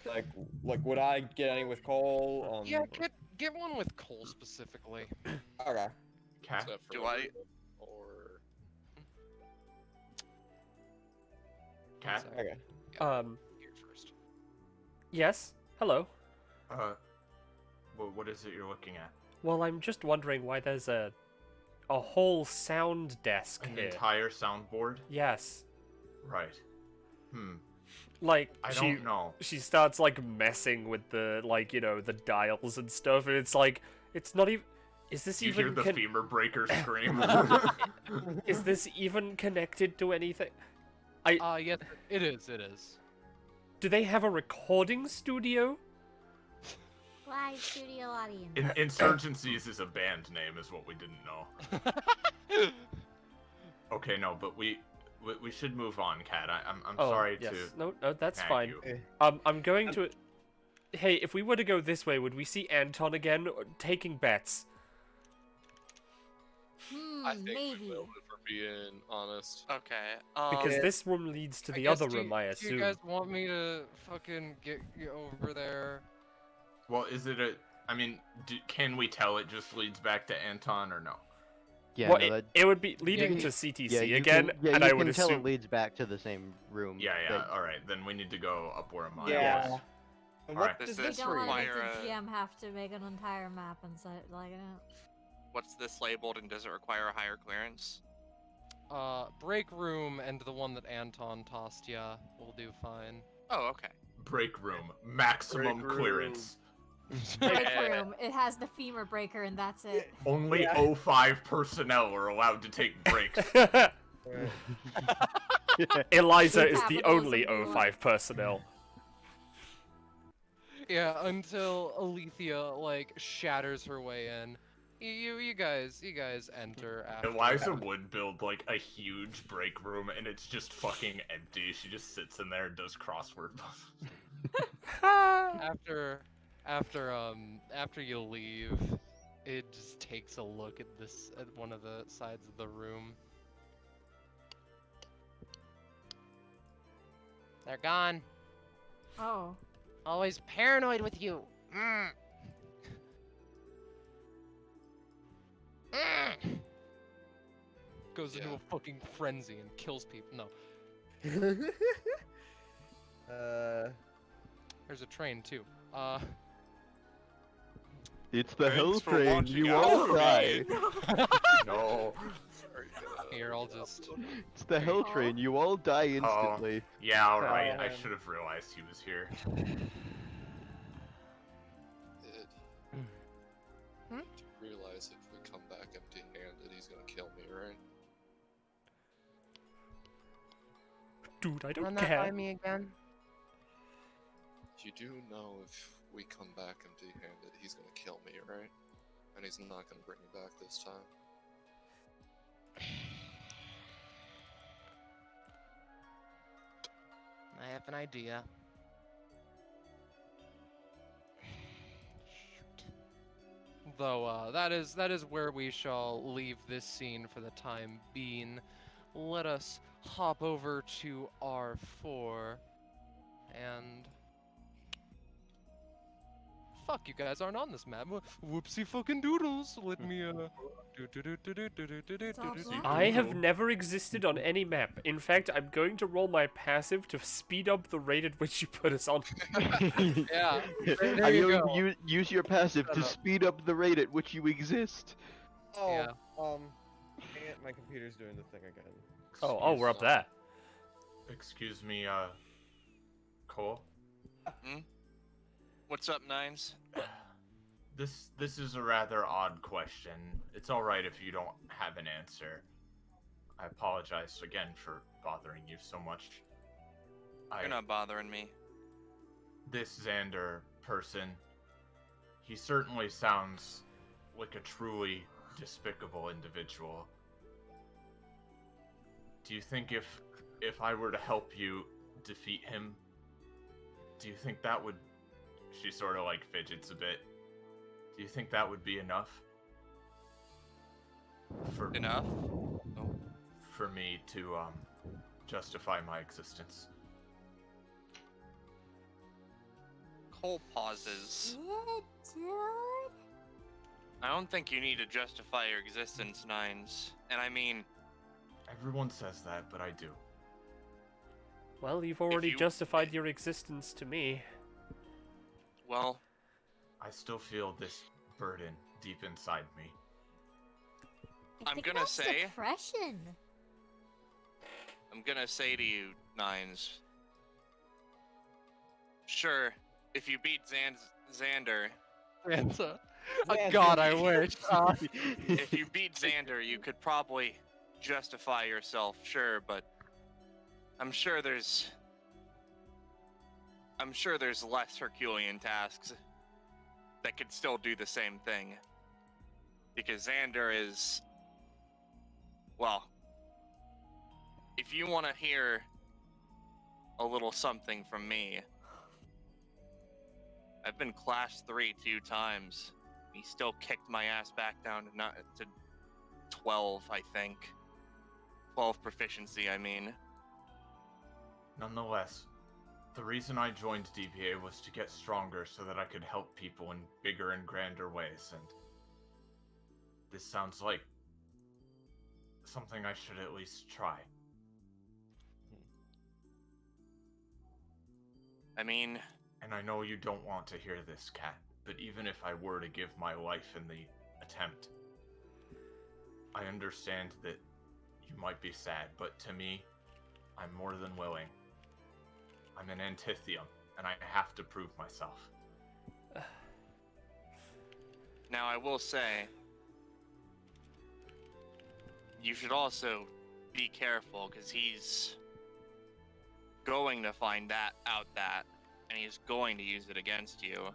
Like, would I get any with Cole? Yeah, get one with Cole specifically. Okay. Cat? Except for Do I- Elizabeth, or Cat? So, Okay. here first. Yes. Hello. What is it you're looking at? Well, I'm just wondering why there's a whole sound desk An here. entire soundboard? Yes. Right. Like I she don't know. she starts like messing with the the dials and stuff, and it's like it's not even. Is this You hear even the femur breaker scream? is this even connected to anything? Yes, it is. Do they have a recording studio? Live studio audience. Insurgencies is a band name, is what we didn't know. Okay, no, but we should move on, Kat. I'm Oh, sorry yes. to. No, that's nag fine. you. I'm going to. Hey, if we were to go this way, would we see Anton again? Taking bets. I think Maybe. we will, if we're being honest. Okay. Because Yeah. this room leads to I the guess, other do room, I Do assume. you guys want me to fucking get you over there? Well, is it a? I mean, can we tell it just leads back to Anton or no? Yeah, well, no, it would be leading Yeah, to CTC yeah, you again, can, yeah, and you I would can tell assume. it leads back to the same room. Yeah, that- all right. Then we need to go up where Maya Yeah. was. And Alright. what does Does We this this don't want to read? make require the a- GM have to make an entire map and set like What's this labeled, and does it require a higher clearance? Break room and the one that Anton tossed ya will do fine. Oh, okay. Break room, maximum Break room. clearance. break room. It has the femur breaker and that's it. Only Yeah. O5 personnel are allowed to take breaks. Eliza is the Capitals only and all. O5 personnel. Yeah, until Alethea like shatters her way in. You guys enter after. Eliza would build like a huge break room, and it's just fucking empty. She just sits in there and does crossword puzzles. After you leave, it just takes a look at one of the sides of the room. They're gone. Oh. Always paranoid with you. Goes into Yeah. a fucking frenzy and kills people. No, there's a train too. It's the hell Thanks for train. watching You out all for die. me. No. Here, I'll just. It's the hell Aw. train. You all die instantly. Yeah, alright. I Um, should have realized he was here. It, Hmm? realize if we come back empty-handed, he's gonna kill me, right? Dude, I Run don't that by care. me again. You do know if we come back empty-handed, he's gonna kill me, right? And he's not gonna bring me back this time. I have an idea. Though that is where we shall leave this scene for the time being. Let us hop over to R4 and fuck, you guys aren't on this map. Whoopsie fucking doodles. Let me I have never existed on any map. In fact, I'm going to roll my passive to speed up the rate at which you put us on. Yeah. There I you will go. use your passive to Shut up. speed up the rate at which you exist. Oh, Yeah. dang it, my computer's doing the thing again. Oh, we're up there. Excuse me, Cole? What's up, Nines? This is a rather odd question. It's alright if you don't have an answer. I apologize again for bothering you so much. You're not bothering me. This Xander person, he certainly sounds like a truly despicable individual. Do you think if I were to help you defeat him, do you think that would... She sort of like fidgets a bit. Do you think that would be enough? Enough? For me to justify my existence. Cole pauses. Yeah, dude. I don't think you need to justify your existence, Nines. And I mean, Everyone says that, but I do. Well, you've already you- justified your existence to me. well, I still feel this burden deep inside me. I I'm think gonna that's say- depression. I'm gonna say to you, Nines. Sure, if you beat Xander, Oh, God, I wish. if you beat Xander, you could probably justify yourself, sure, but I'm sure there's less Herculean tasks that could still do the same thing. Because Xander is, well, if you want to hear a little something from me, I've been Class 3 2 times. He still kicked my ass back down to 12, I think. 12 proficiency, I mean. Nonetheless, The reason I joined DBA was to get stronger so that I could help people in bigger and grander ways, and this sounds like something I should at least try. I mean, And I know you don't want to hear this, Kat, but even if I were to give my life in the attempt, I understand that you might be sad, but to me, I'm more than willing. I'm an Antithium, and I have to prove myself. now I will say, you should also be careful, because he's going to find out that, and he's going to use it against you.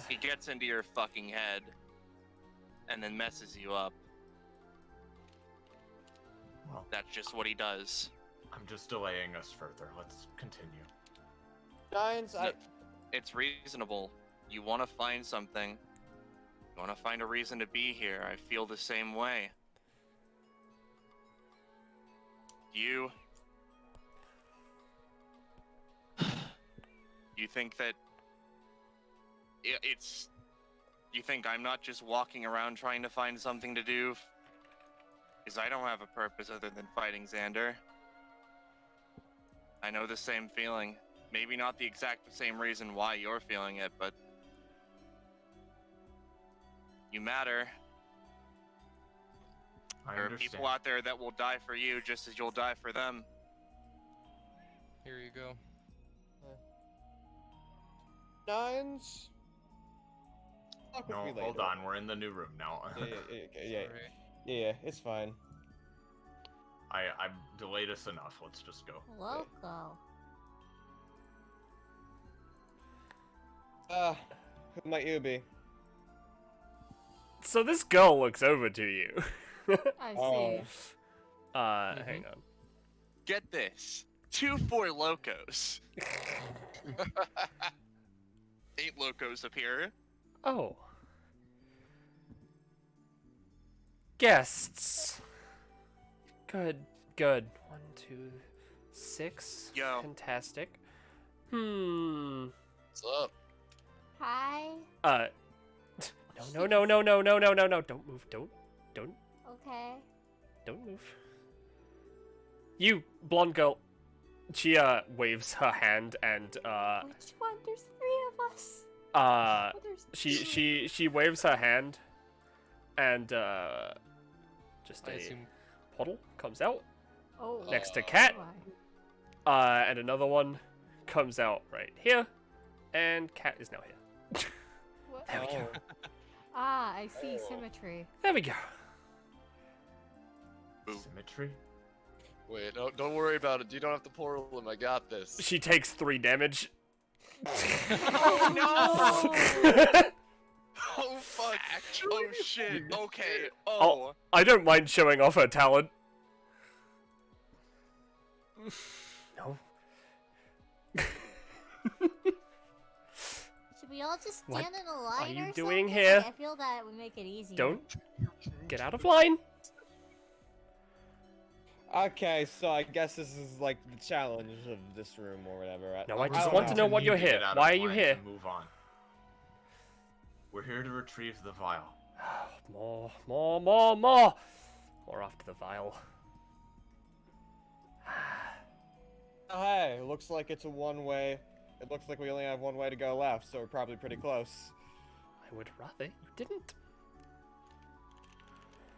He gets into your fucking head, and then messes you up. Well, That's just what he does. I'm just delaying us further. Let's continue. Giants, No, it's reasonable. You want to find something. You want to find a reason to be here. I feel the same way. You think that it's... You think I'm not just walking around trying to find something to do? Because I don't have a purpose other than fighting Xander. I know the same feeling. Maybe not the exact same reason why you're feeling it, but... You matter. I There are understand. people out there that will die for you just as you'll die for them. Here you go. Nines. Talk with No, me hold later. on. We're in the new room now. Yeah, Sorry. yeah, it's fine. I delayed us enough. Let's just go. Loco. Who might you be? So this girl looks over to you. I see. Oh. Hang on. Get this. 2-4 locos. 8 locos appear. Oh. Guests. Good, good. 1, 2, 6. Yo. Fantastic. What's up? Hi. No. Don't move. Don't Okay. move. You, blonde girl. She, waves her hand and, Which one? There's 3 of us. uh, Oh, there's she waves her hand and, just I a assume. portal comes out Oh. next to Cat. Why? And another one comes out right here, and Cat is now here. What? There we go. Ah, I see. Symmetry. There we go. Symmetry? Wait, no, don't worry about it. You don't have to portal him. I got this. She takes 3 damage. Oh Oh fuck! Oh shit! Okay. Oh. I don't mind showing off her talent. No. Should we all just What stand in a line you or doing something? here? Like, I feel that would make it easier. Don't get out of line. Okay, so I guess this is like the challenge of this room or whatever. No, I I just don't want to know We why need you're to get here. out of Why are you line here? to move on. We're here to retrieve the vial. More. More after the vial. Oh, hey, looks like it's a one-way. It looks like we only have one way to go left, so we're probably pretty close. I would rather you didn't.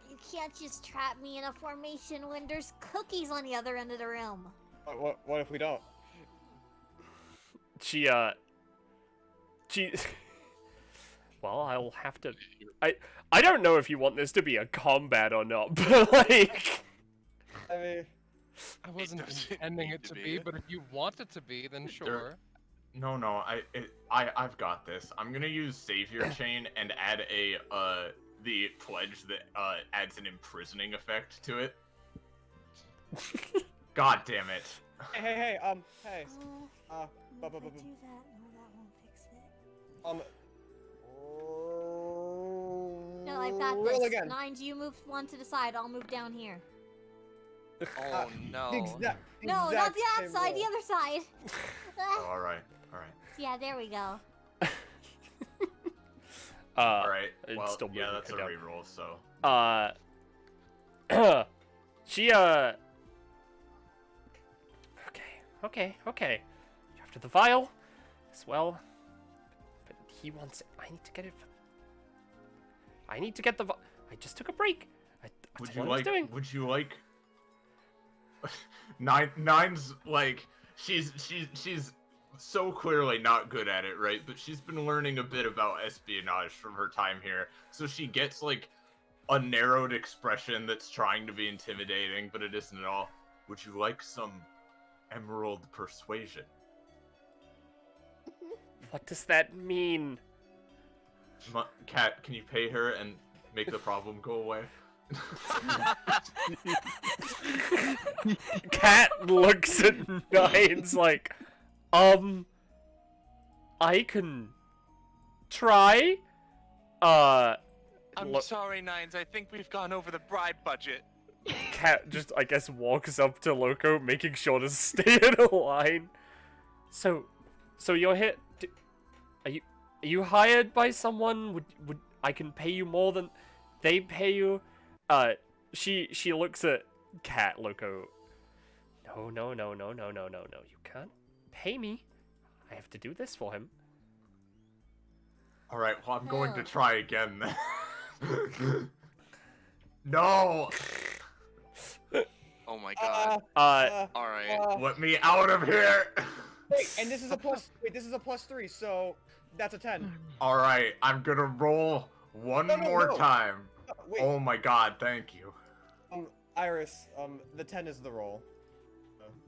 You can't just trap me in a formation when there's cookies on the other end of the room. What if we don't? She well, I'll have to. I don't know if you want this to be a combat or not, but like. I mean, I wasn't doesn't intending need it to to be. be, but if you want it to be, then sure. No, I've got this. I'm gonna use Savior Chain and add the pledge that adds an imprisoning effect to it. God damn it. hey, hey, I'm bu- bu- gonna bu- do that. No, that won't fix it. No, I've got roll this. again. Nines, you move one to the side. I'll move down here. Oh no. No, not the outside, the other side. Oh, all right. Yeah, there we go. All right. it's Well, still yeah, moving that's a down. reroll. So. She Okay. After the vial, as well. But he wants it. I need to get it. I need to get the. I just took a break. Would what you I was like? doing. Would you like? Nine's like she's so clearly not good at it, right? But she's been learning a bit about espionage from her time here, so she gets like a narrowed expression that's trying to be intimidating, but it isn't at all. Would you like some emerald persuasion? What does that mean? Cat, can you pay her and make the problem go away? Cat looks at Nines like, I can try. I'm sorry, Nines. I think we've gone over the bribe budget. Cat just, I guess, walks up to Loco, making sure to stay in a line. So you're here. Are you hired by someone? Would I can pay you more than they pay you? She looks at Cat Loco. No. You can't pay me. I have to do this for him. All right. Well, I'm going to try again. No. Oh my god. All right. Let me out of here. Wait, and this is a plus. Wait, this is a +3, so that's a 10. All right. I'm gonna roll one more time. Wait. Oh my god. Thank you. Iris, the 10 is the roll.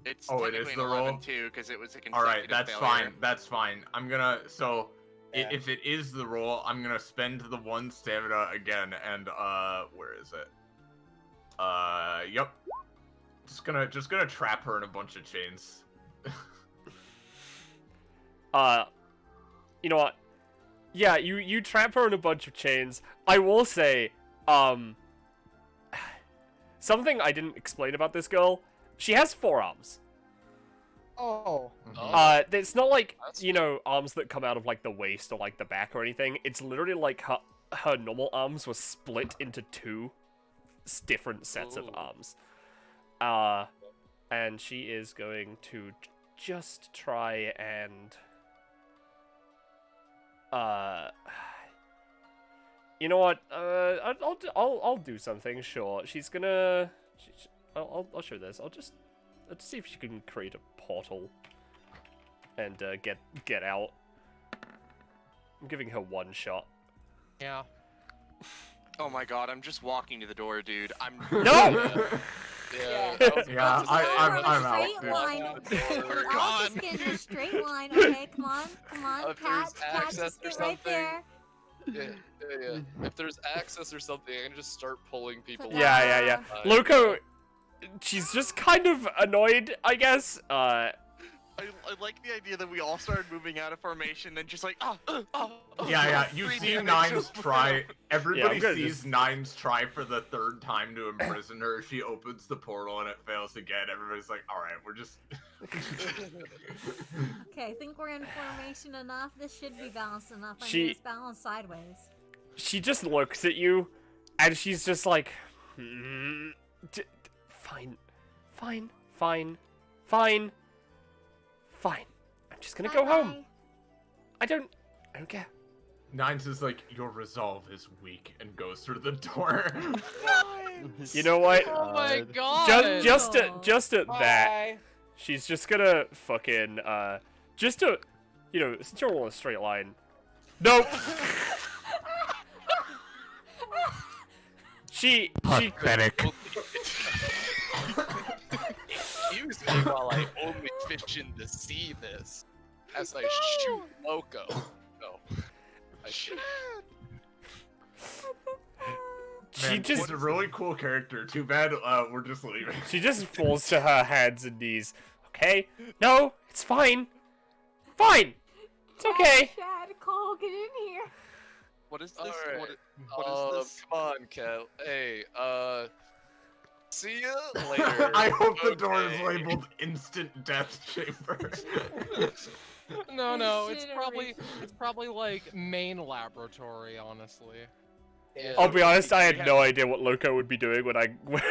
It's Oh, it technically is the an 11 roll? too, because it was a consecutive All right. That's failure. fine. That's fine. I'm gonna Yeah. if it is the roll, I'm gonna spend the 1 stamina again, and where is it? Yep. Just gonna trap her in a bunch of chains. You know what? Yeah, you trap her in a bunch of chains. I will say, something I didn't explain about this girl. She has 4 arms. Oh. It's not like, you know, arms that come out of like the waist or like the back or anything. It's literally like her normal arms were split into 2 different sets of arms. And she is going to just try and you know what? I'll do something. Sure. She's gonna. I'll show this. Let's see if she can create a portal and get out. I'm giving her 1 shot. Yeah. Oh my god, I'm just walking to the door, dude. I'm No. Yeah, Yeah, I'm out. Straight line. We're I'll gone. just get in a straight line. Okay, come on. If Cat, there's access just or get right something, there. Yeah. If there's access or something, I can just start pulling people. Yeah. Loco, she's just kind of annoyed, I guess. I like the idea that we all started moving out of formation and just like, Yeah. You see Nines try. Everybody gonna sees Nines try for the 3rd time to imprison her. She opens the portal and it fails again. Everybody's like, all right, we're just. Okay, I think we're in formation enough. This should be balanced enough. I She- mean, it's balanced sideways. She just looks at you, and she's just like, fine. I'm just gonna go home. I don't care. Nines is like, your resolve is weak, and goes through the door. You know what? Oh my god. Just at that, Bye. she's just gonna fucking just to, you know, since you're all in a straight line. Nope. She Pathetic. Excuse me while I only fish in to see this. As I shoot Loco. No. I shoot. Man, she's a really cool character. Too bad we're just leaving. She just falls to her hands and knees. Okay? No, it's fine. Fine. It's okay. Chad, Cole, get in here. What is this? Alright. What is this? Come on, Kel. Hey, See ya later. I hope the door is Okay. labeled instant death chamber. No, it's Incineration. probably like main laboratory, honestly. Yeah. I'll be honest, I we had have- no idea what Loco would be doing when I when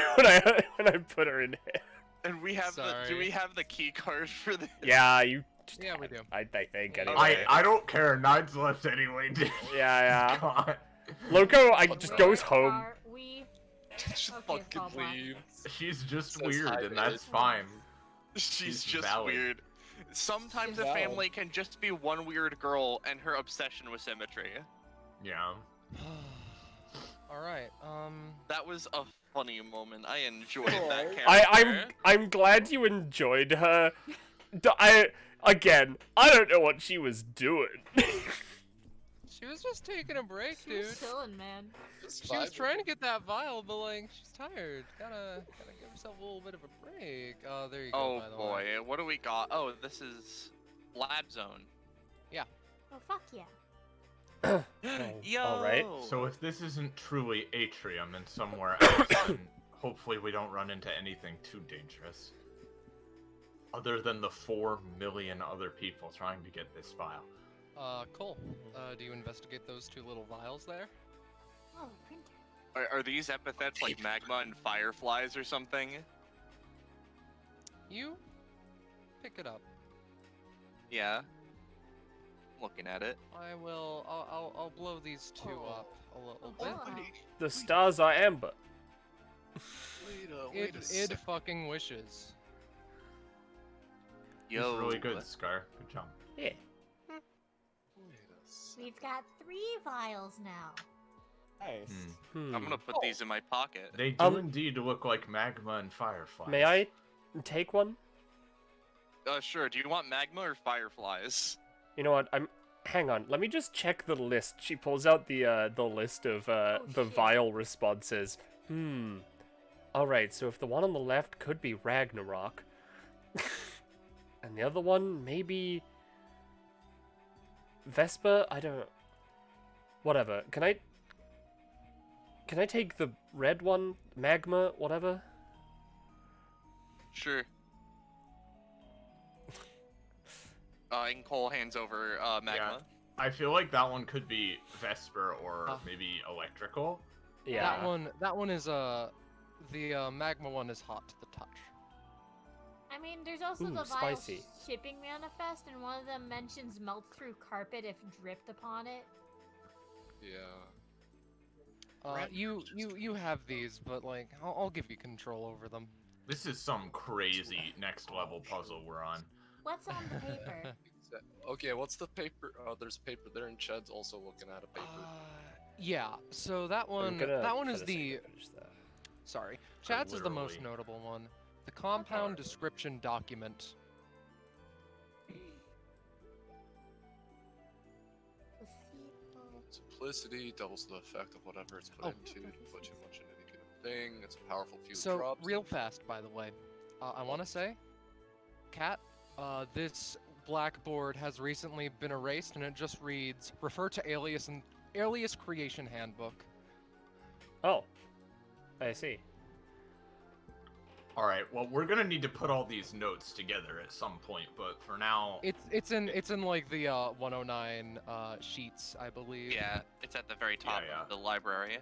I put her in here. And we have the. Do Sorry. we have the key card for this? Yeah, you. Yeah, we do. I think Yeah. anyway. I don't care. Nine's left anyway. Dude. Yeah. God. Loco, I What's just up? goes Where home. are we? Just Okay, fucking fall back. leave. She's just Says weird, hi, and that's bitch. fine. She's She's just valid. weird. Sometimes a Valid. family can just be one weird girl and her obsession with symmetry. Yeah. All right. That was a funny moment. I enjoyed that Alright. character. I'm glad you enjoyed her. I don't know what she was doing. She was just taking a break, She dude. was chilling, man. Just She was vibing. trying to get that vial, but like she's tired. Gotta give herself a little bit of a break. Oh, there you go. Oh by the boy, way. what do we got? Oh, this is Lab Zone. Oh, fuck yeah. Yo. alright. So if this isn't truly atrium and somewhere else, then hopefully we don't run into anything too dangerous. Other than the 4 million other people trying to get this file. Cole. Do you investigate those two little vials there? Oh, printer. Are these epithets like magma and fireflies or something? You pick it up. Yeah. Looking at it. I will. I'll blow these two up a little bit. Oh. The stars are amber. Wait a Id sec. fucking wishes. Yo. It's really good, Scar. Good job. Yeah. Wait a sec. We've got 3 vials now. Nice. Hmm. I'm gonna put these in my pocket. They do indeed look like magma and fireflies. May I take one? Sure. Do you want magma or fireflies? You know what? Hang on. Let me just check the list. She pulls out the list of the shit. vial responses. All right. So if the one on the left could be Ragnarok, and the other one maybe Vespa. I don't. Whatever. Can I take the red one? Magma. Whatever. Sure. And Cole hands over magma. I feel like that one could be Vesper or maybe electrical. Yeah. That one is the magma one is hot to the touch. I mean, there's also Ooh, the vial spicy. shipping manifest, and one of them mentions melt through carpet if dripped upon it. Yeah. You have these, but like I'll give you control over them. This is some crazy next level puzzle we're on. What's on the paper? Okay, what's the paper? Oh, there's a paper there, and Chad's also looking at a paper. Yeah. So that I'm one gonna is finish the that. sorry. Chad's is the most literally. notable one. The compound description document. Simplicity doubles the effect of whatever it's put Oh. into. You put too much into any given thing. It's a powerful few So drops. real fast, by the way, I want to say, Kat, this blackboard has recently been erased, and it just reads: refer to Alias Creation Handbook. Oh, I see. All right. Well, we're gonna need to put all these notes together at some point, but for now, It's in like the 109 sheets, I believe. Yeah, it's at the very top Yeah. of the library.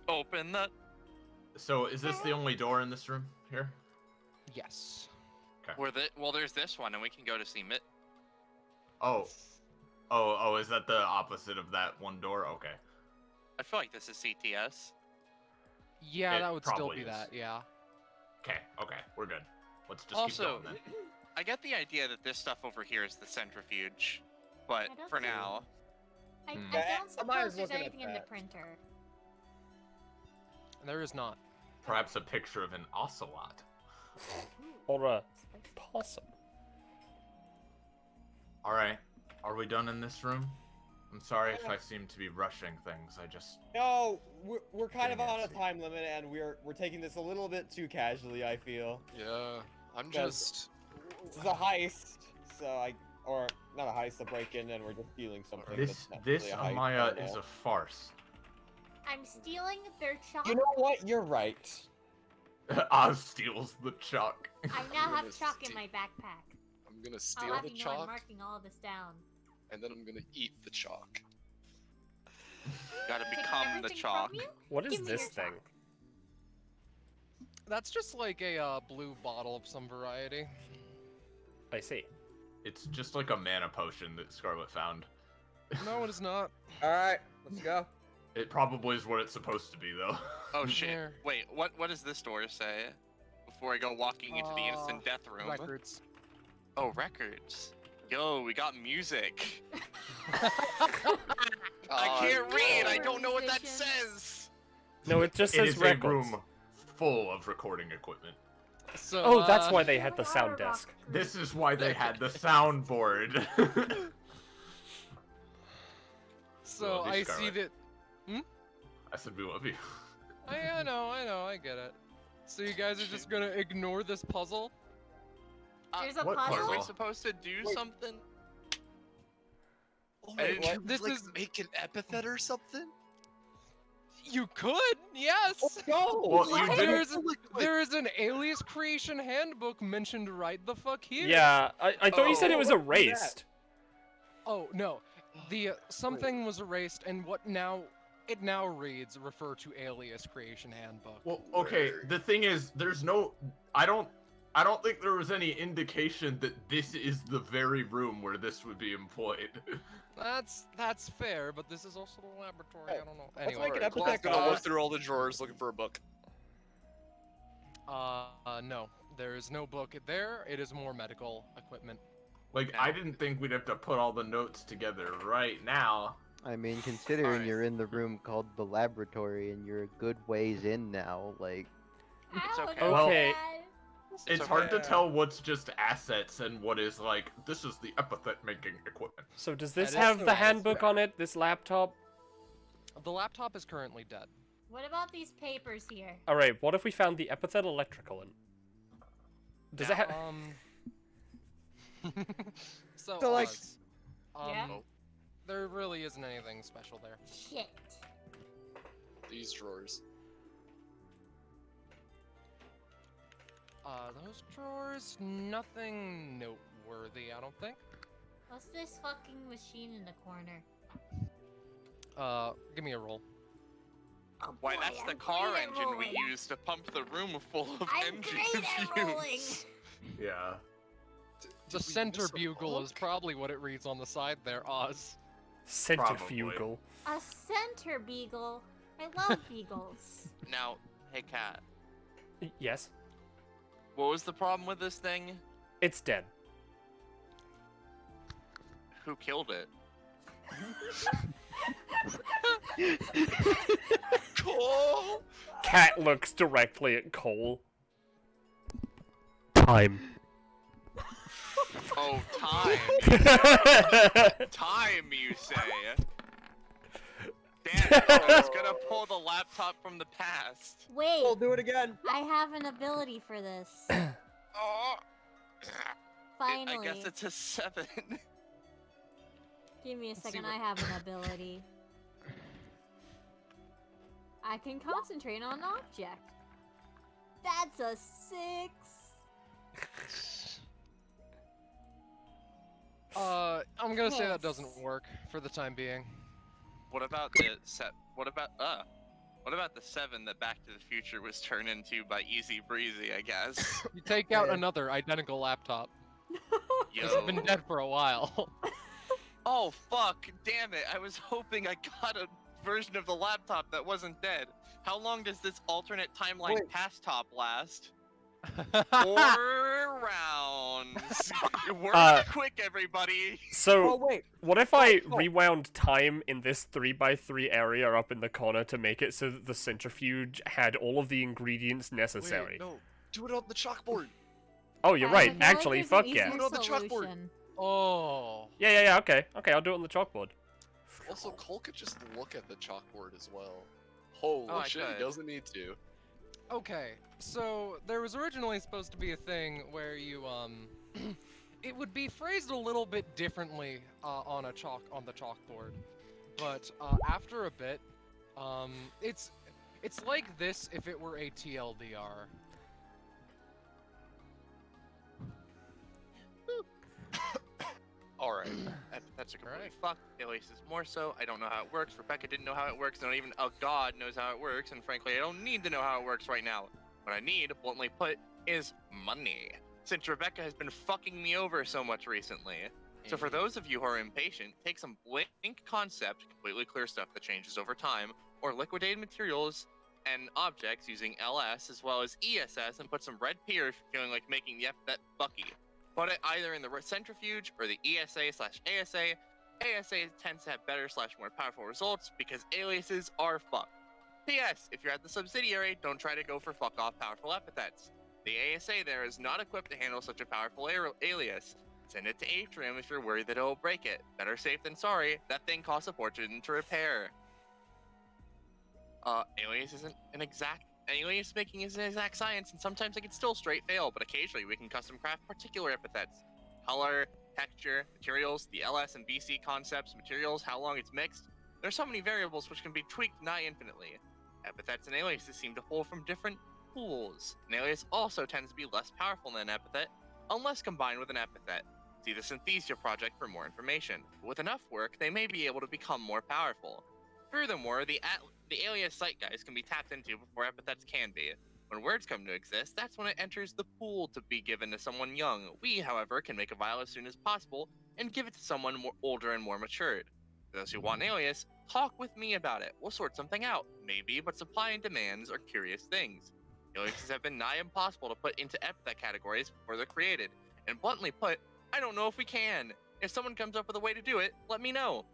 Open the. So is this the only door in this room here? Yes. Well, there's this one, and we can go to see Mitt. Oh, is that the opposite of that one door? Okay. I feel like this is CTS. Yeah, It that would still probably be is. that. Yeah. Okay, we're good. Let's just Also, keep going then. I get the idea that this stuff over here is the centrifuge, but I don't for see- now, I Yeah, don't Amaya's suppose there's looking at anything in the that. printer. There is not. Perhaps a picture of an ocelot. Or a possum. All right. Are we done in this room? I'm sorry if I seem to be rushing things. I just No, we're kind of Getting on a antsy. time limit, and we're taking this a little bit too casually. I feel Yeah, I'm Because- just. this is a heist, or not a heist, a break-in, and we're just stealing something. this that's not this really a heist, I Amaya don't is know. a farce. I'm stealing their chocolate. You know what? You're right. Oz steals the chalk. I now I'm have gonna chalk in steal- my backpack. I'm gonna I'll steal have the you know I'm chalk, marking all of this down. and then I'm gonna eat the chalk. Gotta Take become the everything chalk. from you? What is Give me your this thing? chalk. That's just like a blue bottle of some variety. I see. It's just like a mana potion that Scarlet found. No, it is not. All right, let's go. It probably is what it's supposed to be, though. Oh shit. There. Wait, what does this door say? Before I go walking into the instant death room. Records. Oh, records. Yo, we got music. I can't read. I don't know what that Musicians. says. No, it just It says is a records. room full of recording equipment. So, Oh, that's uh, why they had the sound desk. This is why they had the soundboard. So Love you, I see Scarlet. that. I said we love you. I know, I get it. So you guys are just gonna ignore this puzzle? There's a what Are puzzle. we puzzle? supposed to do Wait. something? Oh Wait, my what? god, This like, is- make an epithet or something? You could, yes. Let's go. Well, you What? didn't. There is an alias creation handbook mentioned right the fuck here. Yeah, I thought you said it was what was that? erased. Oh no, the something was erased, and what now? It now reads refer to alias creation handbook. Well, okay. The thing is, there's no. I don't think there was any indication that this is the very room where this would be employed. That's fair, but this is also the laboratory. I don't know. Let's Anyway, make an Alright, epithet Claw's gonna go. look through all the drawers looking for a book. no, there is no book there. It is more medical equipment. Like, I didn't think we'd have to put all the notes together right now. I mean, considering Alright. you're in the room called the laboratory and you're a good ways in now, like, It's Ow, okay. not Well- bad. It's okay. hard to tell what's just assets and what is like, this is the epithet making equipment. So does this That is have the correct. handbook on it? This laptop? The laptop is currently dead. What about these papers here? All right. What if we found the epithet electrical? Does it have? So, So, like- Oz, Yeah? there really isn't anything special there. Shit. These drawers. Those drawers, nothing noteworthy, I don't think. What's this fucking machine in the corner? Give me a roll. Oh, Why, boy, that's the I'm car great at engine we rolling. used to pump the room full of I'm engine great at rolling. fumes. Yeah. The Did we miss a centribugal is book? probably what it reads on the side there, Oz. Centrifugal. A center beagle. I love beagles. Now, hey Kat, Yes. what was the problem with this thing? It's dead. Who killed it? Cole! Cat looks directly at Cole. Time. Oh, time. Time, you say? Damn it, I was gonna pull the laptop from the past. Wait, We'll do it again. I have an ability for this. Oh, Finally. I guess it's a 7. Give me a see second, what- I have an ability. I can concentrate on an object. That's a 6. I'm gonna say that Yes. doesn't work for the time being. What about the What about the 7 that Back to the Future was turned into by Easy Breezy? I guess. You take out Yeah. another identical laptop. Yo. It's been dead for a while. Oh fuck! Damn it! I was hoping I got a version of the laptop that wasn't dead. How long does this alternate timeline Wait. past top last? 4 rounds. Work Uh, quick, everybody. Oh So, wait. what if I oh. rewound time in this 3x3 area up in the corner to make it so that the centrifuge had all of the ingredients necessary? Wait, no. Do it on the chalkboard. Oh, you're I right. feel like Actually, there's fuck an yeah. easier Do it on the chalkboard. solution. Oh. Yeah, okay. Okay, I'll do it on the chalkboard. Also, Cole could just look at the chalkboard as well. Holy Oh, I shit, could. he doesn't need to. Okay, so there was originally supposed to be a thing where you it would be phrased a little bit differently on the chalkboard, but after a bit, it's like this if it were a TLDR. Alright. Epithets are completely Alright. fucked. Aliases more so. I don't know how it works. Rebecca didn't know how it works. Not even a god knows how it works. And frankly, I don't need to know how it works right now. What I need, bluntly put, is money. Since Rebecca has been fucking me over so much recently. So for those of you who are impatient, take some blank concept, completely clear stuff that changes over time, or liquidated materials and objects using LS as well as ESS, and put some red pier if you're feeling like making the epithet Bucky. Put it either in the centrifuge or the ESA/ASA. ASA tends to have better / more powerful results because aliases are fucked. P.S. If you're at the subsidiary, don't try to go for fuck off powerful epithets. The ASA there is not equipped to handle such a powerful alias. Send it to Atrium if you're worried that it'll break it. Better safe than sorry. That thing costs a fortune to repair. Alias isn't an exact. Alias making is an exact science, and sometimes it can still straight fail, but occasionally we can custom craft particular epithets. Color, texture, materials, the LS and BC concepts, materials, how long it's mixed. There's so many variables which can be tweaked nigh infinitely. Epithets and aliases seem to pull from different pools. An alias also tends to be less powerful than an epithet, unless combined with an epithet. See the Synthesia project for more information. With enough work, they may be able to become more powerful. Furthermore, the alias site guys can be tapped into before epithets can be. When words come to exist, that's when it enters the pool to be given to someone young. We, however, can make a vial as soon as possible and give it to someone more older and more matured. For those who want an alias, talk with me about it. We'll sort something out, maybe, but supply and demands are curious things. Aliases have been nigh impossible to put into epithet categories before they're created, and bluntly put, I don't know if we can. If someone comes up with a way to do it, let me know.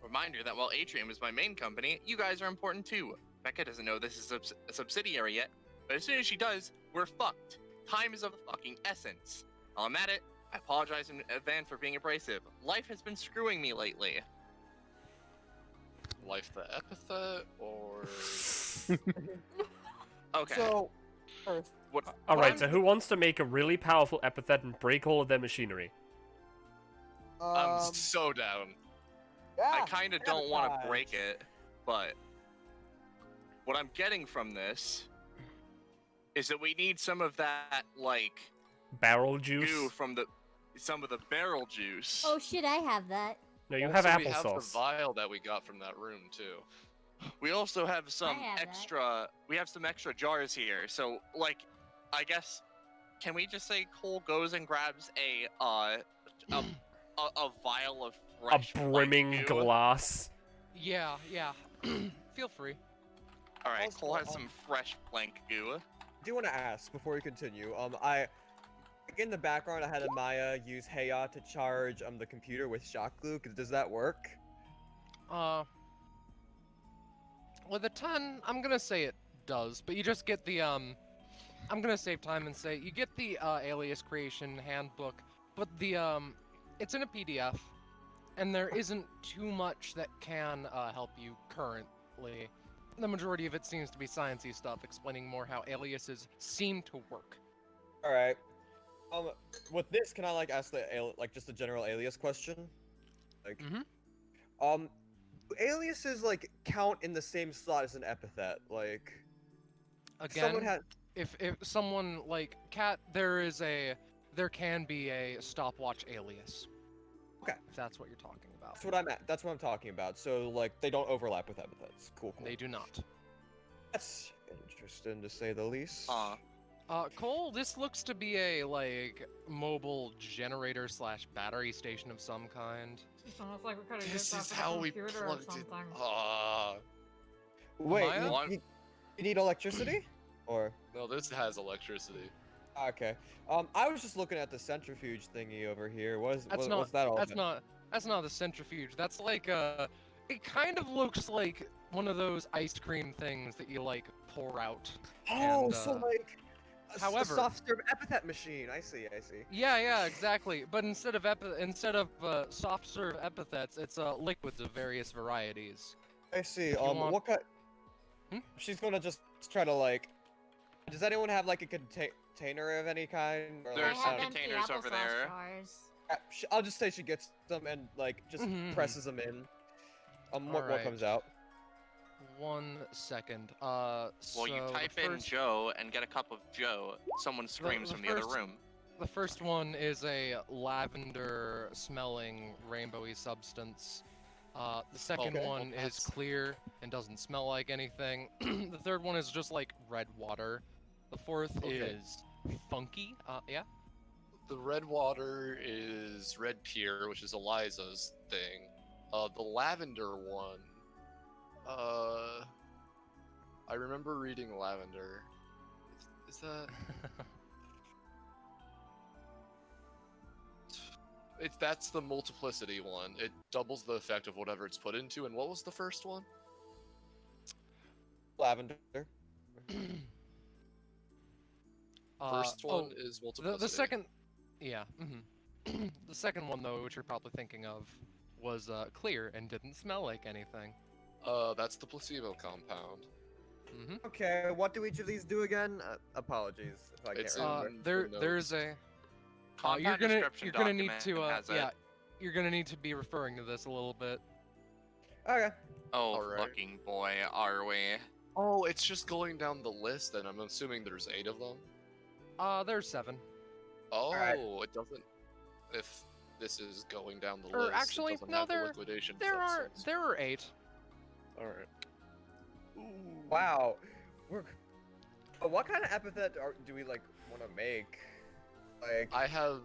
Reminder that while Atrium is my main company, you guys are important too. Becca doesn't know this is a subsidiary yet, but as soon as she does, we're fucked. Time is of the fucking essence. While I'm at it, I apologize in advance for being abrasive. Life has been screwing me lately. Life the epithet, or... Okay. So, first, Alright, so who wants to make a really powerful epithet and break all of their machinery? I'm so down. I kind of don't want to break it, but what I'm getting from this is that we need some of that, like, Barrel juice? goo from some of the barrel juice. Oh shit, I have that. No, you have Also, we have the applesauce. vial that we got from that room too. We also have some have that. extra. We have some extra jars here. So, like, I guess, can we just say Cole goes and grabs a vial of fresh A brimming blank goo? glass. Yeah. Feel free. All right, Also, Cole has some fresh blank goo. I do want to ask before we continue. In the background, I had Amaya use Heya to charge the computer with shock glue. Does that work? With a 10, I'm gonna say it does, but you just get the I'm gonna save time and say you get the alias creation handbook, but the it's in a PDF, and there isn't too much that can help you currently. The majority of it seems to be sciencey stuff, explaining more how aliases seem to work. All right. With this, can I ask just a general alias question? Do aliases count in the same slot as an epithet? Again, someone if someone like Cat, there can be a stopwatch alias. Okay. If that's what you're talking about. That's what I'm talking about. So they don't overlap with epithets. Cool. They do not. That's interesting to say the least. Cole, this looks to be a mobile generator / battery station of some kind. It's almost like we're cutting This off is a how we computer or plugged it. something. Wait, Maya? you need electricity? Or No, this has electricity. okay. I was just looking at the centrifuge thingy over here. What's that all That's about? That's not the centrifuge. That's it kind of looks like one of those ice cream things that you pour out. Oh, and, so a however- soft serve epithet machine. I see. Yeah, exactly. But instead of soft serve epithets, it's liquids of various varieties. I see. you want- What kind? Hmm? She's gonna just try to Does anyone have a container of any kind? Or, There's I some have empty containers over applesauce there. jars. I'll just say she gets them and just Mhm. presses them in. What Alright. comes out? 1 second. Well, you type in Joe and get a cup of Joe. Someone screams the from the other first- room. The first one is a lavender-smelling rainbowy substance. The second Okay, one well, is clear and doesn't smell like anything. The third one is just like red water. The fourth Okay. is funky. Yeah. The red water is red pier, which is Eliza's thing. The lavender one, I remember reading lavender. Is that? That's the multiplicity one. It doubles the effect of whatever it's put into. And what was the first one? Lavender. First one is multiplicity. The second, yeah. The second one though, which you're probably thinking of, was clear and didn't smell like anything. That's the placebo compound. Okay, what do each of these do again? Apologies if I can't It's remember. in There's notes. a. Compound description You're gonna need document to has it. yeah. You're gonna need to be referring to this a little bit. Okay. Oh, Alright. fucking boy, are we? Oh, it's just going down the list, and I'm assuming there's 8 of them. There's 7. Oh, Alright. it doesn't. If this is going down the Or list, actually, it doesn't no, have the there liquidation there are substance. 8. All right. Wow. What kind of epithet do we like want to make? Like, I have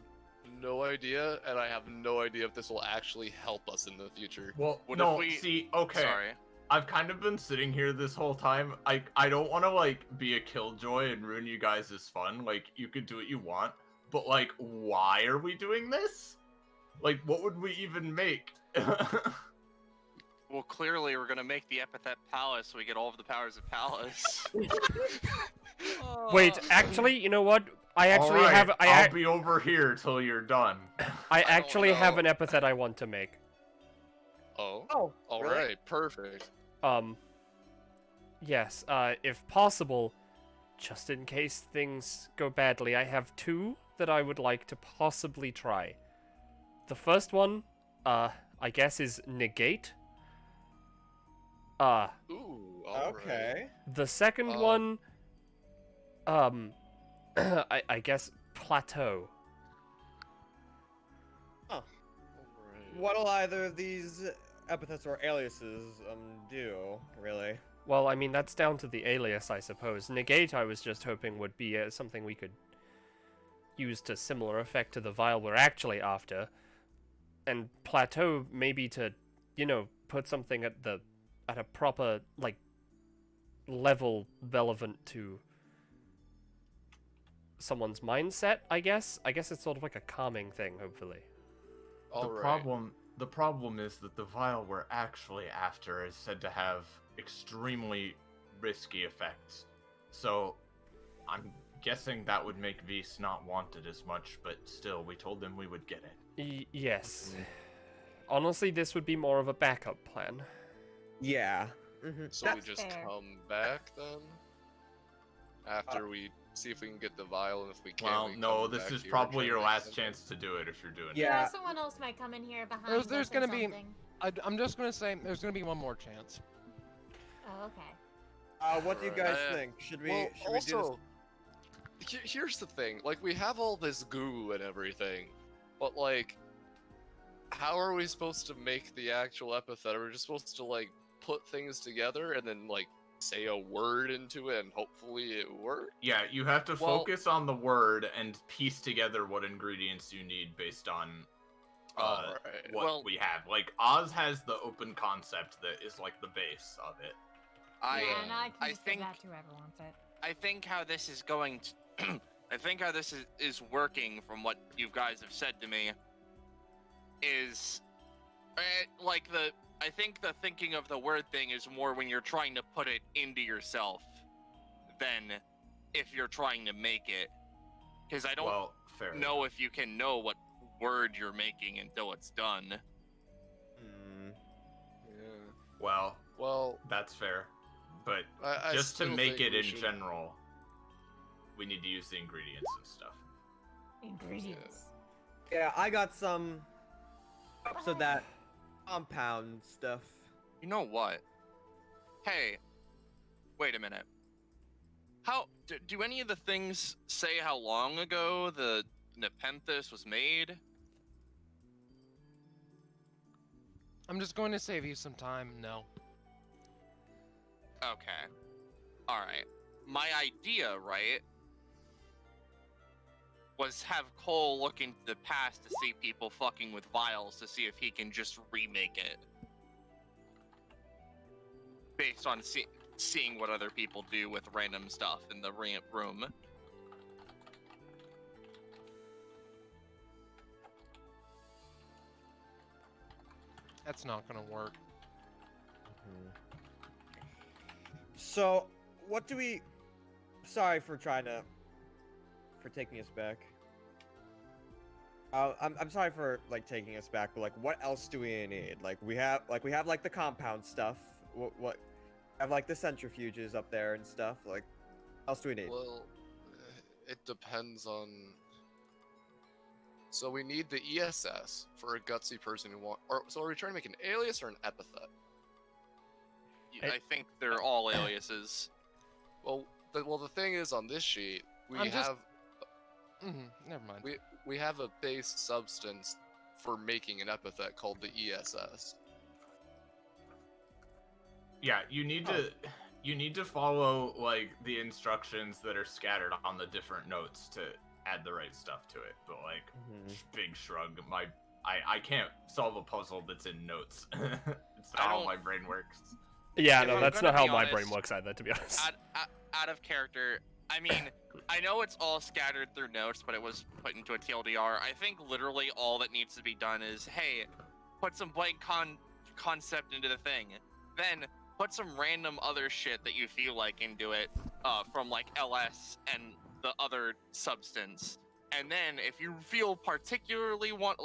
no idea, and I have no idea if this will actually help us in the future. Well, What no, if we- see, okay. Sorry. I've kind of been sitting here this whole time. I don't want to like be a killjoy and ruin you guys' fun. Like you could do what you want, but like why are we doing this? Like what would we even make? Well, clearly we're gonna make the Epithet Palace so we get all of the powers of Palace. Wait, actually, you know what? I actually Alright, have I'll be over here till you're done. I don't actually have know. an epithet I want to make. Oh. oh, All really? right. Perfect. Yes, if possible, just in case things go badly, I have 2 that I would like to possibly try. The first one, I guess is negate. Ooh. All right. Okay. The second one, I guess plateau. All right. What'll either of these epithets or aliases do, really? Well, I mean, that's down to the alias, I suppose. Negate, I was just hoping would be something we could use to similar effect to the vial we're actually after. And plateau, maybe to, you know, put something at a proper, like, level relevant to someone's mindset, I guess. I guess it's sort of like a calming thing, hopefully. All the right. problem is that the vial we're actually after is said to have extremely risky effects. So I'm guessing that would make Vs not wanted as much, but still, we told them we would get it. Yes. Honestly, this would be more of a backup plan. Yeah. So we That's just fair. come back then? After we see if we can get the vial, and if we can't, Well, we no, come this back is here and probably try your to make last something. chance to do it if you're doing Yeah. Yeah, someone else might come in here behind There's us or gonna be- something. I'm just gonna say there's gonna be one more chance. Oh, okay. What do you guys Uh, think? Should we Well, should we do this? also, here's the thing. Like, we have all this goo and everything, but, like, how are we supposed to make the actual epithet? Are we just supposed to, like, put things together and then, like, say a word into it and hopefully it works? Yeah, you have to Well- focus on the word and piece together what ingredients you need based on Alright. what Well- we have. Like, Oz has the open concept that is like the base of it. Yeah, and I can I just think give that to whoever wants it. I think how this is going to I think how this is working from what you guys have said to me is like I think the thinking of the word thing is more when you're trying to put it into yourself than if you're trying to make it. Because I don't Well, fair. know if you can know what word you're making until it's done. Yeah. Well, that's fair. But I just to still make think it we in should- general, we need to use the ingredients and stuff. Ingredients. Yeah, I got some cups of that compound stuff. You know what? Hey, wait a minute. How do any of the things say how long ago the Nepenthes was made. I'm just going to save you some time. No. Okay. Alright. My idea, right, was have Cole look into the past to see people fucking with vials to see if he can just remake it. Based on seeing what other people do with random stuff in the room. That's not gonna work. So, what do we... Sorry for taking us back. I'm sorry for, like, taking us back, but, like, what else do we need? Like, we have the compound stuff. What have, like, the centrifuges up there and stuff. Like, what else do we need? Well, it depends on... So we need the ESS for a gutsy person who so are we trying to make an alias or an epithet? I think they're all aliases. Well, the thing is, on this sheet, we I'm just- have... Never mind. We have a base substance for making an epithet called the ESS. Yeah, you need to follow like the instructions that are scattered on the different notes to add the right stuff to it. But like, big shrug. I can't solve a puzzle that's in notes. It's not how my brain works. Yeah, If no, I'm that's gonna not how be my honest, brain works either, to be honest. Out of character, I mean, I know it's all scattered through notes, but it was put into a TLDR. I think literally all that needs to be done is, hey, put some blank concept into the thing. Then put some random other shit that you feel like into it, from like LS and the other substance. And then if you feel particularly you want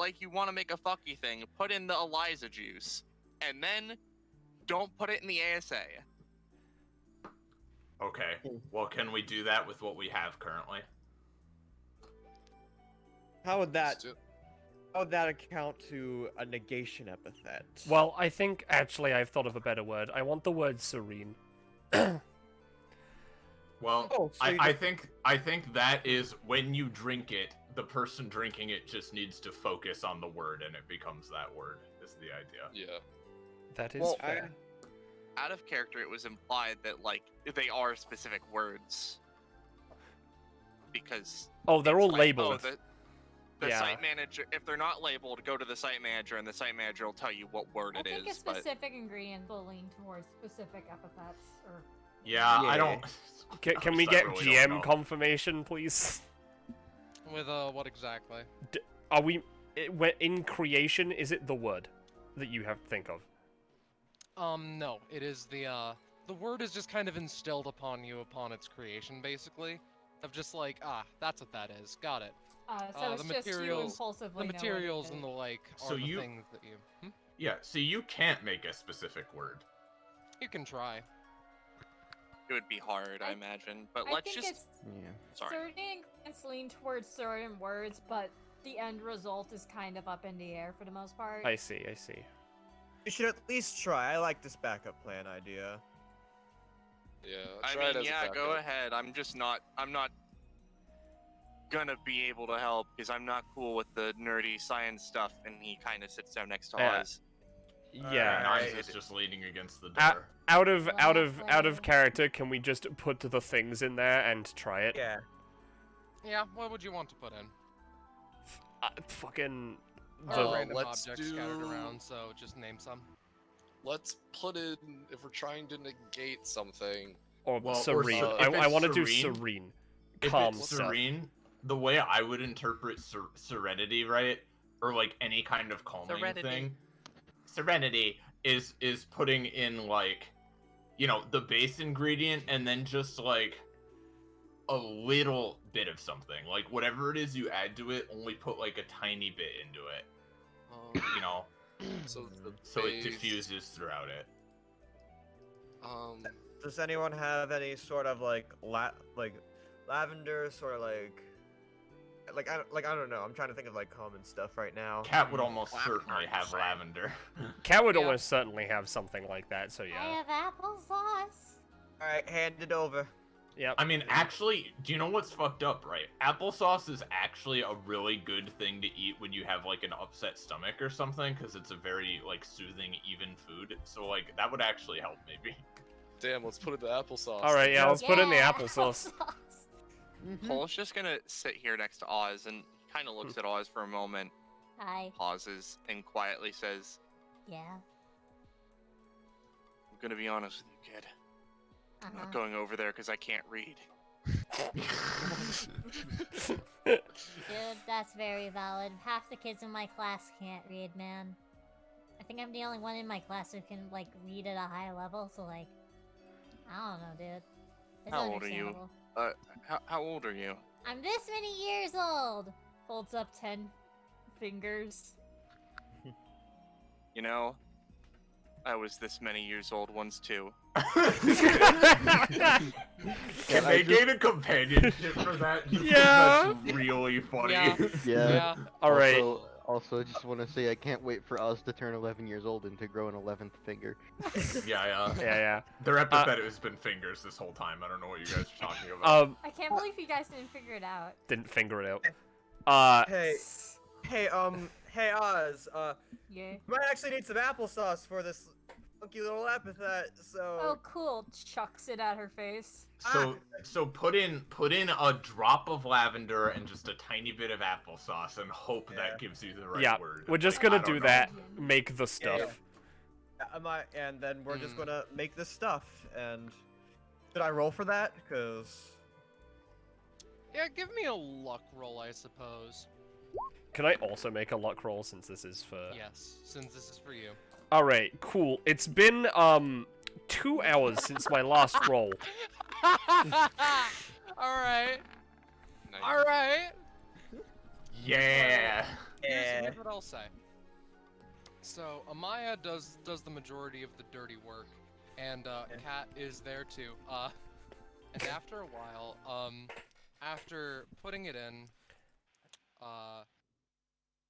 to make a fucky thing, put in the Eliza juice. And then don't put it in the ASA. Okay. Well, can we do that with what we have currently? How would that account to a negation epithet? Well, I think actually I've thought of a better word. I want the word serene. Well, Oh, so I think that is when you drink it, the person drinking it just needs to focus on the word, and it becomes that word. Is the idea? Yeah. That is Well, fair. Out of character, it was implied that like they are specific words. Because Oh, they're all like, labeled. Oh, the Yeah. site manager, if they're not labeled, go to the site manager, and the site manager will tell you what word I it think a is. But specific ingredient will lean towards specific epithets or. Yeah, I don't. Can we I get really don't GM know. confirmation, please? With what exactly? Are we in creation? Is it the word that you have to think of? No. It is the word is just kind of instilled upon you upon its creation, basically. Of just like, that's what that is. Got it. So it's the just you materials, impulsively the know what it materials and is. the like So are the you- things that you. Yeah, so you can't make a specific word. You can try. it would be hard, I imagine. But I let's think just. it's Sorry. certain ingredients lean towards certain words, but the end result is kind of up in the air for the most part. I see. You should at least try. I like this backup plan idea. Yeah. I try it mean, as a yeah, go backup. ahead. I'm not gonna be able to help because I'm not cool with the nerdy science stuff, and he kind of sits down next to Yeah. Oz. Yeah. Nines is just leaning against the Out, door. out of Lovely. character, can we just put the things in there and try it? Yeah. Yeah. What would you want to put in? Fucking Or the random let's objects scattered do- around. So just name some. Let's put in, if we're trying to negate something, or Well, or serene. so- if I it's want to do serene- serene. If Calm it's stuff. serene, the way I would interpret serenity, right, or like any kind of calming Serenity. thing, serenity is putting in like, you know, the base ingredient and then just like a little bit of something, like whatever it is you add to it, only put like a tiny bit into it, you know, so the so it base, diffuses throughout it. Does anyone have any sort of like lavender, sort of I don't know. I'm trying to think of like common stuff right now. Cat would almost certainly have lavender. Cat would Yeah. almost certainly have something like that. So I yeah. have applesauce. All right, hand it over. Yep. I mean, actually, do you know what's fucked up, right? Applesauce is actually a really good thing to eat when you have, like, an upset stomach or something, because it's a very, like, soothing, even food. So, like, that would actually help, maybe. Damn, let's put it in the applesauce. All right, yeah, let's put it in the Yeah, applesauce. Cole's just gonna sit here next to Oz and kind of looks at Oz for a moment, Hi. pauses, and quietly says, Yeah. I'm gonna be honest with you, kid. I'm Uh-huh. not going over there because I can't read. Dude, that's very valid. Half the kids in my class can't read, man. I think I'm the only one in my class who can, like, read at a high level, so, like, I don't know, dude. It's How old are you? understandable. How old are you? I'm this many years old! Folds up 10 fingers. You know, I was this many years old once too. Can they gain a companionship for that? Just 'cause Yeah. That's really funny. Yeah. Yeah. All right. Also, just want to say I can't wait for Oz to turn 11 years old and to grow an 11th finger. Yeah. Their epithet has been fingers this whole time. I don't know what you guys are talking about. I can't believe you guys didn't figure it out. Didn't finger it out. Hey, hey, Oz. Yeah. You might actually need some applesauce for this funky little epithet. So. Oh, cool. Chucks it at her face. So put in a drop of lavender and just a tiny bit of applesauce and hope that gives you the right Yeah, word. we're just Like, gonna I don't do know. that. Make the stuff. And then we're just gonna make this stuff. And should I roll for that? Cause. Yeah, give me a luck roll, I suppose. Can I also make a luck roll since this is for? Yes, since this is for you. All right, cool. It's been 2 hours since my last roll. Alright. Nice. Alright. Yeah. Here's what I'll say. So Amaya does the majority of the dirty work, and Kat is there too. And after a while, after putting it in,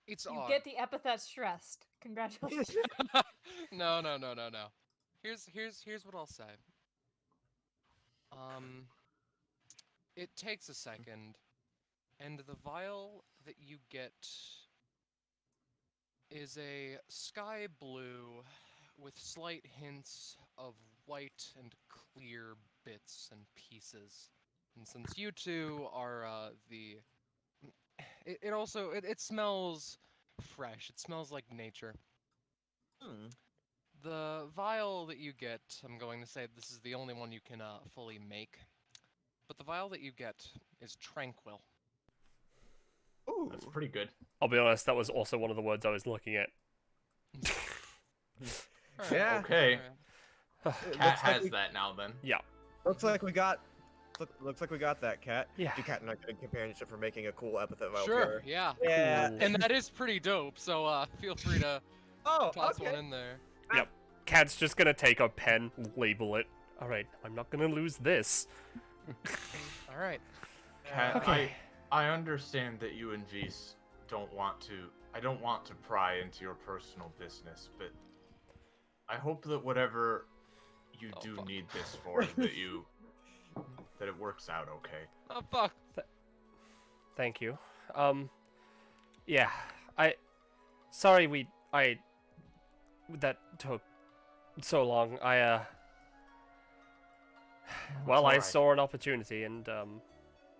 it's You odd. get the epithet stressed. Congratulations. No. Here's what I'll say. It takes a second, and the vial that you get is a sky blue with slight hints of white and clear bits and pieces. And since you two are it smells fresh. It smells like nature. The vial that you get, I'm going to say this is the only one you can fully make. But the vial that you get is tranquil. Ooh. That's pretty good. I'll be honest, that was also one of the words I was looking at. Alright, Yeah. Okay. alright. Cat has that now then. Looks like we got. Looks like we got that, Cat. Yeah. Do Cat and I get a companionship for making a cool epithet vial Sure, together? yeah. Yeah. Cool. And that is pretty dope, so feel free to Oh, toss okay. one in there. Cat's just gonna take a pen, label it. All right, I'm not gonna lose this. Alright. Cat, Okay. I understand that you and Vise don't want to. I don't want to pry into your personal business, but I hope that whatever you Oh, do fuck. need this for, that it works out okay. Oh, fuck. Thank you. Yeah, sorry that took so long. Well, I alright. saw an opportunity and,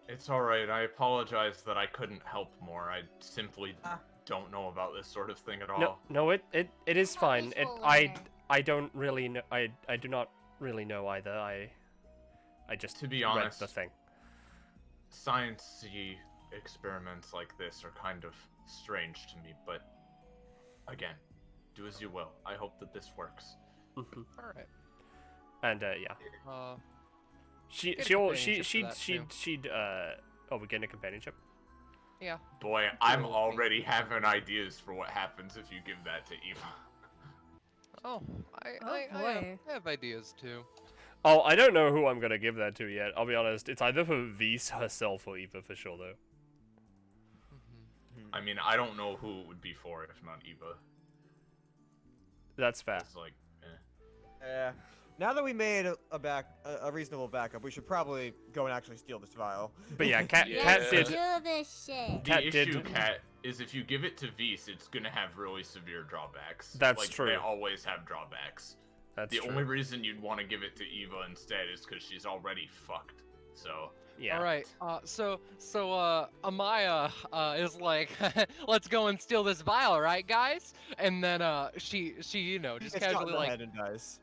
It's alright. I apologize that I couldn't help more. I simply don't know about this sort of thing at all. no, it is I'm a fine. visual I learner. don't really know, I do not really know either. I just To be read honest, the thing. Science-y experiments like this are kind of strange to me, but again, do as you will. I hope that this works. Alright. And yeah. Get a She'll companionship for that, oh, we're getting a companionship? Yeah. Boy, I'm already having ideas for what happens if you give that to Eva. Oh, Oh, I boy. have ideas too. Oh, I don't know who I'm gonna give that to yet. I'll be honest. It's either for Vise herself or Eva for sure, though. I mean, I don't know who it would be for if not Eva. That's fair. It's like, Yeah. Now that we made a reasonable backup, we should probably go and actually steal this vial. But yeah, Cat Let's did. do this shit. Cat The did- issue, Cat, is if you give it to Vise, it's gonna have really severe drawbacks. That's like, true. They always have drawbacks. That's The true. only reason you'd want to give it to Eva instead is because she's already fucked. So. Yeah. All right. So Amaya is like, let's go and steal this vial, right, guys? And then she you know just Gets shot in casually the like, head and dies.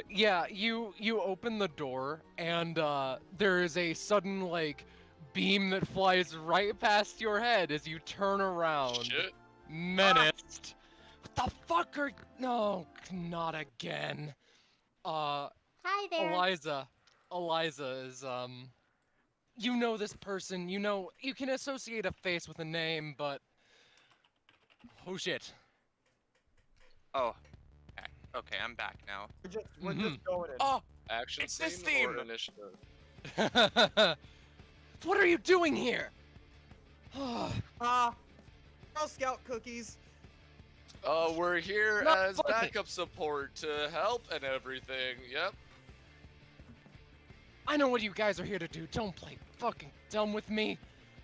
yeah, you open the door and there is a sudden like beam that flies right past your head as you turn around, Shit. menaced. What the fuck are? No, not again. Hi there. Eliza is you know this person, you know you can associate a face with a name, but oh shit. Oh. Okay, I'm back now. We're just going in. Oh, Action It's this scene or theme. initiative? what are you doing here? Girl Scout cookies. We're here Not as funny. backup support to help and everything. Yep. I know what you guys are here to do. Don't play fucking dumb with me.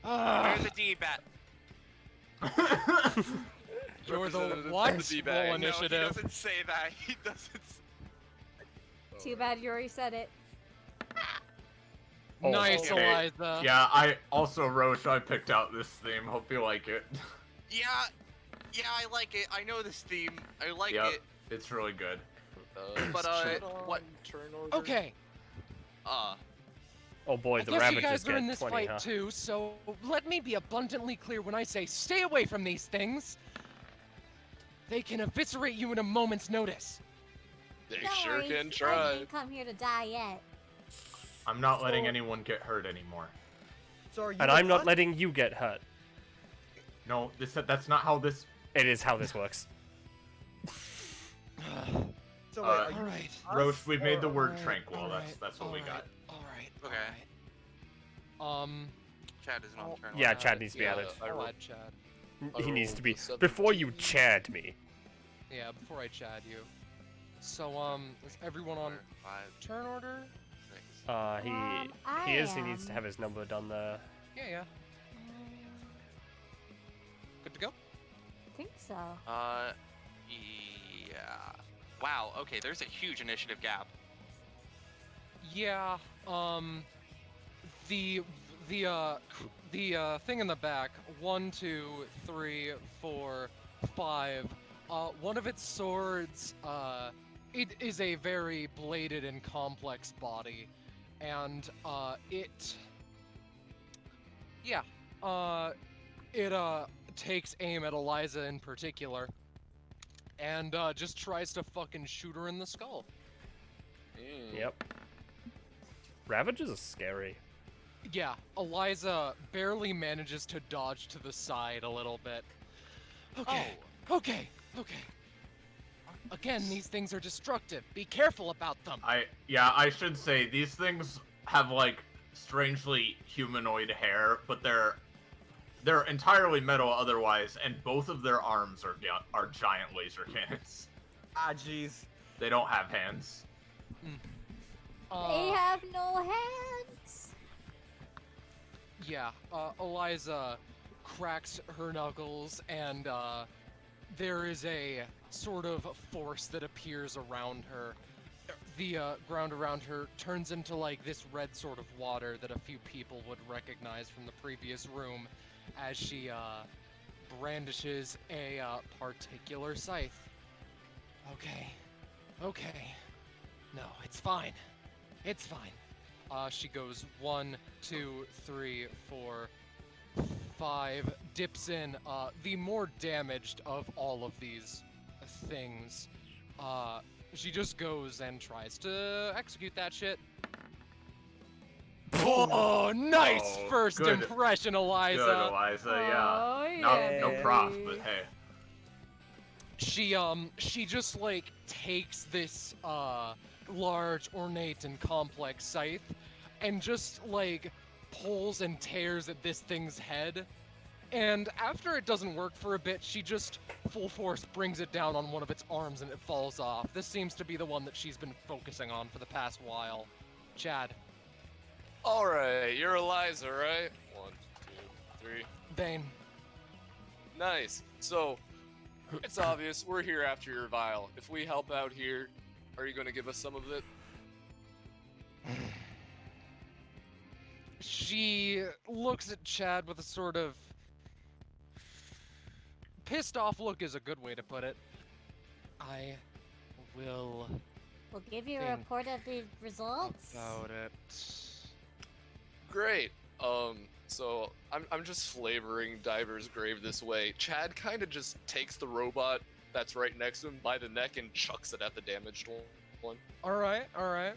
Where's the D-bat? You're the Representative what? of the D-bag. Roll No, he initiative. doesn't say that. He doesn't. Too bad you already said it. Oh, Nice, okay. Eliza. Yeah, I also, Roche, I picked out this theme. Hope you like it. Yeah, I like it. I know this theme. I like Yep, it. it's really good. But, what? Turn order. Okay. Oh boy, I the guess you Ravages guys are get in this 20, fight huh? too, so let me be abundantly clear when I say stay away from these things. They can eviscerate you in a moment's notice. They No sure worries, can I try. didn't come here to die yet. I'm not letting anyone get hurt anymore. So are you And a I'm not what? letting you get hurt. No, that's not how this. It is how this works. So wait, are you Alright. us Roche, we've made the or- word alright, tranquil. alright, That's what we got. Alright. Okay. Alright. Chad isn't on turn. Yeah, I'll Chad add- needs to be yeah, added. I'll add Chad. He needs to be. rolled a Before you 17. Chad me. Yeah, before I Chad you. So, is everyone on 5, turn order? 6. He is. He I needs to am. have his number done there. Yeah. Good to go? I think so. Yeah. Wow. Okay, there's a huge initiative gap. Yeah, the thing in the back, 1, 2, 3, 4, 5, one of its swords, it is a very bladed and complex body, and, it takes aim at Eliza in particular, and, just tries to fucking shoot her in the skull. Yep. Ravages are scary. Yeah, Eliza barely manages to dodge to the side a little bit. Okay, okay. Again, these things are destructive. Be careful about them. I should say these things have like strangely humanoid hair, but they're entirely metal otherwise, and both of their arms are giant laser cannons. Ah, jeez. They don't have hands. They have no hands. Yeah, Eliza cracks her knuckles, and there is a sort of force that appears around her. The ground around her turns into like this red sort of water that a few people would recognize from the previous room as she brandishes a particular scythe. Okay. No, it's fine. It's fine. She goes 1, 2, 3, 4, 5, dips in. The more damaged of all of these things. She just goes and tries to execute that shit. Oh, nice Oh, first good. impression, Eliza. Good, Eliza. Yeah. Oh, No yeah, props, baby. but hey. She just like takes this large, ornate, and complex scythe and just like pulls and tears at this thing's head, And after it doesn't work for a bit, she just full force brings it down on one of its arms and it falls off. This seems to be the one that she's been focusing on for the past while. Chad. Alright, you're Eliza, right? 1, 2, 3. Vane. Nice. So, it's obvious, we're here after your vial. If we help out here, are you going to give us some of it? She looks at Chad with a sort of pissed off look is a good way to put it. I will We'll give you a think report of the results. about it. Great. So I'm just flavoring Diver's grave this way. Chad kind of just takes the robot that's right next to him by the neck and chucks it at the damaged one. Alright, alright.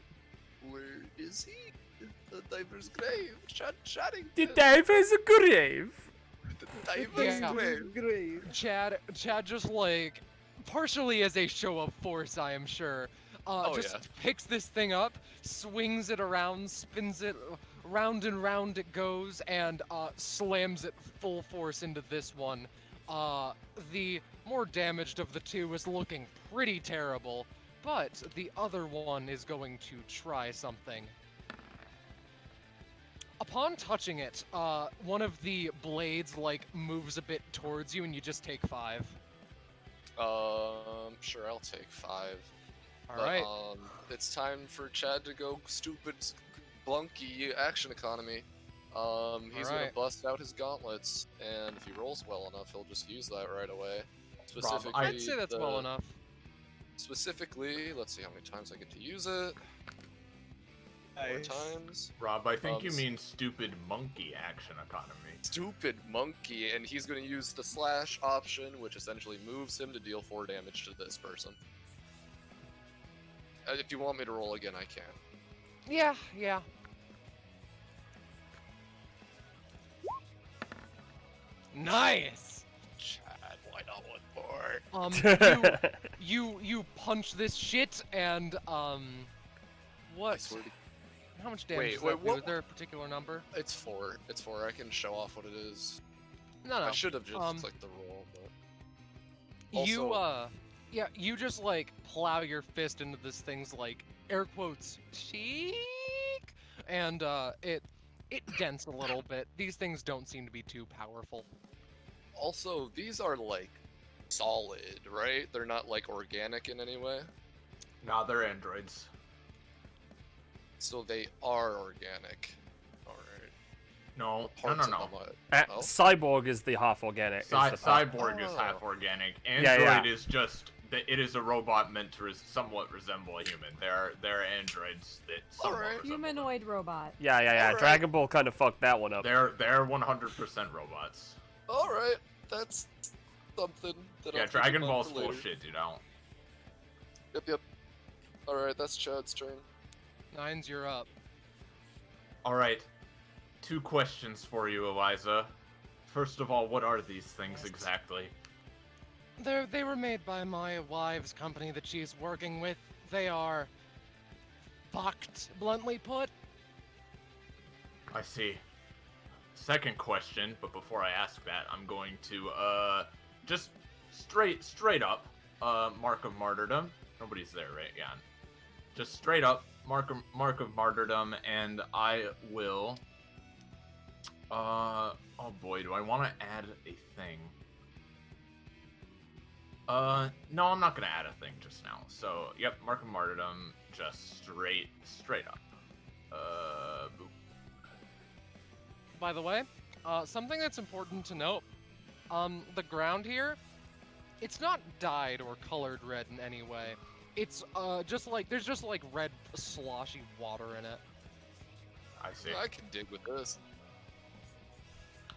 Where is he? The Diver's grave. Chatting. The diver's grave. The Diver's Yeah. grave. Chad just like, partially as a show of force, I am sure, picks this thing up, swings it around, spins it round and round it goes, and slams it full force into this one. The more damaged of the two is looking pretty terrible, but the other one is going to try something. Upon touching it, one of the blades like moves a bit towards you and you just take 5. Sure, I'll take 5. Alright. It's time for Chad to go stupid, blunky action economy. He's gonna Alright. bust out his gauntlets, and if he rolls well enough, he'll just use that right away. Specifically, I'd say that's well enough. Specifically, let's see how many times I get to use it. 4 Nice. times. Rob, I think you s- mean stupid monkey action economy. Stupid monkey, and he's gonna use the slash option, which essentially moves him to deal 4 damage to this person. If you want me to roll again, I can. Yeah. Nice! Chad, why not one more? You punch this shit and I what? swear to How much damage Wait, does wait, that do? what- Is there a particular number? It's 4. It's 4. I can show off what it is. No. I should have just um, clicked the roll, but You also- you just like plow your fist into this thing's like air quotes cheek, and it dents a little bit. These things don't seem to be too powerful. also these are like solid, right? They're not like organic in any way. Nah, they're androids. So they are organic. Alright. No. Parts of them are- Oh? Cyborg is the half organic. is the part. Cyborg is half Oh. organic. Yeah, Android yeah. is just it is a robot meant to somewhat resemble a human. They're androids that somewhat Alright. resemble Humanoid robot. Yeah. Alright. Dragon Ball kind of fucked that one up. them. They're 100% robots. Alright, that's something that Yeah, I'll keep in Dragon mind Ball's for full later. shit, dude. I don't. Yep. Alright, that's Chad's turn. 9's, you're up. All right. 2 questions for you, Eliza. First of all, what are these things exactly? They were made by my wife's company that she's working with. They are fucked, bluntly put. I see. Second question, but before I ask that, I'm going to just straight up mark of martyrdom. Nobody's there, right? Yeah. Just straight up mark of martyrdom, and I will. Oh boy, do I want to add a thing? No, I'm not gonna add a thing just now. So, yep, mark of martyrdom, just straight up. Boop. By the way, something that's important to note, the ground here, it's not dyed or colored red in any way. It's there's just like red sloshy water in it. I see. I can dig with this.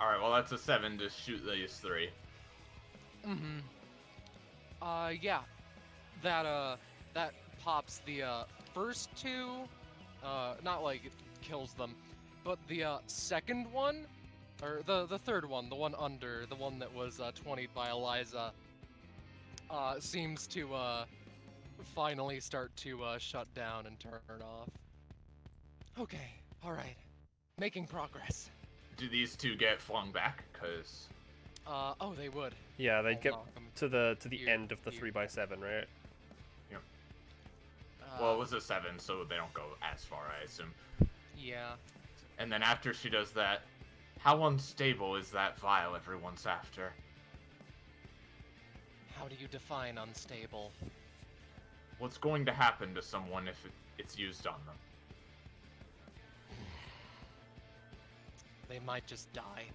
All right, well that's a 7 to shoot these 3. Mm-hmm. Yeah. That pops the first 2, not like it kills them, but the second one, or the third one, the one under, the one that was 20'd by Eliza, seems to finally start to shut down and turn off. Okay, all right, making progress. Do these 2 get flung back? Cause Oh, they would. Yeah, they'd I'll get knock 'em to the here, end of the here. 3x7, right? Well, it was a 7, so they don't go as far, I assume. Yeah. And then after she does that, how unstable is that vial everyone's after? How do you define unstable? What's going to happen to someone if it's used on them? They might just die,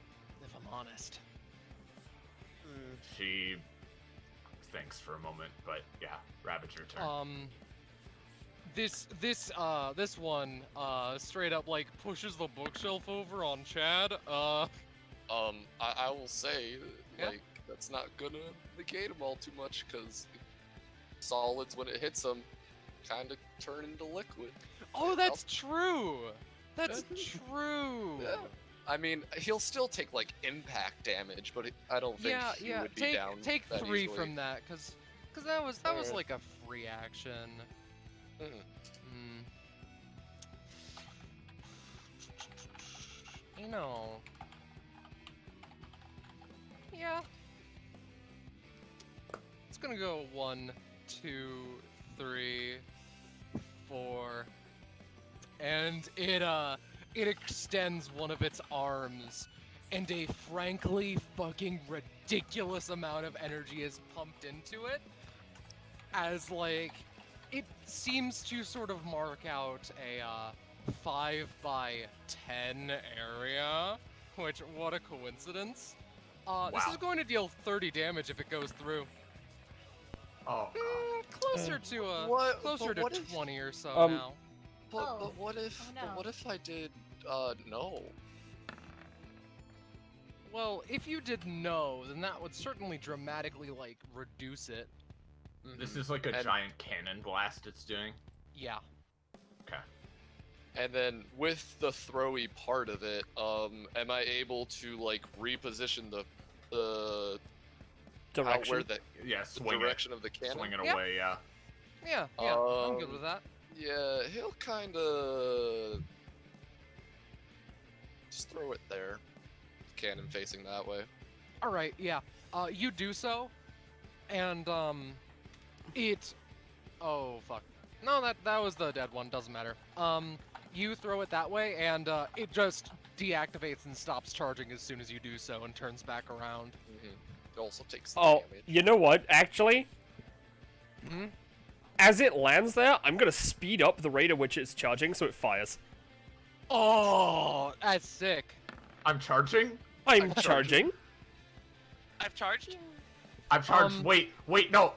if I'm honest. She thinks for a moment, but yeah, Ravager turn. This one, straight up, like, pushes the bookshelf over on Chad, I will say, Yeah? like, that's not gonna negate them all too much, because solids, when it hits them, kind of turn into liquid. Oh, that's true! That's true! Yeah. I mean, he'll still take, like, impact damage, but I don't think he would be down take that 3 easily. from that, cause that was Alright. like a free action. You know. Yeah. It's gonna go 1, 2, 3, 4. And it extends one of its arms, and a frankly fucking ridiculous amount of energy is pumped into it, as like it seems to sort of mark out a 5 by 10 area, which, what a coincidence. This is going to deal 30 damage if it goes through. Oh, Closer to a What- closer but to what if- 20 or so Um, now. But what if? Oh, no. But what if I did? No. Well, if you did no, then that would certainly dramatically, like, reduce it. This is like a And- giant cannon blast it's doing. Yeah. Okay. And then with the throwy part of it, am I able to like reposition the Direction. where the Yeah, swing direction of the cannon? Swing it Yeah. away, yeah. Yeah, I'm good Um, with that. Yeah, he'll kind of just throw it there. Cannon facing that way. Alright, yeah. You do so, and, it... Oh, fuck. No, that was the dead one, doesn't matter. You throw it that way, and, it just deactivates and stops charging as soon as you do so, and turns back around. It also takes the Oh, damage. you know what? Actually, Hmm? as it lands there, I'm gonna speed up the rate at which it's charging so it fires. Oh, that's sick. I'm charging? I'm charging. I've charged. I've charged. Wait, no.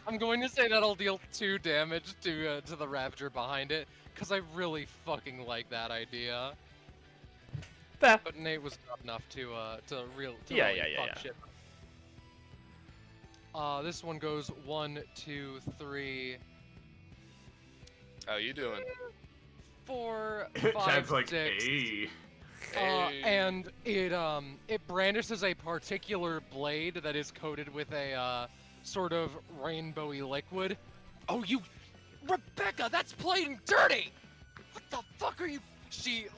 I'm going to say that'll deal 2 damage to the Ravager behind it, because I really fucking like that idea. Fair. But Nate was not enough to Yeah, really yeah. fuck shit. This one goes 1, 2, 3, How you doing? 4, Chad's 5, like, 6. hey. And it brandishes a particular blade that is coated with a sort of rainbowy liquid. Oh, you, Rebecca, that's plain dirty. What the fuck are you?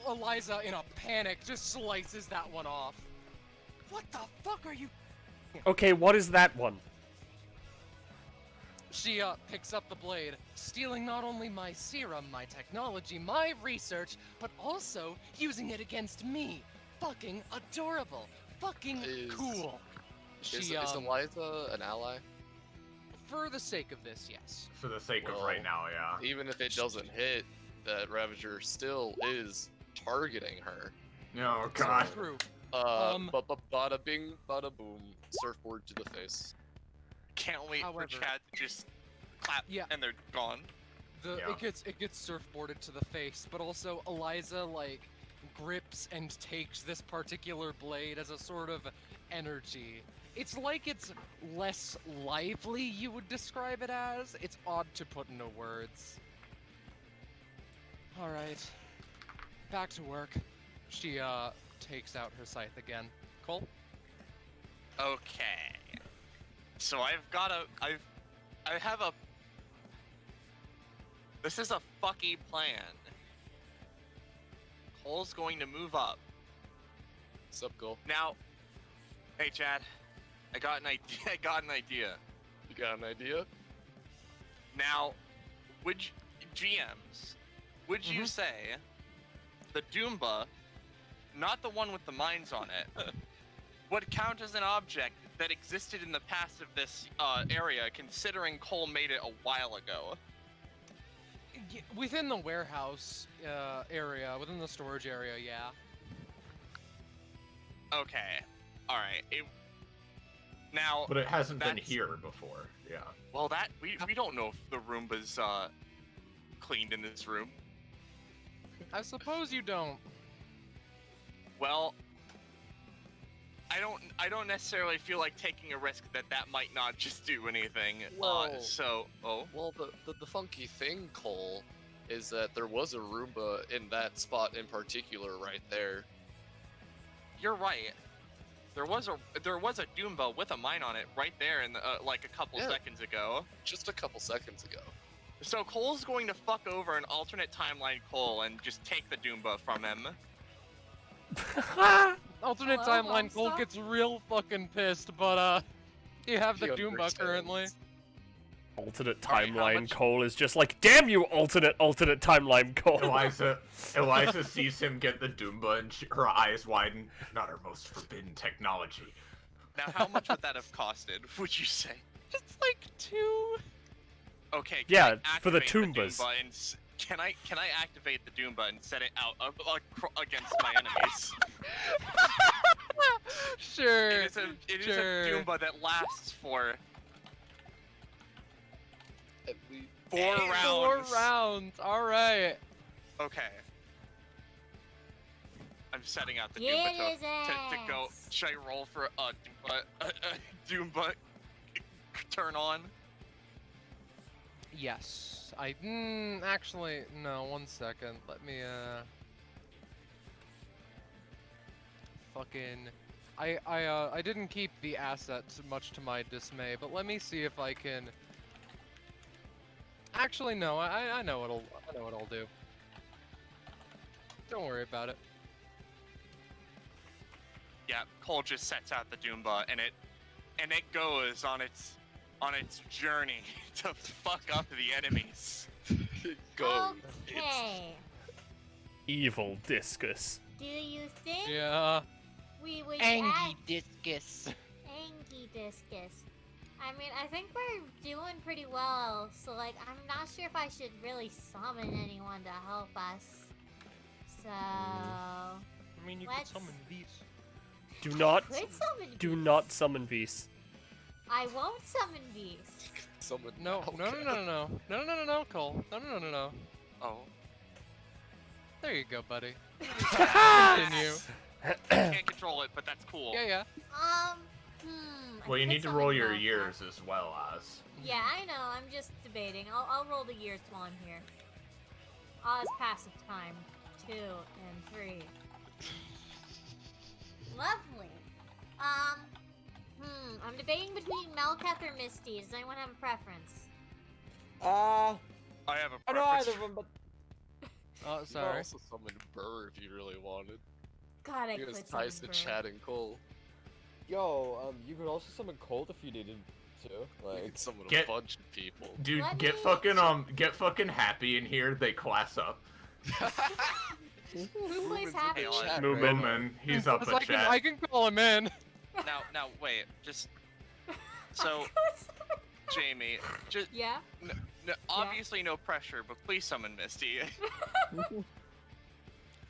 Eliza, in a panic, just slices that one off. What the fuck are you? Okay, what is that one? She picks up the blade, stealing not only my serum, my technology, my research, but also using it against me. Fucking adorable. Fucking cool. Is Eliza an ally? For the sake of this, yes. For the sake of Well, right now, yeah. Even if it doesn't hit, that Ravager still is targeting her. Oh god. True. But bada bing, bada boom, surfboard to the face. Can't wait However- for Chad to just clap Yeah. and they're gone. Yeah. It gets surfboarded to the face, but also Eliza like grips and takes this particular blade as a sort of energy. It's like it's less lively, you would describe it as. It's odd to put into words. Alright. Back to work. She takes out her scythe again. Cole? Okay. So I have a. This is a fucky plan. Cole's going to move up. Sup, Cole? Now, Hey, Chad. I got an idea. I got an idea. You got an idea? Now, GMs, would you say the Doomba, not the one with the mines on it, would count as an object that existed in the past of this area, considering Cole made it a while ago? Within the warehouse area, within the storage area, yeah. Okay. Alright. Now, But it hasn't been that's- here before. Yeah. well, that we don't know if the Roomba's cleaned in this room. I suppose you don't. Well, I don't necessarily feel like taking a risk that might not just do anything. Well- Well, the funky thing, Cole, is that there was a Roomba in that spot in particular right there. you're right. There was a Doomba with a mine on it right there in the, like a couple Yeah. seconds ago. Just a couple seconds ago. So Cole's going to fuck over an alternate timeline Cole and just take the Doomba from him. Alternate Hello, timeline, Cole Homestuck? gets real fucking pissed, but you have the He Doomba understands. currently. Alternate Alright, how timeline much- Cole is just like, damn you, alternate timeline Cole. Eliza sees him get the Doomba and her eyes widen. Not our most forbidden technology. Now, how much would that have costed, would you say? It's like 2. Okay. Can Yeah, I for the activate Toombas. Doomba and can I activate the Doomba and set it out against my enemies? Sure. It is a sure. Doomba that lasts for At least 4 rounds. 4 rounds. All right. Okay. I'm setting out the Get Doomba his to go. ass. Should I roll for a Doomba turn on? Yes. Actually, no. 1 second. Let me fucking. I didn't keep the assets, much to my dismay, but let me see if I can. Actually, no. I know what I'll do. Don't worry about it. Yeah, Cole just sets out the Doomba and it goes on its journey to fuck up the enemies. go. Okay. Evil discus. Do you think Yeah. we would Angie add discus. Angie Discus? I mean, I think we're doing pretty well, so like, I'm not sure if I should really summon anyone to help us. So, I mean, you could Let's- summon these. Do not, could summon do beasts. not summon Beast. I won't summon beasts. Someone. No, okay. no, Cole. No. Oh. There you go, buddy. Continue. I can't control it, but that's cool. Yeah. I Well, you could need to summon roll your Malphite. years as well as. Yeah, I know. I'm just debating. I'll roll the years while I'm here. Oz passive time. 2 and 3. Lovely. I'm debating between Melketh or Misty. Does anyone have a preference? I have a I know preference. either of them, but Oh, You could sorry. also summon Burr if you really wanted. God, I He could was summon nice to Burr. Chad and Cole. you could also summon Colt if you needed to. You Like, could summon a Get- bunch of people. Dude, Let get me- fucking happy in here. They class up. Who plays happy? Hey, Oz. Chat, Moomin. right? Moomin, he's up Because a chat. I can call him in. Now, wait. Just so, Jamie, just Yeah? obviously no pressure, but please summon Misty.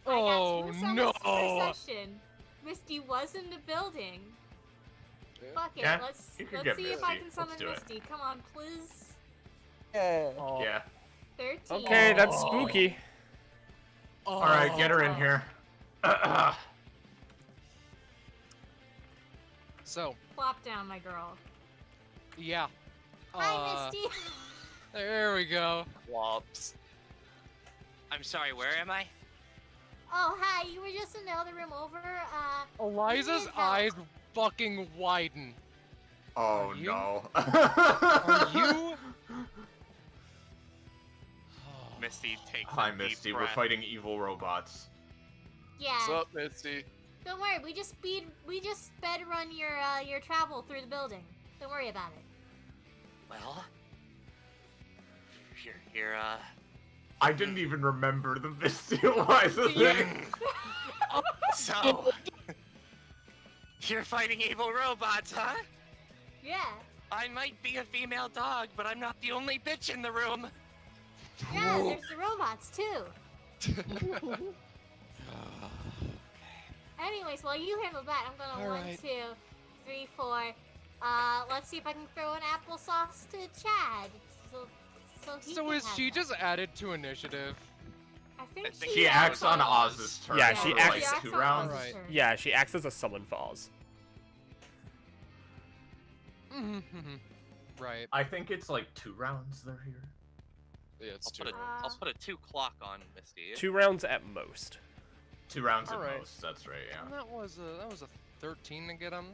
Oh I got 2 summons no! per session. Misty was in the building. Yeah. Fuck it, Yeah, let's you can get see if I Misty. can summon Let's do it. Misty. Come on, please. yeah. Oh. Yeah. 13. Okay, that's spooky. All right, get her in Oh. here. So, Plop down, my girl. yeah. Hi, Misty. There we go. Flops. I'm sorry. Where am I? Oh, hi. You were just in the other room over. Eliza's need help. eyes fucking widen. Oh Are you- no. Are you? Misty takes Hi, a deep Misty. We're breath. fighting evil robots. Yeah. What's up, Misty? Don't worry, we just sped run your travel through the building. Don't worry about it. Well, you're I didn't even remember the Misty Eliza thing. So, you're fighting evil robots, huh? Yeah. I might be a female dog, but I'm not the only bitch in the room. Yeah, there's the robots too. Anyways, while you handle that, I'm gonna All 1, right. 2, 3, 4. Let's see if I can throw an applesauce to Chad. So he So can is have she that. just added to initiative? I think I think She acts on Oz. Oz's turn. Yeah, for, she like, acts- 2 on rounds. Oz's Right. turn. Yeah, she acts as a summon for Oz. Right. I think it's like 2 rounds they're here. Yeah, it's I'll too. I'll put a 2 clock on Misty. 2 rounds at most. 2 rounds at Alright. most. That's right. Yeah. And that was a 13 to get him.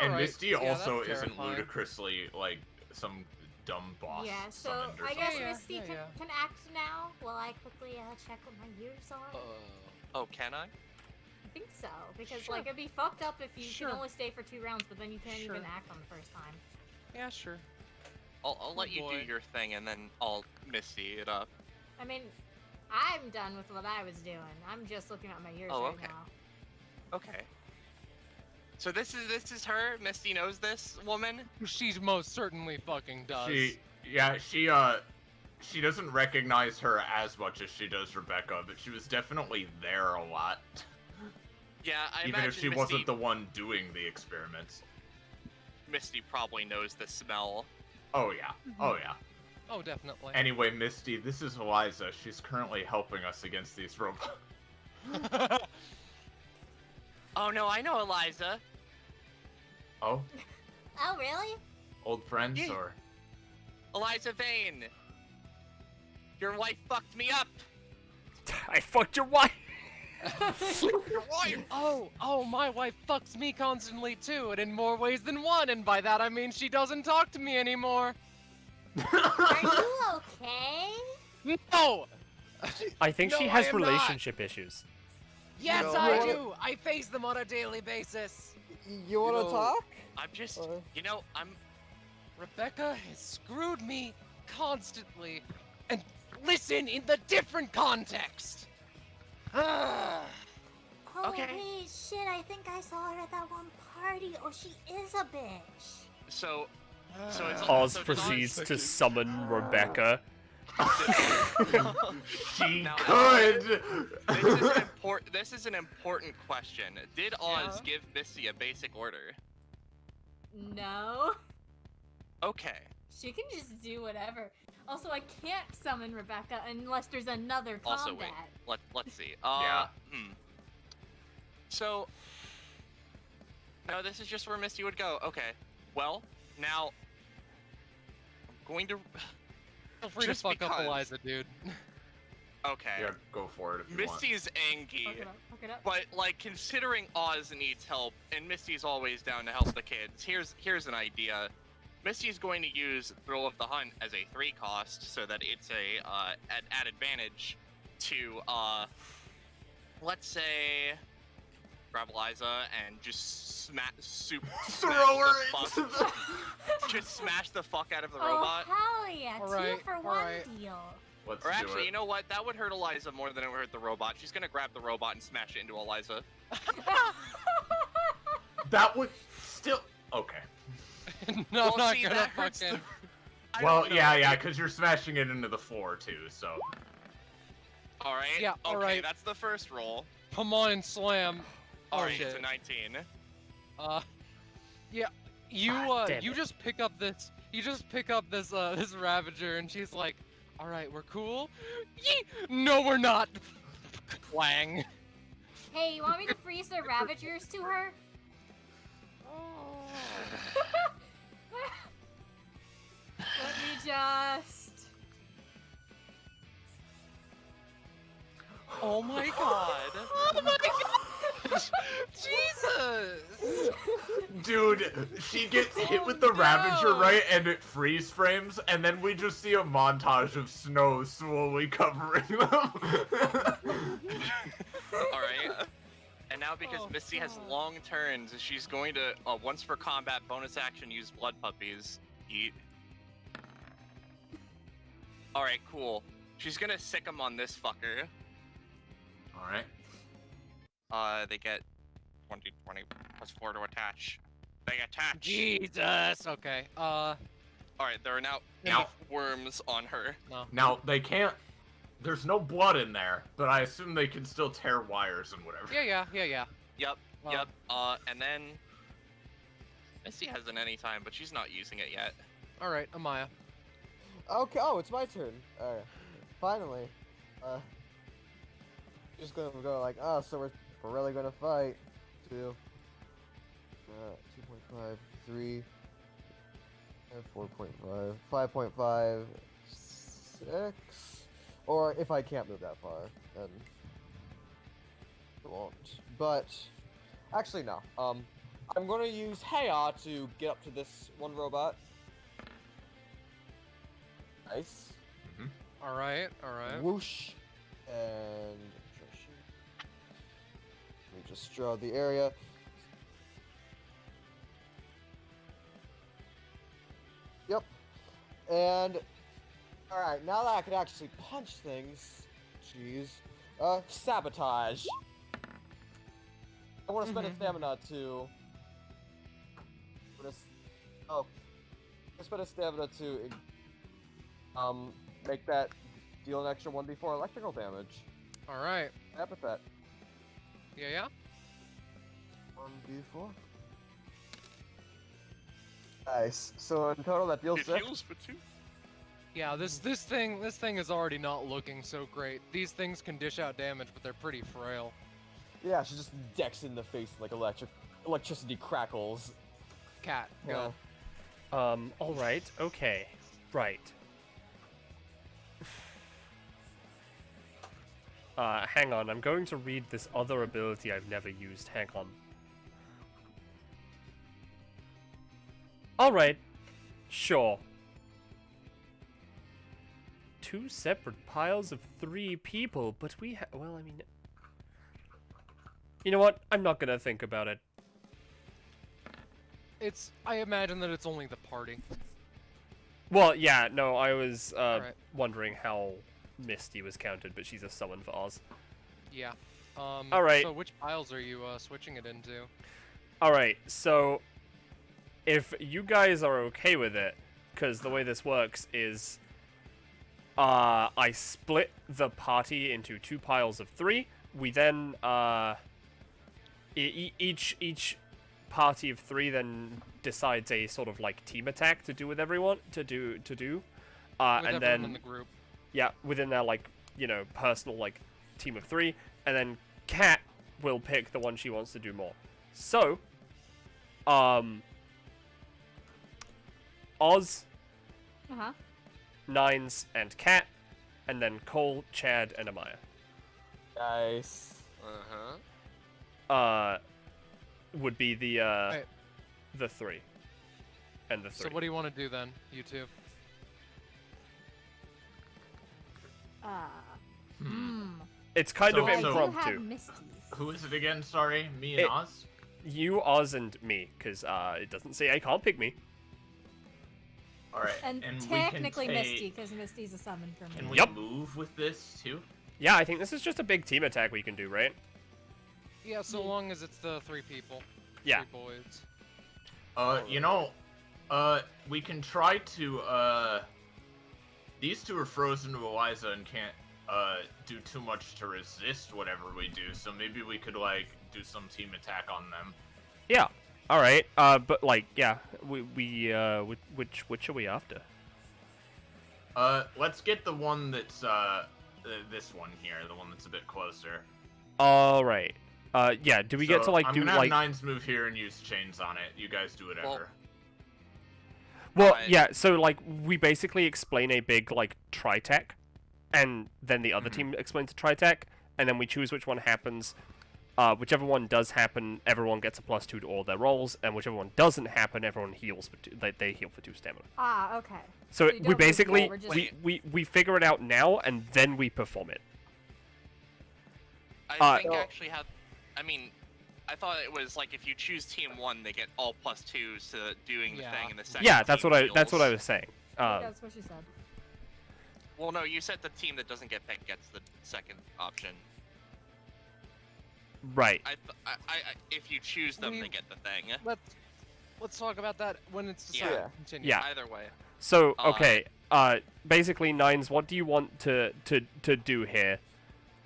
And Alright, Misty yeah, also that's isn't terrifying. ludicrously like some dumb boss. Yeah, so summoned or I guess something. Misty yeah. can act now while I quickly check what my years are. Oh, can I? I think so, because Sure. like it'd be fucked up if you Sure. can only stay for 2 rounds, but then you can't Sure. even act on the first time. Yeah, sure. I'll let you do boy. your thing, and then I'll Misty it up. I mean, I'm done with what I was doing. I'm just looking at my years Oh, right okay. now. Okay. So this is her. Misty knows this woman. She's most certainly fucking does. She doesn't recognize her as much as she does Rebecca, but she was definitely there a lot. Yeah, I Even imagine if she Misty, wasn't the one doing the experiments. Misty probably knows the smell. Oh yeah. Oh yeah. Oh, definitely. Anyway, Misty, this is Eliza. She's currently helping us against these robots. Oh no, I know Eliza. Oh, Oh, really? old friends Yeah. or? Eliza Vane. Your wife fucked me up. I fucked your wife! Your wife. Oh, my wife fucks me constantly too, and in more ways than one, and by that I mean she doesn't talk to me anymore. Are you okay? No! I think she No, has I am not. relationship issues. Yes, No. I What? do! I face them on a daily basis. You want to know- talk? I'm just, Or- you know, I'm. Rebecca has screwed me constantly. And listen in the different context. Ah. Oh, Okay. wait, shit, I think I saw her at that one party. Oh, she is a bitch. So it's Oz so proceeds Oz- to summon Rebecca. She Now, could. This is an important question. Did Oz give Misty a basic order? No. Okay. She can just do whatever. Also, I can't summon Rebecca unless there's another combat. Also, wait. Let's see. Yeah. So, no, this is just where Misty would go. Okay. Well, now I'm going to. Feel free Just to fuck up because. Eliza, dude. Okay. Yeah, go for it if you Misty is angry, Fuck it up. but like considering Oz needs help and Misty's always down to help the kids. Here's an idea. Misty's going to use Thrill of the Hunt as a 3 cost so that it's a at advantage to let's say grab Eliza and just Throw her just smash the fuck out of the Oh, robot. hell yeah. Alright, 2 for 1 alright. deal. Let's Or do actually, it. you know what? That would hurt Eliza more than it would hurt the robot. She's gonna grab the robot and smash it into Eliza. That would still okay. No, Well, I'm not see, gonna that hurts fucking. I Well, don't know. yeah, because you're smashing it into the floor too. So All right. Yeah, Okay, alright. that's the first roll. Come on and slam. All Oh right, shit. it's a 19. Yeah, you damn you it. just pick up this this Ravager, and she's like, "All right, we're cool." Yee! No, we're not. Clang. Hey, you want me to freeze the Ravagers to her? Let me just... Oh my god. Oh my gosh! Jesus! dude, she gets hit with the Ravager, right, and it freeze frames, and then we just see a montage of snow slowly covering them. All right. And now because Oh, Misty has God. long turns, she's going to, once per combat, bonus action, use Blood Puppies. Eat. Alright, cool. She's gonna sick him on this fucker. Alright. They get 20 plus 4 to attach. They attach! Jesus. Okay. Alright, there are now Now- worms on her. No. Now, they can't... There's no blood in there, but I assume they can still tear wires and whatever. Yeah. Yep, Well- yep. And then... Misty has an anytime, but she's not using it yet. All right, Amaya. Okay, oh, it's my turn. Alright. Finally. Just gonna go like, oh, so we're really gonna fight. 2. 2.5, 3. 4.5, 5.5, 6. Or if I can't move that far, then it won't. But actually no. I'm gonna use Heya to get up to this one robot. Nice. All right. Whoosh. And let me just draw the area. Yep. And alright, now that I can actually punch things, jeez. Sabotage. I want to spend a stamina to. I spend a stamina to make that deal an extra 1d4 electrical damage. All right. Epithet. Yeah. 1d4. Nice. So in total that deals It 6. heals for 2. Yeah. This thing is already not looking so great. These things can dish out damage, but they're pretty frail. Yeah, she just decks in the face like electricity crackles. Cat, go. Alright, okay. Right. Hang on, I'm going to read this other ability I've never used. Hang on. Alright. Sure. 2 separate piles of 3 people, but we well, I mean... You know what? I'm not gonna think about it. I imagine that it's only the party. Well, yeah, no, I was Alright. wondering how Misty was counted, but she's a summon for Oz. Yeah. Alright. So which piles are you switching it into? Alright, so if you guys are okay with it, because the way this works is I split the party into 2 piles of 3. We then each party of 3 then decides a sort of like team attack to do with everyone to do With and everyone then in the group. yeah, within their like, you know, personal like team of 3, and then Kat will pick the one she wants to do more. So, Oz, Nines, and Kat, and then Cole, Chad, and Amaya. Nice. Would be the Right. the 3. And the 3. So what do you want to do then, you two? It's kind So- of I do have impromptu. Misties. Who is it again? Sorry, me and It- Oz? You, Oz, and me, because it doesn't say I can't pick me. Alright, And, we technically can Misty, take... because Misty's a summon for Can me. we Yup. move with this, too? Yeah, I think this is just a big team attack we can do, right? Yeah, so long as it's the 3 people. Yeah. 3 boys. You know, we can try to, these 2 are frozen to Eliza and can't, do too much to resist whatever we do, so maybe we could, like, do some team attack on them. Yeah. All right. But like, yeah, which are we after? Let's get the one that's, this one here, the one that's a bit closer. All right. Yeah. Do we get to like I'm do gonna like? have Nines move here and use chains on it. You guys do whatever. Well, I- yeah. So like, we basically explain a big like tritech, and then the other team explains the tritech, and then we choose which one happens. Whichever one does happen, everyone gets a +2 to all their rolls, and whichever one doesn't happen, everyone heals for 2. They heal for 2 stamina. Ah, okay. So you we don't move basically yet, we're just- we figure it out now, and then we perform it. I think so- actually have. I mean, I thought it was like if you choose team 1, they get all +2s to doing the Yeah. thing, and the second. Yeah, that's team what I deals. was saying. That's what she said. Well, no, you said the team that doesn't get picked gets the second option. Right. If you choose them, they We- get the thing. Let's talk about that when it's decided. Yeah. Continue. Yeah. Either way. So okay, basically Nines, what do you want to do here?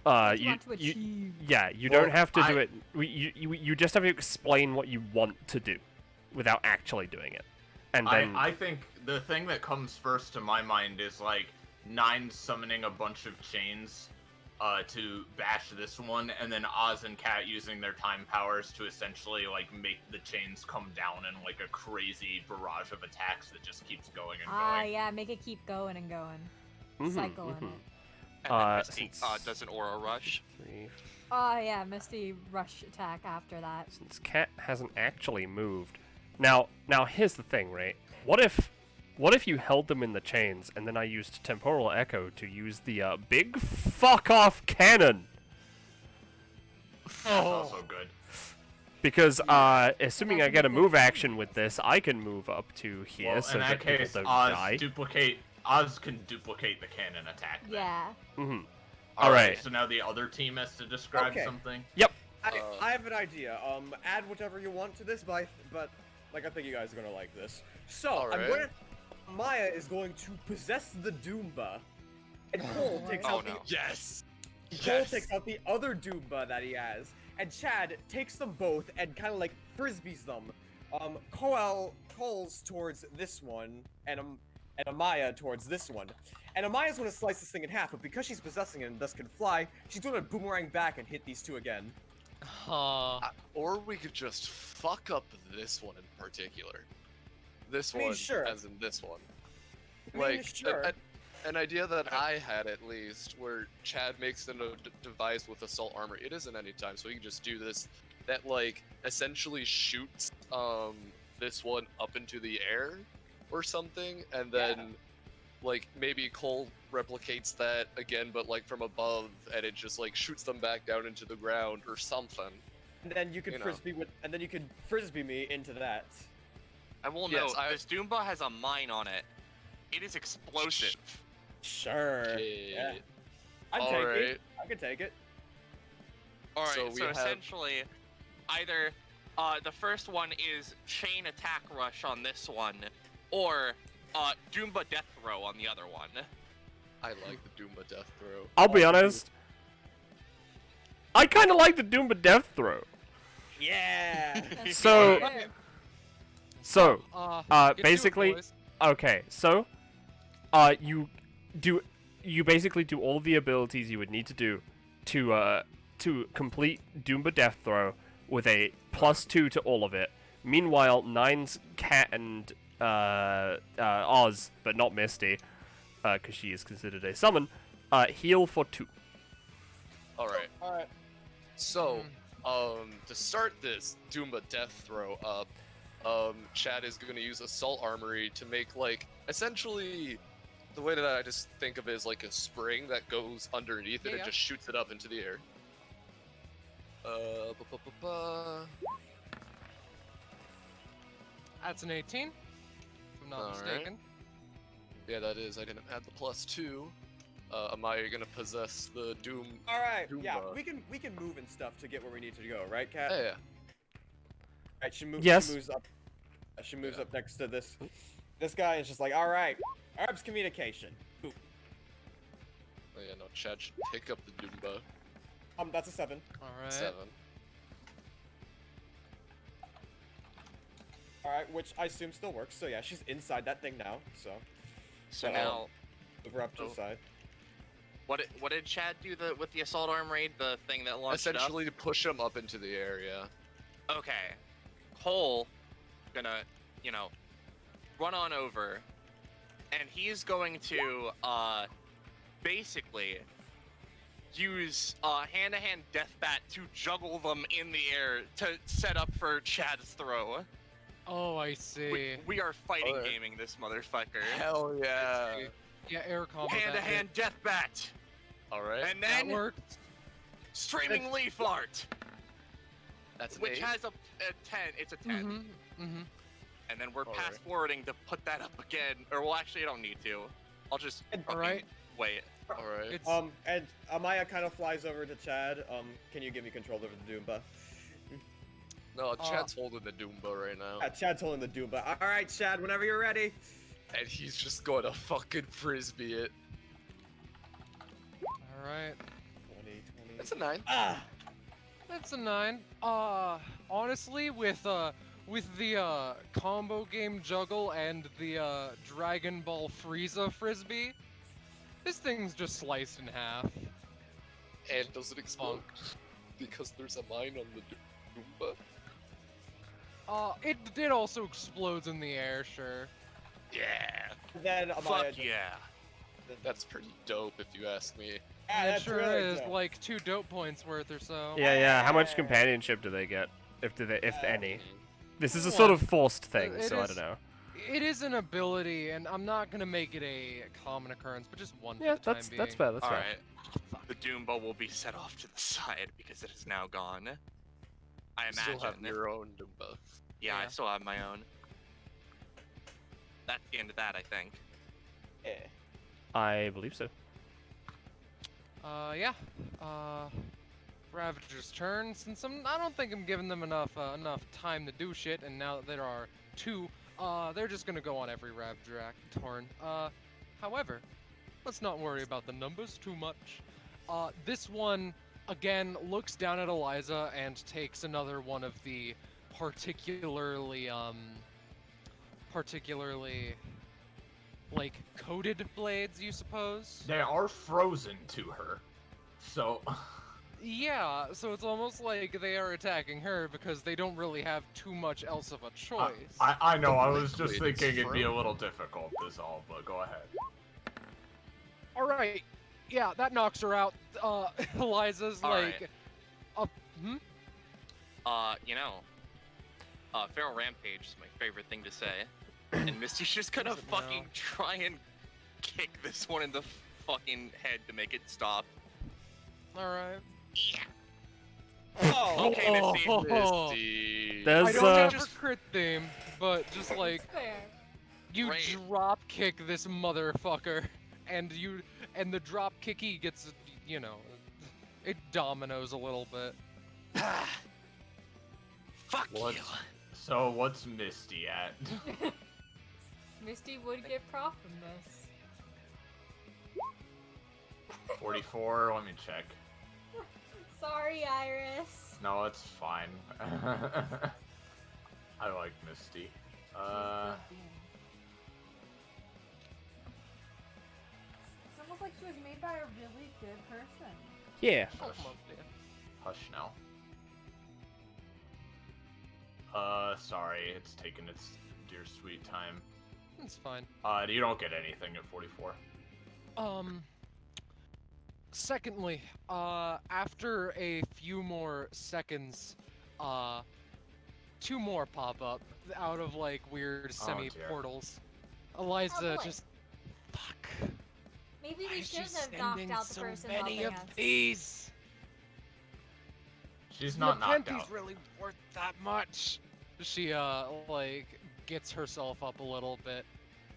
What do you want to achieve? Yeah, you Well, don't have to do it. You just have to explain what you want to do, without actually doing it, and then I think the thing that comes first to my mind is like Nine summoning a bunch of chains to bash this one, and then Oz and Kat using their time powers to essentially like make the chains come down in like a crazy barrage of attacks that just keeps going and going. Yeah, make it keep going and going. Mhm, Cycle in mhm. it. And then Misty since- does an aura rush. 3. Yeah, Misty rush attack after that. Since Cat hasn't actually moved. Now here's the thing, right? What if you held them in the chains and then I used temporal echo to use the big fuck off cannon? That's also good. Because assuming I get a move action with this, I can move up to here Well, so in that that people case, don't Oz die. Oz can duplicate the cannon attack. then. Yeah. Mm-hmm. All right. Alright. So now the other team has to describe Okay. something. I have an idea. Add whatever you want to this, but like I think you guys are gonna like this. So Alright. Maya is going to possess the Doomba, and Cole takes Oh out no. Yes. Cole takes out the other Doomba that he has, and Chad takes them both and kind of like frisbees them. Cole's towards this one, and Amaya towards this one. And Amaya's gonna slice this thing in half, but because she's possessing it and thus can fly, she's gonna boomerang back and hit these two again. Or we could just fuck up this one in particular. This I mean, one, sure. as in this one. I mean, Like, sure. an idea that I had at least, where Chad makes a device with assault armor. It isn't any time, so we can just do this. That like essentially shoots this one up into the air, or something, and then like maybe Cole replicates that again, but like from above, and it just like shoots them back down into the ground or something. And then you can You know. frisbee me into that. I will Yes, note, this Doomba has a mine on it. It is explosive. Sure. Yeah. Shit. I can take Alright. it. I can take it. Alright, So so, we have- essentially, either the first one is chain attack rush on this one, or Doomba death throw on the other one. I like the Doomba death throw. I'll be honest. I kind of like the Doomba death throw. Yeah. So, Fair. so Get to it, basically, boys. okay, so, you basically do all of the abilities you would need to do to complete Doomba Death Throw with a +2 to all of it. Meanwhile, Nine's Cat and Oz, but not Misty, because she is considered a summon, heal for 2. Alright. Alright. So, to start this Doomba death throw up, Chad is going to use Assault Armory to make, like, essentially, the way that I just think of it is like a spring that goes underneath it and Yeah. just shoots it up into the air. That's an 18, if I'm not Alright. mistaken. Yeah, that is. I didn't add the +2. Am I going to possess the Doom? All right. Yeah, Doomba. we can move and stuff to get where we need to go, right, Kat? Yeah, yeah. Right. She moves. Yes. She moves up. She moves up next to this. This guy is just like, all right, Arb's communication. Boop. Oh, yeah, no, Chad should pick up the Doomba. That's a 7. Alright. 7. All right, which I assume still works. So yeah, she's inside that thing now. So So Uh-oh. now, move her up to the side. what did Chad do with the assault arm raid? The thing that launched it up? Essentially to push him up into the area. Okay. Cole, gonna, run on over, and he's going to, basically use hand-to-hand death bat to juggle them in the air to set up for Chad's throw. Oh, I see. We are fighting Okay. gaming this motherfucker. Hell yeah. Yeah, air combo. that Hand-to-hand death bat, Alright. and That then worked. streaming leaf art. That's an which 8. has a 10. It's a 10. Mm-hmm. And then we're Alright. fast forwarding to put that up again. Or well, actually, I don't need to. I'll just Alright. wait. Alright. It's And Amaya kind of flies over to Chad. Can you give me control over the Doomba? No, Chad's holding the Doomba right now. Yeah, Chad's holding the Doomba. All right, Chad, whenever you're ready. And he's just going to fucking frisbee it. all right. 20. That's a 9. Ah! That's a 9. Honestly, with the combo game juggle and the Dragon Ball Frieza frisbee, this thing's just sliced in half. And does it explode? Because there's a mine on the Doomba? It also explodes in the air, sure. Yeah. Then Amaya. Fuck yeah. That's pretty dope if you ask me. Yeah, It that's sure really is, dope. like 2 dope points worth or so. Yeah. How much companionship do they get, if any? This is a Yeah. sort of forced thing, It so I is- don't know. It is an ability, and I'm not gonna make it a common occurrence, but just one Yeah, for the time that's being. fair. That's All fair. right. The Doomba will be set off to the side because it is now gone. I You still have imagine. your own Doomba. Yeah, I Yeah. still have my own. That's the end of that, I think. Yeah. I believe so. Yeah. Ravager's turn. Since I don't think I'm giving them enough time to do shit, and now that there are 2, they're just gonna go on every Ravager turn. However, let's not worry about the numbers too much. This one again looks down at Eliza and takes another one of the particularly like coated blades, you suppose? They are frozen to her, so Yeah, so it's almost like they are attacking her because they don't really have too much else of a choice. I know. I was just Liquid thinking it'd be a frozen. little difficult. Is all, but go ahead. All right, yeah, that knocks her out. Eliza's All like, Feral Rampage is my favorite thing to say. And Misty's just gonna Is it now? fucking try and kick this one in the fucking head to make it stop. all right. Oh. Okay, Misty. Misty. I There's don't have just- a crit theme, but just like It's fair. you Great. drop kick this motherfucker, and the drop kicky gets, it dominoes a little bit. Fuck What's you. so? What's Misty at? Misty would get prof from this. 44. Let me check. Sorry, Iris. No, it's fine. I like Misty. It's almost like she was made by a really good person. Yeah. Hush now. Sorry, it's taken its dear sweet time. It's fine. You don't get anything at 44. Secondly, after a few more seconds, 2 more pop up out of like weird Oh, dear. semi-portals. Eliza Oh, boy. just, fuck. Maybe Why we is she shouldn't have knocked sending out the so person many helping of us. these? She's not knocked Nepenthes out. really worth that much. She like gets herself up a little bit.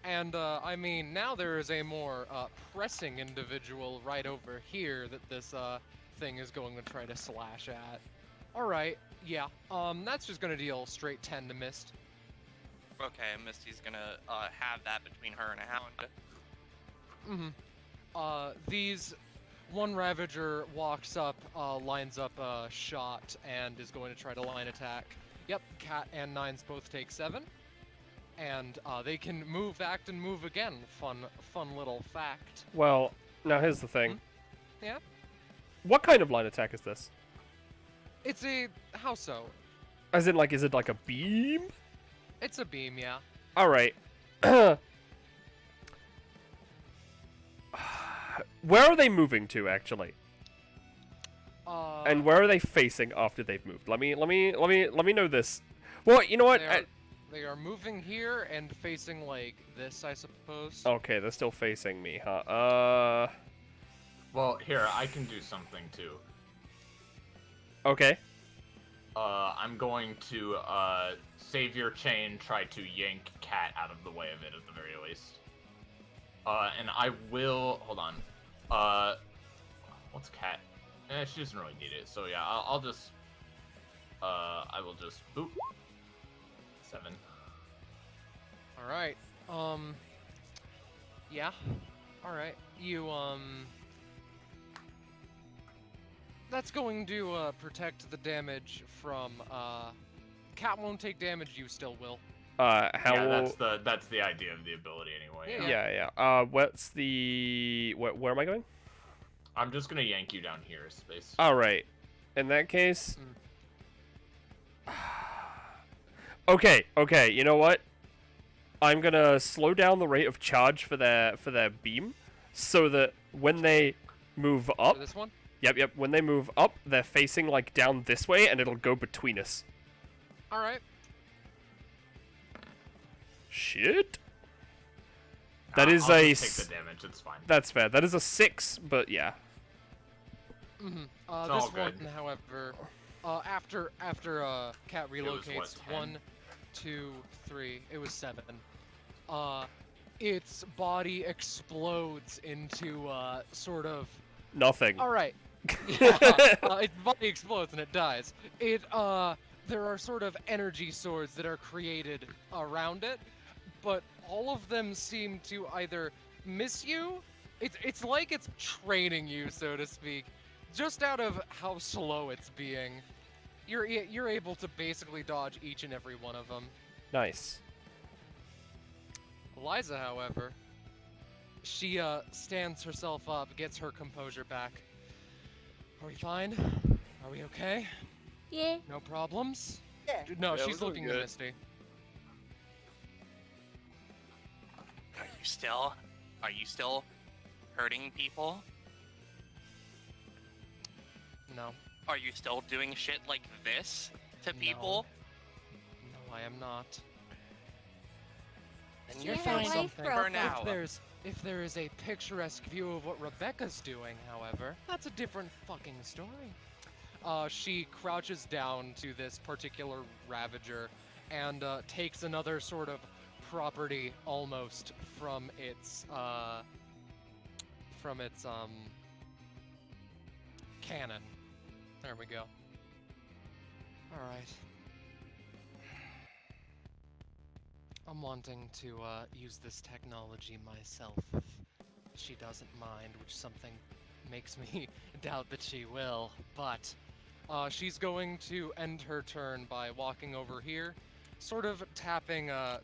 And I mean, now there is a more pressing individual right over here that this thing is going to try to slash at. All right, yeah. That's just gonna deal straight 10 to Mist. Okay, Misty's gonna have that between her and a hound. These one Ravager walks up, lines up a shot, and is going to try to line attack. Yep, Cat and Nines both take 7. And they can move, act, and move again. Fun little fact. Well, now here's the thing. Yeah? What kind of line attack is this? It's a how so? As in, like, is it like a beam? It's a beam, yeah. All right. Where are they moving to, actually? And where are they facing after they've moved? Let me know this. Well, you know what? They are moving here and facing like this, I suppose. Okay, they're still facing me, huh? Well, here, I can do something too. Okay. I'm going to save your chain, try to yank Cat out of the way of it at the very least. And I will hold on. What's Cat? She doesn't really need it, so yeah, I'll just I will just boop. 7. All right. Yeah. All right. You That's going to protect the damage from Cat won't take damage. You still will. How? Yeah, that's the idea of the ability anyway. Yeah. What's the where am I going? I'm just gonna yank you down here, space. All right. In that case. Okay. You know what? I'm gonna slow down the rate of charge for their beam, so that when they move up. For this one? Yep. When they move up, they're facing like down this way, and it'll go between us. All right. Shit. That is I'll a. just take the damage. It's fine. That's fair. That is a 6, but yeah. This one, however, after Cat relocates, 1, 2, 3. It was 7. Its body explodes into sort of nothing. All right. Its body explodes and it dies. There are sort of energy swords that are created around it, but all of them seem to either miss you. It's like it's training you, so to speak, just out of how slow it's being. You're able to basically dodge each and every one of them. Nice. Eliza, however, she stands herself up, gets her composure back. Are we fine? Are we okay? Yeah. No problems? Yeah. No, Yeah, she's we're looking good. at Misty. Are you still hurting people? No. Are you still doing shit like this to No. people? No, I am not. Then Your you're fine life for broke now. If there is a picturesque view of what Rebecca's doing, however, that's a different fucking story. She crouches down to this particular Ravager and takes another sort of property almost from its cannon. There we go. All right. I'm wanting to use this technology myself if she doesn't mind, which something makes me doubt that she will. But she's going to end her turn by walking over here, sort of tapping her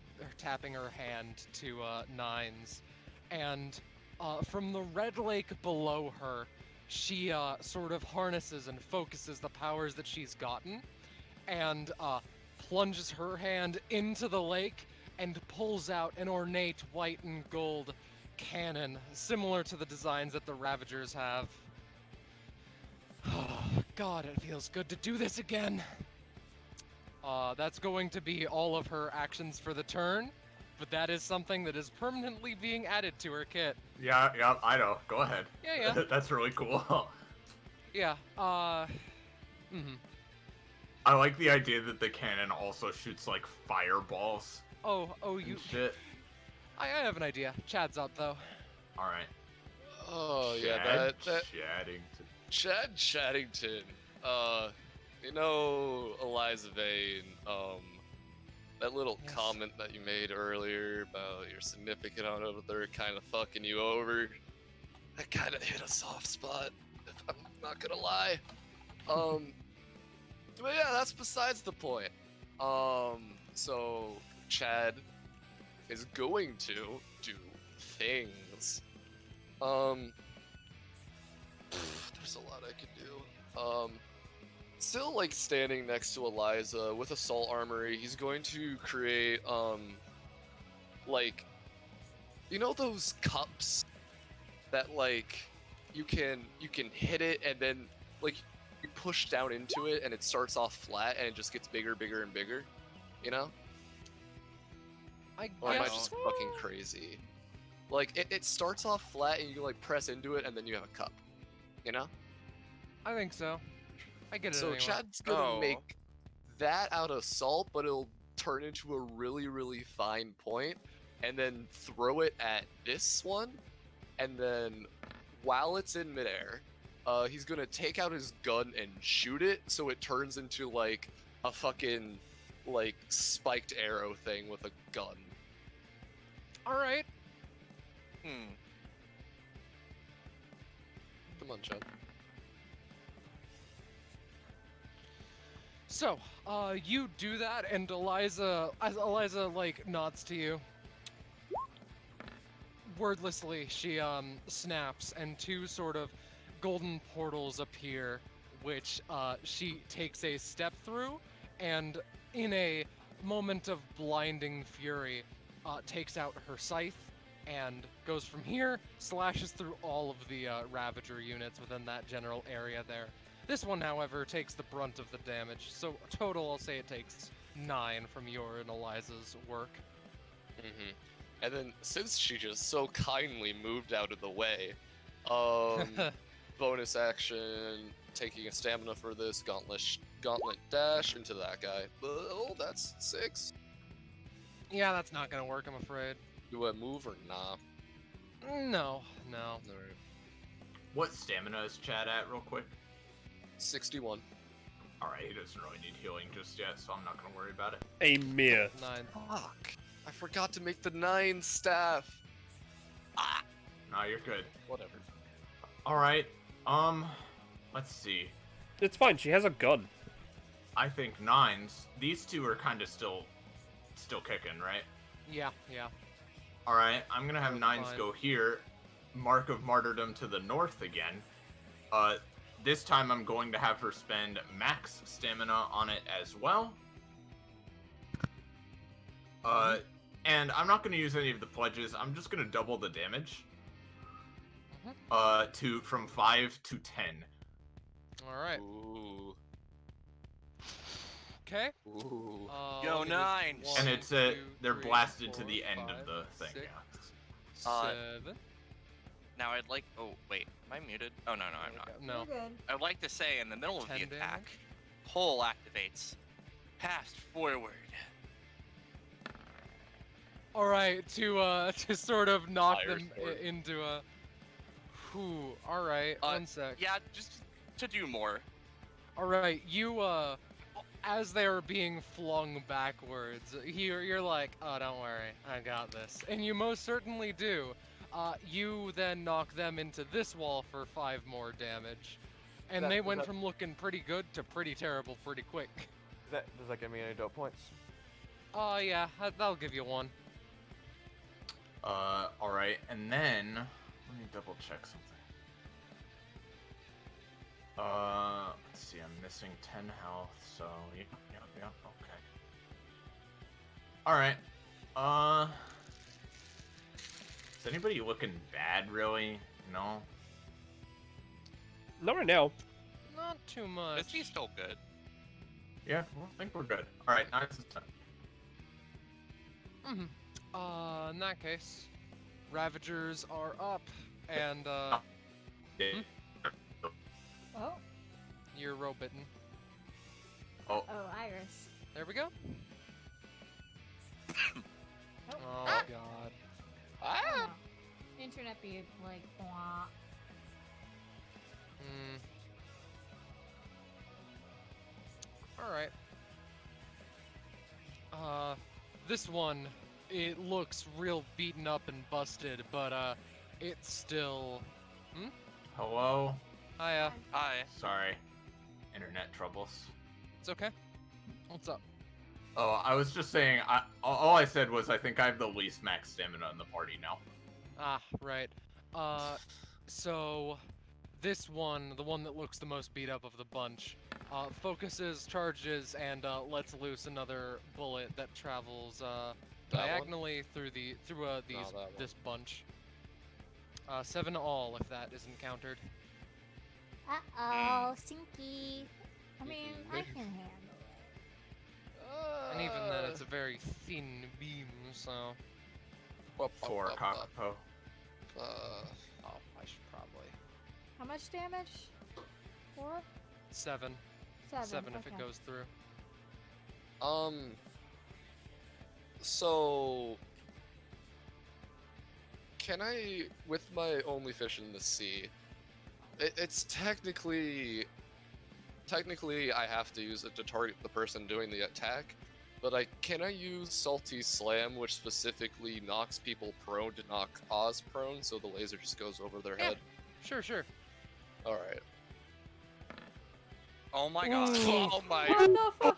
hand to Nines, and from the red lake below her, she sort of harnesses and focuses the powers that she's gotten, and plunges her hand into the lake and pulls out an ornate white and gold cannon, similar to the designs that the Ravagers have. God, it feels good to do this again. That's going to be all of her actions for the turn, but that is something that is permanently being added to her kit. Yeah, I know. Go ahead. Yeah. That's really cool. Yeah, I like the idea that the cannon also shoots like fireballs. Oh, you... and shit. I have an idea. Chad's up, though. All right. Oh yeah, that Chad Chattington. You know Eliza Vane. That little comment that you made earlier about your significant other kind of fucking you over. That kind of hit a soft spot. If I'm not gonna lie. But yeah, that's besides the point. So Chad is going to do things. There's a lot I could do. Still like standing next to Eliza with assault armory, he's going to create like, you know those cups that like you can hit it and then like you push down into it and it starts off flat and it just gets bigger and bigger, you know? Or am I just fucking crazy? Like it starts off flat and you like press into it and then you have a cup, you know? I think so. I get it. So anyway. Chad's gonna make that out of salt, but it'll turn into a really, really fine point, and then throw it at this one, and then while it's in midair, he's gonna take out his gun and shoot it, so it turns into like a fucking like spiked arrow thing with a gun. All right. Come on, Chad. So, you do that, and Eliza, as Eliza, like, nods to you. Wordlessly, she, snaps, and two sort of golden portals appear, which, she takes a step through, and in a moment of blinding fury, takes out her scythe, and goes from here, slashes through all of the, Ravager units within that general area there. This one, however, takes the brunt of the damage, so total, I'll say it takes 9 from your and Eliza's work. And then, since she just so kindly moved out of the way, bonus action, taking a stamina for this, gauntlet dash into that guy. Oh, that's 6. Yeah, that's not gonna work, I'm afraid. Do I move or nah? No. Alright. What stamina is Chad at, real quick? 61. Alright, he doesn't really need healing just yet, so I'm not gonna worry about it. A mere 9. Fuck! I forgot to make the 9 staff! No, you're good. Whatever. Alright, let's see. It's fine, she has a gun. I think 9s. These two are kind of still kicking, right? Yeah. Alright, I'm gonna have That's 9s fine. go here. Mark of Martyrdom to the north again. This time I'm going to have her spend max stamina on it as well. And I'm not going to use any of the pledges. I'm just going to double the damage. From 5 to 10. All right. Ooh. Okay. Ooh. Go Let me just- 9s. And 1, it's 2, they're 3, blasted to 4, the end of 5, the thing. 6, Yeah. 7. Now I'd like. Oh wait, am I muted? Oh no, I'm not. No. You're good. I'd like to say in the middle of the 10 attack, damage? pull activates. Past forward. All right, to sort of knock Fire them sword. into a. Whew. All right, one sec. Yeah, just to do more. All right, you as they are being flung backwards, you're like, oh, don't worry, I got this, and you most certainly do. You then knock them into this wall for 5 more damage, and That- they is went that- from looking pretty good to pretty terrible pretty quick. Does that give me any dope points? Yeah, that'll give you 1. Alright, and then let me double check something. Let's see, I'm missing 10 health, so yeah, okay. Alright. Is anybody looking bad really? No? Not right now. Not too much. Is he still good? Yeah, I think we're good. Alright, 9 is 10. In that case, Ravagers are up, and Yeah. Oh. you're row-bitten. Oh, Oh, Iris. There we go. Oh. Oh god. Oh. Internet be like, blah. Alright. This one, it looks real beaten up and busted, but it's still. hello? Hiya. Hi. Sorry. Internet troubles. It's okay. What's up? Oh, I was just saying, all I said was I think I have the least max stamina in the party now. Ah, right. So this one, the one that looks the most beat up of the bunch, focuses, charges, and lets loose another bullet that travels That one? diagonally through that one. this bunch. 7 all if that is encountered. Uh-oh, Stinky. I mean, I can handle it. And even then, it's a very thin beam, so. For Kakapo. Oh, I should probably. How much damage? 4? 7. 7. 7 if it okay. goes through. So can I, with my only fish in the sea, it's technically I have to use it to target the person doing the attack, but can I use Salty Slam, which specifically knocks people prone to knock Oz prone, so the laser just goes over their head? Sure. Alright. Oh my god. Oh my. What the fuck?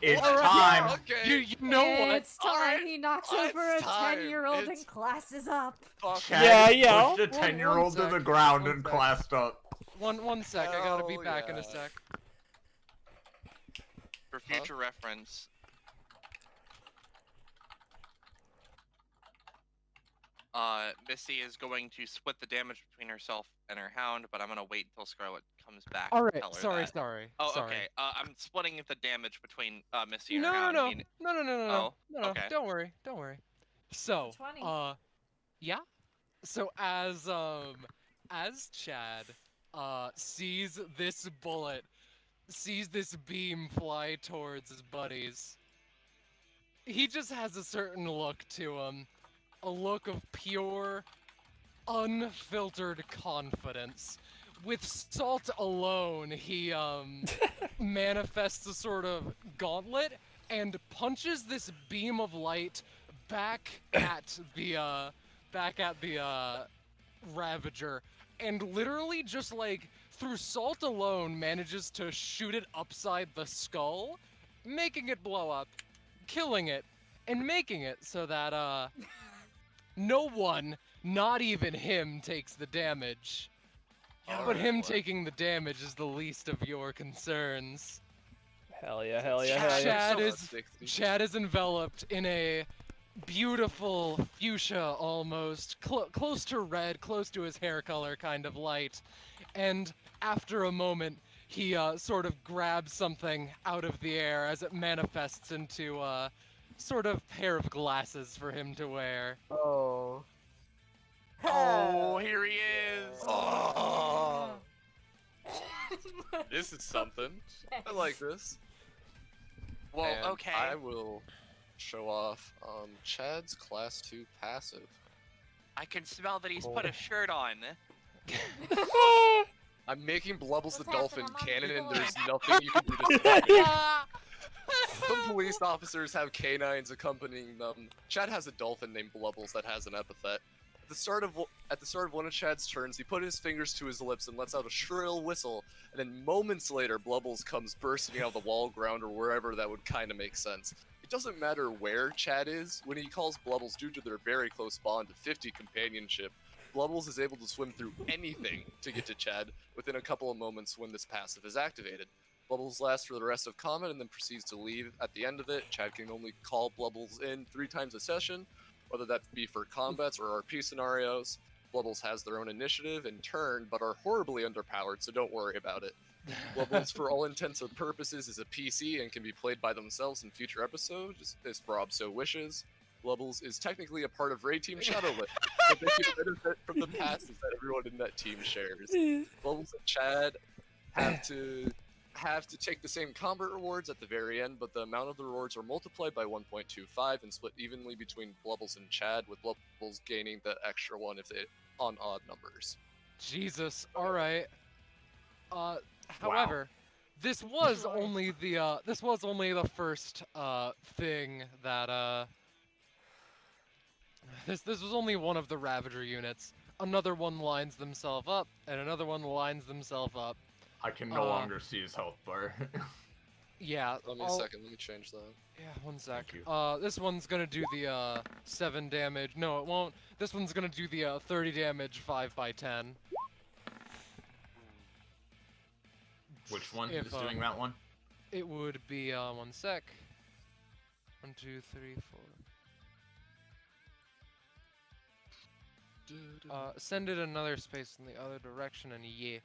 It's Alright, time. Okay. You know what? It's time. Alright, He knocks it's over a time. 10-year-old It's- and classes up. Fuck. Chad yeah. pushed a One 10-year-old to sec, the ground one and sec. classed up. One sec. I gotta be Hell back in a yeah. sec. For future reference, Missy is going to split the damage between herself and her hound, but I'm gonna wait until Scarlet comes back. All to right. tell her Sorry. that. Oh, okay. I'm splitting the damage between Missy and No, her hound. no. meaning- No. okay. Don't worry. So, 20. yeah. So as Chad sees this beam fly towards his buddies, he just has a certain look to him, a look of pure, unfiltered confidence. With salt alone, he manifests a sort of gauntlet and punches this beam of light back at the Ravager, and literally just like through salt alone manages to shoot it upside the skull, making it blow up, killing it, and making it so that no one, not even him, takes the damage. But him taking the damage is the least of your concerns. Hell yeah, hell yeah, hell yeah. Chad is enveloped in a beautiful fuchsia almost, close to red, close to his hair color kind of light. And after a moment, he sort of grabs something out of the air as it manifests into a sort of pair of glasses for him to wear. Oh. Oh, here he is. Oh. This is something. I like this. Well, And okay. I will show off Chad's class 2 passive. I can smell that he's put a shirt on. I'm making Blubbles the What's dolphin happening? I'm on canon, the and there's floor. nothing you can do to stop it. Some police officers have canines accompanying them. Chad has a dolphin named Blubbles that has an epithet. At the start of one of Chad's turns, he put his fingers to his lips and lets out a shrill whistle, and then moments later, Blubbles comes bursting out of the wall, ground, or wherever that would kind of make sense. It doesn't matter where Chad is, when he calls Blubbles due to their very close bond of 50 companionship, Blubbles is able to swim through anything to get to Chad within a couple of moments when this passive is activated. Blubbles lasts for the rest of combat and then proceeds to leave at the end of it. Chad can only call Blubbles in 3 times a session, whether that be for combats or RP scenarios. Blubbles has their own initiative and turn, but are horribly underpowered, so don't worry about it. Blubbles, for all intents and purposes, is a PC and can be played by themselves in future episodes, if Rob so wishes. Blubbles is technically a part of Ray Team Shadowlit, but they can benefit from the passes that everyone in that team shares. Blubbles and Chad have to take the same combat rewards at the very end, but the amount of the rewards are multiplied by 1.25 and split evenly between Blubbles and Chad, with Blubbles gaining the extra one if they on odd numbers. Jesus. All right. However, this was only the first thing that this was only one of the Ravager units. Another one lines themselves up, and another one lines themselves up. I can no longer see his health bar. Yeah. Let me a second, let me change that. Yeah, one sec. Thank you. This one's gonna do the 7 damage. No, it won't. This one's gonna do the 30 damage 5x10. Which one If, is doing that one? It would be one sec. 1, 2, 3, 4. Send it another space in the other direction, and yeah.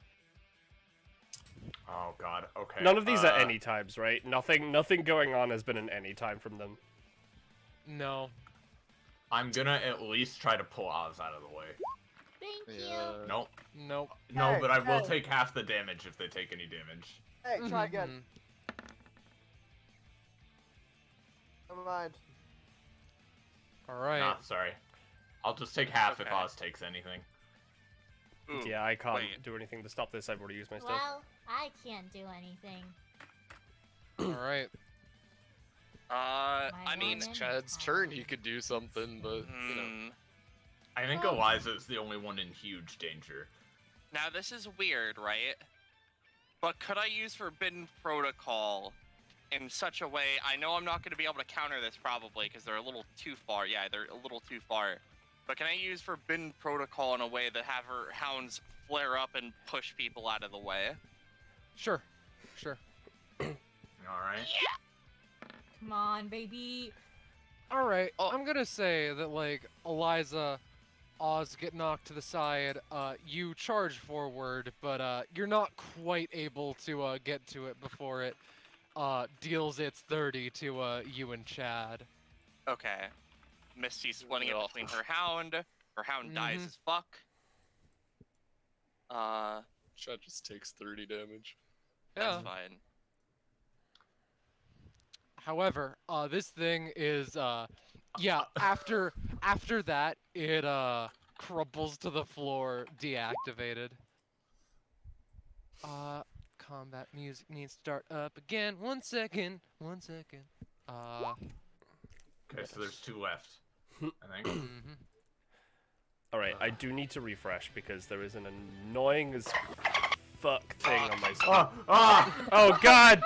Oh god, okay. None of these are any times, right? Nothing going on has been an any time from them. No. I'm gonna at least try to pull Oz out of the way. Thank you. Nope. Nope. No, Hey, but I will hey. take half the damage if they take any damage. Hey, try again. mind. All right. Nah, sorry. I'll just take half if Okay. Oz takes anything. Ooh, Yeah, I can't wait. do anything to stop this. I've already used my stuff. Well, I can't do anything. All right. I mean, woman Chad's turn, he could do something, but you know. I think Eliza is the only one in huge danger. now this is weird, right? But could I use Forbidden Protocol in such a way? I know I'm not going to be able to counter this probably because they're a little too far. Yeah, they're a little too far. But can I use Forbidden Protocol in a way that have her hounds flare up and push people out of the way? Sure. Sure. Alright. Come on, baby. All right. I'm gonna say that like Eliza, Oz get knocked to the side. You charge forward, but you're not quite able to get to it before it deals its 30 to you and Chad. Okay. Misty's splitting it Ugh. between her hound. Her hound dies Mhm. as fuck. Chad just takes 30 damage. That's Yeah. fine. However, this thing is yeah, after that it crumples to the floor, deactivated. Combat music needs to start up again. 1 second. 1 second. Okay, so there's 2 left. I think. Mhm. Alright, I do need to refresh because there is an annoying as fuck thing on my screen. Oh god!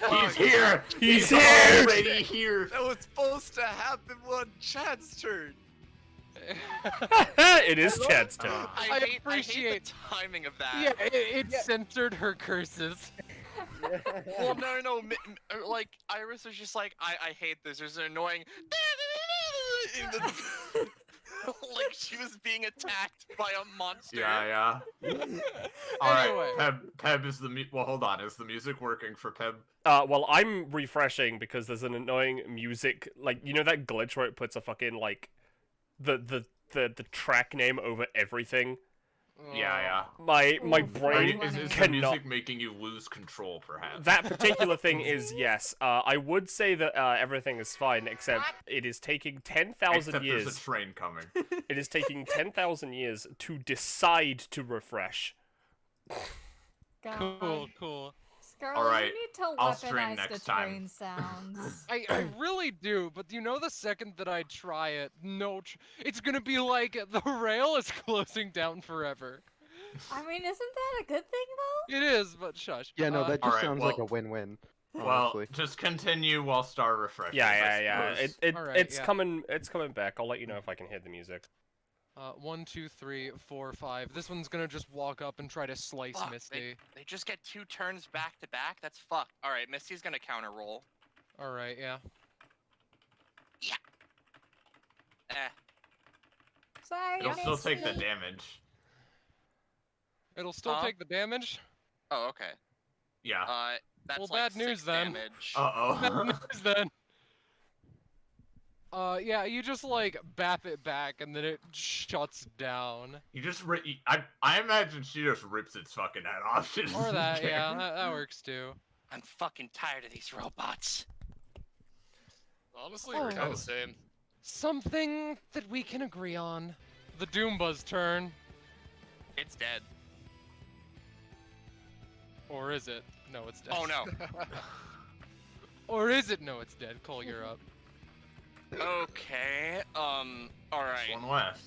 He's here! He's here! Already here! That was supposed to happen on Chad's turn. It is Chad's turn. I hate appreciate- the timing of that. Yeah, it censored her curses. Well, no. Like, Iris was just like, I hate this. There's an annoying. Like she was being attacked by a monster. Yeah. Alright, Anyway. Peb is the well, hold on. Is the music working for Peb? Well, I'm refreshing because there's an annoying music, like, you know that glitch where it puts a fucking, like, the track name over everything? Yeah. My Ooh, brain Is the cannot... music making you lose control, perhaps? That particular thing is, yes. I would say that everything is fine, except it is taking 10,000 Except years. there's a train coming. It is taking 10,000 years to decide to refresh. God. Cool. Scarlet, Alright, you need to I'll stream weaponize next the time. train sounds. I really do, but you know the second that I try it, it's gonna be like the rail is closing down forever. I mean, isn't that a good thing, though? It is, but shush. Yeah, no, that just Alright, sounds like a well- win-win. Well, Honestly. just continue while Star refreshes. Yeah. I suppose. Alright, It's yeah. coming back. I'll let you know if I can hear the music. 1, 2, 3, 4, 5. This one's gonna just walk up and try to slice Fuck, Misty. they just get 2 turns back to back. That's fucked. All right, Misty's gonna counter roll. Alright, yeah. Sorry, It'll still take the Misty. damage. It'll still Huh? take the damage? Oh, okay. Yeah. That's Well, like bad news 6 then. damage. Uh-oh. Bad news then. Yeah, you just like bap it back and then it shuts down. You just I imagine she just rips its fucking head off. She Or doesn't that, care. yeah, that works too. I'm fucking tired of these robots. Honestly, Oh. we're kind of the same. Something that we can agree on. The Doomba's turn. It's dead. Or is it? No, it's dead. Oh no. Or is it? No, it's dead. Cole, you're up. Okay. All right. One left.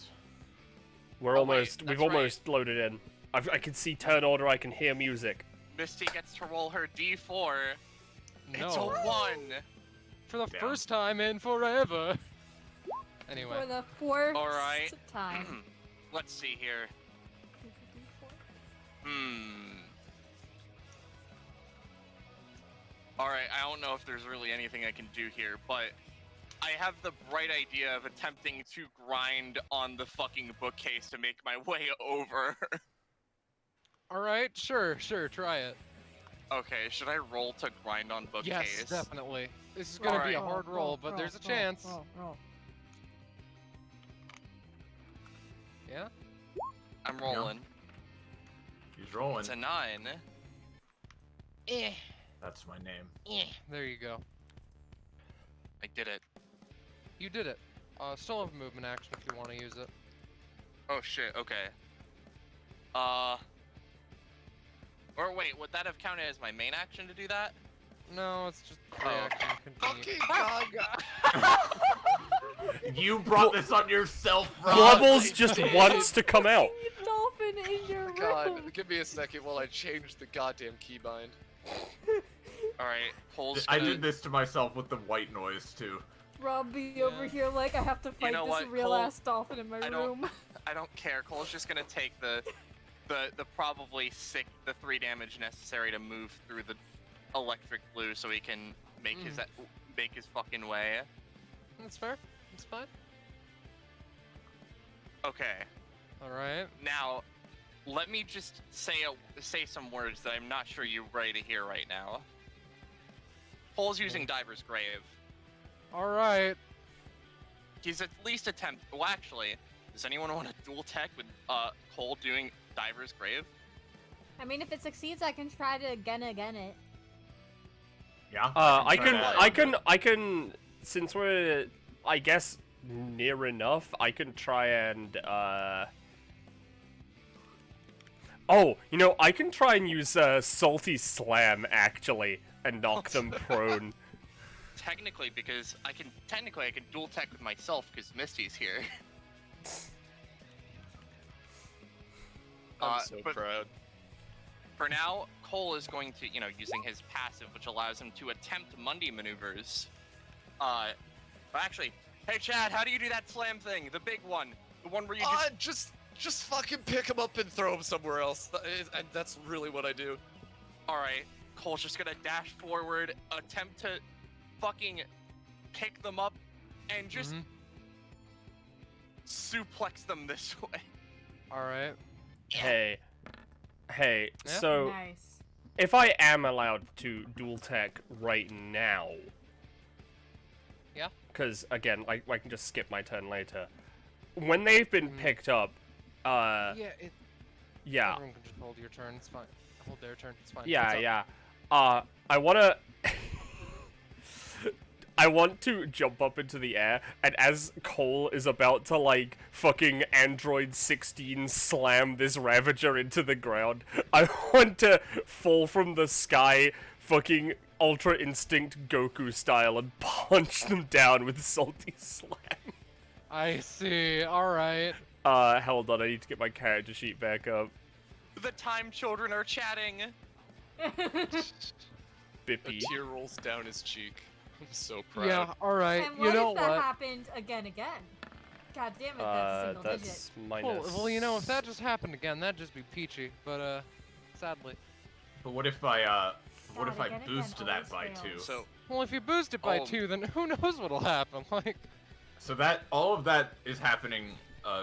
We're Oh, almost. wait, We've that's right. almost loaded in. I can see turn order. I can hear music. Misty gets to roll her D4. No. It's a 1. For the Damn. first time in forever. Anyway. For the 4th Alright. time. Let's see here. Alright, I don't know if there's really anything I can do here, but I have the bright idea of attempting to grind on the fucking bookcase to make my way over. Alright, sure, try it. Okay, should I roll to grind on bookcase? Yes, definitely. This is gonna be a Alright. hard roll, but there's a chance. Yeah? I'm rolling. He's rolling. It's a 9. Eh. That's my name. There you go. I did it. You did it. Still have movement action if you want to use it. Oh shit. Okay. Or wait, would that have counted as my main action to do that? No, it's just reaction. Continue. You brought this on yourself, Rob. Blubbles just wants to come out. Dolphin in your room. God, give me a second while I change the goddamn keybind. Alright, Cole's I gonna... did this to myself with the white noise too. Robbie over here like I have to fight know this what, real Cole? ass dolphin in my room. I don't care. Cole's just gonna take the probably 3 damage necessary to move through the electric blue so he can make his fucking way. That's fair. That's fine. Okay. All right. Now, let me just say some words that I'm not sure you're ready to hear right now. Cole's using Diver's Grave. All right. He's at least well, actually, does anyone want to dual tech with Cole doing Diver's Grave? I mean, if it succeeds, I can try to again it. Yeah. I can. Since we're, I guess, near enough, I can try and. Oh, you know, I can try and use Salty Slam actually and knock them prone. Technically, because I can dual tech with myself because Misty's here. I'm so proud. For now, Cole is going to, using his passive, which allows him to attempt Mundy maneuvers. But actually, hey Chad, how do you do that slam thing? The big one, the one where you just fucking pick him up and throw him somewhere else. And that's really what I do. All right, Cole's just gonna dash forward, attempt to fucking pick them up, and just suplex them this way. All right. Hey, Yeah. so Nice. if I am allowed to dual tech right now, Yeah. because again, I can just skip my turn later. When they've been picked up, Yeah. yeah, Everyone can just hold your turn. It's fine. Hold their turn. It's fine. yeah, What's up? yeah. I wanna. I want to jump up into the air, and as Cole is about to, like, fucking Android 16 slam this Ravager into the ground, I want to fall from the sky, fucking Ultra Instinct Goku style, and punch them down with Salty Slam. I see. All right. Hold on, I need to get my character sheet back up. The time children are chatting. A Bippy. tear rolls down his cheek. I'm so proud. Yeah. All right. And You what know if that what? happened again? God damn it, that's a single digit. That's minus. Well, you know, if that just happened again, that'd just be peachy. But sadly. But what if I God, again, boost again, that always by fails. 2? So Well, if you boost it by 2, then who knows what'll happen? Like. So that all of that is happening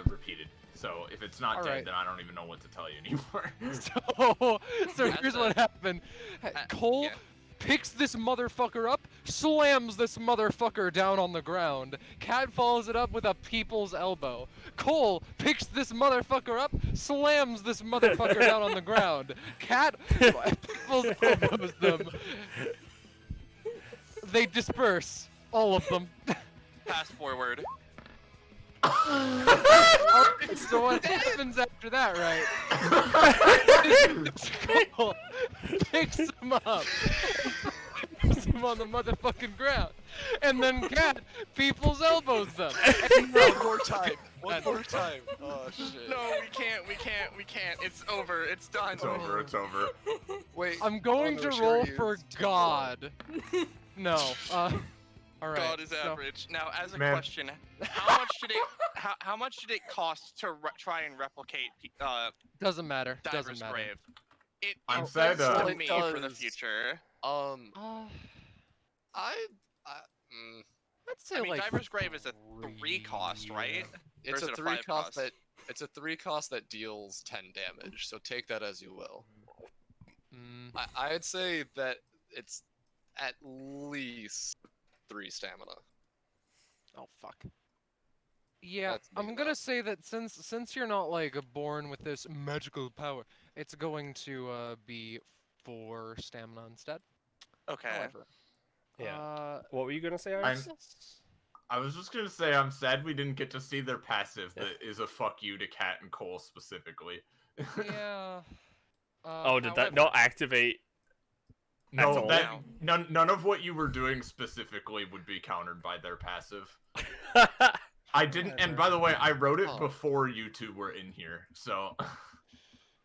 repeated. So if it's not dead, Alright. then I don't even know what to tell you anymore. So here's what happened. Cole picks this motherfucker up, slams this motherfucker down on the ground. Cat follows it up with a people's elbow. Cole picks this motherfucker up, slams this motherfucker down on the ground. Cat people's elbows them. They disperse. All of them. fast forward. Alright, so what happens after that, right? Cole picks him up, puts him on the motherfucking ground, and then Cat people's elbows them. And One more time. One more time. Oh shit. No, we can't. It's over. It's done. It's over. It's over. Wait. I'm going no, to sure roll he for is. God. No. All right. God is so- average. Now, as a Man. question, how much did it cost to try and replicate Doesn't matter. Diver's Doesn't matter. Grave? It I'm does sad, to it me for the does. future. Let's say I mean, like Diver's Grave is a 3 cost, right? Or It's is a it 3 5 cost that deals 10 damage. So take that as you will. I'd say that it's at least 3 stamina. Oh fuck. Yeah, That's me, I'm gonna though. say that since you're not like born with this magical power, it's going to be 4 stamina instead. Okay. However, Yeah. What were you gonna say, Iris? I was just gonna say I'm sad we didn't get to see their passive that is a fuck you to Cat and Cole specifically. Yeah. Oh, did that not activate? at No, all? that none of what you were doing specifically would be countered by their passive. I didn't, and by the way, I wrote it before you two were in here, so.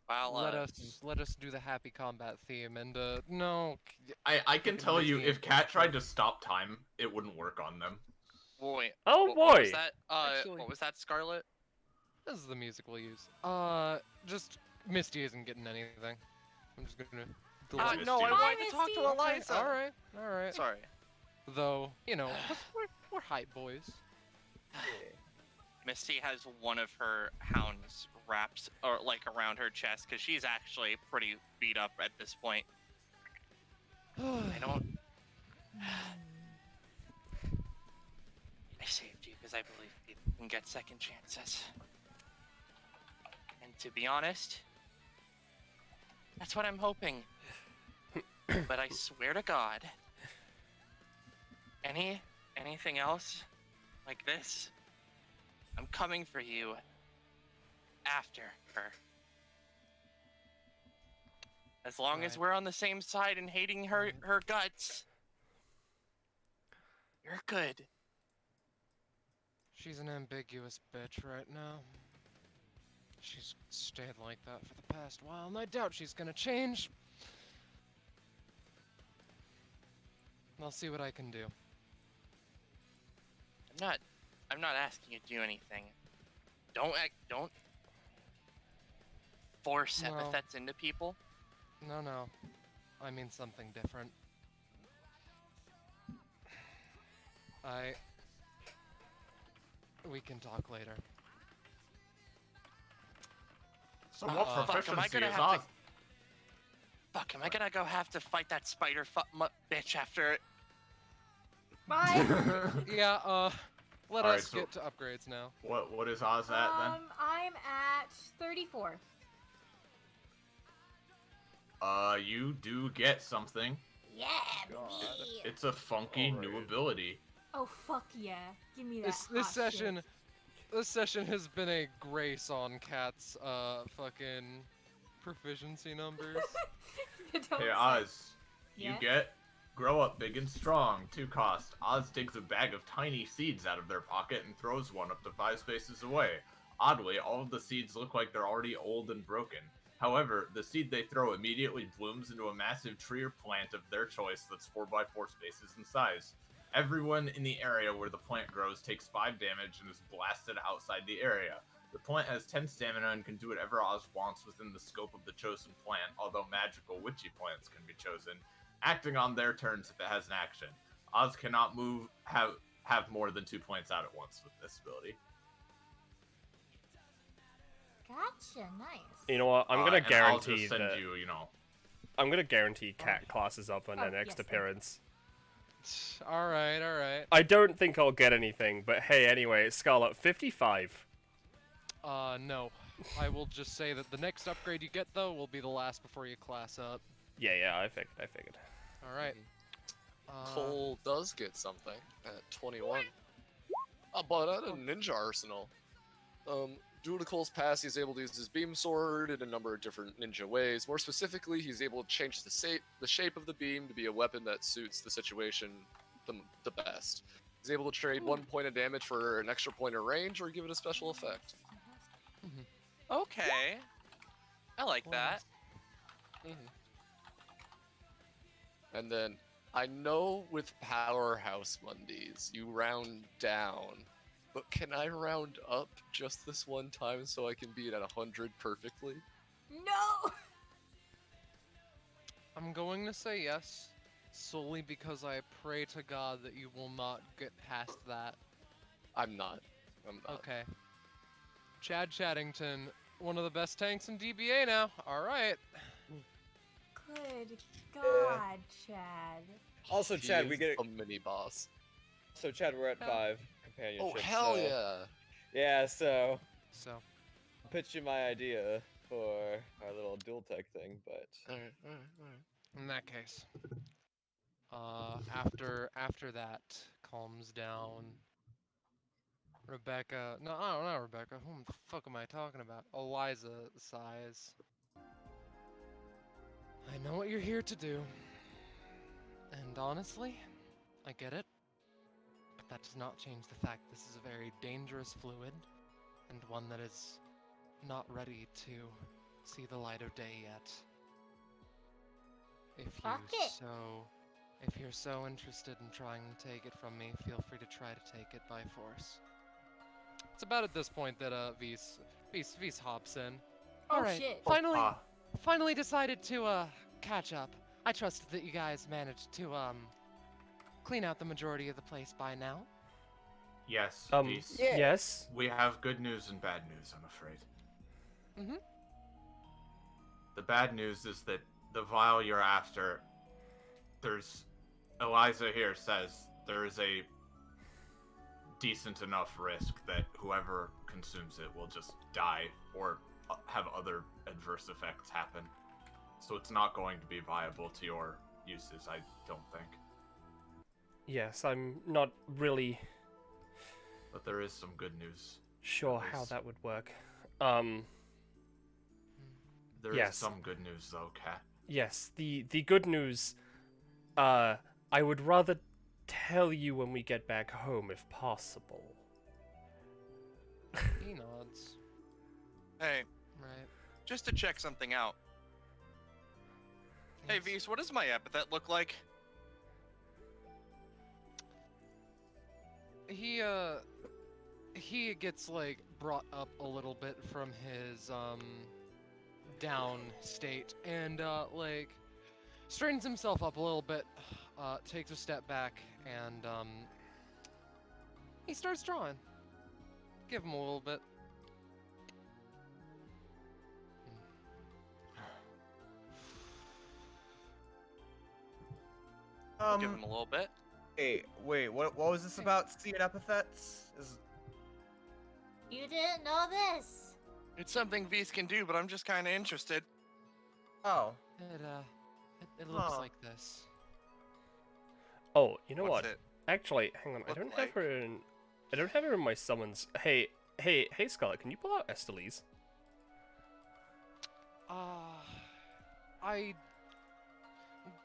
Well, let us do the happy combat theme and no. I can tell you, if Cat tried to stop time, it wouldn't work on them. Wait. Oh What boy! was that? Actually- What was that, Scarlet? This is the music we'll use. Just Misty isn't getting anything. I'm just gonna. delete No, I Misty. wanted to talk to Eliza. All right, all right. Sorry. Though, you know, 'cause we're hype boys. Misty has one of her hounds wrapped or like around her chest because she's actually pretty beat up at this point. I don't. I saved you because I believe people can get second chances. And to be honest, that's what I'm hoping. But I swear to God, anything else like this, I'm coming for you after her. As long as we're on the same side and hating her guts, you're good. She's an ambiguous bitch right now. She's stayed like that for the past while, and I doubt she's gonna change. I'll see what I can do. I'm not asking you to do anything. Don't force No. epithets into people. No. I mean something different. We can talk later. So what Fuck, am I proficiency gonna is have Oz? to... Fuck, am I gonna go have to fight that spider bitch after it? Bye. Yeah, let Alright, us so- get to upgrades now. What is Oz at then? I'm at 34. You do get something. Yeah, baby. It's a funky new ability. Oh fuck yeah! Give me that. This hot shit. session has been a grace on Cat's fucking proficiency numbers. Don't Hey say- Oz, you Yeah? get grow up big and strong. 2 cost. Oz digs a bag of tiny seeds out of their pocket and throws one up to 5 spaces away. Oddly, all of the seeds look like they're already old and broken. However, the seed they throw immediately blooms into a massive tree or plant of their choice that's 4x4 spaces in size. Everyone in the area where the plant grows takes 5 damage and is blasted outside the area. The plant has 10 stamina and can do whatever Oz wants within the scope of the chosen plant, although magical witchy plants can be chosen, acting on their turns if it has an action. Oz cannot have more than 2 plants out at once with this ability. Gotcha, nice. You know what? I'm gonna And I'll guarantee just send that. you, I'm gonna guarantee Cat classes up on Oh, her next yes, thank you. appearance. all right. I don't think I'll get anything, but hey, anyway, Scarlet, 55. No. I will just say that the next upgrade you get though will be the last before you class up. Yeah, I figured. All right. Cole does get something at 21. But at a ninja arsenal. Due to Cole's past, he's able to use his beam sword in a number of different ninja ways. More specifically, he's able to change the shape of the beam to be a weapon that suits the situation the best. He's able to trade 1 point of damage for an extra point of range or give it a special effect. Okay. I like that. And then, I know with Powerhouse Mondays, you round down, but can I round up just this one time so I can be at 100 perfectly? No. I'm going to say yes, solely because I pray to God that you will not get past that. I'm not. Okay. Chad Chaddington, one of the best tanks in DBA now. All right. Good God, Chad. Also, He Chad, we is get a mini boss. So, Chad, we're at Yeah. 5 companionship. Oh hell so- yeah! Yeah, so So, I'll pitch you my idea for our little dual tech thing, but Alright. in that case, after that calms down, Rebecca. No, I don't know Rebecca. Whom the fuck am I talking about? Eliza sighs. I know what you're here to do. And honestly, I get it. But that does not change the fact this is a very dangerous fluid, and one that is not ready to see the light of day yet. Fuck it. If you're so interested in trying to take it from me, feel free to try to take it by force. It's about at this point that Vise hops in. Oh All right, shit. finally decided to catch up. I trust that you guys managed to clean out the majority of the place by now. Yes, Beast. Yeah. Yes. We have good news and bad news, I'm afraid. Mm-hmm. The bad news is that the vial you're after, Eliza here says there is a decent enough risk that whoever consumes it will just die or have other adverse effects happen. So it's not going to be viable to your uses, I don't think. Yes, I'm not really But there is some good news. sure At how least. that would work. There is Yes. some good news though, Kat. Yes, the good news, I would rather tell you when we get back home if possible. He nods. Hey, Right. just to check something out. Hey, Yes. Vise, what does my epithet look like? He gets like brought up a little bit from his down state and like straightens himself up a little bit, takes a step back, and he starts drawing. Give him a little bit. Give him a little bit. Hey, wait, what was this about? Seed epithets? You didn't know this? It's something Vise can do, but I'm just kind of interested. Oh. It looks Huh. like this. Oh, you know What's what? it Actually, hang on. I look don't like? have her in. I don't have her in my summons. Hey, Scarlet, can you pull out Estelise?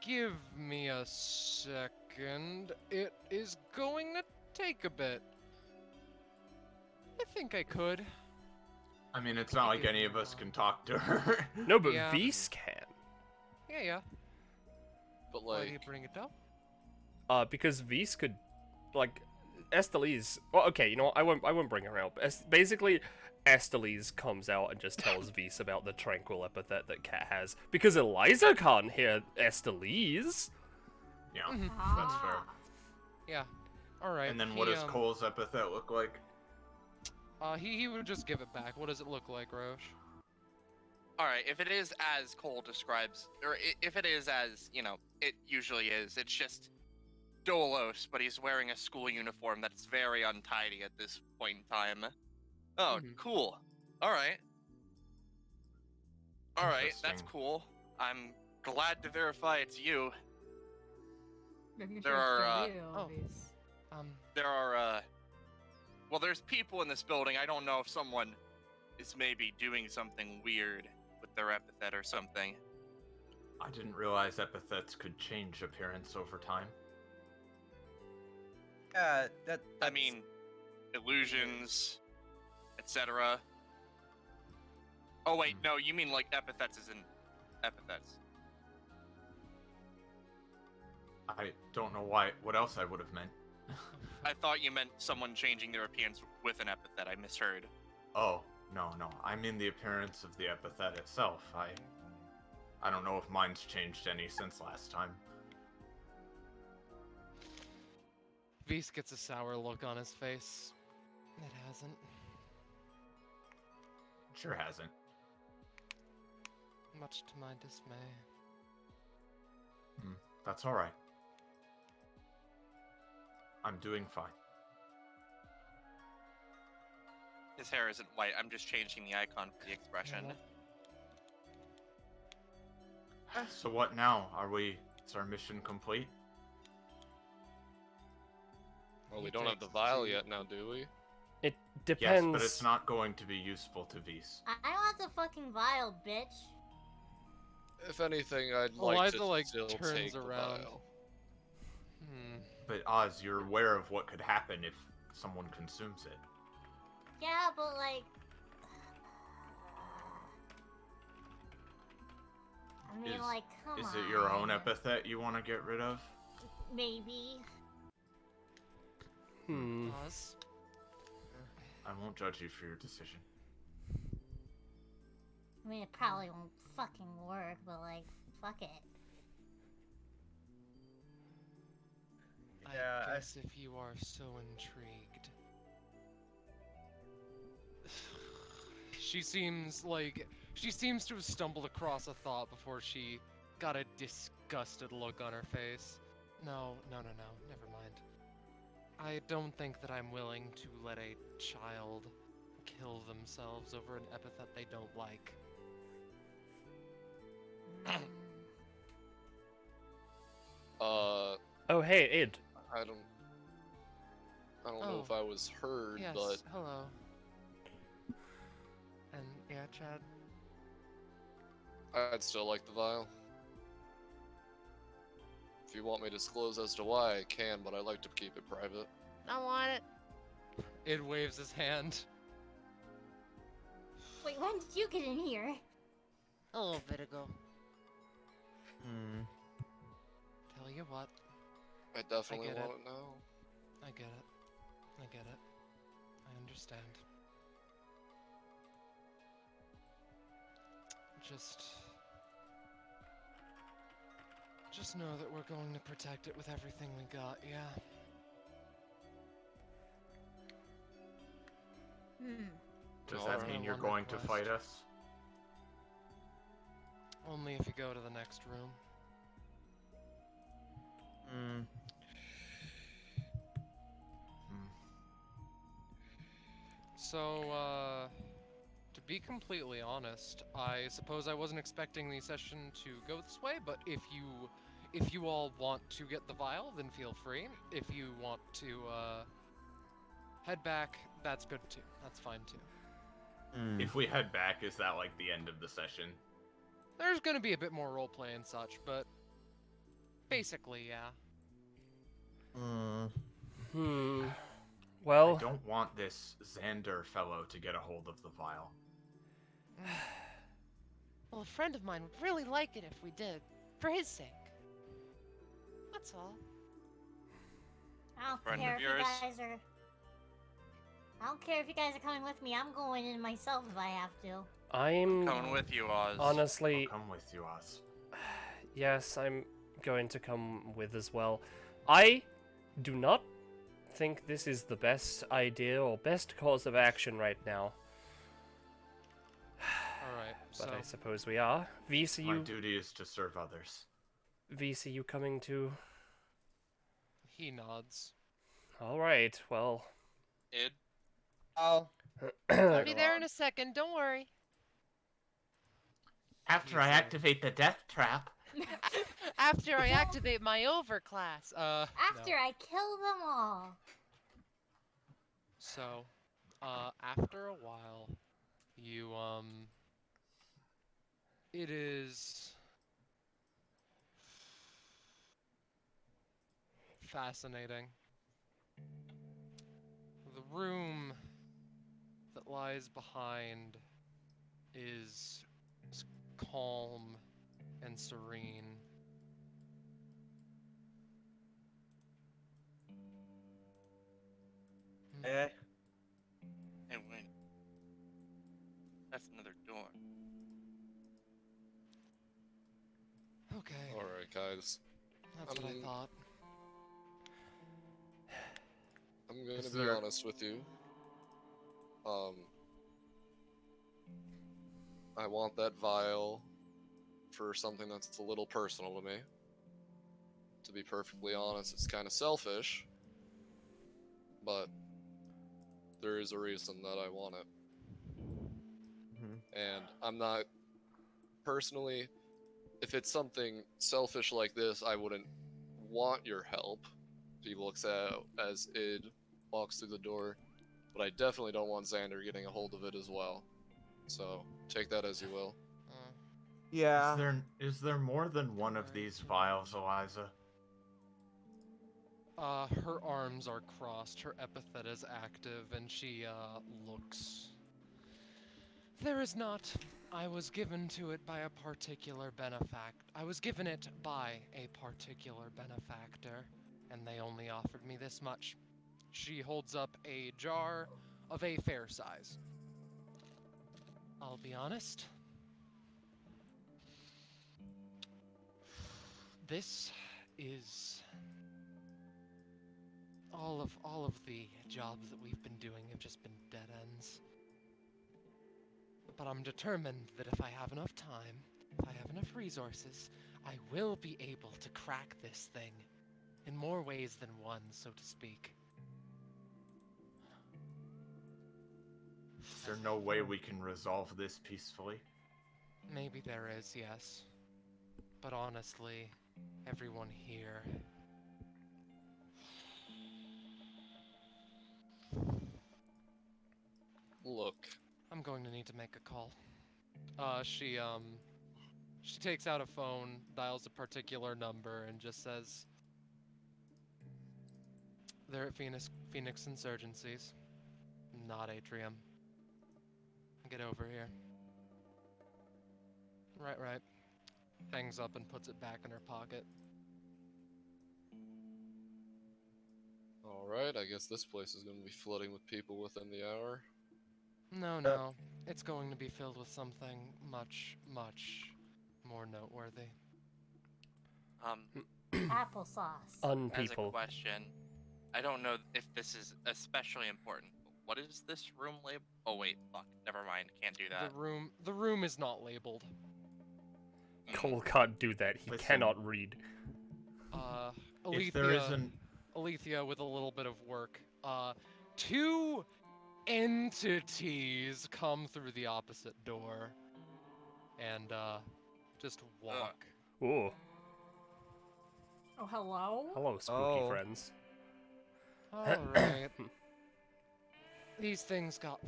Give me a second. It is going to take a bit. I think I could. I mean, it's not like any of us can talk to her. No, but Yeah. Vise can. Yeah. But Why do you like, bring it up? Because Vise could, like, Estelise. Well, okay, you know what? I won't bring her out. But basically, Estelise comes out and just tells Vise about the tranquil epithet that Cat has because Eliza can't hear Estelise. Yeah, Mhm. that's fair. Yeah. All right. And then what does Cole's epithet look like? He would just give it back. What does it look like, Roche? All right, if it is as Cole describes, or if it is as, it usually is, it's just Dolos, but he's wearing a school uniform that's very untidy at this point in time. Oh, Mhm. cool. All right. All right, that's Interesting. cool. I'm glad to verify it's you. Making There sure it's are, the real oh. Vise. There are, well, there's people in this building. I don't know if someone is maybe doing something weird with their epithet or something. I didn't realize epithets could change appearance over time. Yeah, I that's- mean, illusions, etc. Oh wait, no, you mean like epithets as in epithets. I don't know what else I would have meant. I thought you meant someone changing their appearance with an epithet. I misheard. Oh, no. I mean the appearance of the epithet itself. I don't know if mine's changed any since last time. Vise gets a sour look on his face. It hasn't. Sure hasn't. Much to my dismay. That's alright. I'm doing fine. His hair isn't white. I'm just changing the icon for the expression. So what now? Is our mission complete? well, we He don't have the takes vial two. yet now, do we? It Yes, depends. but it's not going to be useful to Vs. I want the fucking vial, bitch. If anything, I'd like Eliza, to like, still turns take the around. vial. But Oz, you're aware of what could happen if someone consumes it. Yeah, but like... I mean, like, come on. Is it your own epithet you want to get rid of? Maybe. Oz? I won't judge you for your decision. I mean, it probably won't fucking work, but like, fuck it. I guess if you are so intrigued. She seems to have stumbled across a thought before she got a disgusted look on her face. No, never mind. I don't think that I'm willing to let a child kill themselves over an epithet they don't like. Oh, hey, Id. I don't know if I was heard, Yes, but hello. And yeah, Chad? I'd still like the vial. If you want me to disclose as to why, I can, but I like to keep it private. I want it. Id waves his hand. Wait, when did you get in here? A little bit ago. Hmm. Tell you what. I definitely get want it. it now. I get it. I understand. Just know that we're going to protect it with everything we got, yeah? Does All that right. mean My you're one going to request. fight us? Only if you go to the next room. So, to be completely honest, I suppose I wasn't expecting the session to go this way, but if you all want to get the vial, then feel free. If you want to, head back, that's good too. That's fine too. If we head back, is that like the end of the session? There's gonna be a bit more roleplay and such, but basically, yeah. Well, I don't want this Xander fellow to get a hold of the vial. Well, a friend of mine would really like it if we did, for his sake. That's all. I don't Friend care of if yours? you guys are... I don't care if you guys are coming with me. I'm going in myself if I have to. I'm Coming with you, Oz. honestly, I'll come with you, Oz. yes, I'm going to come with as well. I do not think this is the best idea or best course of action right now. Alright, But so I suppose we are. VC, My you, duty is to serve others. VC, you coming too? he nods. All right. Well, Id? Oh. I'll be there in a second, don't worry. After I activate the death trap. After I activate my overclass. After I kill them all. So, after a while, you, it is fascinating. The room that lies behind is calm and serene. Eh. Hey, wait. That's another door. Okay, Alright, guys. that's what I thought. I'm gonna Is be there- honest with you. I want that vial for something that's a little personal to me. To be perfectly honest, it's kind of selfish, but there is a reason that I want it. And I'm not personally, if it's something selfish like this, I wouldn't want your help. He looks out as Id walks through the door. but I definitely don't want Xander getting a hold of it as well. So take that as you will. Yeah. Is there more than one of these vials, Eliza? Her arms are crossed, her epithet is active, and she, looks. There is not. I was given to it by a particular I was given it by a particular benefactor, and they only offered me this much. She holds up a jar of a fair size. I'll be honest. This is all of the jobs that we've been doing have just been dead ends. But I'm determined that if I have enough time, if I have enough resources, I will be able to crack this thing in more ways than one, so to speak. Is there no way we can resolve this peacefully? Maybe there is, yes. But honestly, everyone here. Look. I'm going to need to make a call. She takes out a phone, dials a particular number, and just says, "They're at Phoenix Insurgencies, not Atrium. Get over here." Right. Hangs up and puts it back in her pocket. Alright, I guess this place is going to be flooding with people within the hour. No. It's going to be filled with something much, much more noteworthy. Applesauce. As a Unpeople. question, I don't know if this is especially important, but what is this room label? Oh wait, fuck, never mind, can't do that. The room is not labeled. Cole can't do that. He Listen. cannot read. If there isn't... Alethea with a little bit of work. Two entities come through the opposite door and just walk. Ooh. Oh, hello? Hello, spooky Oh. friends. Alright. These things got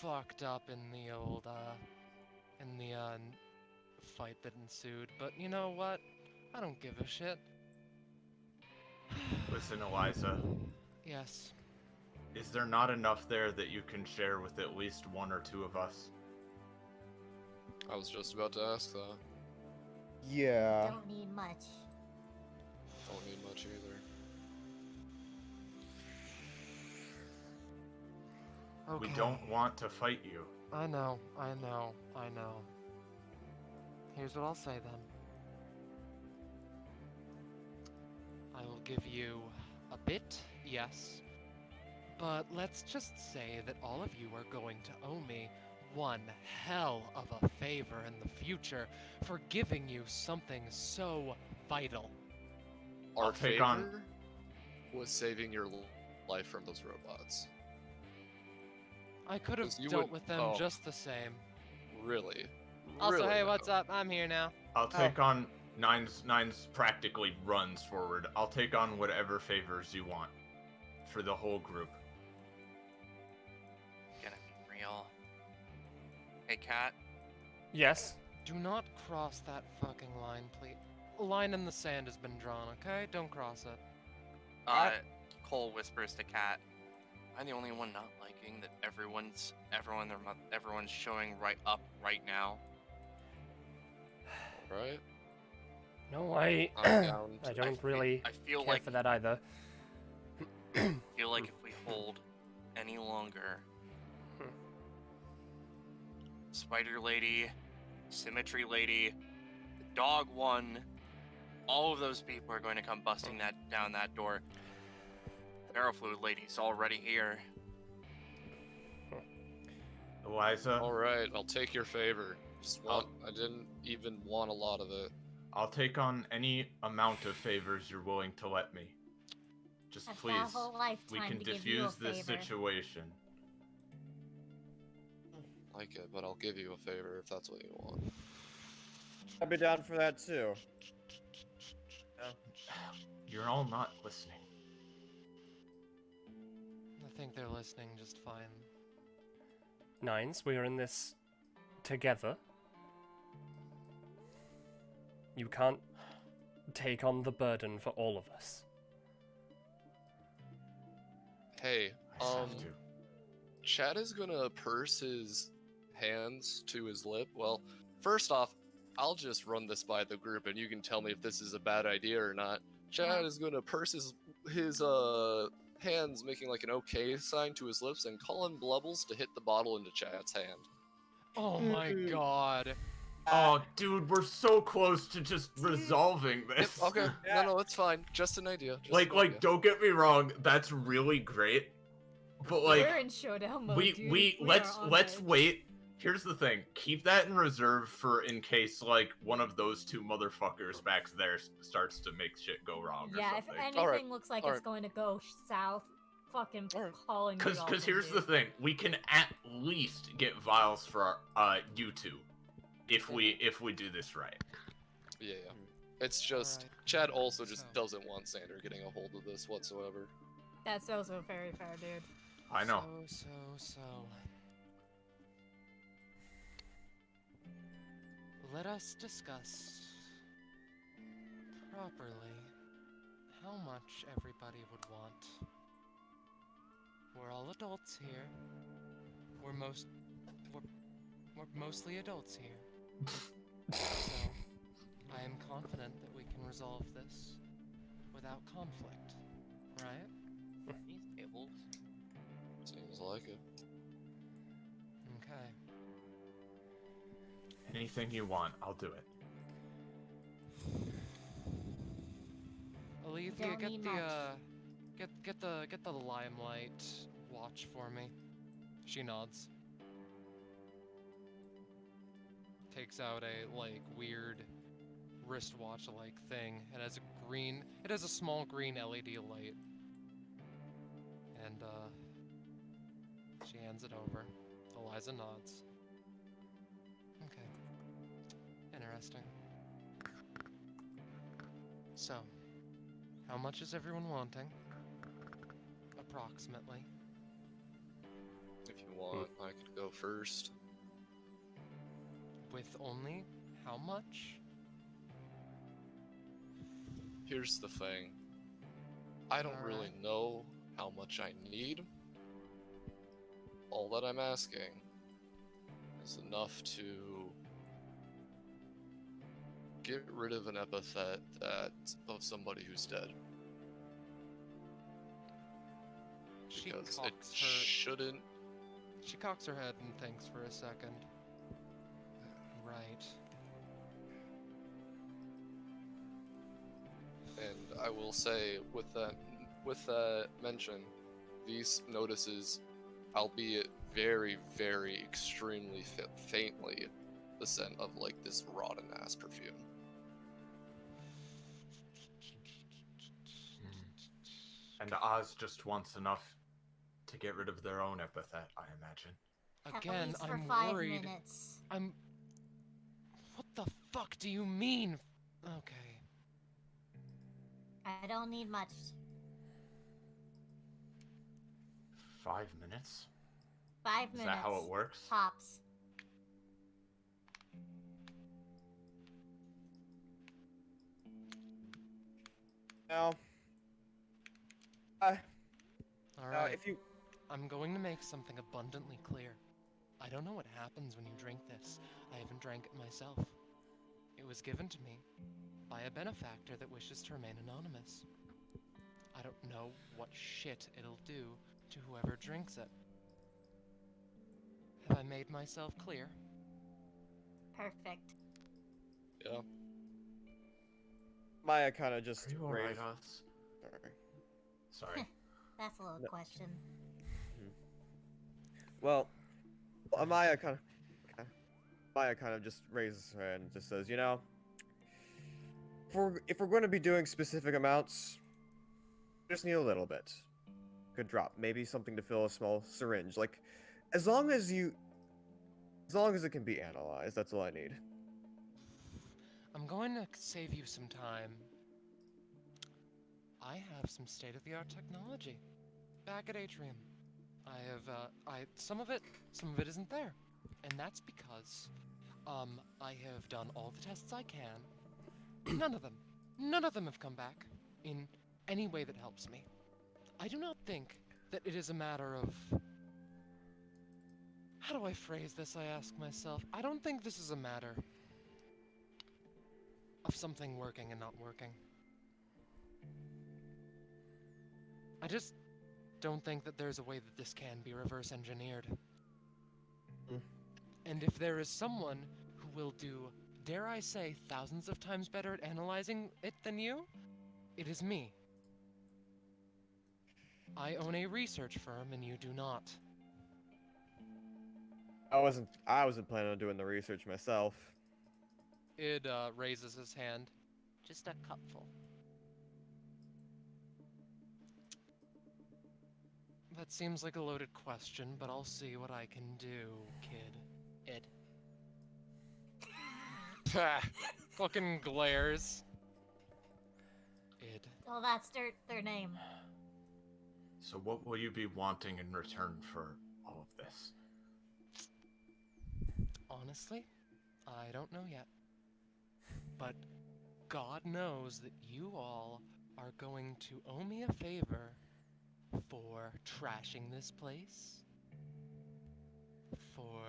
fucked up in the old fight that ensued, but you know what? I don't give a shit. Listen, Eliza. Yes. Is there not enough there that you can share with at least one or two of us? I was just about to ask that. Yeah. Don't need much. Don't need much either. Okay. We don't want to fight you. I know. Here's what I'll say then. I will give you a bit, yes. But let's just say that all of you are going to owe me one hell of a favor in the future for giving you something so vital. Our I'll take favor on- was saving your life from those robots. I could have 'Cause you dealt would- with them oh. just the same. Really? Also, Really, hey, what's though? up? I'm here now. I'll take on... Nine's practically runs forward. I'll take on whatever favors you want. For the whole group. Gonna be real. Hey, Cat. Yes. Do not cross that fucking line, please. A line in the sand has been drawn, okay? Don't cross it. Cole whispers to Cat. I'm the only one not liking that everyone's showing right up right now. Right? No, I I'm down I to- don't really I feel care like for that either. if we hold any longer, Spider Lady, Symmetry Lady, the Dog One, all of those people are going to come busting down that door. Ferrofluid Lady's already here. Eliza, Alright, I'll take your favor. I didn't even want a lot of it. I'll take on any amount of favors you're willing to let me. Just That's please, that whole lifetime we can to give you a diffuse this favor. situation. Like it, but I'll give you a favor if that's what you want. I'd be down for that too. You're all not listening. The think they're listening just fine. Nines, we are in this together. You can't take on the burden for all of us. Hey, I just have to. Chad is gonna purse his hands to his lip. Well, first off, I'll just run this by the group and you can tell me if this is a bad idea or not. Chad is gonna purse his hands, making like an okay sign to his lips, and call in Blubbles to hit the bottle into Chad's hand. Oh my god. Oh, dude, we're so close to just resolving this. Yep, okay. No, that's fine. Just an idea. Just an idea. Like, don't get me wrong, that's really great. But like, We're in showdown mode, dude. we are let's on edge. wait. Here's the thing: keep that in reserve for in case like one of those two motherfuckers back there starts to make shit go wrong. Yeah, or if something. anything looks like it's going to go south, fucking calling me. Because here's the thing: we can at least get vials for you two, if we do this right. Yeah. It's just Chad also just doesn't want Sander getting a hold of this whatsoever. That's also very fair, dude. I know. So. Let us discuss properly how much everybody would want. We're all adults here. We're mostly adults here. So, I am confident that we can resolve this without conflict, right? These tables. Seems like it. Okay. Anything you want, I'll do it. Alethea, Don't get need the much. get the limelight watch for me. She nods. Takes out a like weird wristwatch like thing. It has a small green LED light. And she hands it over. Eliza nods. Okay. Interesting. So, how much is everyone wanting? Approximately. If you want, I could go first. With only how much? Here's the thing. I don't really know how much I need. All that I'm asking is enough to get rid of an epithet of somebody who's dead. Because it shouldn't. She cocks her head and thinks for a second. Right. And I will say, with that mention, these notices, albeit very, very extremely faintly, the scent of like this rotten ass perfume. And Oz just wants enough to get rid of their own epithet, I imagine. Again, At least for I'm 5 worried. minutes. What the fuck do you mean? Okay. I don't need much. 5 minutes? 5 Is minutes. that how it works? Tops. Now, Alright. if you I'm going to make something abundantly clear. I don't know what happens when you drink this. I haven't drank it myself. It was given to me by a benefactor that wishes to remain anonymous. I don't know what shit it'll do to whoever drinks it. Have I made myself clear? Perfect. Yeah. Maya kind of just Are you alright, raised. Oz? Sorry. That's a little question. Well, Maya kind of just raises her hand and just says, you know, if we're going to be doing specific amounts, we just need a little bit. Good drop, maybe something to fill a small syringe. Like, as long as it can be analyzed, that's all I need. I'm going to save you some time. I have some state-of-the-art technology back at Atrium. some of it isn't there. And that's because, I have done all the tests I can. None of them have come back in any way that helps me. I do not think that it is a matter of... How do I phrase this, I ask myself? I don't think this is a matter of something working and not working. I just don't think that there's a way that this can be reverse engineered. And if there is someone who will do, dare I say, thousands of times better at analyzing it than you, it is me. I own a research firm and you do not. I wasn't planning on doing the research myself. Id raises his hand. Just a cupful. That seems like a loaded question, but I'll see what I can do, kid. Id. Fucking glares. Id. Oh, that's their name. So what will you be wanting in return for all of this? Honestly, I don't know yet. But God knows that you all are going to owe me a favor for trashing this place. For...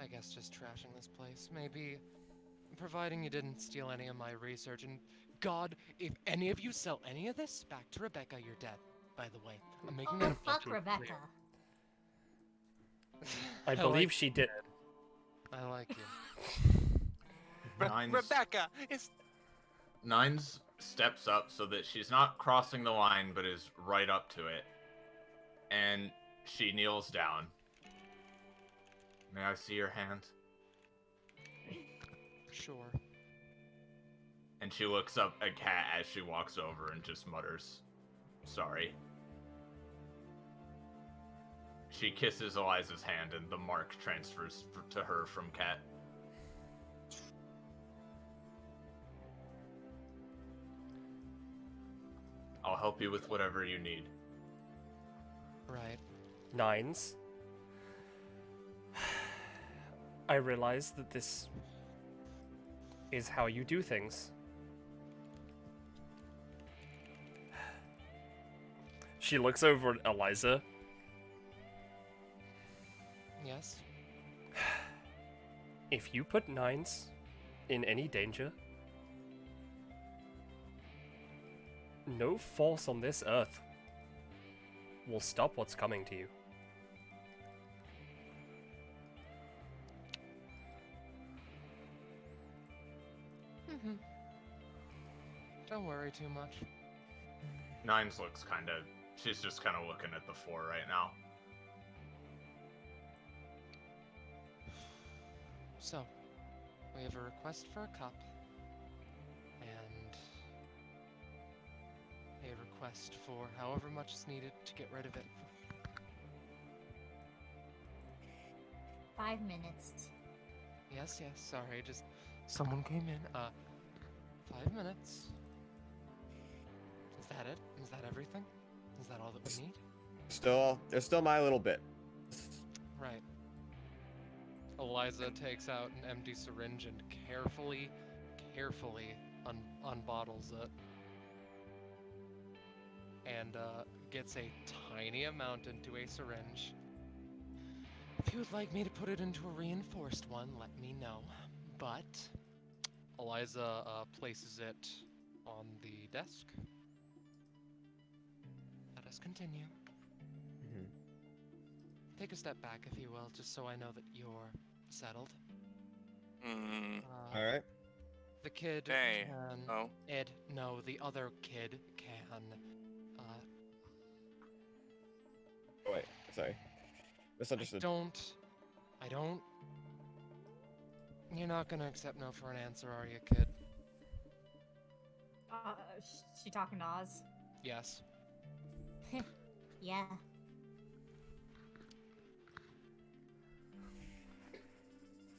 I guess just trashing this place. Maybe, providing you didn't steal any of my research. And God, if any of you sell any of this back to Rebecca, you're dead. By the way, I'm making that fuck abundantly Rebecca. clear. I believe she did. I like you. Rebecca is. Nines steps up so that she's not crossing the line, but is right up to it. And she kneels down. May I see your hand? Sure. And she looks up at Kat as she walks over and just mutters, "Sorry." She kisses Eliza's hand and the mark transfers to her from Kat. I'll help you with whatever you need. Right. Nines. I realize that this is how you do things. She looks over at Eliza. Yes? If you put Nines in any danger, no force on this earth will stop what's coming to you. Mm-hmm. Don't worry too much. Nines looks she's just kind of looking at the floor right now. So, we have a request for a cup, and a request for however much is needed to get rid of it. 5 minutes. Yes, sorry, just someone came in. 5 minutes. Is that it? Is that everything? Is that all that we need? There's still my little bit. Right. Eliza takes out an empty syringe and carefully unbottles it. And gets a tiny amount into a syringe. If you would like me to put it into a reinforced one, let me know. But Eliza places it on the desk. Let us continue. Mm-hmm. Take a step back, if you will, just so I know that you're settled. Mm. All right. The kid Hey. can... Oh. Ed, no, the other kid can... Oh, wait, sorry. Misunderstood. I don't... You're not gonna accept no for an answer, are you, kid? She talking to Oz? Yes. Yeah.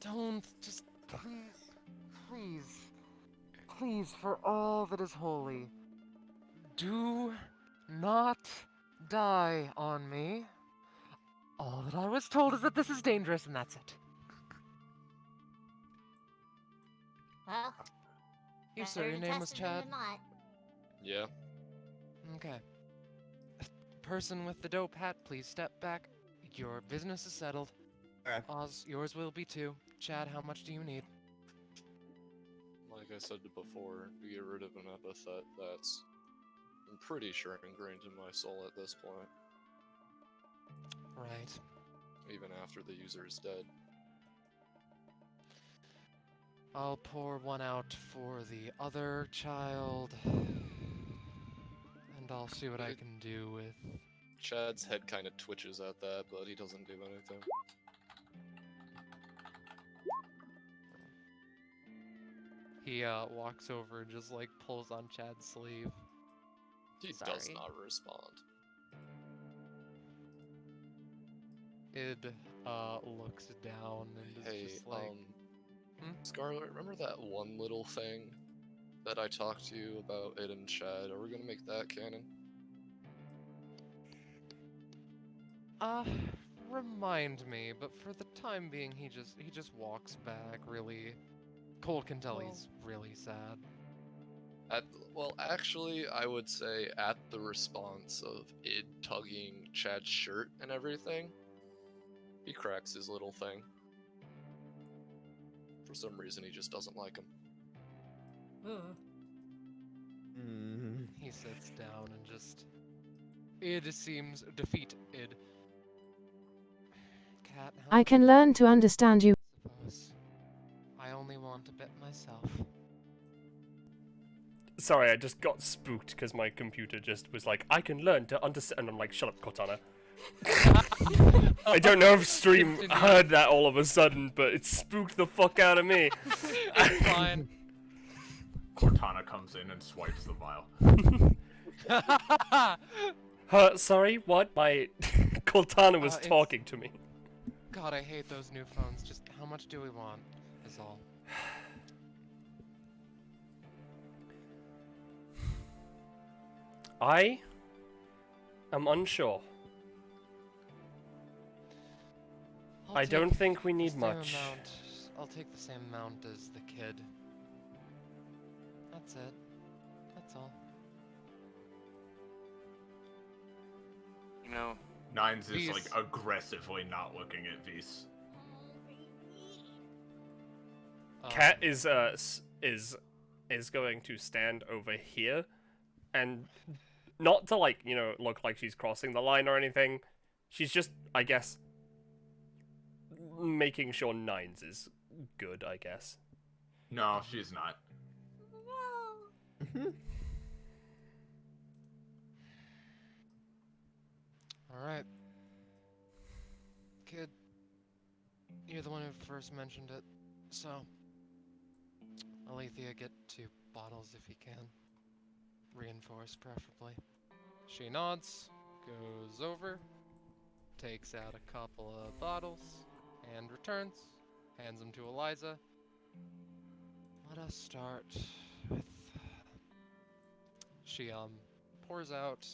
Don't, just please, please, for all that is holy, do not die on me. All that I was told is that this is dangerous, and that's it. Well, You, better sir, your to name was test it than Chad? to not. Yeah. Okay. Person with the dope hat, please step back. Your business is settled. Okay. Oz, yours will be too. Chad, how much do you need? Like I said before, to get rid of an epithet that's, I'm pretty sure, ingrained in my soul at this point, Right. even after the user is dead. I'll pour one out for the other child. And I'll see what I can do with... Chad's head kind of twitches at that, but he doesn't do anything. He walks over and just like pulls on Chad's sleeve. He does Sorry. not respond. Id looks down and is Hey, just like, Scarlet, remember that one little thing that I talked to you about Id and Chad? Are we gonna make that canon? remind me, but for the time being, he just walks back. Really, Cole can tell he's really sad. Well, actually, I would say at the response of Id tugging Chad's shirt and everything, he cracks his little thing. For some reason, he just doesn't like him. He sits down and just... Id seems defeated. Cat, I can learn to understand you. suppose. I only want a bit myself. Sorry, I just got spooked because my computer just was like, I can learn to understand. And I'm like, shut up, Cortana. I don't know if stream heard that all of a sudden, but it spooked the fuck out of me. It's fine. Cortana comes in and swipes the vial. Sorry, what? My Cortana was it's- talking to me. God, I hate those new phones. Just how much do we want, is all. I am unsure. I don't think we need the same much. I'll take the same amount as the kid. That's it. That's all. You know, Nines is Vs. like aggressively not looking at Vs. Cat is going to stand over here, and not to like look like she's crossing the line or anything. She's just, I guess, making sure Nines is good. I guess. No, she's not. All right. Kid, you're the one who first mentioned it, so Alethea, get 2 bottles if you can. Reinforced, preferably. She nods, goes over, takes out a couple of bottles, and returns, hands them to Eliza. Let us start with... She, pours out,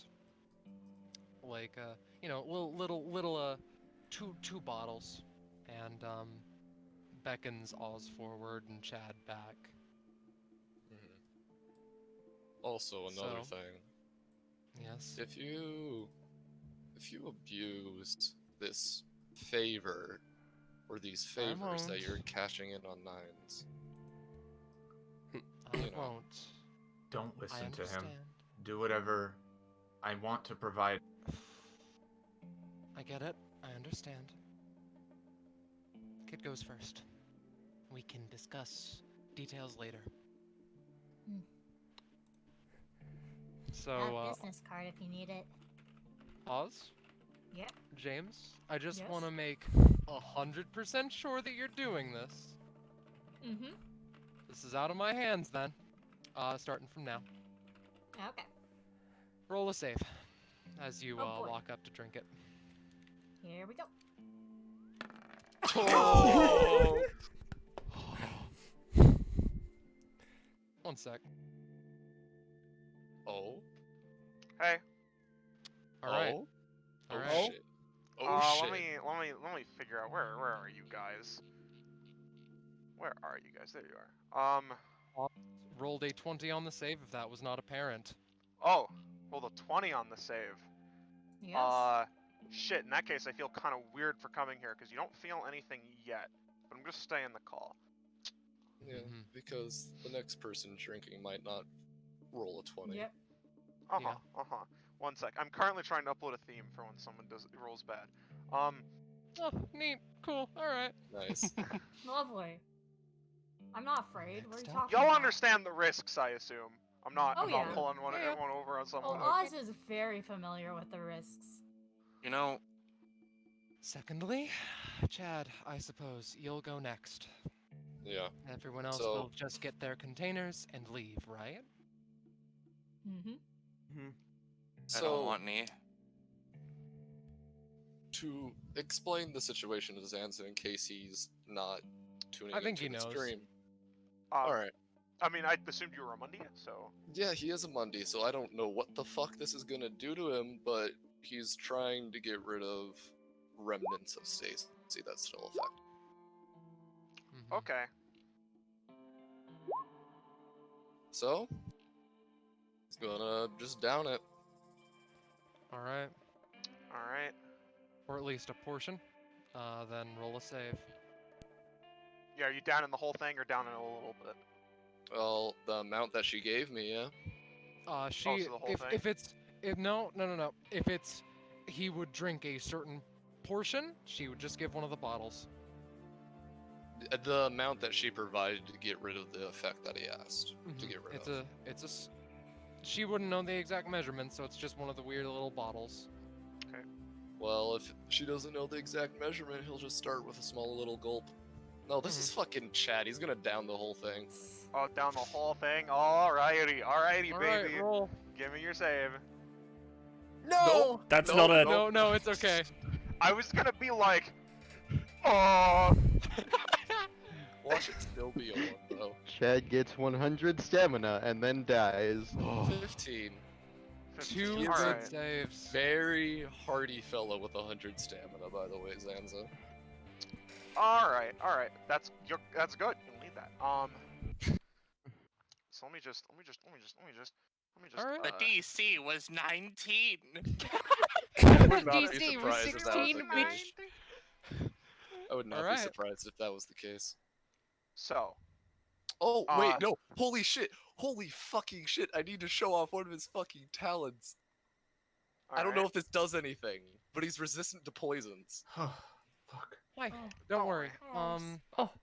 like, little, two bottles, and, beckons Oz forward and Chad back. Also, another So- thing. Yes. If you abuse this favor or these favors that won't. you're cashing in on Nines, I you know. won't. Don't I listen to him. understand. Do whatever I want to provide. I get it. I understand. Kid goes first. We can discuss details later. So, Got a business card if you need it. Oz? Yep. James? I just Yes? want to make 100% sure that you're doing this. Mm-hmm. This is out of my hands then. Starting from now. Okay. Roll a save as you Oh, boy. walk up to drink it. Here we go. Oh! One sec. Oh. Hey. All right. Oh. All Oh right. shit. Oh shit. Let me figure out where are you guys? Where are you guys? There you are. Rolled a 20 on the save if that was not apparent. Oh, rolled a 20 on the save. Yes. Shit. In that case, I feel kind of weird for coming here because you don't feel anything yet. But I'm just staying the call. Yeah, because the next person drinking might not roll a 20. Yep. One sec. I'm currently trying to upload a theme for when someone rolls bad. Oh, neat. Cool. All right. Nice. Lovely. I'm not afraid. What are you Next up. talking Y'all about? understand the risks, I assume. I'm not. Oh, I'm not yeah. pulling one Yeah. over on Oh, someone. Oz is very familiar with the risks. You know, Secondly, Chad, I suppose you'll go next. Yeah. Everyone else So- will just get their containers and leave, right? Mm-hmm. I don't want any. To explain the situation to Zanza in case he's not tuning I think into he the knows. stream. Um, Alright. I mean, I assumed you were a Mundy, so. Yeah, he is a Mundy, so I don't know what the fuck this is gonna do to him, but he's trying to get rid of remnants of Stacy that still affect. Okay. So, he's gonna just down it. All right. All right. Or at least a portion. Then roll a save. Yeah, are you down in the whole thing or down in a little bit? Well, the amount that she gave me, yeah. She so the whole if thing? if it's if no. If it's he would drink a certain portion, she would just give one of the bottles. The amount that she provided to get rid of the effect that he asked to get rid of. She wouldn't know the exact measurement, so it's just one of the weird little bottles. Okay. Well, if she doesn't know the exact measurement, he'll just start with a small little gulp. No, this is fucking Chad. He's gonna down the whole thing. Oh, down the whole thing? Alrighty, baby. Alright, roll. Give me your save. No! That's not a. No, it's okay. I was gonna be like, oh. Watch it still be a 1, though. Chad gets 100 stamina and then dies. 15. Two He is good a saves. very hardy fellow with 100 stamina, by the way, Zanza. Alright. That's good. You can leave that. So let me just. Alright. The DC was 19. I would not be DC was surprised if that was 16, the bitch. case. I would not be Alright. surprised if that was the case. So. Oh, wait, no. Holy shit. Holy fucking shit. I need to show off one of his fucking talents. I don't know if this does anything, but he's resistant to poisons. Fuck. Hi. Don't worry. Oh,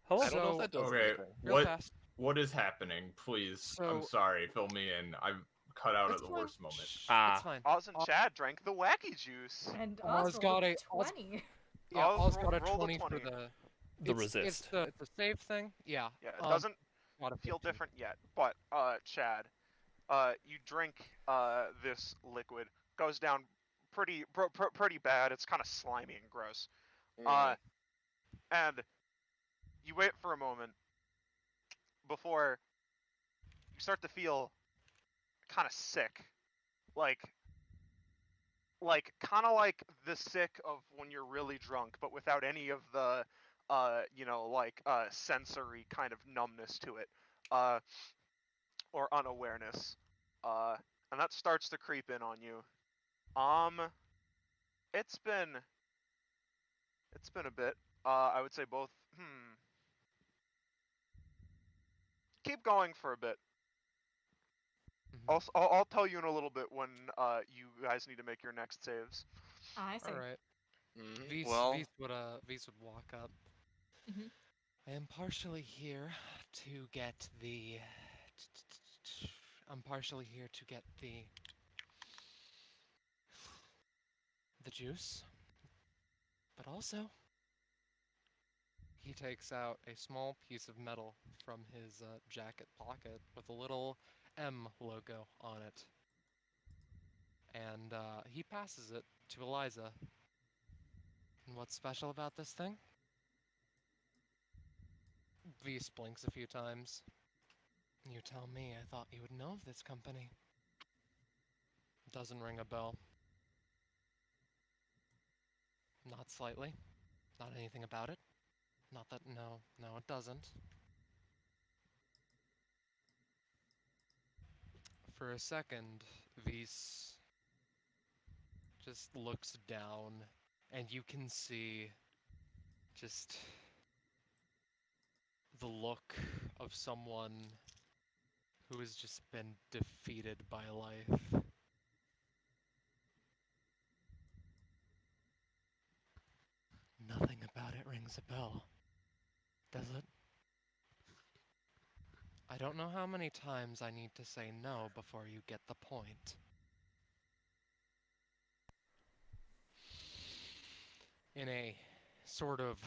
hello. I don't know if that does Okay, anything. Real fast. what is happening? Please, I'm So- sorry. Fill me in. I'm cut out at the fine. worst moment. It's Ah. fine. Oz and Chad drank the wacky juice. And Oz Oz got rolled a- Oz- 20. Yeah, Oz Oz got a rolled a 20 for 20. the The it's resist. the save thing. Yeah. Yeah, it doesn't got a feel 15. different yet. But Chad, you drink this liquid, goes down pretty bad. It's kind of slimy and gross. And you wait for a moment before you start to feel kind of sick, like kind of like the sick of when you're really drunk, but without any of the sensory kind of numbness to it, or unawareness, and that starts to creep in on you. It's been a bit. I would say both. Keep going for a bit. I'll tell you in a little bit when you guys need to make your next saves. I see. All right. Vise, Well- Vise would walk up. Mhm. I am partially here to get the. I'm partially here to get the juice, but also he takes out a small piece of metal from his jacket pocket with a little M logo on it, and he passes it to Eliza. And what's special about this thing? Vise blinks a few times. You tell me. I thought you would know of this company. Doesn't ring a bell. Not slightly. Not anything about it. Not that. No, it doesn't. For a second, Vise just looks down, and you can see just the look of someone who has just been defeated by life. Nothing about it rings a bell, does it? I don't know how many times I need to say no before you get the point. In a sort of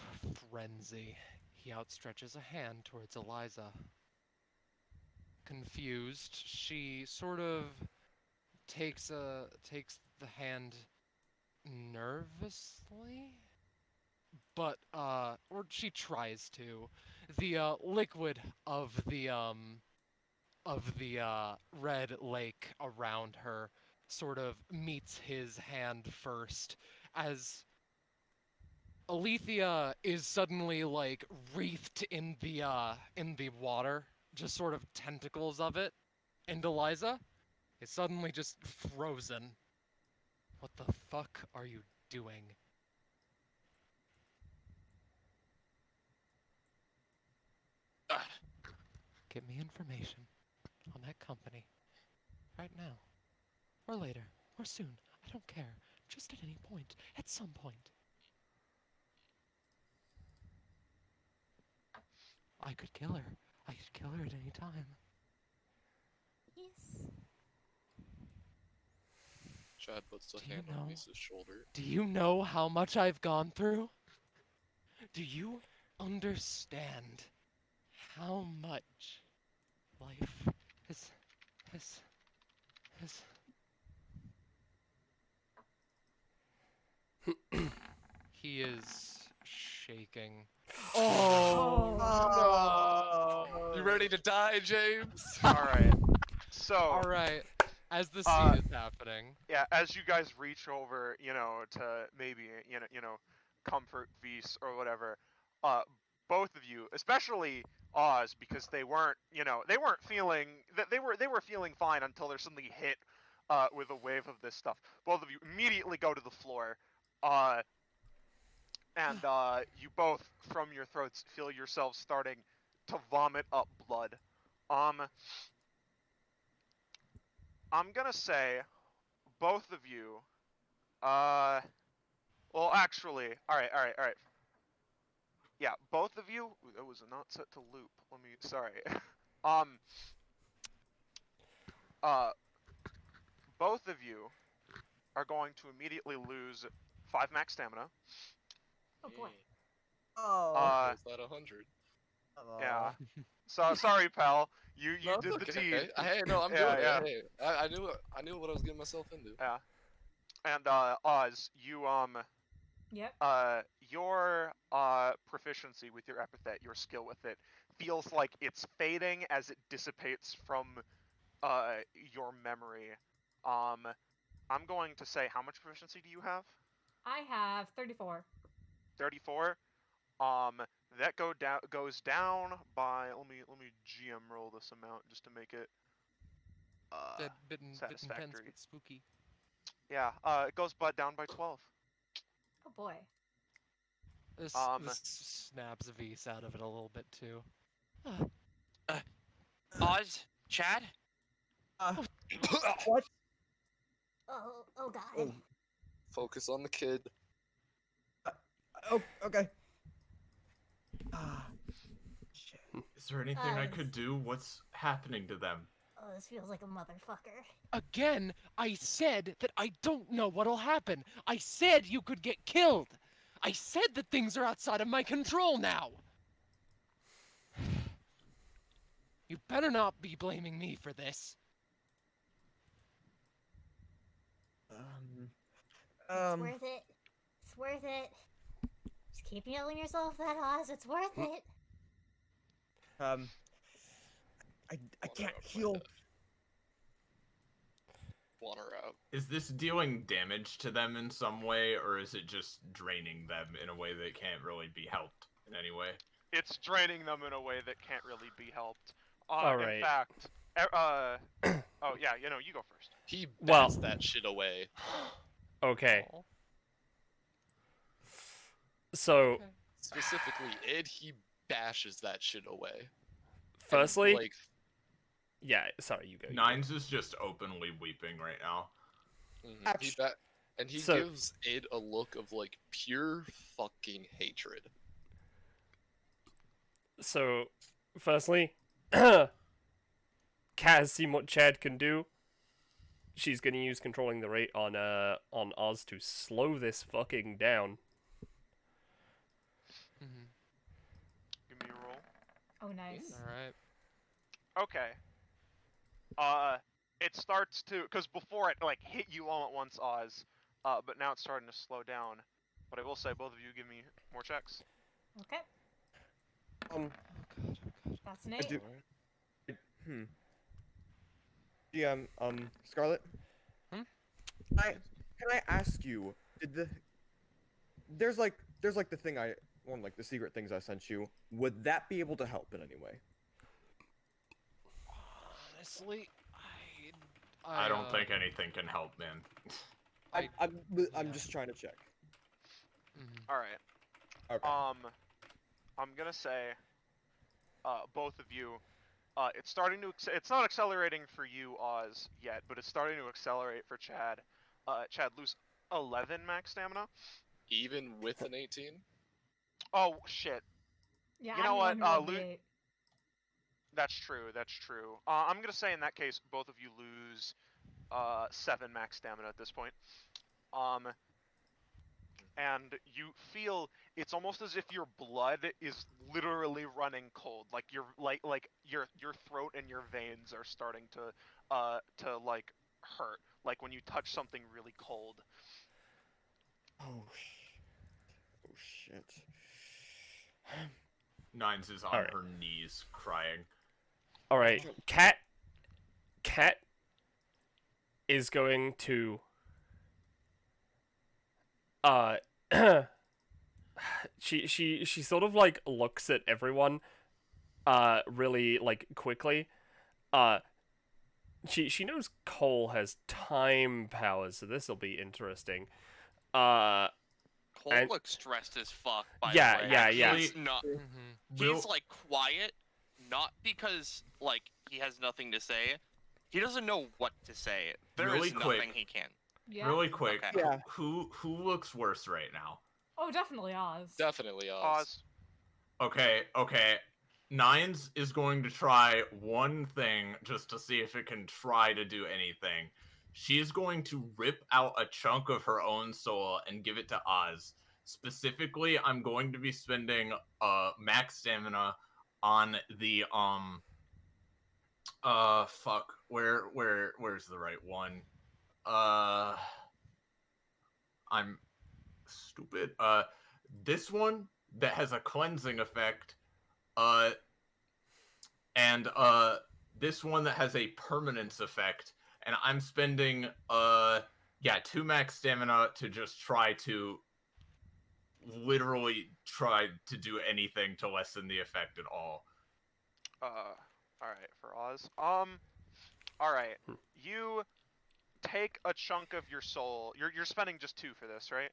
frenzy, he outstretches a hand towards Eliza. Confused, she sort of takes the hand nervously, but or she tries to. The liquid of the red lake around her sort of meets his hand first, as Alethea is suddenly like wreathed in the water, just sort of tentacles of it, and Eliza is suddenly just frozen. What the fuck are you doing? Get me information on that company right now, or later, or soon. I don't care. Just at any point, at some point. I could kill her. I could kill her at any time. Yes. Chad puts a Do you hand know? on Visa's shoulder. Do you know how much I've gone through? Do you understand how much life has He is shaking. Oh, no! You ready to die, James? All right. So. All right. As the scene is happening. Yeah, as you guys reach over, to maybe comfort Vise or whatever, both of you, especially Oz, because they weren't feeling that they were feeling fine until they're suddenly hit with a wave of this stuff. Both of you immediately go to the floor, and you both from your throats feel yourselves starting to vomit up blood. I'm gonna say both of you. Well, actually, all right. Yeah, both of you. Ooh, that was not set to loop. Sorry. um. Both of you are going to immediately lose 5 max stamina. Oh boy. Oh. Is that 100? Yeah. So sorry, pal. You No, did it's the okay. deed. Hey, no, I'm Yeah, doing yeah. it. Hey, I knew what I was getting myself into. Yeah. And Oz, you Yep. your proficiency with your epithet, your skill with it, feels like it's fading as it dissipates from your memory. I'm going to say, how much proficiency do you have? I have 34. 34. That goes down by let me GM roll this amount just to make it Bit intense, satisfactory. but spooky. Yeah, it goes down by 12. Oh boy. This snaps Vise out of it a little bit too. Oz, Chad. What? Oh God. Oh. Focus on the kid. Oh, okay. Is there anything I could do? What's happening to them? Oh, this feels like a motherfucker. Again, I said that I don't know what'll happen. I said you could get killed. I said that things are outside of my control now. You better not be blaming me for this. It's worth it. It's worth it. Just keep yelling yourself that, Oz. It's worth it. I can't heal. Water out. Is this dealing damage to them in some way, or is it just draining them in a way that can't really be helped in any way? It's draining them in a way that can't really be helped. Alright. In fact, oh yeah, you go first. He Well- bats that shit away. Okay. So, Specifically, he bashes that shit away. And, firstly, like, yeah, sorry, you go. Nines is just openly weeping right now. he So- gives Id a look of like pure fucking hatred. So, firstly, Kat has seen what Chad can do. She's gonna use controlling the rate on Oz to slow this fucking down. Give me a roll. Oh, nice. Alright. Okay. It starts to, because before it like hit you all at once, Oz, but now it's starting to slow down. But I will say, both of you give me more checks. Okay. That's an I 8. do. GM, Scarlet. Can I ask you? There's like the thing one like the secret things I sent you. Would that be able to help in any way? Honestly, I don't think anything can help, man. I'm just trying to check. All right. Okay. I'm gonna say, both of you, it's starting to. It's not accelerating for you, Oz, yet, but it's starting to accelerate for Chad. Chad, lose 11 max stamina. Even with an 18? Oh shit. Yeah, You know I'm what? the one who rolled the 8. That's true. That's true. I'm gonna say in that case, both of you lose 7 max stamina at this point. And you feel it's almost as if your blood is literally running cold. Like your throat and your veins are starting to like hurt. Like when you touch something really cold. Oh shit. Nines is on Alright. her knees crying. Alright, Kat is going to she sort of like looks at everyone really like quickly. She knows Cole has time powers, so this'll be interesting. Cole and- looks stressed as fuck, by Yeah, the way. yeah, yeah. He's not. He's like quiet, not because like he has nothing to say. He doesn't know what to say. There is Really quick. nothing he can. Yeah. Really quick. Okay. Yeah. Who looks worse right now? Oh, definitely Oz. Definitely Oz. Okay. Nines is going to try one thing just to see if it can try to do anything. She's going to rip out a chunk of her own soul and give it to Oz. Specifically, I'm going to be spending max stamina on the fuck. Where's the right one? I'm stupid. This one that has a cleansing effect. And this one that has a permanence effect. And I'm spending 2 max stamina to just try to literally try to do anything to lessen the effect at all. Alright, for Oz. Alright. You take a chunk of your soul. You're spending just 2 for this, right?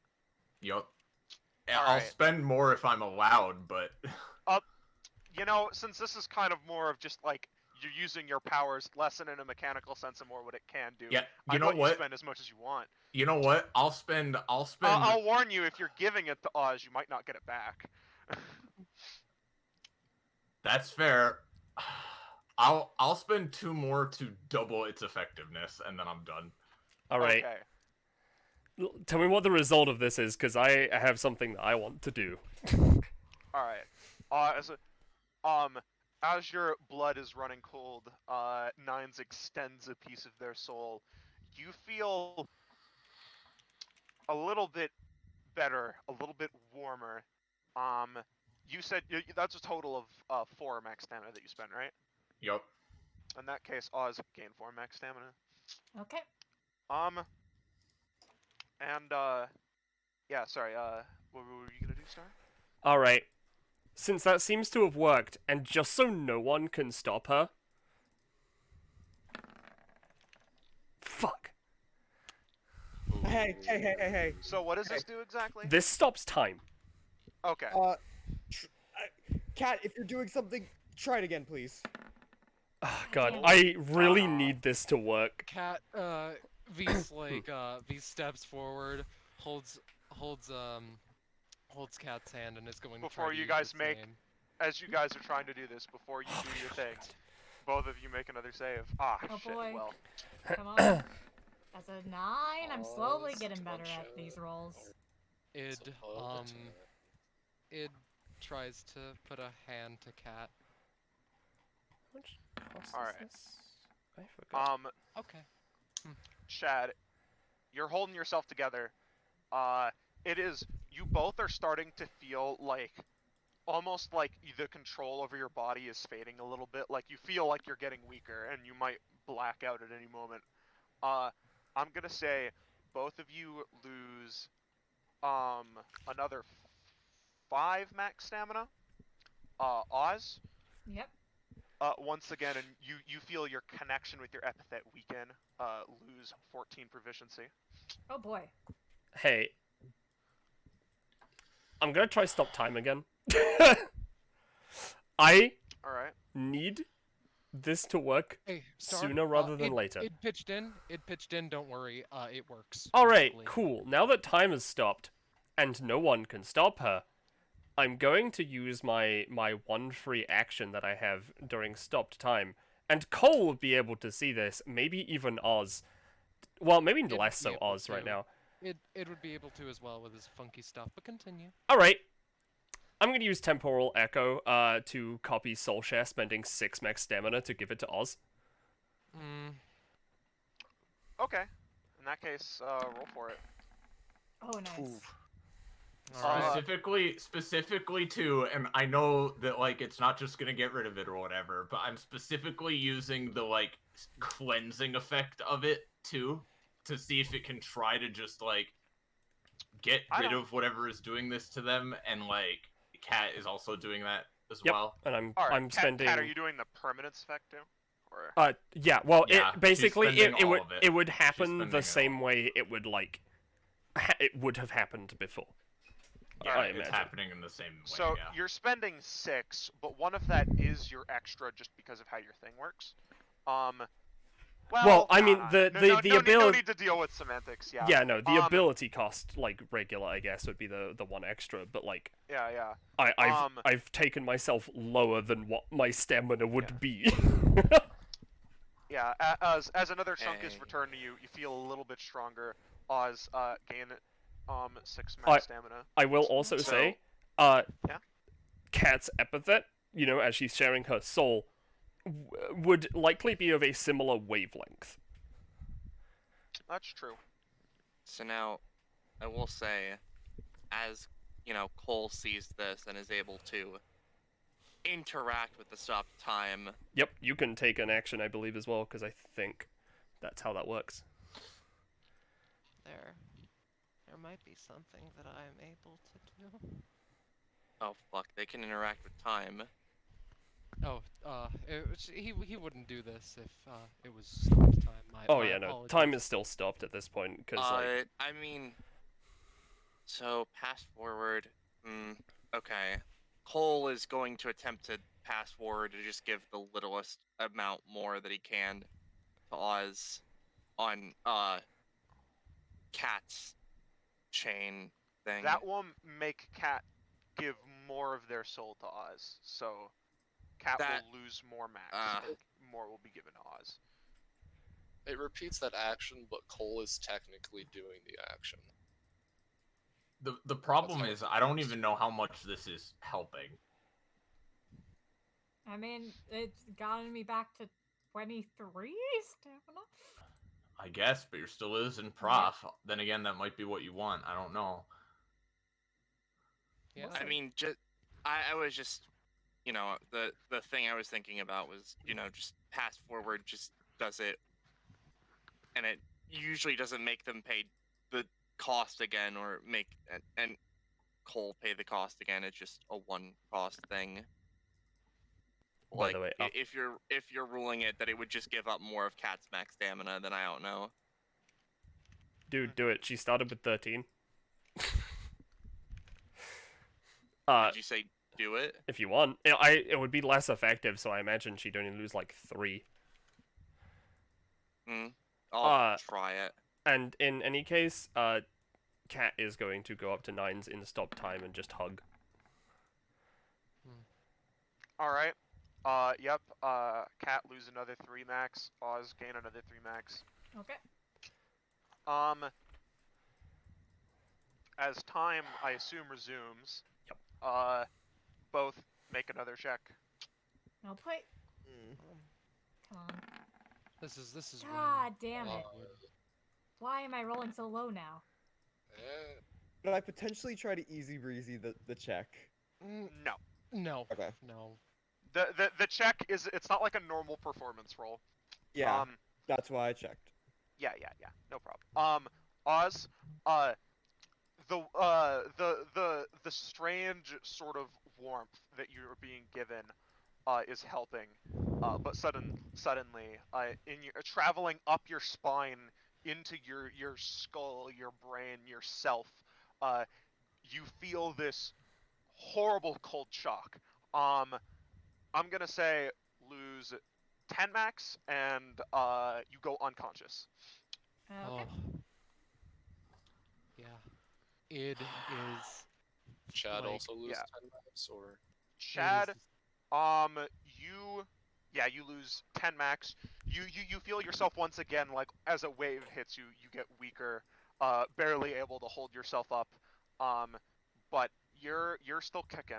Yup. All I'll right. spend more if I'm allowed, but Since this is kind of more of just like you're using your powers less in a mechanical sense and more what it can do. Yeah, I you know let what? You spend as much as you want. You know what? I'll spend. I'll warn you, if you're giving it to Oz, you might not get it back. That's fair. I'll spend 2 more to double its effectiveness, and then I'm done. Alright. Okay. Tell me what the result of this is, because I have something that I want to do. Alright. As your blood is running cold, Nines extends a piece of their soul. You feel a little bit better, a little bit warmer. You said that's a total of 4 max stamina that you spent, right? Yup. In that case, Oz, gain 4 max stamina. Okay. Yeah, sorry, what were you gonna do, Star? Alright. Since that seems to have worked, and just so no one can stop her... Fuck. Hey. So what does this do exactly? This stops time. Okay. Cat, if you're doing something, try it again, please. Oh, God, I really need this to work. Cat, V's like, V steps forward, holds Cat's hand and is going to try Before to you use guys its make, name. as you guys are trying to do this, before you do your thing, both of you make another save. Ah, Oh shit, boy. well. Come on. That's a 9. I'm slowly getting better at these rolls. Id tries to put a hand to Cat. Alright. I forgot. Okay. Chad, you're holding yourself together. It is, you both are starting to feel like, almost like the control over your body is fading a little bit. Like you feel like you're getting weaker and you might black out at any moment. I'm gonna say both of you lose, another 5 max stamina. Oz? Yep. Once again, and you feel your connection with your epithet weaken, lose 14 proficiency. Oh boy. Hey. I'm gonna try stop time again. I need this to work sooner rather than later. It pitched in, don't worry, it works. Alright, basically. cool. Now that time has stopped, and no one can stop her, I'm going to use my one free action that I have during stopped time. And Cole will be able to see this, maybe even Oz. Well, maybe It would less be so able Oz right to. now. It would be able to as well with his funky stuff, but continue. Alright. I'm going to use Temporal Echo to copy Soul Share, spending 6 max stamina to give it to Oz. Okay. In that case, roll for it. Oh, nice. Specifically too, and I know that like it's not just gonna get rid of it or whatever, but I'm specifically using the like cleansing effect of it too, to see if it can try to just like get rid of whatever is doing this to them, and like Cat is also doing that as well. And I'm spending. Cat, are you doing the permanence effect too? Or... yeah. Well, yeah, it basically it. it would happen the same way it would like it would have happened before. Yeah, I it's imagine. happening in the same way. So yeah. you're spending 6, but one of that is your extra just because of how your thing works. Well, I mean the ability. No need to deal with semantics. Yeah. Yeah, no, the ability cost, like regular, I guess, would be the one extra, but like. Yeah. I've taken myself lower than what my stamina would be. Yeah. As another chunk is returned to you, you feel a little bit stronger. Oz, gain 6 max stamina. I will also say, Cat's epithet, you know, as she's sharing her soul, would likely be of a similar wavelength. That's true. So now, I will say, as, you know, Cole sees this and is able to interact with the stop time. Yep, you can take an action, I believe, as well, because I think that's how that works. There might be something that I am able to do. Oh fuck! They can interact with time. Oh, he wouldn't do this if it was stopped time. Oh yeah, no, time is still stopped at this point because like. I mean, so pass forward. Okay, Cole is going to attempt to pass forward to just give the littlest amount more that he can to Oz on Cat's chain thing. That will make Cat give more of their soul to Oz, so Cat will lose more max. More will be given to Oz. It repeats that action, but Cole is technically doing the action. The problem is I don't even know how much this is helping. I mean, it's gotten me back to 23 stamina. I guess, but you're still losing prof. Yeah. Then again, that might be what you want. I don't know. Yeah. I mean, I was just, you know, the thing I was thinking about was, you know, just pass forward just does it, and it usually doesn't make them pay the cost again or make and Cole pay the cost again. It's just a one cost thing. By the way, if you're ruling it that it would just give up more of Cat's max stamina, then I don't know. dude, do it. She started with 13. Did you say do it? If you want, it would be less effective, so I imagine she'd only lose like 3. I'll try it. And in any case, Cat is going to go up to 9s in stop time and just hug. All right. Yep. Cat lose another 3 max. Oz gain another 3 max. Okay. As time, I assume, resumes. Yep. Both make another check. I'll play. Come on. This is. God damn it! Why am I rolling so low now? But I potentially try to easy breezy the check. No. No. Okay. No. The check is, it's not like a normal performance roll. Yeah. That's why I checked. Yeah. No problem. Oz, the strange sort of warmth that you're being given is helping, but suddenly, in your traveling up your spine into your skull, your brain, yourself, you feel this horrible cold shock. I'm gonna say lose 10 max and you go unconscious. Okay. Yeah. It is. Chad like, also lose 10 max, or Chad, you lose 10 max. You feel yourself once again, like as a wave hits you, you get weaker, barely able to hold yourself up. But you're still kicking.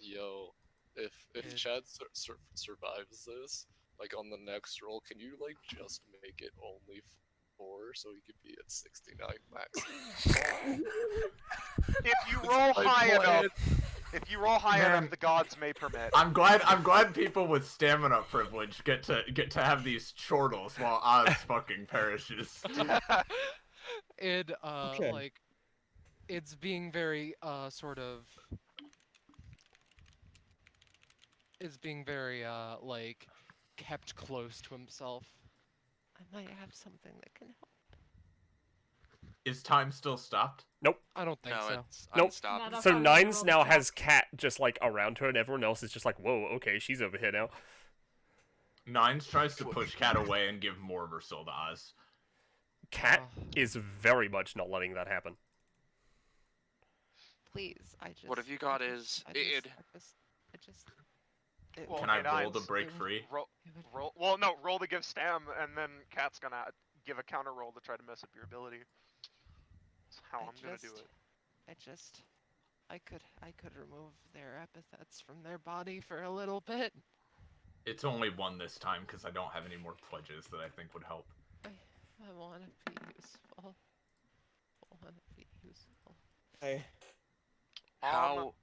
Yo, if Chad survives this, like on the next roll, can you like just make it only 4 so he could be at 69 max? If you roll high enough, the gods may permit. I'm glad people with stamina privilege get to have these chortles while Oz fucking perishes. Okay. Like, it's being very sort of. Is being very like kept close to himself. I might have something that can help. Is time still stopped? Nope. I don't think No, so. it's Nope. unstopped. No, So that's why we 9s rolled now the check. has Cat just like around her, and everyone else is just like, whoa, okay, she's over here now. 9s tries to push Cat away and give more of her soul to Oz. Cat is very much not letting that happen. Please, I just. What have you got is id. Well, Can I okay, roll to Nines, break free? Roll. Well, no. Roll to give stam, and then Cat's gonna give a counter roll to try to mess up your ability. That's how I'm gonna do it. I could remove their epithets from their body for a little bit. It's only 1 this time because I don't have any more pledges that I think would help. I want to be useful. Hey. How?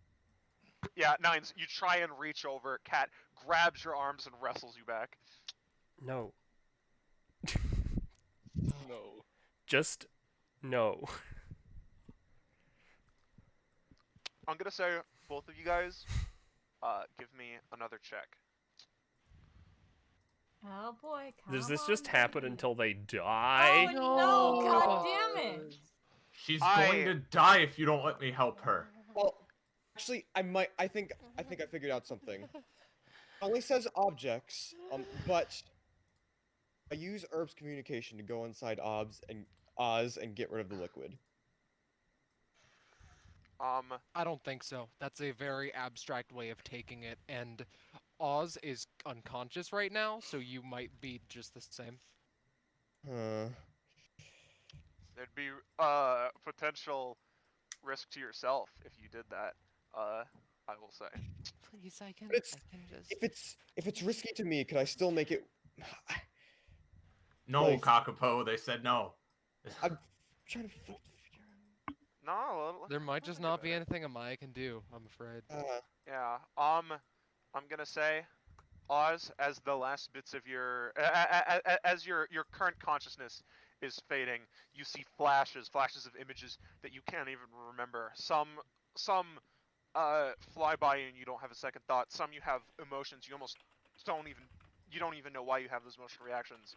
Yeah, Nines. You try and reach over. Cat grabs your arms and wrestles you back. No. No. Just no. I'm gonna say both of you guys, give me another check. Oh boy, Does this come just on, happen baby. until they die? Oh no! God damn it! She's going to die if you don't let me help her. Well, actually, I think I figured out something. It only says objects, but I use Herb's communication to go inside Oz and get rid of the liquid. I don't think so. That's a very abstract way of taking it, and Oz is unconscious right now, so you might be just the same. There'd be potential risk to yourself if you did that. I will say. Please, I can But just. if it's risky to me, could I still make it? No, Like- Kakapo, they said no. I'm trying to figure No. There might just not be anything Amaya can do, I'm afraid. Yeah. I'm gonna say, Oz, as the last bits of your as your current consciousness is fading, you see flashes of images that you can't even remember. Some fly by and you don't have a second thought. Some you have emotions you almost don't even know why you have those emotional reactions.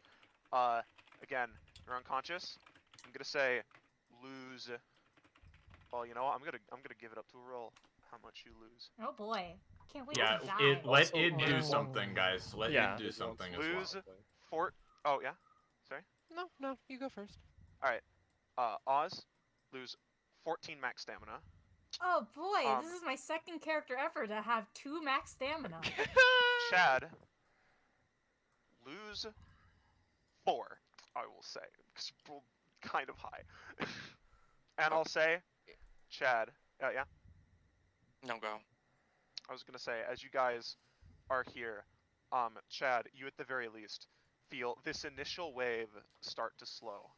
Again, you're unconscious. I'm gonna say lose. Well, you know what? I'm gonna give it up to a roll. How much you lose? Oh boy. Can't wait Yeah, to die. let Also, it do roll something, guys. Let Yeah. it do something as Lose well. fort. Oh yeah. Sorry. No, you go first. All right. Oz, lose 14 max stamina. Oh boy, Um, this is my second character ever to have 2 max stamina. Chad, lose 4. I will say, 'cause you rolled kind of high. And I'll say, Chad. Yeah. No go. I was gonna say, as you guys are here, Chad, you at the very least feel this initial wave start to slow.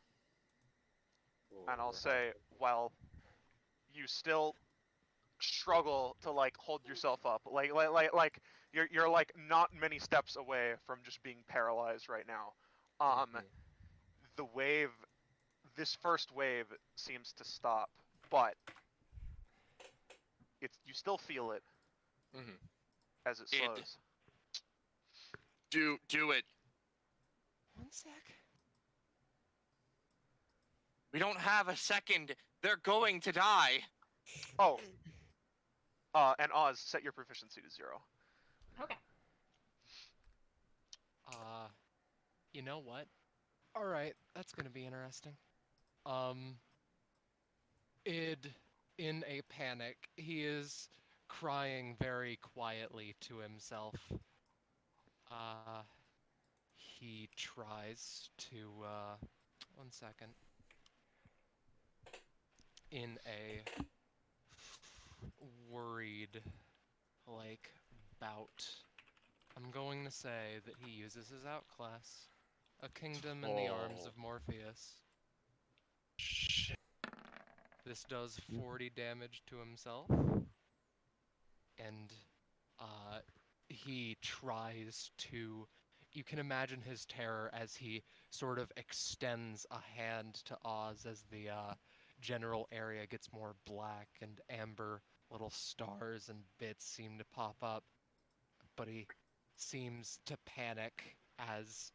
And I'll say, well, you still struggle to like hold yourself up. Like you're like not many steps away from just being paralyzed right now. The wave, this first wave seems to stop, but you still feel it as it slows. Do it. One sec. We don't have a second. They're going to die. Oh. And Oz, set your proficiency to 0. Okay. You know what? All right, that's gonna be interesting. Id, in a panic, he is crying very quietly to himself. He tries to, one second. In a worried, like, bout, I'm going to say that he uses his outclass. A kingdom in the arms of Morpheus. Shit. This does 40 damage to himself. And, he tries to... You can imagine his terror as he sort of extends a hand to Oz as the, general area gets more black and amber. Little stars and bits seem to pop up. But he seems to panic as,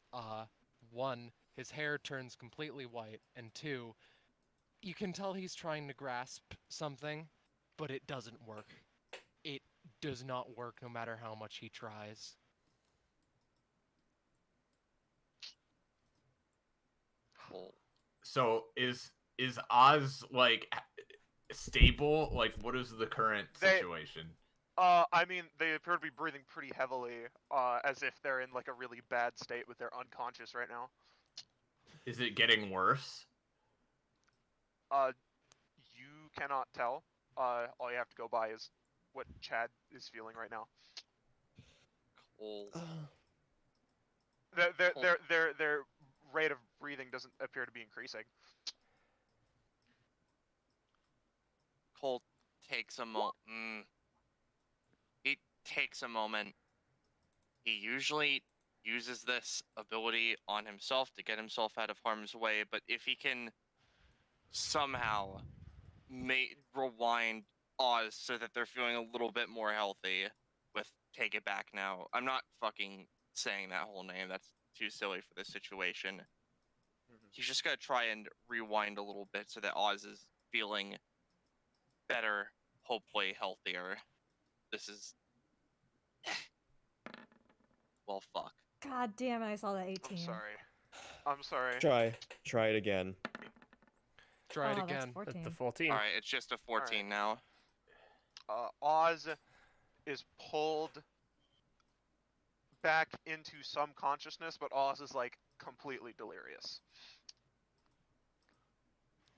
1, his hair turns completely white, and 2, you can tell he's trying to grasp something, but it doesn't work. It does not work no matter how much he tries. So is Oz like stable? Like, what is the current situation? I mean, they appear to be breathing pretty heavily, as if they're in like a really bad state with their unconscious right now. Is it getting worse? You cannot tell. All you have to go by is what Chad is feeling right now. Cool. Their rate of breathing doesn't appear to be increasing. Colt takes a moment. He takes a moment. He usually uses this ability on himself to get himself out of harm's way, but if he can somehow rewind Oz so that they're feeling a little bit more healthy with Take It Back Now. I'm not fucking saying that whole name. That's too silly for this situation. He's just gonna try and rewind a little bit so that Oz is feeling better, hopefully healthier. This is... well, fuck. God damn it, I saw that 18. I'm sorry. Try it again. Try it Oh, again. that's 14. At the 14. Alright, it's just a 14 now. Oz is pulled back into some consciousness, but Oz is like completely delirious.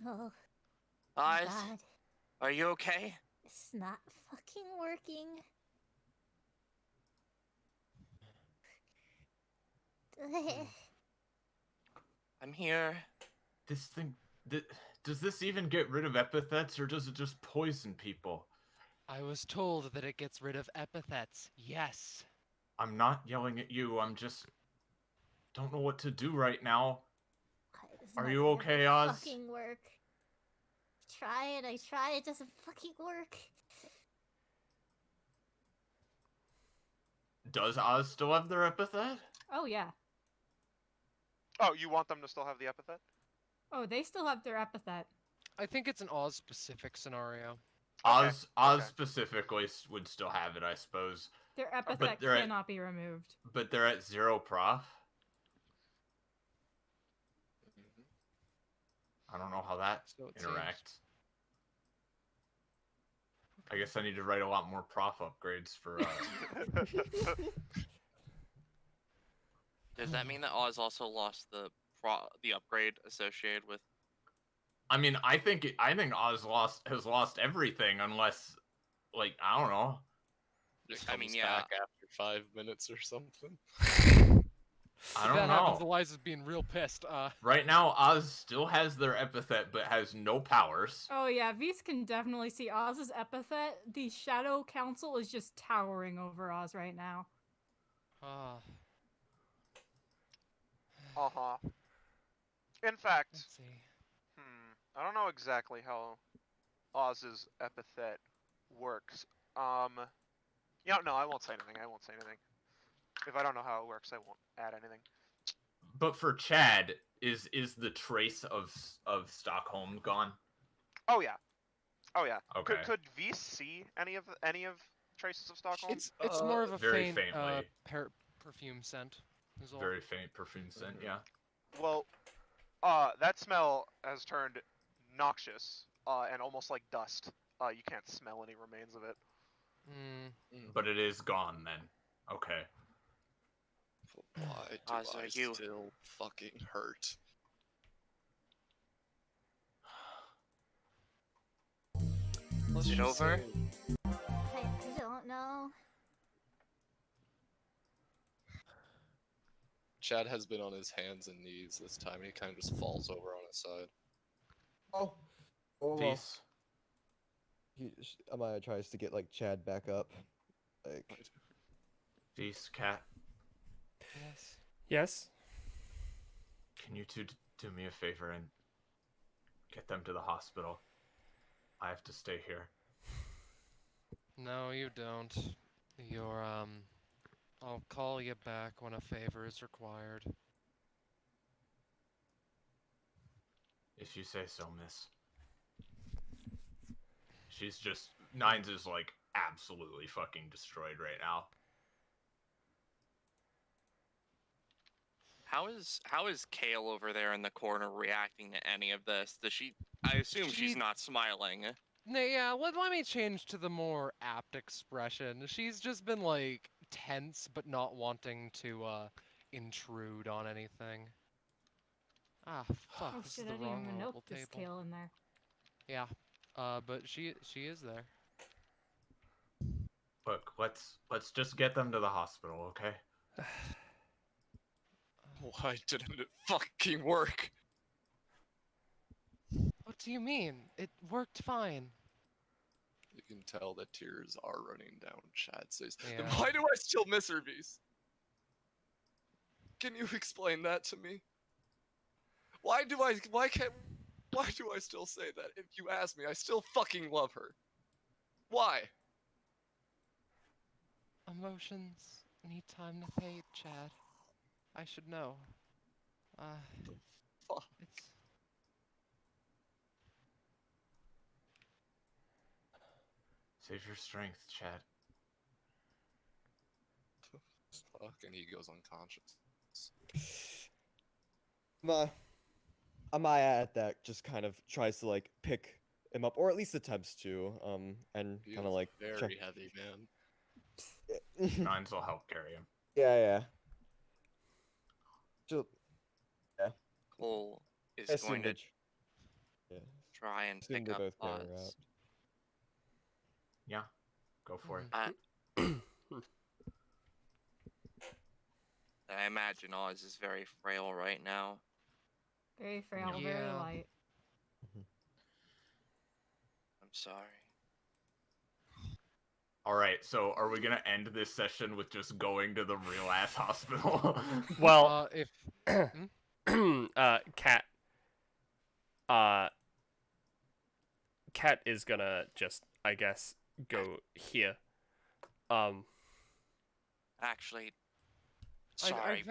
Oh, Oz, God. are you okay? It's not fucking working. I'm here. This thing... Does this even get rid of epithets, or does it just poison people? I was told that it gets rid of epithets. Yes. I'm not yelling at you. I'm just don't know what to do right now. It's Are not you gonna okay, Oz? fucking work. I try, it doesn't fucking work. Does Oz still have their epithet? Oh yeah. Oh, you want them to still have the epithet? Oh, they still have their epithet. I think it's an Oz-specific scenario. Okay, Oz specifically would still have it, I suppose. Their epithet But they're cannot be removed. But they're at 0 prof. I don't know how that So it interacts. I guess I need to write a lot more prof upgrades for. Does that mean that Oz also lost the upgrade associated with? I mean, I think Oz has lost everything unless, like, I don't know. It I comes mean, yeah. back after 5 minutes or something. I If don't that happens, know. Eliza's being real pissed. Right now, Oz still has their epithet, but has no powers. Oh yeah, Vise can definitely see Oz's epithet. The Shadow Council is just towering over Oz right now. Uh-huh. In fact, Let's see. I don't know exactly how Oz's epithet works. Yeah, no, I won't say anything. If I don't know how it works, I won't add anything. But for Chad, is the trace of Stockholm gone? Oh yeah. Okay. Could Vise see any of traces of Stockholm? It's more of a very faint faintly. perfume scent. Is all. Very faint perfume scent, yeah. Well, that smell has turned noxious, and almost like dust. You can't smell any remains of it. But it is gone then. Okay. Why do Oz, I are you- still fucking hurt? Is it over? I don't know. Chad has been on his hands and knees this time. He kind of just falls over on his side. Oh. Oh. Peace. Amaya tries to get like Chad back up. Like. Peace, cat. Yes. Yes. Can you two do me a favor and get them to the hospital? I have to stay here. No, you don't. You're I'll call you back when a favor is required. If you say so, miss. She's just... Nines is, like, absolutely fucking destroyed right now. How is Kale over there in the corner reacting to any of this? Does she? I assume she's not smiling. Yeah, let me change to the more apt expression. She's just been like tense, but not wanting to intrude on anything. Ah, fuck! Oh This shit, is I the didn't wrong even note rollable this table. Kale in there. Yeah, but she is there. Look, let's just get them to the hospital, okay? Why didn't it fucking work? What do you mean? It worked fine. You can tell that tears are running down Chad's face. Yeah. Then why do I still miss her, Vise? Can you explain that to me? Why do I still say that? If you ask me, I still fucking love her. Why? Emotions need time to fade, Chad. I should know. Fuck. It's... Save your strength, Chad. Fuck, and he goes unconscious. Amaya at that just kind of tries to like pick him up, or at least attempts to, and He kind of is like very check. heavy, man. Nines will help carry him. Yeah. Yeah. Cole is Assume going to yeah. try and Assume pick they up both carry her Oz. out. Yeah, go for it. I imagine Oz is very frail right now. Very frail, very Yeah. light. I'm sorry. All right, so are we gonna end this session with just going to the real ass hospital? Well, If Cat. Cat is gonna just, I guess, go here. Actually, I sorry.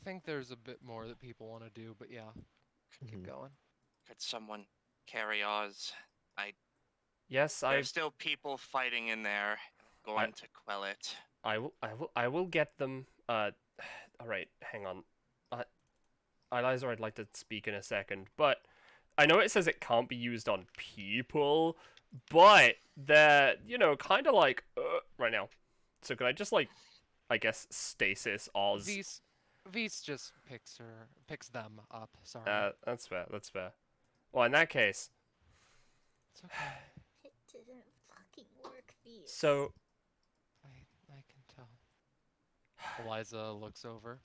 think there's a bit more that people want to do, but yeah, keep going. Could someone carry Oz? Yes, There's still people fighting in there. I'm going to quell it. I will get them. All right, hang on. Eliza, I'd like to speak in a second, but I know it says it can't be used on people, but they're, kind of like, right now. So could I just, like, I guess, stasis Oz? Vise just picks them up, sorry. That's fair, that's fair. Well, in that case... It's okay. It didn't fucking work, Vise. So... I can tell. Eliza looks over.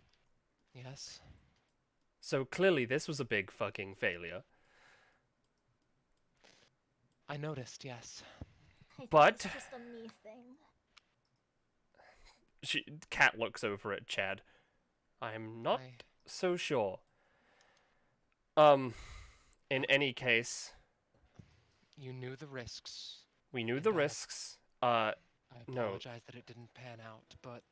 Yes? So clearly this was a big fucking failure. I noticed, yes. I think But... it's just a me thing. Cat looks over at Chad. I'm not so sure. In any case... You knew the risks. We knew the risks. I No. apologize that it didn't pan out, but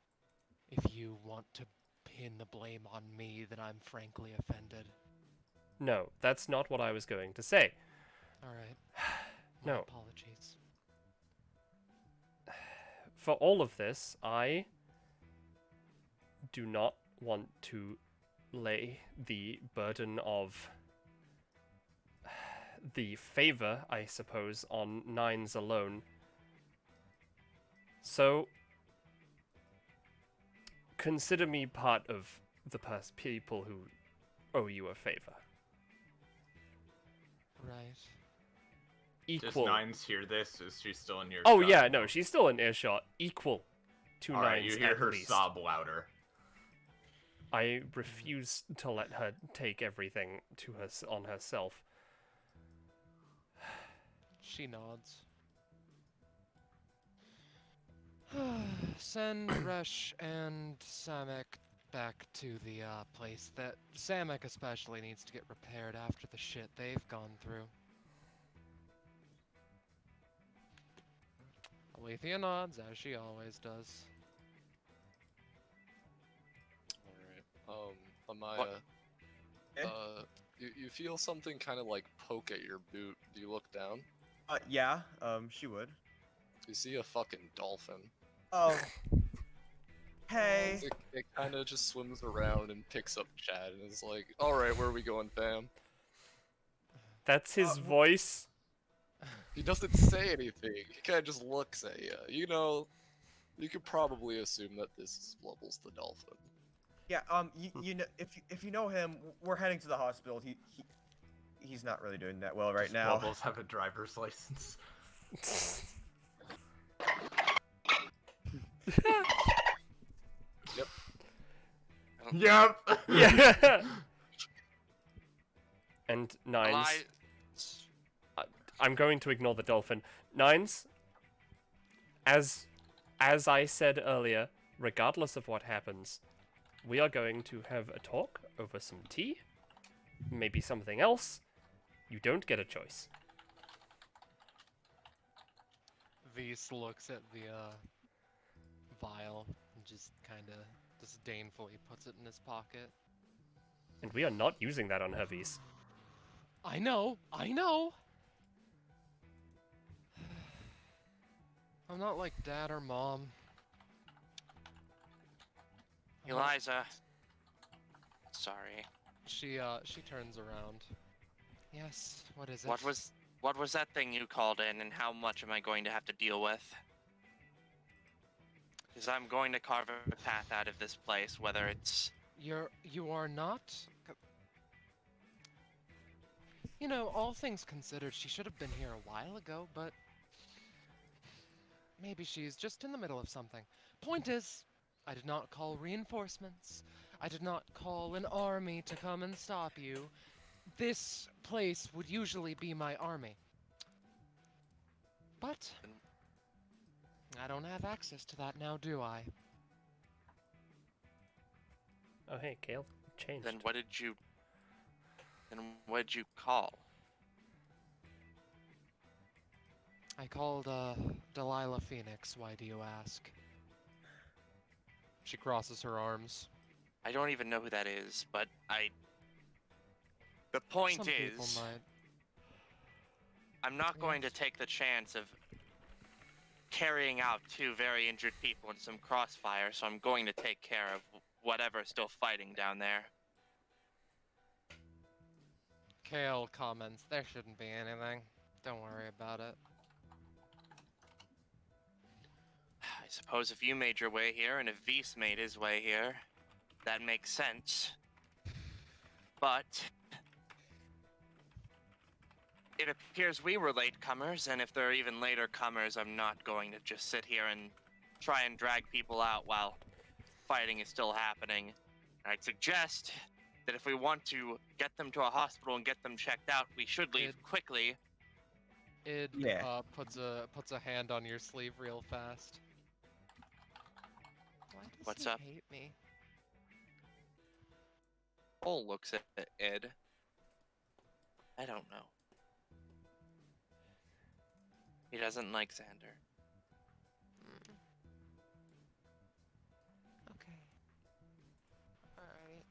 if you want to pin the blame on me, then I'm frankly offended. No, that's not what I was going to say. Alright. No. Apologies. For all of this, I do not want to lay the burden of the favor, I suppose, on Nines alone. So, consider me part of the people who owe you a favor. Right. Equal. Does Nines hear this? Is she still in earshot? Oh yeah, no, she's still in earshot. Equal to Alright, Nines you hear at her least. sob louder. I refuse to let her take everything to her on herself. She nods. Send Resh and Samek back to the place that Samek especially needs to get repaired after the shit they've gone through. Alethea nods, as she always does. Alright, Amaya, you feel something kind of like poke at your boot. Do you look down? Yeah, she would. You see a fucking dolphin. Oh. Hey. It kind of just swims around and picks up Chad and is like, alright, where are we going, fam? That's his voice? He doesn't say anything. He kind of just looks at you. You know, you could probably assume that this is Blubbles the dolphin. Yeah, you know, if you know him, we're heading to the hospital. He's not really doing that well right now. Blubbles have a driver's license. Yep. Yep. Yeah. And Nines. I'm going to ignore the dolphin. Nines. As I said earlier, regardless of what happens, we are going to have a talk over some tea, maybe something else. You don't get a choice. Vise looks at the vial and just kind of disdainfully puts it in his pocket. And we are not using that on Herves. I know! I'm not like Dad or Mom. Eliza. Sorry. She turns around. Yes, what is it? What was that thing you called in, and how much am I going to have to deal with? Because I'm going to carve a path out of this place, whether it's... You are not... You know, all things considered, she should have been here a while ago, but... Maybe she's just in the middle of something. Point is, I did not call reinforcements. I did not call an army to come and stop you. This place would usually be my army. But I don't have access to that now, do I? Oh, hey, Kale changed. Then what did you call? I called, Delilah Phoenix, why do you ask? She crosses her arms. I don't even know who that is, but the point Some people is, might. I'm not going to take the chance of carrying out 2 very injured people in some crossfire, so I'm going to take care of whatever's still fighting down there. Kale comments, there shouldn't be anything. Don't worry about it. I suppose if you made your way here and if Vyse made his way here, that makes sense. But it appears we were latecomers, and if there are even later comers, I'm not going to just sit here and try and drag people out while fighting is still happening. I'd suggest that if we want to get them to a hospital and get them checked out, we should leave quickly. Id Yeah. puts a hand on your sleeve real fast. Why does What's he up? hate me? Cole looks at Ed. I don't know. He doesn't like Xander. Okay. Alright.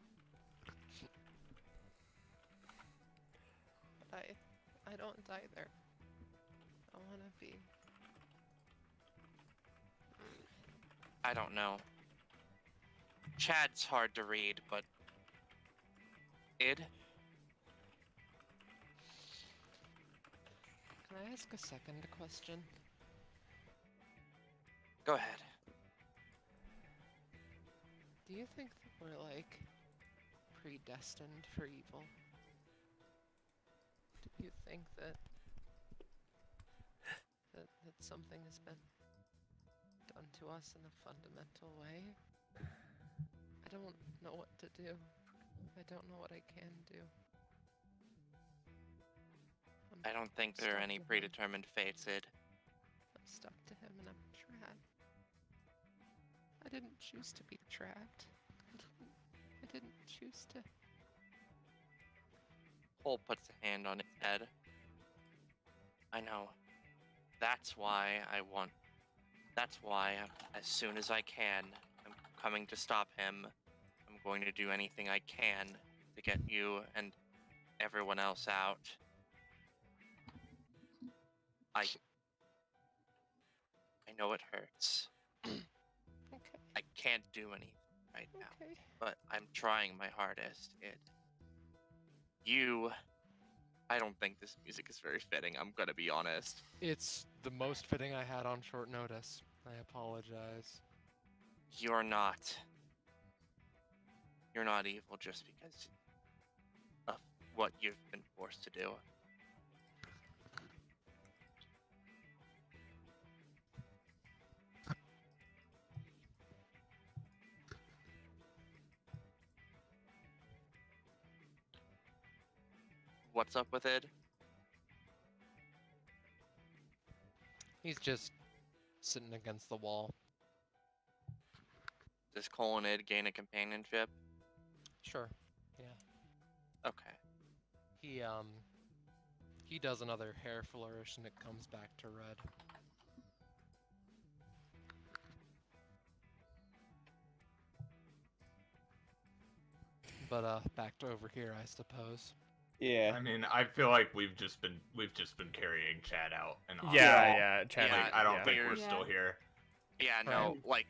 But I don't either. I wanna be. I don't know. Chad's hard to read, but Id? Can I ask a second question? Go ahead. Do you think that we're, like, predestined for evil? Do you think that something has been done to us in a fundamental way? I don't know what to do. I don't know what I can do. I don't think there are any predetermined fates, Id. I'm stuck to him and I'm trapped. I didn't choose to be trapped. I didn't choose to. Cole puts a hand on his head. I know. That's why as soon as I can, I'm coming to stop him. I'm going to do anything I can to get you and everyone else out. I know it hurts. Okay. I can't do anything right now, Okay. but I'm trying my hardest. I don't think this music is very fitting, I'm gonna be honest. It's the most fitting I had on short notice. I apologize. You're not evil just because of what you've been forced to do. What's up with Id? He's just sitting against the wall. Does Cole and Id gain a companionship? Sure. Yeah. Okay. He does another hair flourish and it comes back to red. But back to over here, I suppose. Yeah. I mean, I feel like we've just been carrying Chad out, and Yeah, Chad. Yeah, I don't think we're yeah. still here. Yeah, no, like,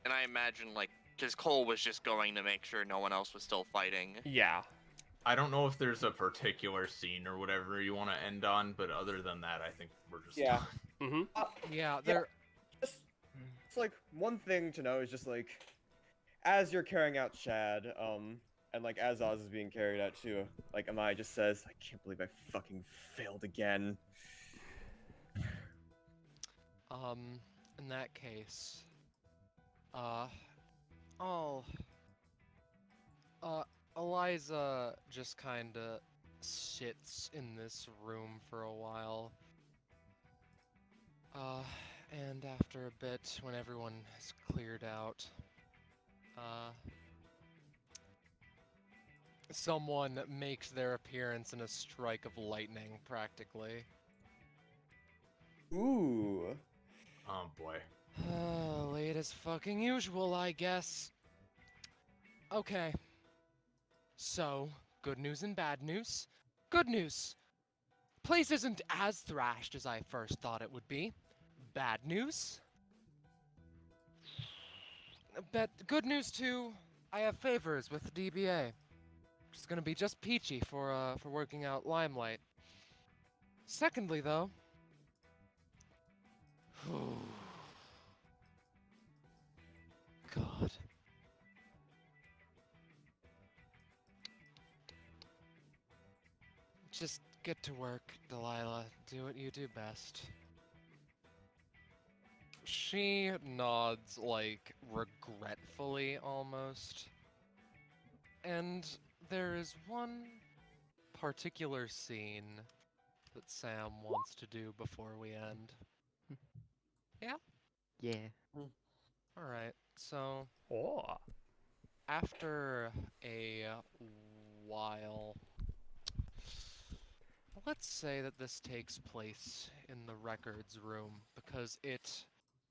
and I imagine, like, because Cole was just going to make sure no one else was still fighting. Yeah. I don't know if there's a particular scene or whatever you want to end on, but other than that, I think we're just Yeah. done. Yeah, there. It's like one thing to know is just like, as you're carrying out Chad, and like as Oz is being carried out too, like Amai just says, "I can't believe I fucking failed again." In that case, Eliza just kinda sits in this room for a while. And after a bit, when everyone has cleared out, someone makes their appearance in a strike of lightning, practically. Ooh. Oh boy. Late as fucking usual, I guess. Okay. So, good news and bad news. Good news. Place isn't as thrashed as I first thought it would be. Bad news. But good news too. I have favors with the DBA. It's gonna be just peachy for working out Limelight. Secondly, though. God. Just get to work, Delilah. Do what you do best. She nods, like, regretfully almost. And there is one particular scene that Sam wants to do before we end. Yeah? Yeah. Alright, so Oh. after a while, let's say that this takes place in the records room because it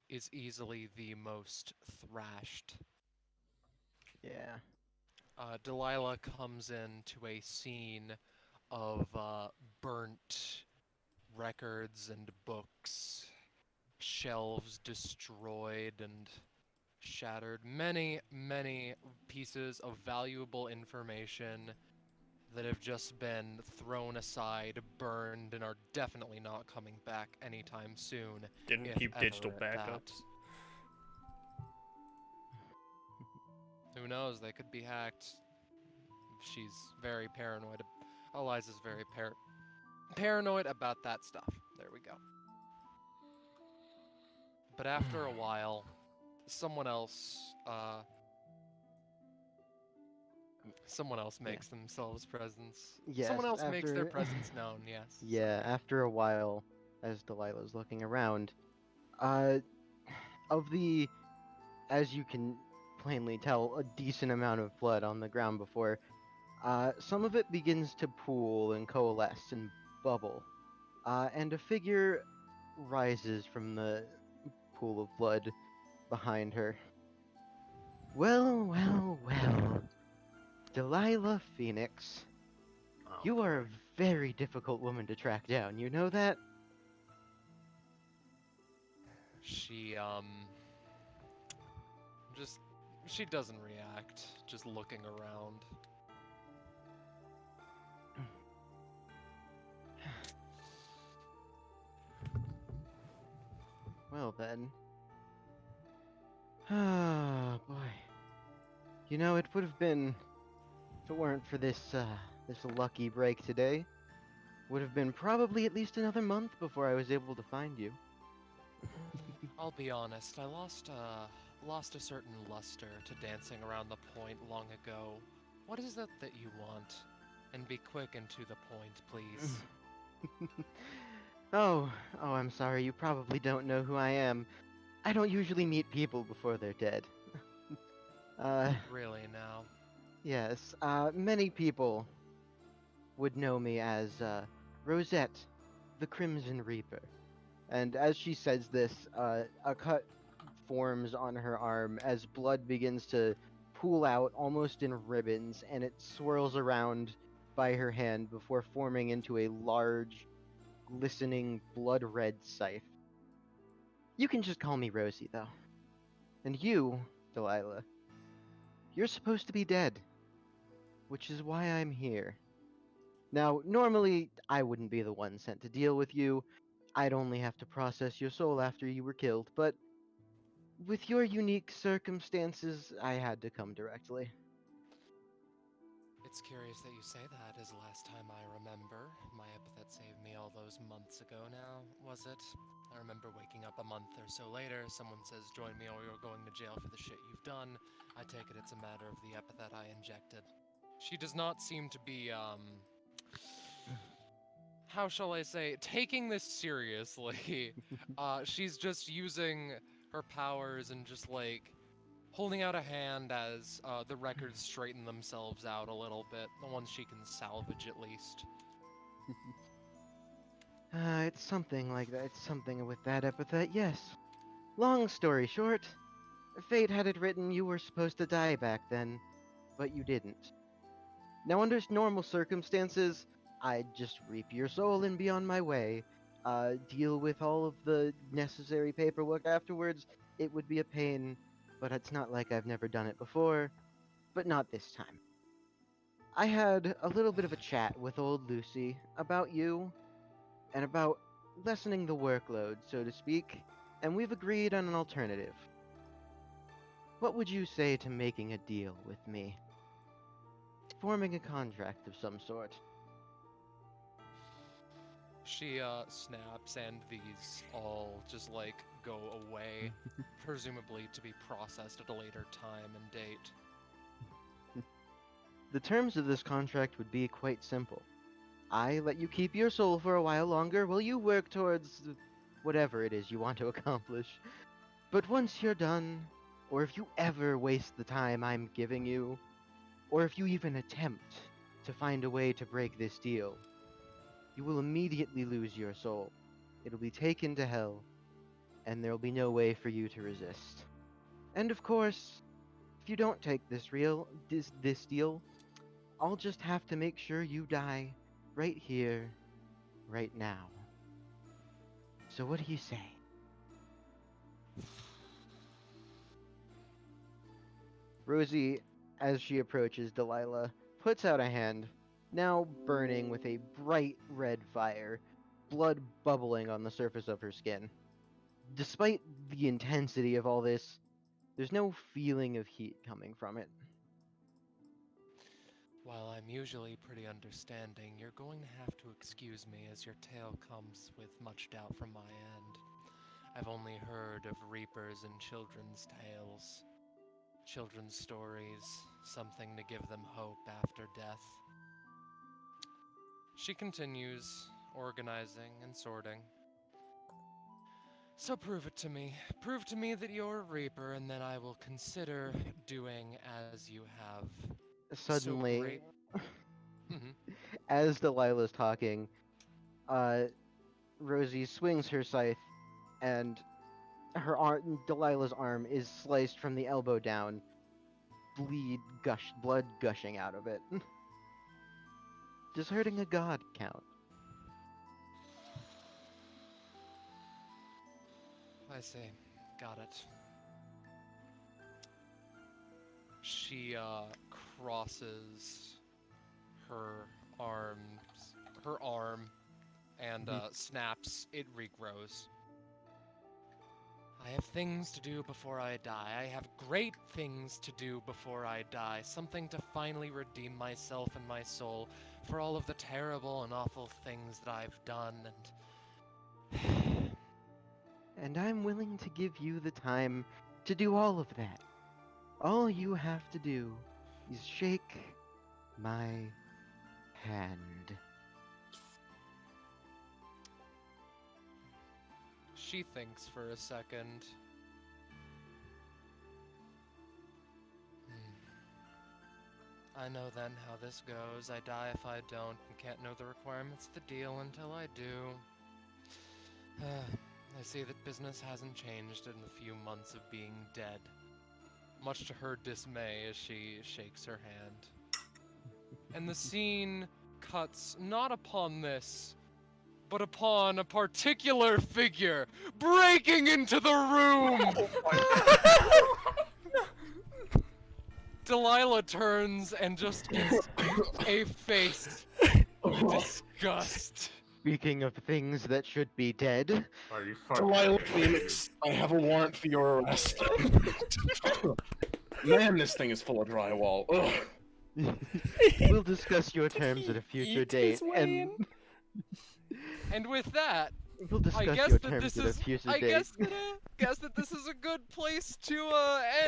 is easily the most thrashed. Yeah. Delilah comes into a scene of burnt records and books, shelves destroyed and shattered, many, many pieces of valuable information that have just been thrown aside, burned, and are definitely not coming back anytime soon. Didn't if keep ever digital at that. backups. Who knows? They could be hacked. She's very paranoid. Eliza's very paranoid about that stuff. There we go. But after a while, someone else makes themselves presence. Yes, Someone else makes their after- presence known, yes. Yeah, after a while, as Delilah's looking around, of the, as you can plainly tell, a decent amount of blood on the ground before, some of it begins to pool and coalesce and bubble, and a figure rises from the pool of blood behind her. Well, well, well. Delilah Phoenix, Oh, you are boy. a very difficult woman to track down, you know that? She she doesn't react, just looking around. Well then. Ah, boy. You know, it would have been, if it weren't for this lucky break today, would have been probably at least another month before I was able to find you. I'll be honest, I lost a certain luster to dancing around the point long ago. What is it that you want? And be quick and to the point, please. Oh, I'm sorry, you probably don't know who I am. I don't usually meet people before they're dead. Really now? Yes, many people would know me as, Rosette, the Crimson Reaper. And as she says this, a cut forms on her arm as blood begins to pool out almost in ribbons, and it swirls around by her hand before forming into a large, glistening, blood-red scythe. You can just call me Rosie, though. And you, Delilah, you're supposed to be dead, which is why I'm here. Now, normally, I wouldn't be the one sent to deal with you. I'd only have to process your soul after you were killed, but with your unique circumstances, I had to come directly. It's curious that you say that, as last time I remember. My epithet saved me all those months ago now, was it? I remember waking up a month or so later, someone says, join me or you're going to jail for the shit you've done. I take it it's a matter of the epithet I injected. She does not seem to be, how shall I say, taking this seriously. She's just using her powers and just like holding out a hand as the records straighten themselves out a little bit, the ones she can salvage at least. It's something like that. It's something with that epithet, yes. Long story short, fate had it written you were supposed to die back then, but you didn't. Now, under normal circumstances, I'd just reap your soul and be on my way. Deal with all of the necessary paperwork afterwards. It would be a pain, but it's not like I've never done it before. But not this time. I had a little bit of a chat with old Lucy about you and about lessening the workload, so to speak, and we've agreed on an alternative. What would you say to making a deal with me? Forming a contract of some sort. She snaps and these all just like go away, presumably to be processed at a later time and date. The terms of this contract would be quite simple. I let you keep your soul for a while longer while you work towards whatever it is you want to accomplish. But once you're done, or if you ever waste the time I'm giving you, or if you even attempt to find a way to break this deal, you will immediately lose your soul. It'll be taken to hell, and there'll be no way for you to resist. And of course, if you don't take this deal, I'll just have to make sure you die right here, right now. So what do you say? Rosie, as she approaches Delilah, puts out a hand, now burning with a bright red fire, blood bubbling on the surface of her skin. Despite the intensity of all this, there's no feeling of heat coming from it. While I'm usually pretty understanding, you're going to have to excuse me as your tale comes with much doubt from my end. I've only heard of reapers and children's tales. Children's stories, something to give them hope after death. She continues, organizing and sorting. So prove it to me. Prove to me that you're a reaper, and then I will consider doing as you have. Suddenly, So as Delilah's talking, Rosie swings her scythe, and Delilah's arm is sliced from the elbow down, blood gushing out of it. Does hurting a god count? I see. Got it. She crosses her arm, and snaps. It regrows. I have things to do before I die. I have great things to do before I die. Something to finally redeem myself and my soul for all of the terrible and awful things that I've done, and And I'm willing to give you the time to do all of that. All you have to do is shake my hand. she thinks for a second. I know then how this goes. I die if I don't, and can't know the requirements of the deal until I do. I see that business hasn't changed in the few months of being dead. Much to her dismay as she shakes her hand. And the scene cuts not upon this, but upon a particular figure breaking into the room! Delilah turns and just gets a face of disgust. Speaking of things that should be dead, Are you Delilah Phoenix, I have a warrant for your arrest. Man, this thing is full of drywall. Ugh. we'll discuss your terms at a future date, And with that, we'll discuss I guess your that terms this at a is. future I date. guess that this is a good place to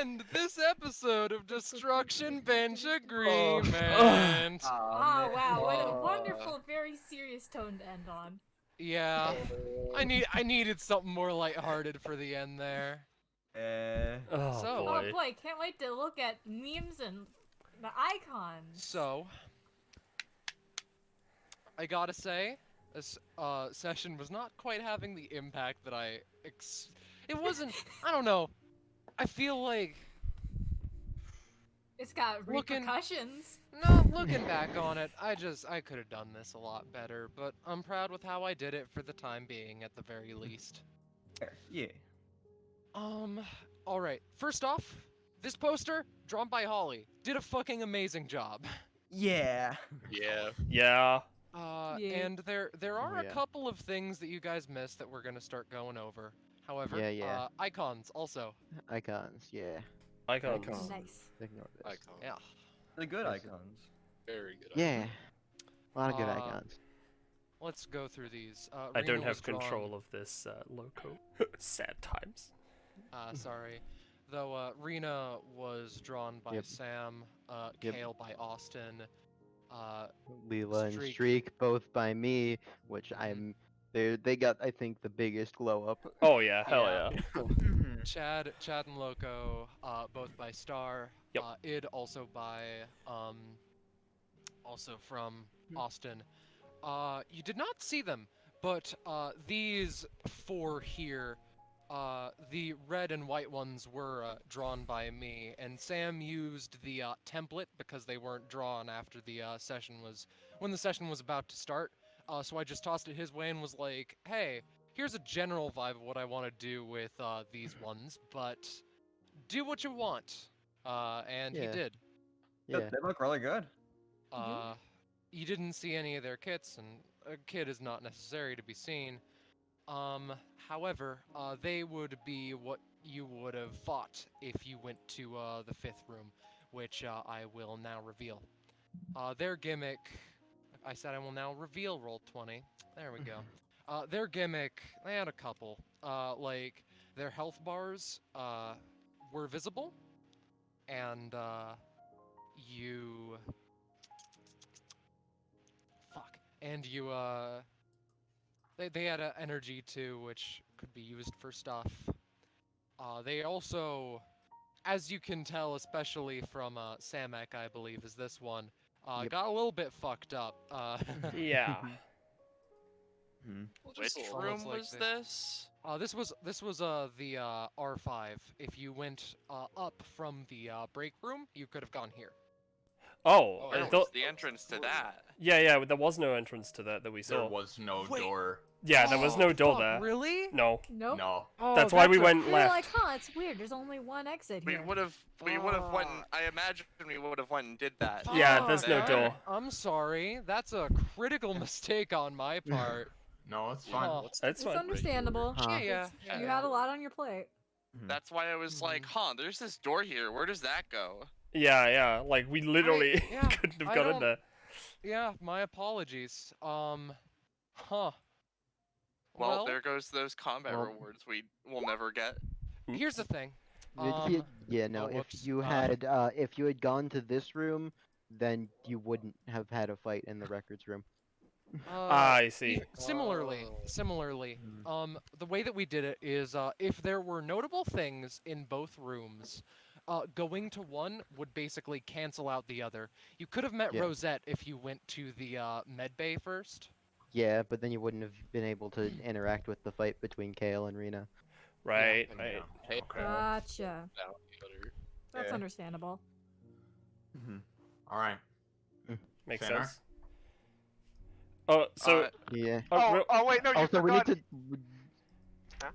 end this episode of Destruction Bench Agreement. Oh, wow, what a wonderful, very serious serious tone to end on. Yeah, I needed something more lighthearted for the end there. Oh So- Oh boy, can't wait to look at memes and the icons. So, I gotta say, this session was not quite having the impact that it wasn't. I don't know. I feel like It's got Looking- repercussions. no, looking back on it, I could have done this a lot better. But I'm proud with how I did it for the time being, at the very least. Yeah. All right. First off, this poster drawn by Holly did a fucking amazing job. Yeah. Yeah. Yeah. Yeah. And there are Oh, a yeah. couple of things that you guys missed that we're gonna start going over. However, Yeah. icons also. Icons, yeah. Icons. Nice. Ignore this. Icon. Yeah. The good Yes. icons. Very good. Yeah. A lot of good Uh, icons. Let's go through these. I don't Rena have was drawn- control of this loco. Sad times. Sorry. Though Rena was drawn by Yep. Sam, Yep. Kale by Austin, Leela and Streak. Streak both by me, which they got I think the biggest glow up. Oh yeah, hell Yeah. yeah. Chad and Loco, both by Star. Yep. Id also by, also from Austin. You did not see them, but these four here, the red and white ones were drawn by me, and Sam used the template because they weren't drawn after the when the session was about to start. So I just tossed it his way and was like, hey, here's a general vibe of what I want to do with these ones, but do what you want. And he Yeah. did. Yeah. They look really good. You didn't see any of their kits, and a kit is not necessary to be seen. However, they would be what you would have fought if you went to the fifth room, which I will now reveal. Their gimmick, I said I will now reveal roll 20. There we go. Their gimmick, they had a couple. Like, their health bars were visible, and they had an energy too, which could be used for stuff. They also, as you can tell, especially from Samek, I believe, is this one, got a little bit fucked up. Yeah. Which Almost room like was they- this? This was the R5. If you went up from the break room, you could have gone here. Oh, Where I was thought. the entrance to that? Yeah, there was no entrance to that we saw. There was no Wait. door. Yeah, there was no door Fuck, there. Really? No. Nope. No. Oh, That's why we a- went we were left. like, huh, it's weird. There's only one exit We here. would have went. I imagine we would have went and did that. Yeah, there's no There. door. I'm sorry. That's a critical mistake on my part. No, it's fine. Huh. That's It's fine. understandable. Huh. Yeah. You had a lot on your plate. That's why I was like, huh, there's this door here. Where does that go? Yeah, like we literally yeah, couldn't have I got in don't- there. Yeah, my apologies. Huh. Well, there goes those combat well- rewards we will never get. Here's the thing. No. oh, If whoops, you had gone to this room, then you wouldn't have had a fight in the records room. I see. Similarly, the way that we did it is, if there were notable things in both rooms, going to one would basically cancel out the other. You could have met Yeah. Rosette if you went to the med bay first. Yeah, but then you wouldn't have been able to interact with the fight between Kale and Rena. Right, and, right. Hey, Gotcha. down the other. That's Yeah. understandable. All right. Makes Tanner? sense. Oh, so Yeah. Wait, no, you Also, we forgot. need to. Huh?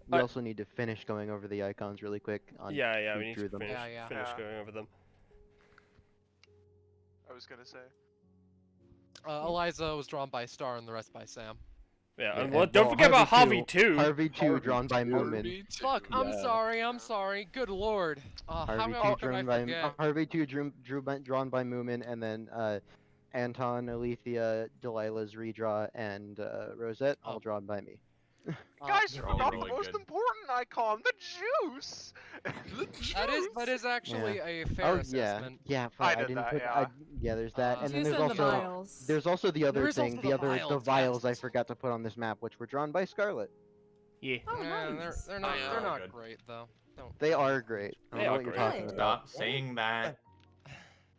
We also need to finish going over the icons really quick. On yeah, who we need drew to them. finish Yeah. going over them. I was gonna say. Eliza was drawn by Star and the rest by Sam. Yeah, and Yeah, well, don't forget about Harvey too. Harvey 2 drawn by Moomin. Fuck, I'm sorry. Good lord. How Harvey 2 could I drawn by forget? Harvey 2 drawn by Moomin, and then Anton, Alethea, Delilah's redraw, and Rosette all drawn by me. Guys, you Oh, forgot really the most good. important icon, the juice. That is actually a fair Oh assessment. yeah. I I did didn't that, put. yeah. Yeah, there's that, and then Juice there's and the also vials. there's also the other There is thing, also the the vials, vials I yes. forgot to put on this map, which were drawn by Scarlet. Yeah. Oh, Yeah, nice. they're not yeah. they're Really not good. great though. Don't. They are great. I They don't know are what you're great. talking Good. about. Stop saying that.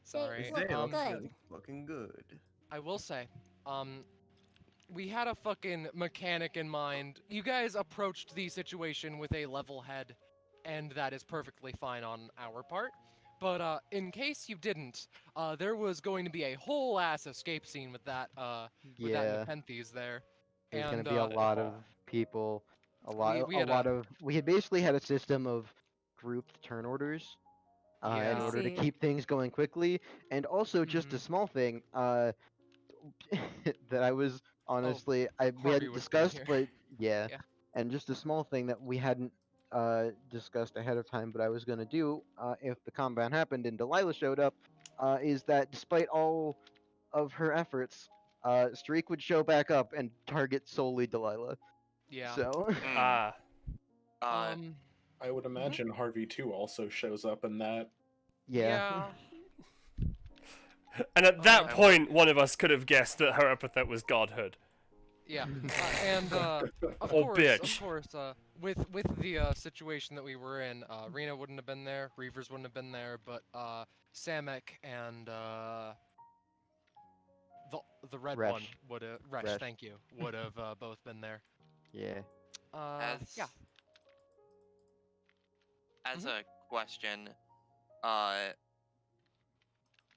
Sorry. They look good. looking good. I will say, we had a fucking mechanic in mind. You guys approached the situation with a level head, and that is perfectly fine on our part. But in case you didn't, there was going to be a whole ass escape scene with that Yeah, Nepenthes there. there's And gonna be a lot of people, we had a we had basically had a system of grouped turn orders, in Yeah. order to See. keep things going quickly, and also just a small thing, that I was honestly we Harvey hadn't would've been discussed, here. but yeah, Yeah. and just a small thing that we hadn't discussed ahead of time, but I was gonna do if the combat happened and Delilah showed up, is that despite all of her efforts, Streak would show back up and target solely Delilah. Yeah. So Ah. I would imagine Harvey too also shows up in that. yeah. And at that Uh, point, one of us could have guessed that her epithet was godhood. Yeah, and of Or course, bitch. with the situation that we were in, Rena wouldn't have been there, Reavers wouldn't have been there, but Samek and the red Resh. one would have Resh. thank you, would have both been there. Yeah. Yeah. As Mhm. a question,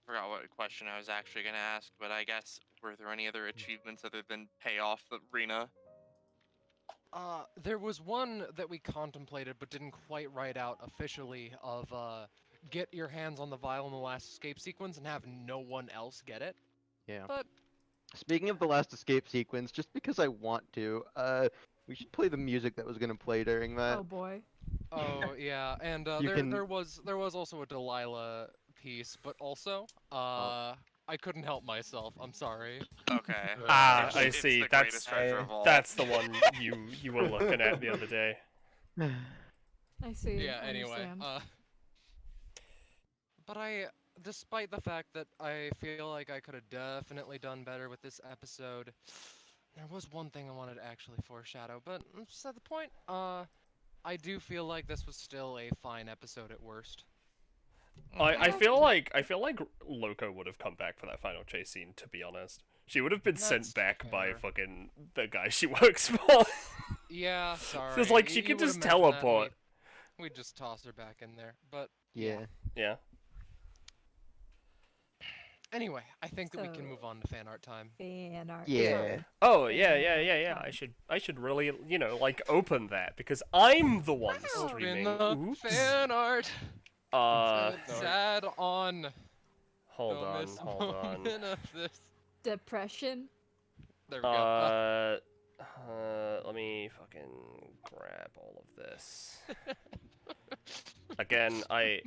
forgot what question I was actually gonna ask, but I guess were there any other achievements other than pay off the Rena? There was one that we contemplated but didn't quite write out officially of get your hands on the vial in the last escape sequence and have no one else get it. Yeah. But Speaking of the last escape sequence, just because I want to, we should play the music that was gonna play during that. Oh boy. oh yeah, and You there can- there was also a Delilah piece, but also I couldn't help myself. I'm sorry. Okay. Ah, It's- I it's see. the That's greatest treasure of all. that's the one you were looking at the other day. I see. Yeah. I Anyway. understand. But despite the fact that I feel like I could have definitely done better with this episode, there was one thing I wanted to actually foreshadow. But just at the point, I do feel like this was still a fine episode at worst. I feel like Loco would have come back for that final chase scene. To be honest, she would have been That's sent back by fair. fucking the guy she works for. Yeah, sorry. It's like she you could would've just mentioned that and teleport. we'd just toss her back in there. But Yeah. Yeah. anyway, I think that we can So- move on to fan art time. Fan art. Yeah. Oh yeah. I should really like open that because I'm the one Open streaming. the Oops. fan art. Sad on. Hold Don't on, miss a hold on. moment of this. Depression. There we go. Let me fucking grab all of this. Again, I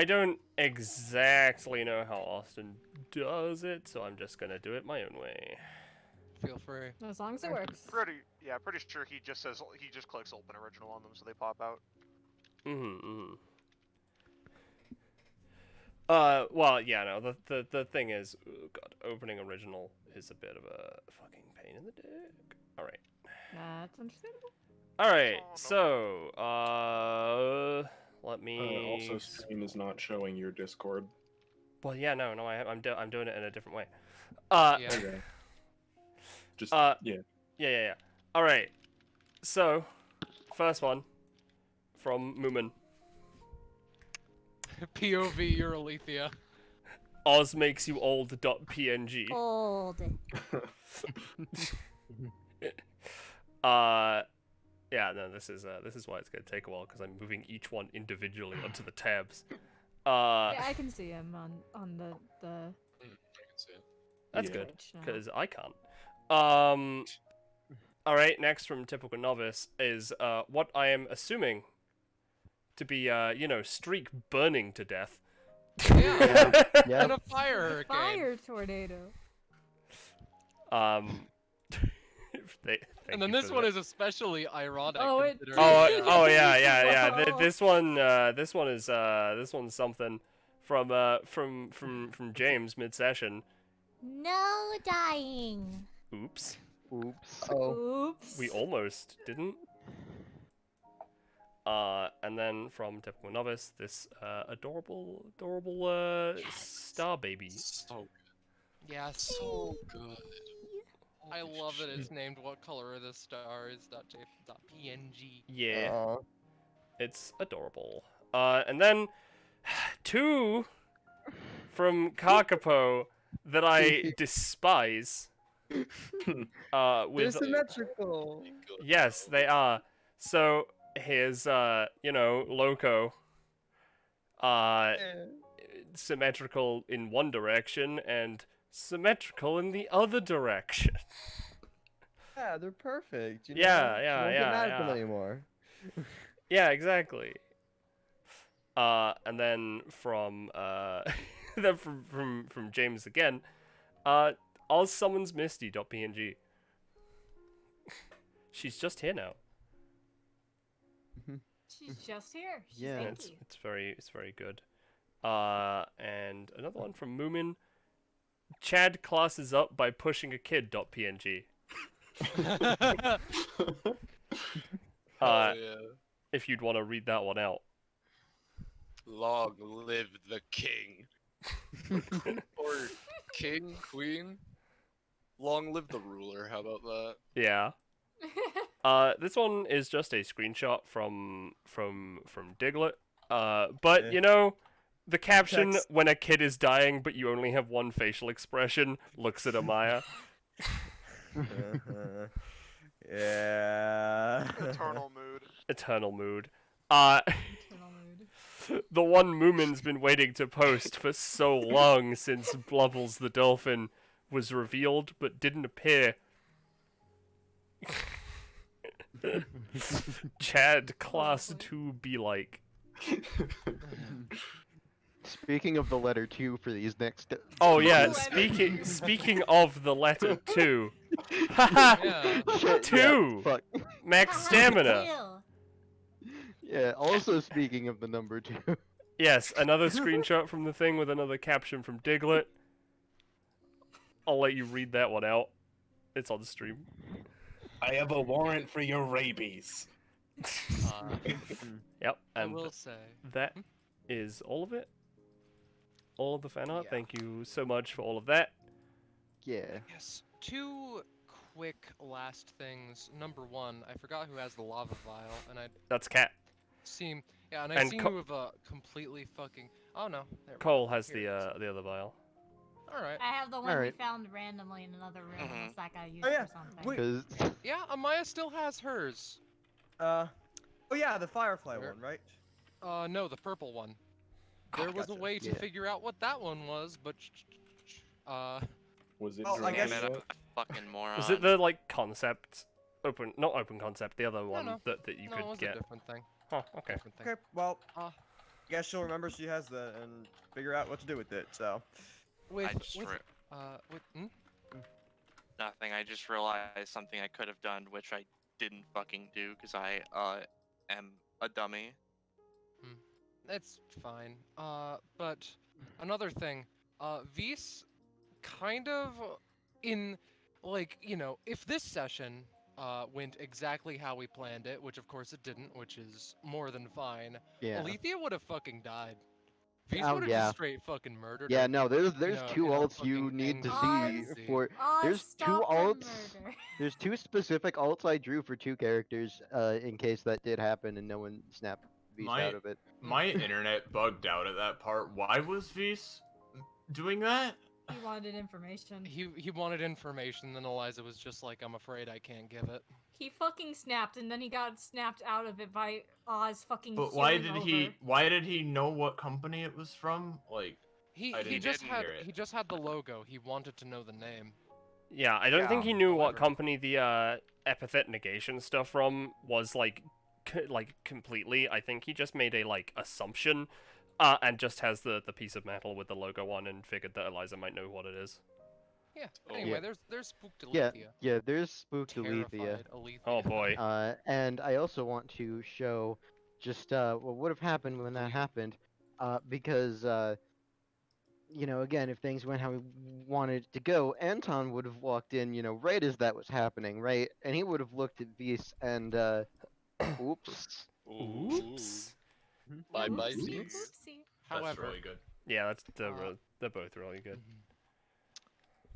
don't exactly know how Austin does it, so I'm just gonna do it my own way. Feel free. As long as it works. Pretty sure he just clicks open original on them so they pop out. Well, yeah, no, the thing is, oh god, opening original is a bit of a fucking pain in the dick. Alright. That's understandable. Alright, so, let me... Also, stream is not showing your Discord. Well, yeah, no, I'm doing it in a different way. Yeah. Okay. Just, yeah. Yeah. Alright, so, first one, from Moomin. POV Eurolithia. Oz makes you old.png. Old. Yeah, no, this is why it's gonna take a while because I'm moving each one individually onto the tabs. Yeah, I can see him on the. I can see it. That's Yeah. good Page now. because I can't. All right, next from Typical Novice is what I am assuming to be Streak burning to death. Yeah. Yeah. And a fire hurricane. Fire tornado. Thank And then you this for one that. is especially ironic. Oh, it- considering- Oh yeah. Wow. This one is this one's something from James mid session. No dying. Oops. Oops. Oops. We almost didn't. And then from Typical Novice, this adorable star baby. So Yeah, so good. I love that it's named what color of the star is .png. Yeah. Aw. It's adorable. And then two from Kakapo that I despise. They're With symmetrical. yes, they are. So here's Loco. Symmetrical in one direction and symmetrical in the other direction. Yeah, they're perfect. You know? Yeah, Don't get mad at them yeah. anymore. Yeah, exactly. And then from then from James again, Oz summons Misty.png. She's just here now. She's just here. She's Yeah. And thank you. it's very good. And another one from Moomin. Chad classes up by pushing a kid.png. hell yeah. If you'd want to read that one out. Long live the king. Or king, queen. Long live the ruler. How about that? Yeah. This one is just a screenshot from Diglett. But Yeah. you know, the caption Text. when a kid is dying but you only have one facial expression looks at Amaya. Uh-huh. Yeah. Eternal mood. Eternal mood. Eternal mood. The one Moomin's been waiting to post for so long since Blubbles the dolphin was revealed but didn't appear. Chad class 2 be like. Speaking of the letter 2 for these next. Oh yeah, Letter speaking of the letter 2. Yeah. Shit, 2. Yeah, fuck. Max stamina. Yeah. Also speaking of the number 2. Yes, another screenshot from the thing with another caption from Diglett. I'll let you read that one out. It's on stream. I have a warrant for your rabies. Yep, I and will say. that is all of it. All of the fan art. Yeah. Thank you so much for all of that. Yeah. Yes. Two quick last things. Number one, I forgot who has the lava vial, and I That's Cat. seem I And seem Co- to have completely fucking. Oh no. There we Cole go. has Here it is. the other vial. All right. I have the one Alright. we found randomly in another room. Unless that got used Oh, yeah. for something. Wait. 'Cause Yeah, Amaya still has hers. Oh yeah, the Firefly Where- one, right? No, the purple one. There was a gotcha. way to Yeah. figure out what that one was, but Was it Well, I guess- Damn it, Dracula? I'm a fucking moron. Was it the like concept? Not open concept. The other one no. that you no, it could was get. a different thing. Oh, okay. Different thing. Okay, well, Uh, I guess she'll remember she has the and figure out what to do with it. So. With I just nothing. I just realized something I could have done, which I didn't fucking do because I am a dummy. It's fine. But another thing, Vs kind of in like, if this session went exactly how we planned it, which of course it didn't, which is more than fine, yeah. Alethea would have fucking died. Vs Oh, would have yeah. just straight fucking murdered Yeah, her. no, there's a- two in a alts you fucking need to angry see frenzy. for. There's two stop the alts. murder. There's two specific alts I drew for two characters, in case that did happen and no one snapped V's My- out of it. My internet bugged out at that part. Why was Vs doing that? He wanted information. He wanted information, then Eliza was just like, I'm afraid I can't give it. He fucking snapped, and then he got snapped out of it by Oz fucking. But why keeling did over. he? Why did he know what company it was from? Like, He I he didn't just hear had it. he just had the logo. He wanted to know the name. Yeah, I don't think he knew what However- company the epithet negation stuff from was like completely. I think he just made a like assumption, and just has the piece of metal with the logo on and figured that Eliza might know what it is. Yeah. Oh. Anyway, Yeah. there's spooked Yeah, Alethea. yeah. There's spooked Alethea. Terrified Alethea. Oh boy. And I also want to show just what would have happened when that happened, because again, if things went how we wanted it to go, Anton would have walked in, right as that was happening, right, and he would have looked at Beast and oops. Oops. Bye bye, Oopsie, Beast. oopsie. That's However, really good. Yeah, they're both really good.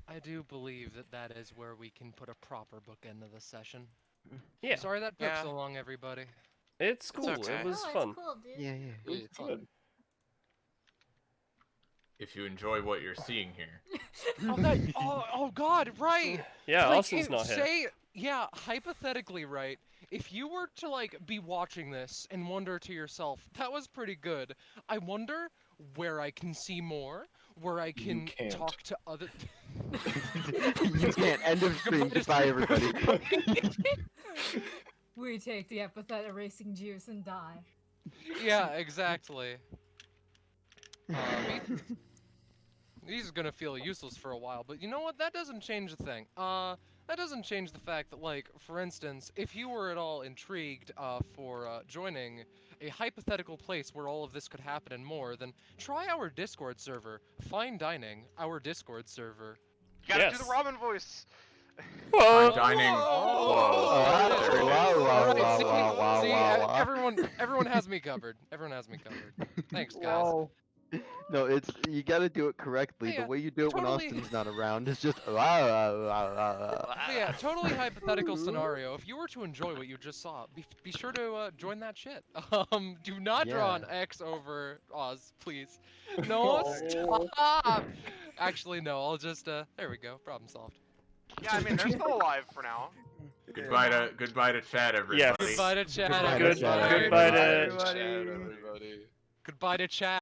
I do believe that is where we can put a proper bookend to the session. Yeah. Sorry that took Yeah. so long, everybody. It's cool. okay. It was Oh, fun. it's cool, dude. Yeah, yeah. Yeah, fun. If you enjoy what you're seeing here. Oh God, right. Yeah, Like, Austin's not here. Yeah, hypothetically, right? If you were to be watching this and wonder to yourself, that was pretty good. I wonder where I can see more, where I can can't. talk to other. You can't. End of stream. Goodbye, everybody. We take the epithet erasing juice and die. Yeah, exactly. He's gonna feel useless for a while, but you know what? That doesn't change the thing. That doesn't change the fact that, for instance, if you were at all intrigued for joining a hypothetical place where all of this could happen and more, then try our Discord server. Fine Dining, our Discord server. You gotta do the Robin voice. Whoa. Fine dining. Everyone has me covered. Everyone has me covered. Thanks, guys. Whoa. No, you gotta do it correctly. Yeah, The way you do it when totally. Austin's not around is just. But yeah, totally hypothetical scenario. If you were to enjoy what you just saw, be sure to join that shit. Do not draw an X over Oz, please. No, stop. Actually, no. I'll just there we go. Problem solved. Yeah, I mean they're still alive for now. Goodbye to chat, everybody. Yes. Goodbye to chat. Goodbye to Chat, everybody. Goodbye to chat.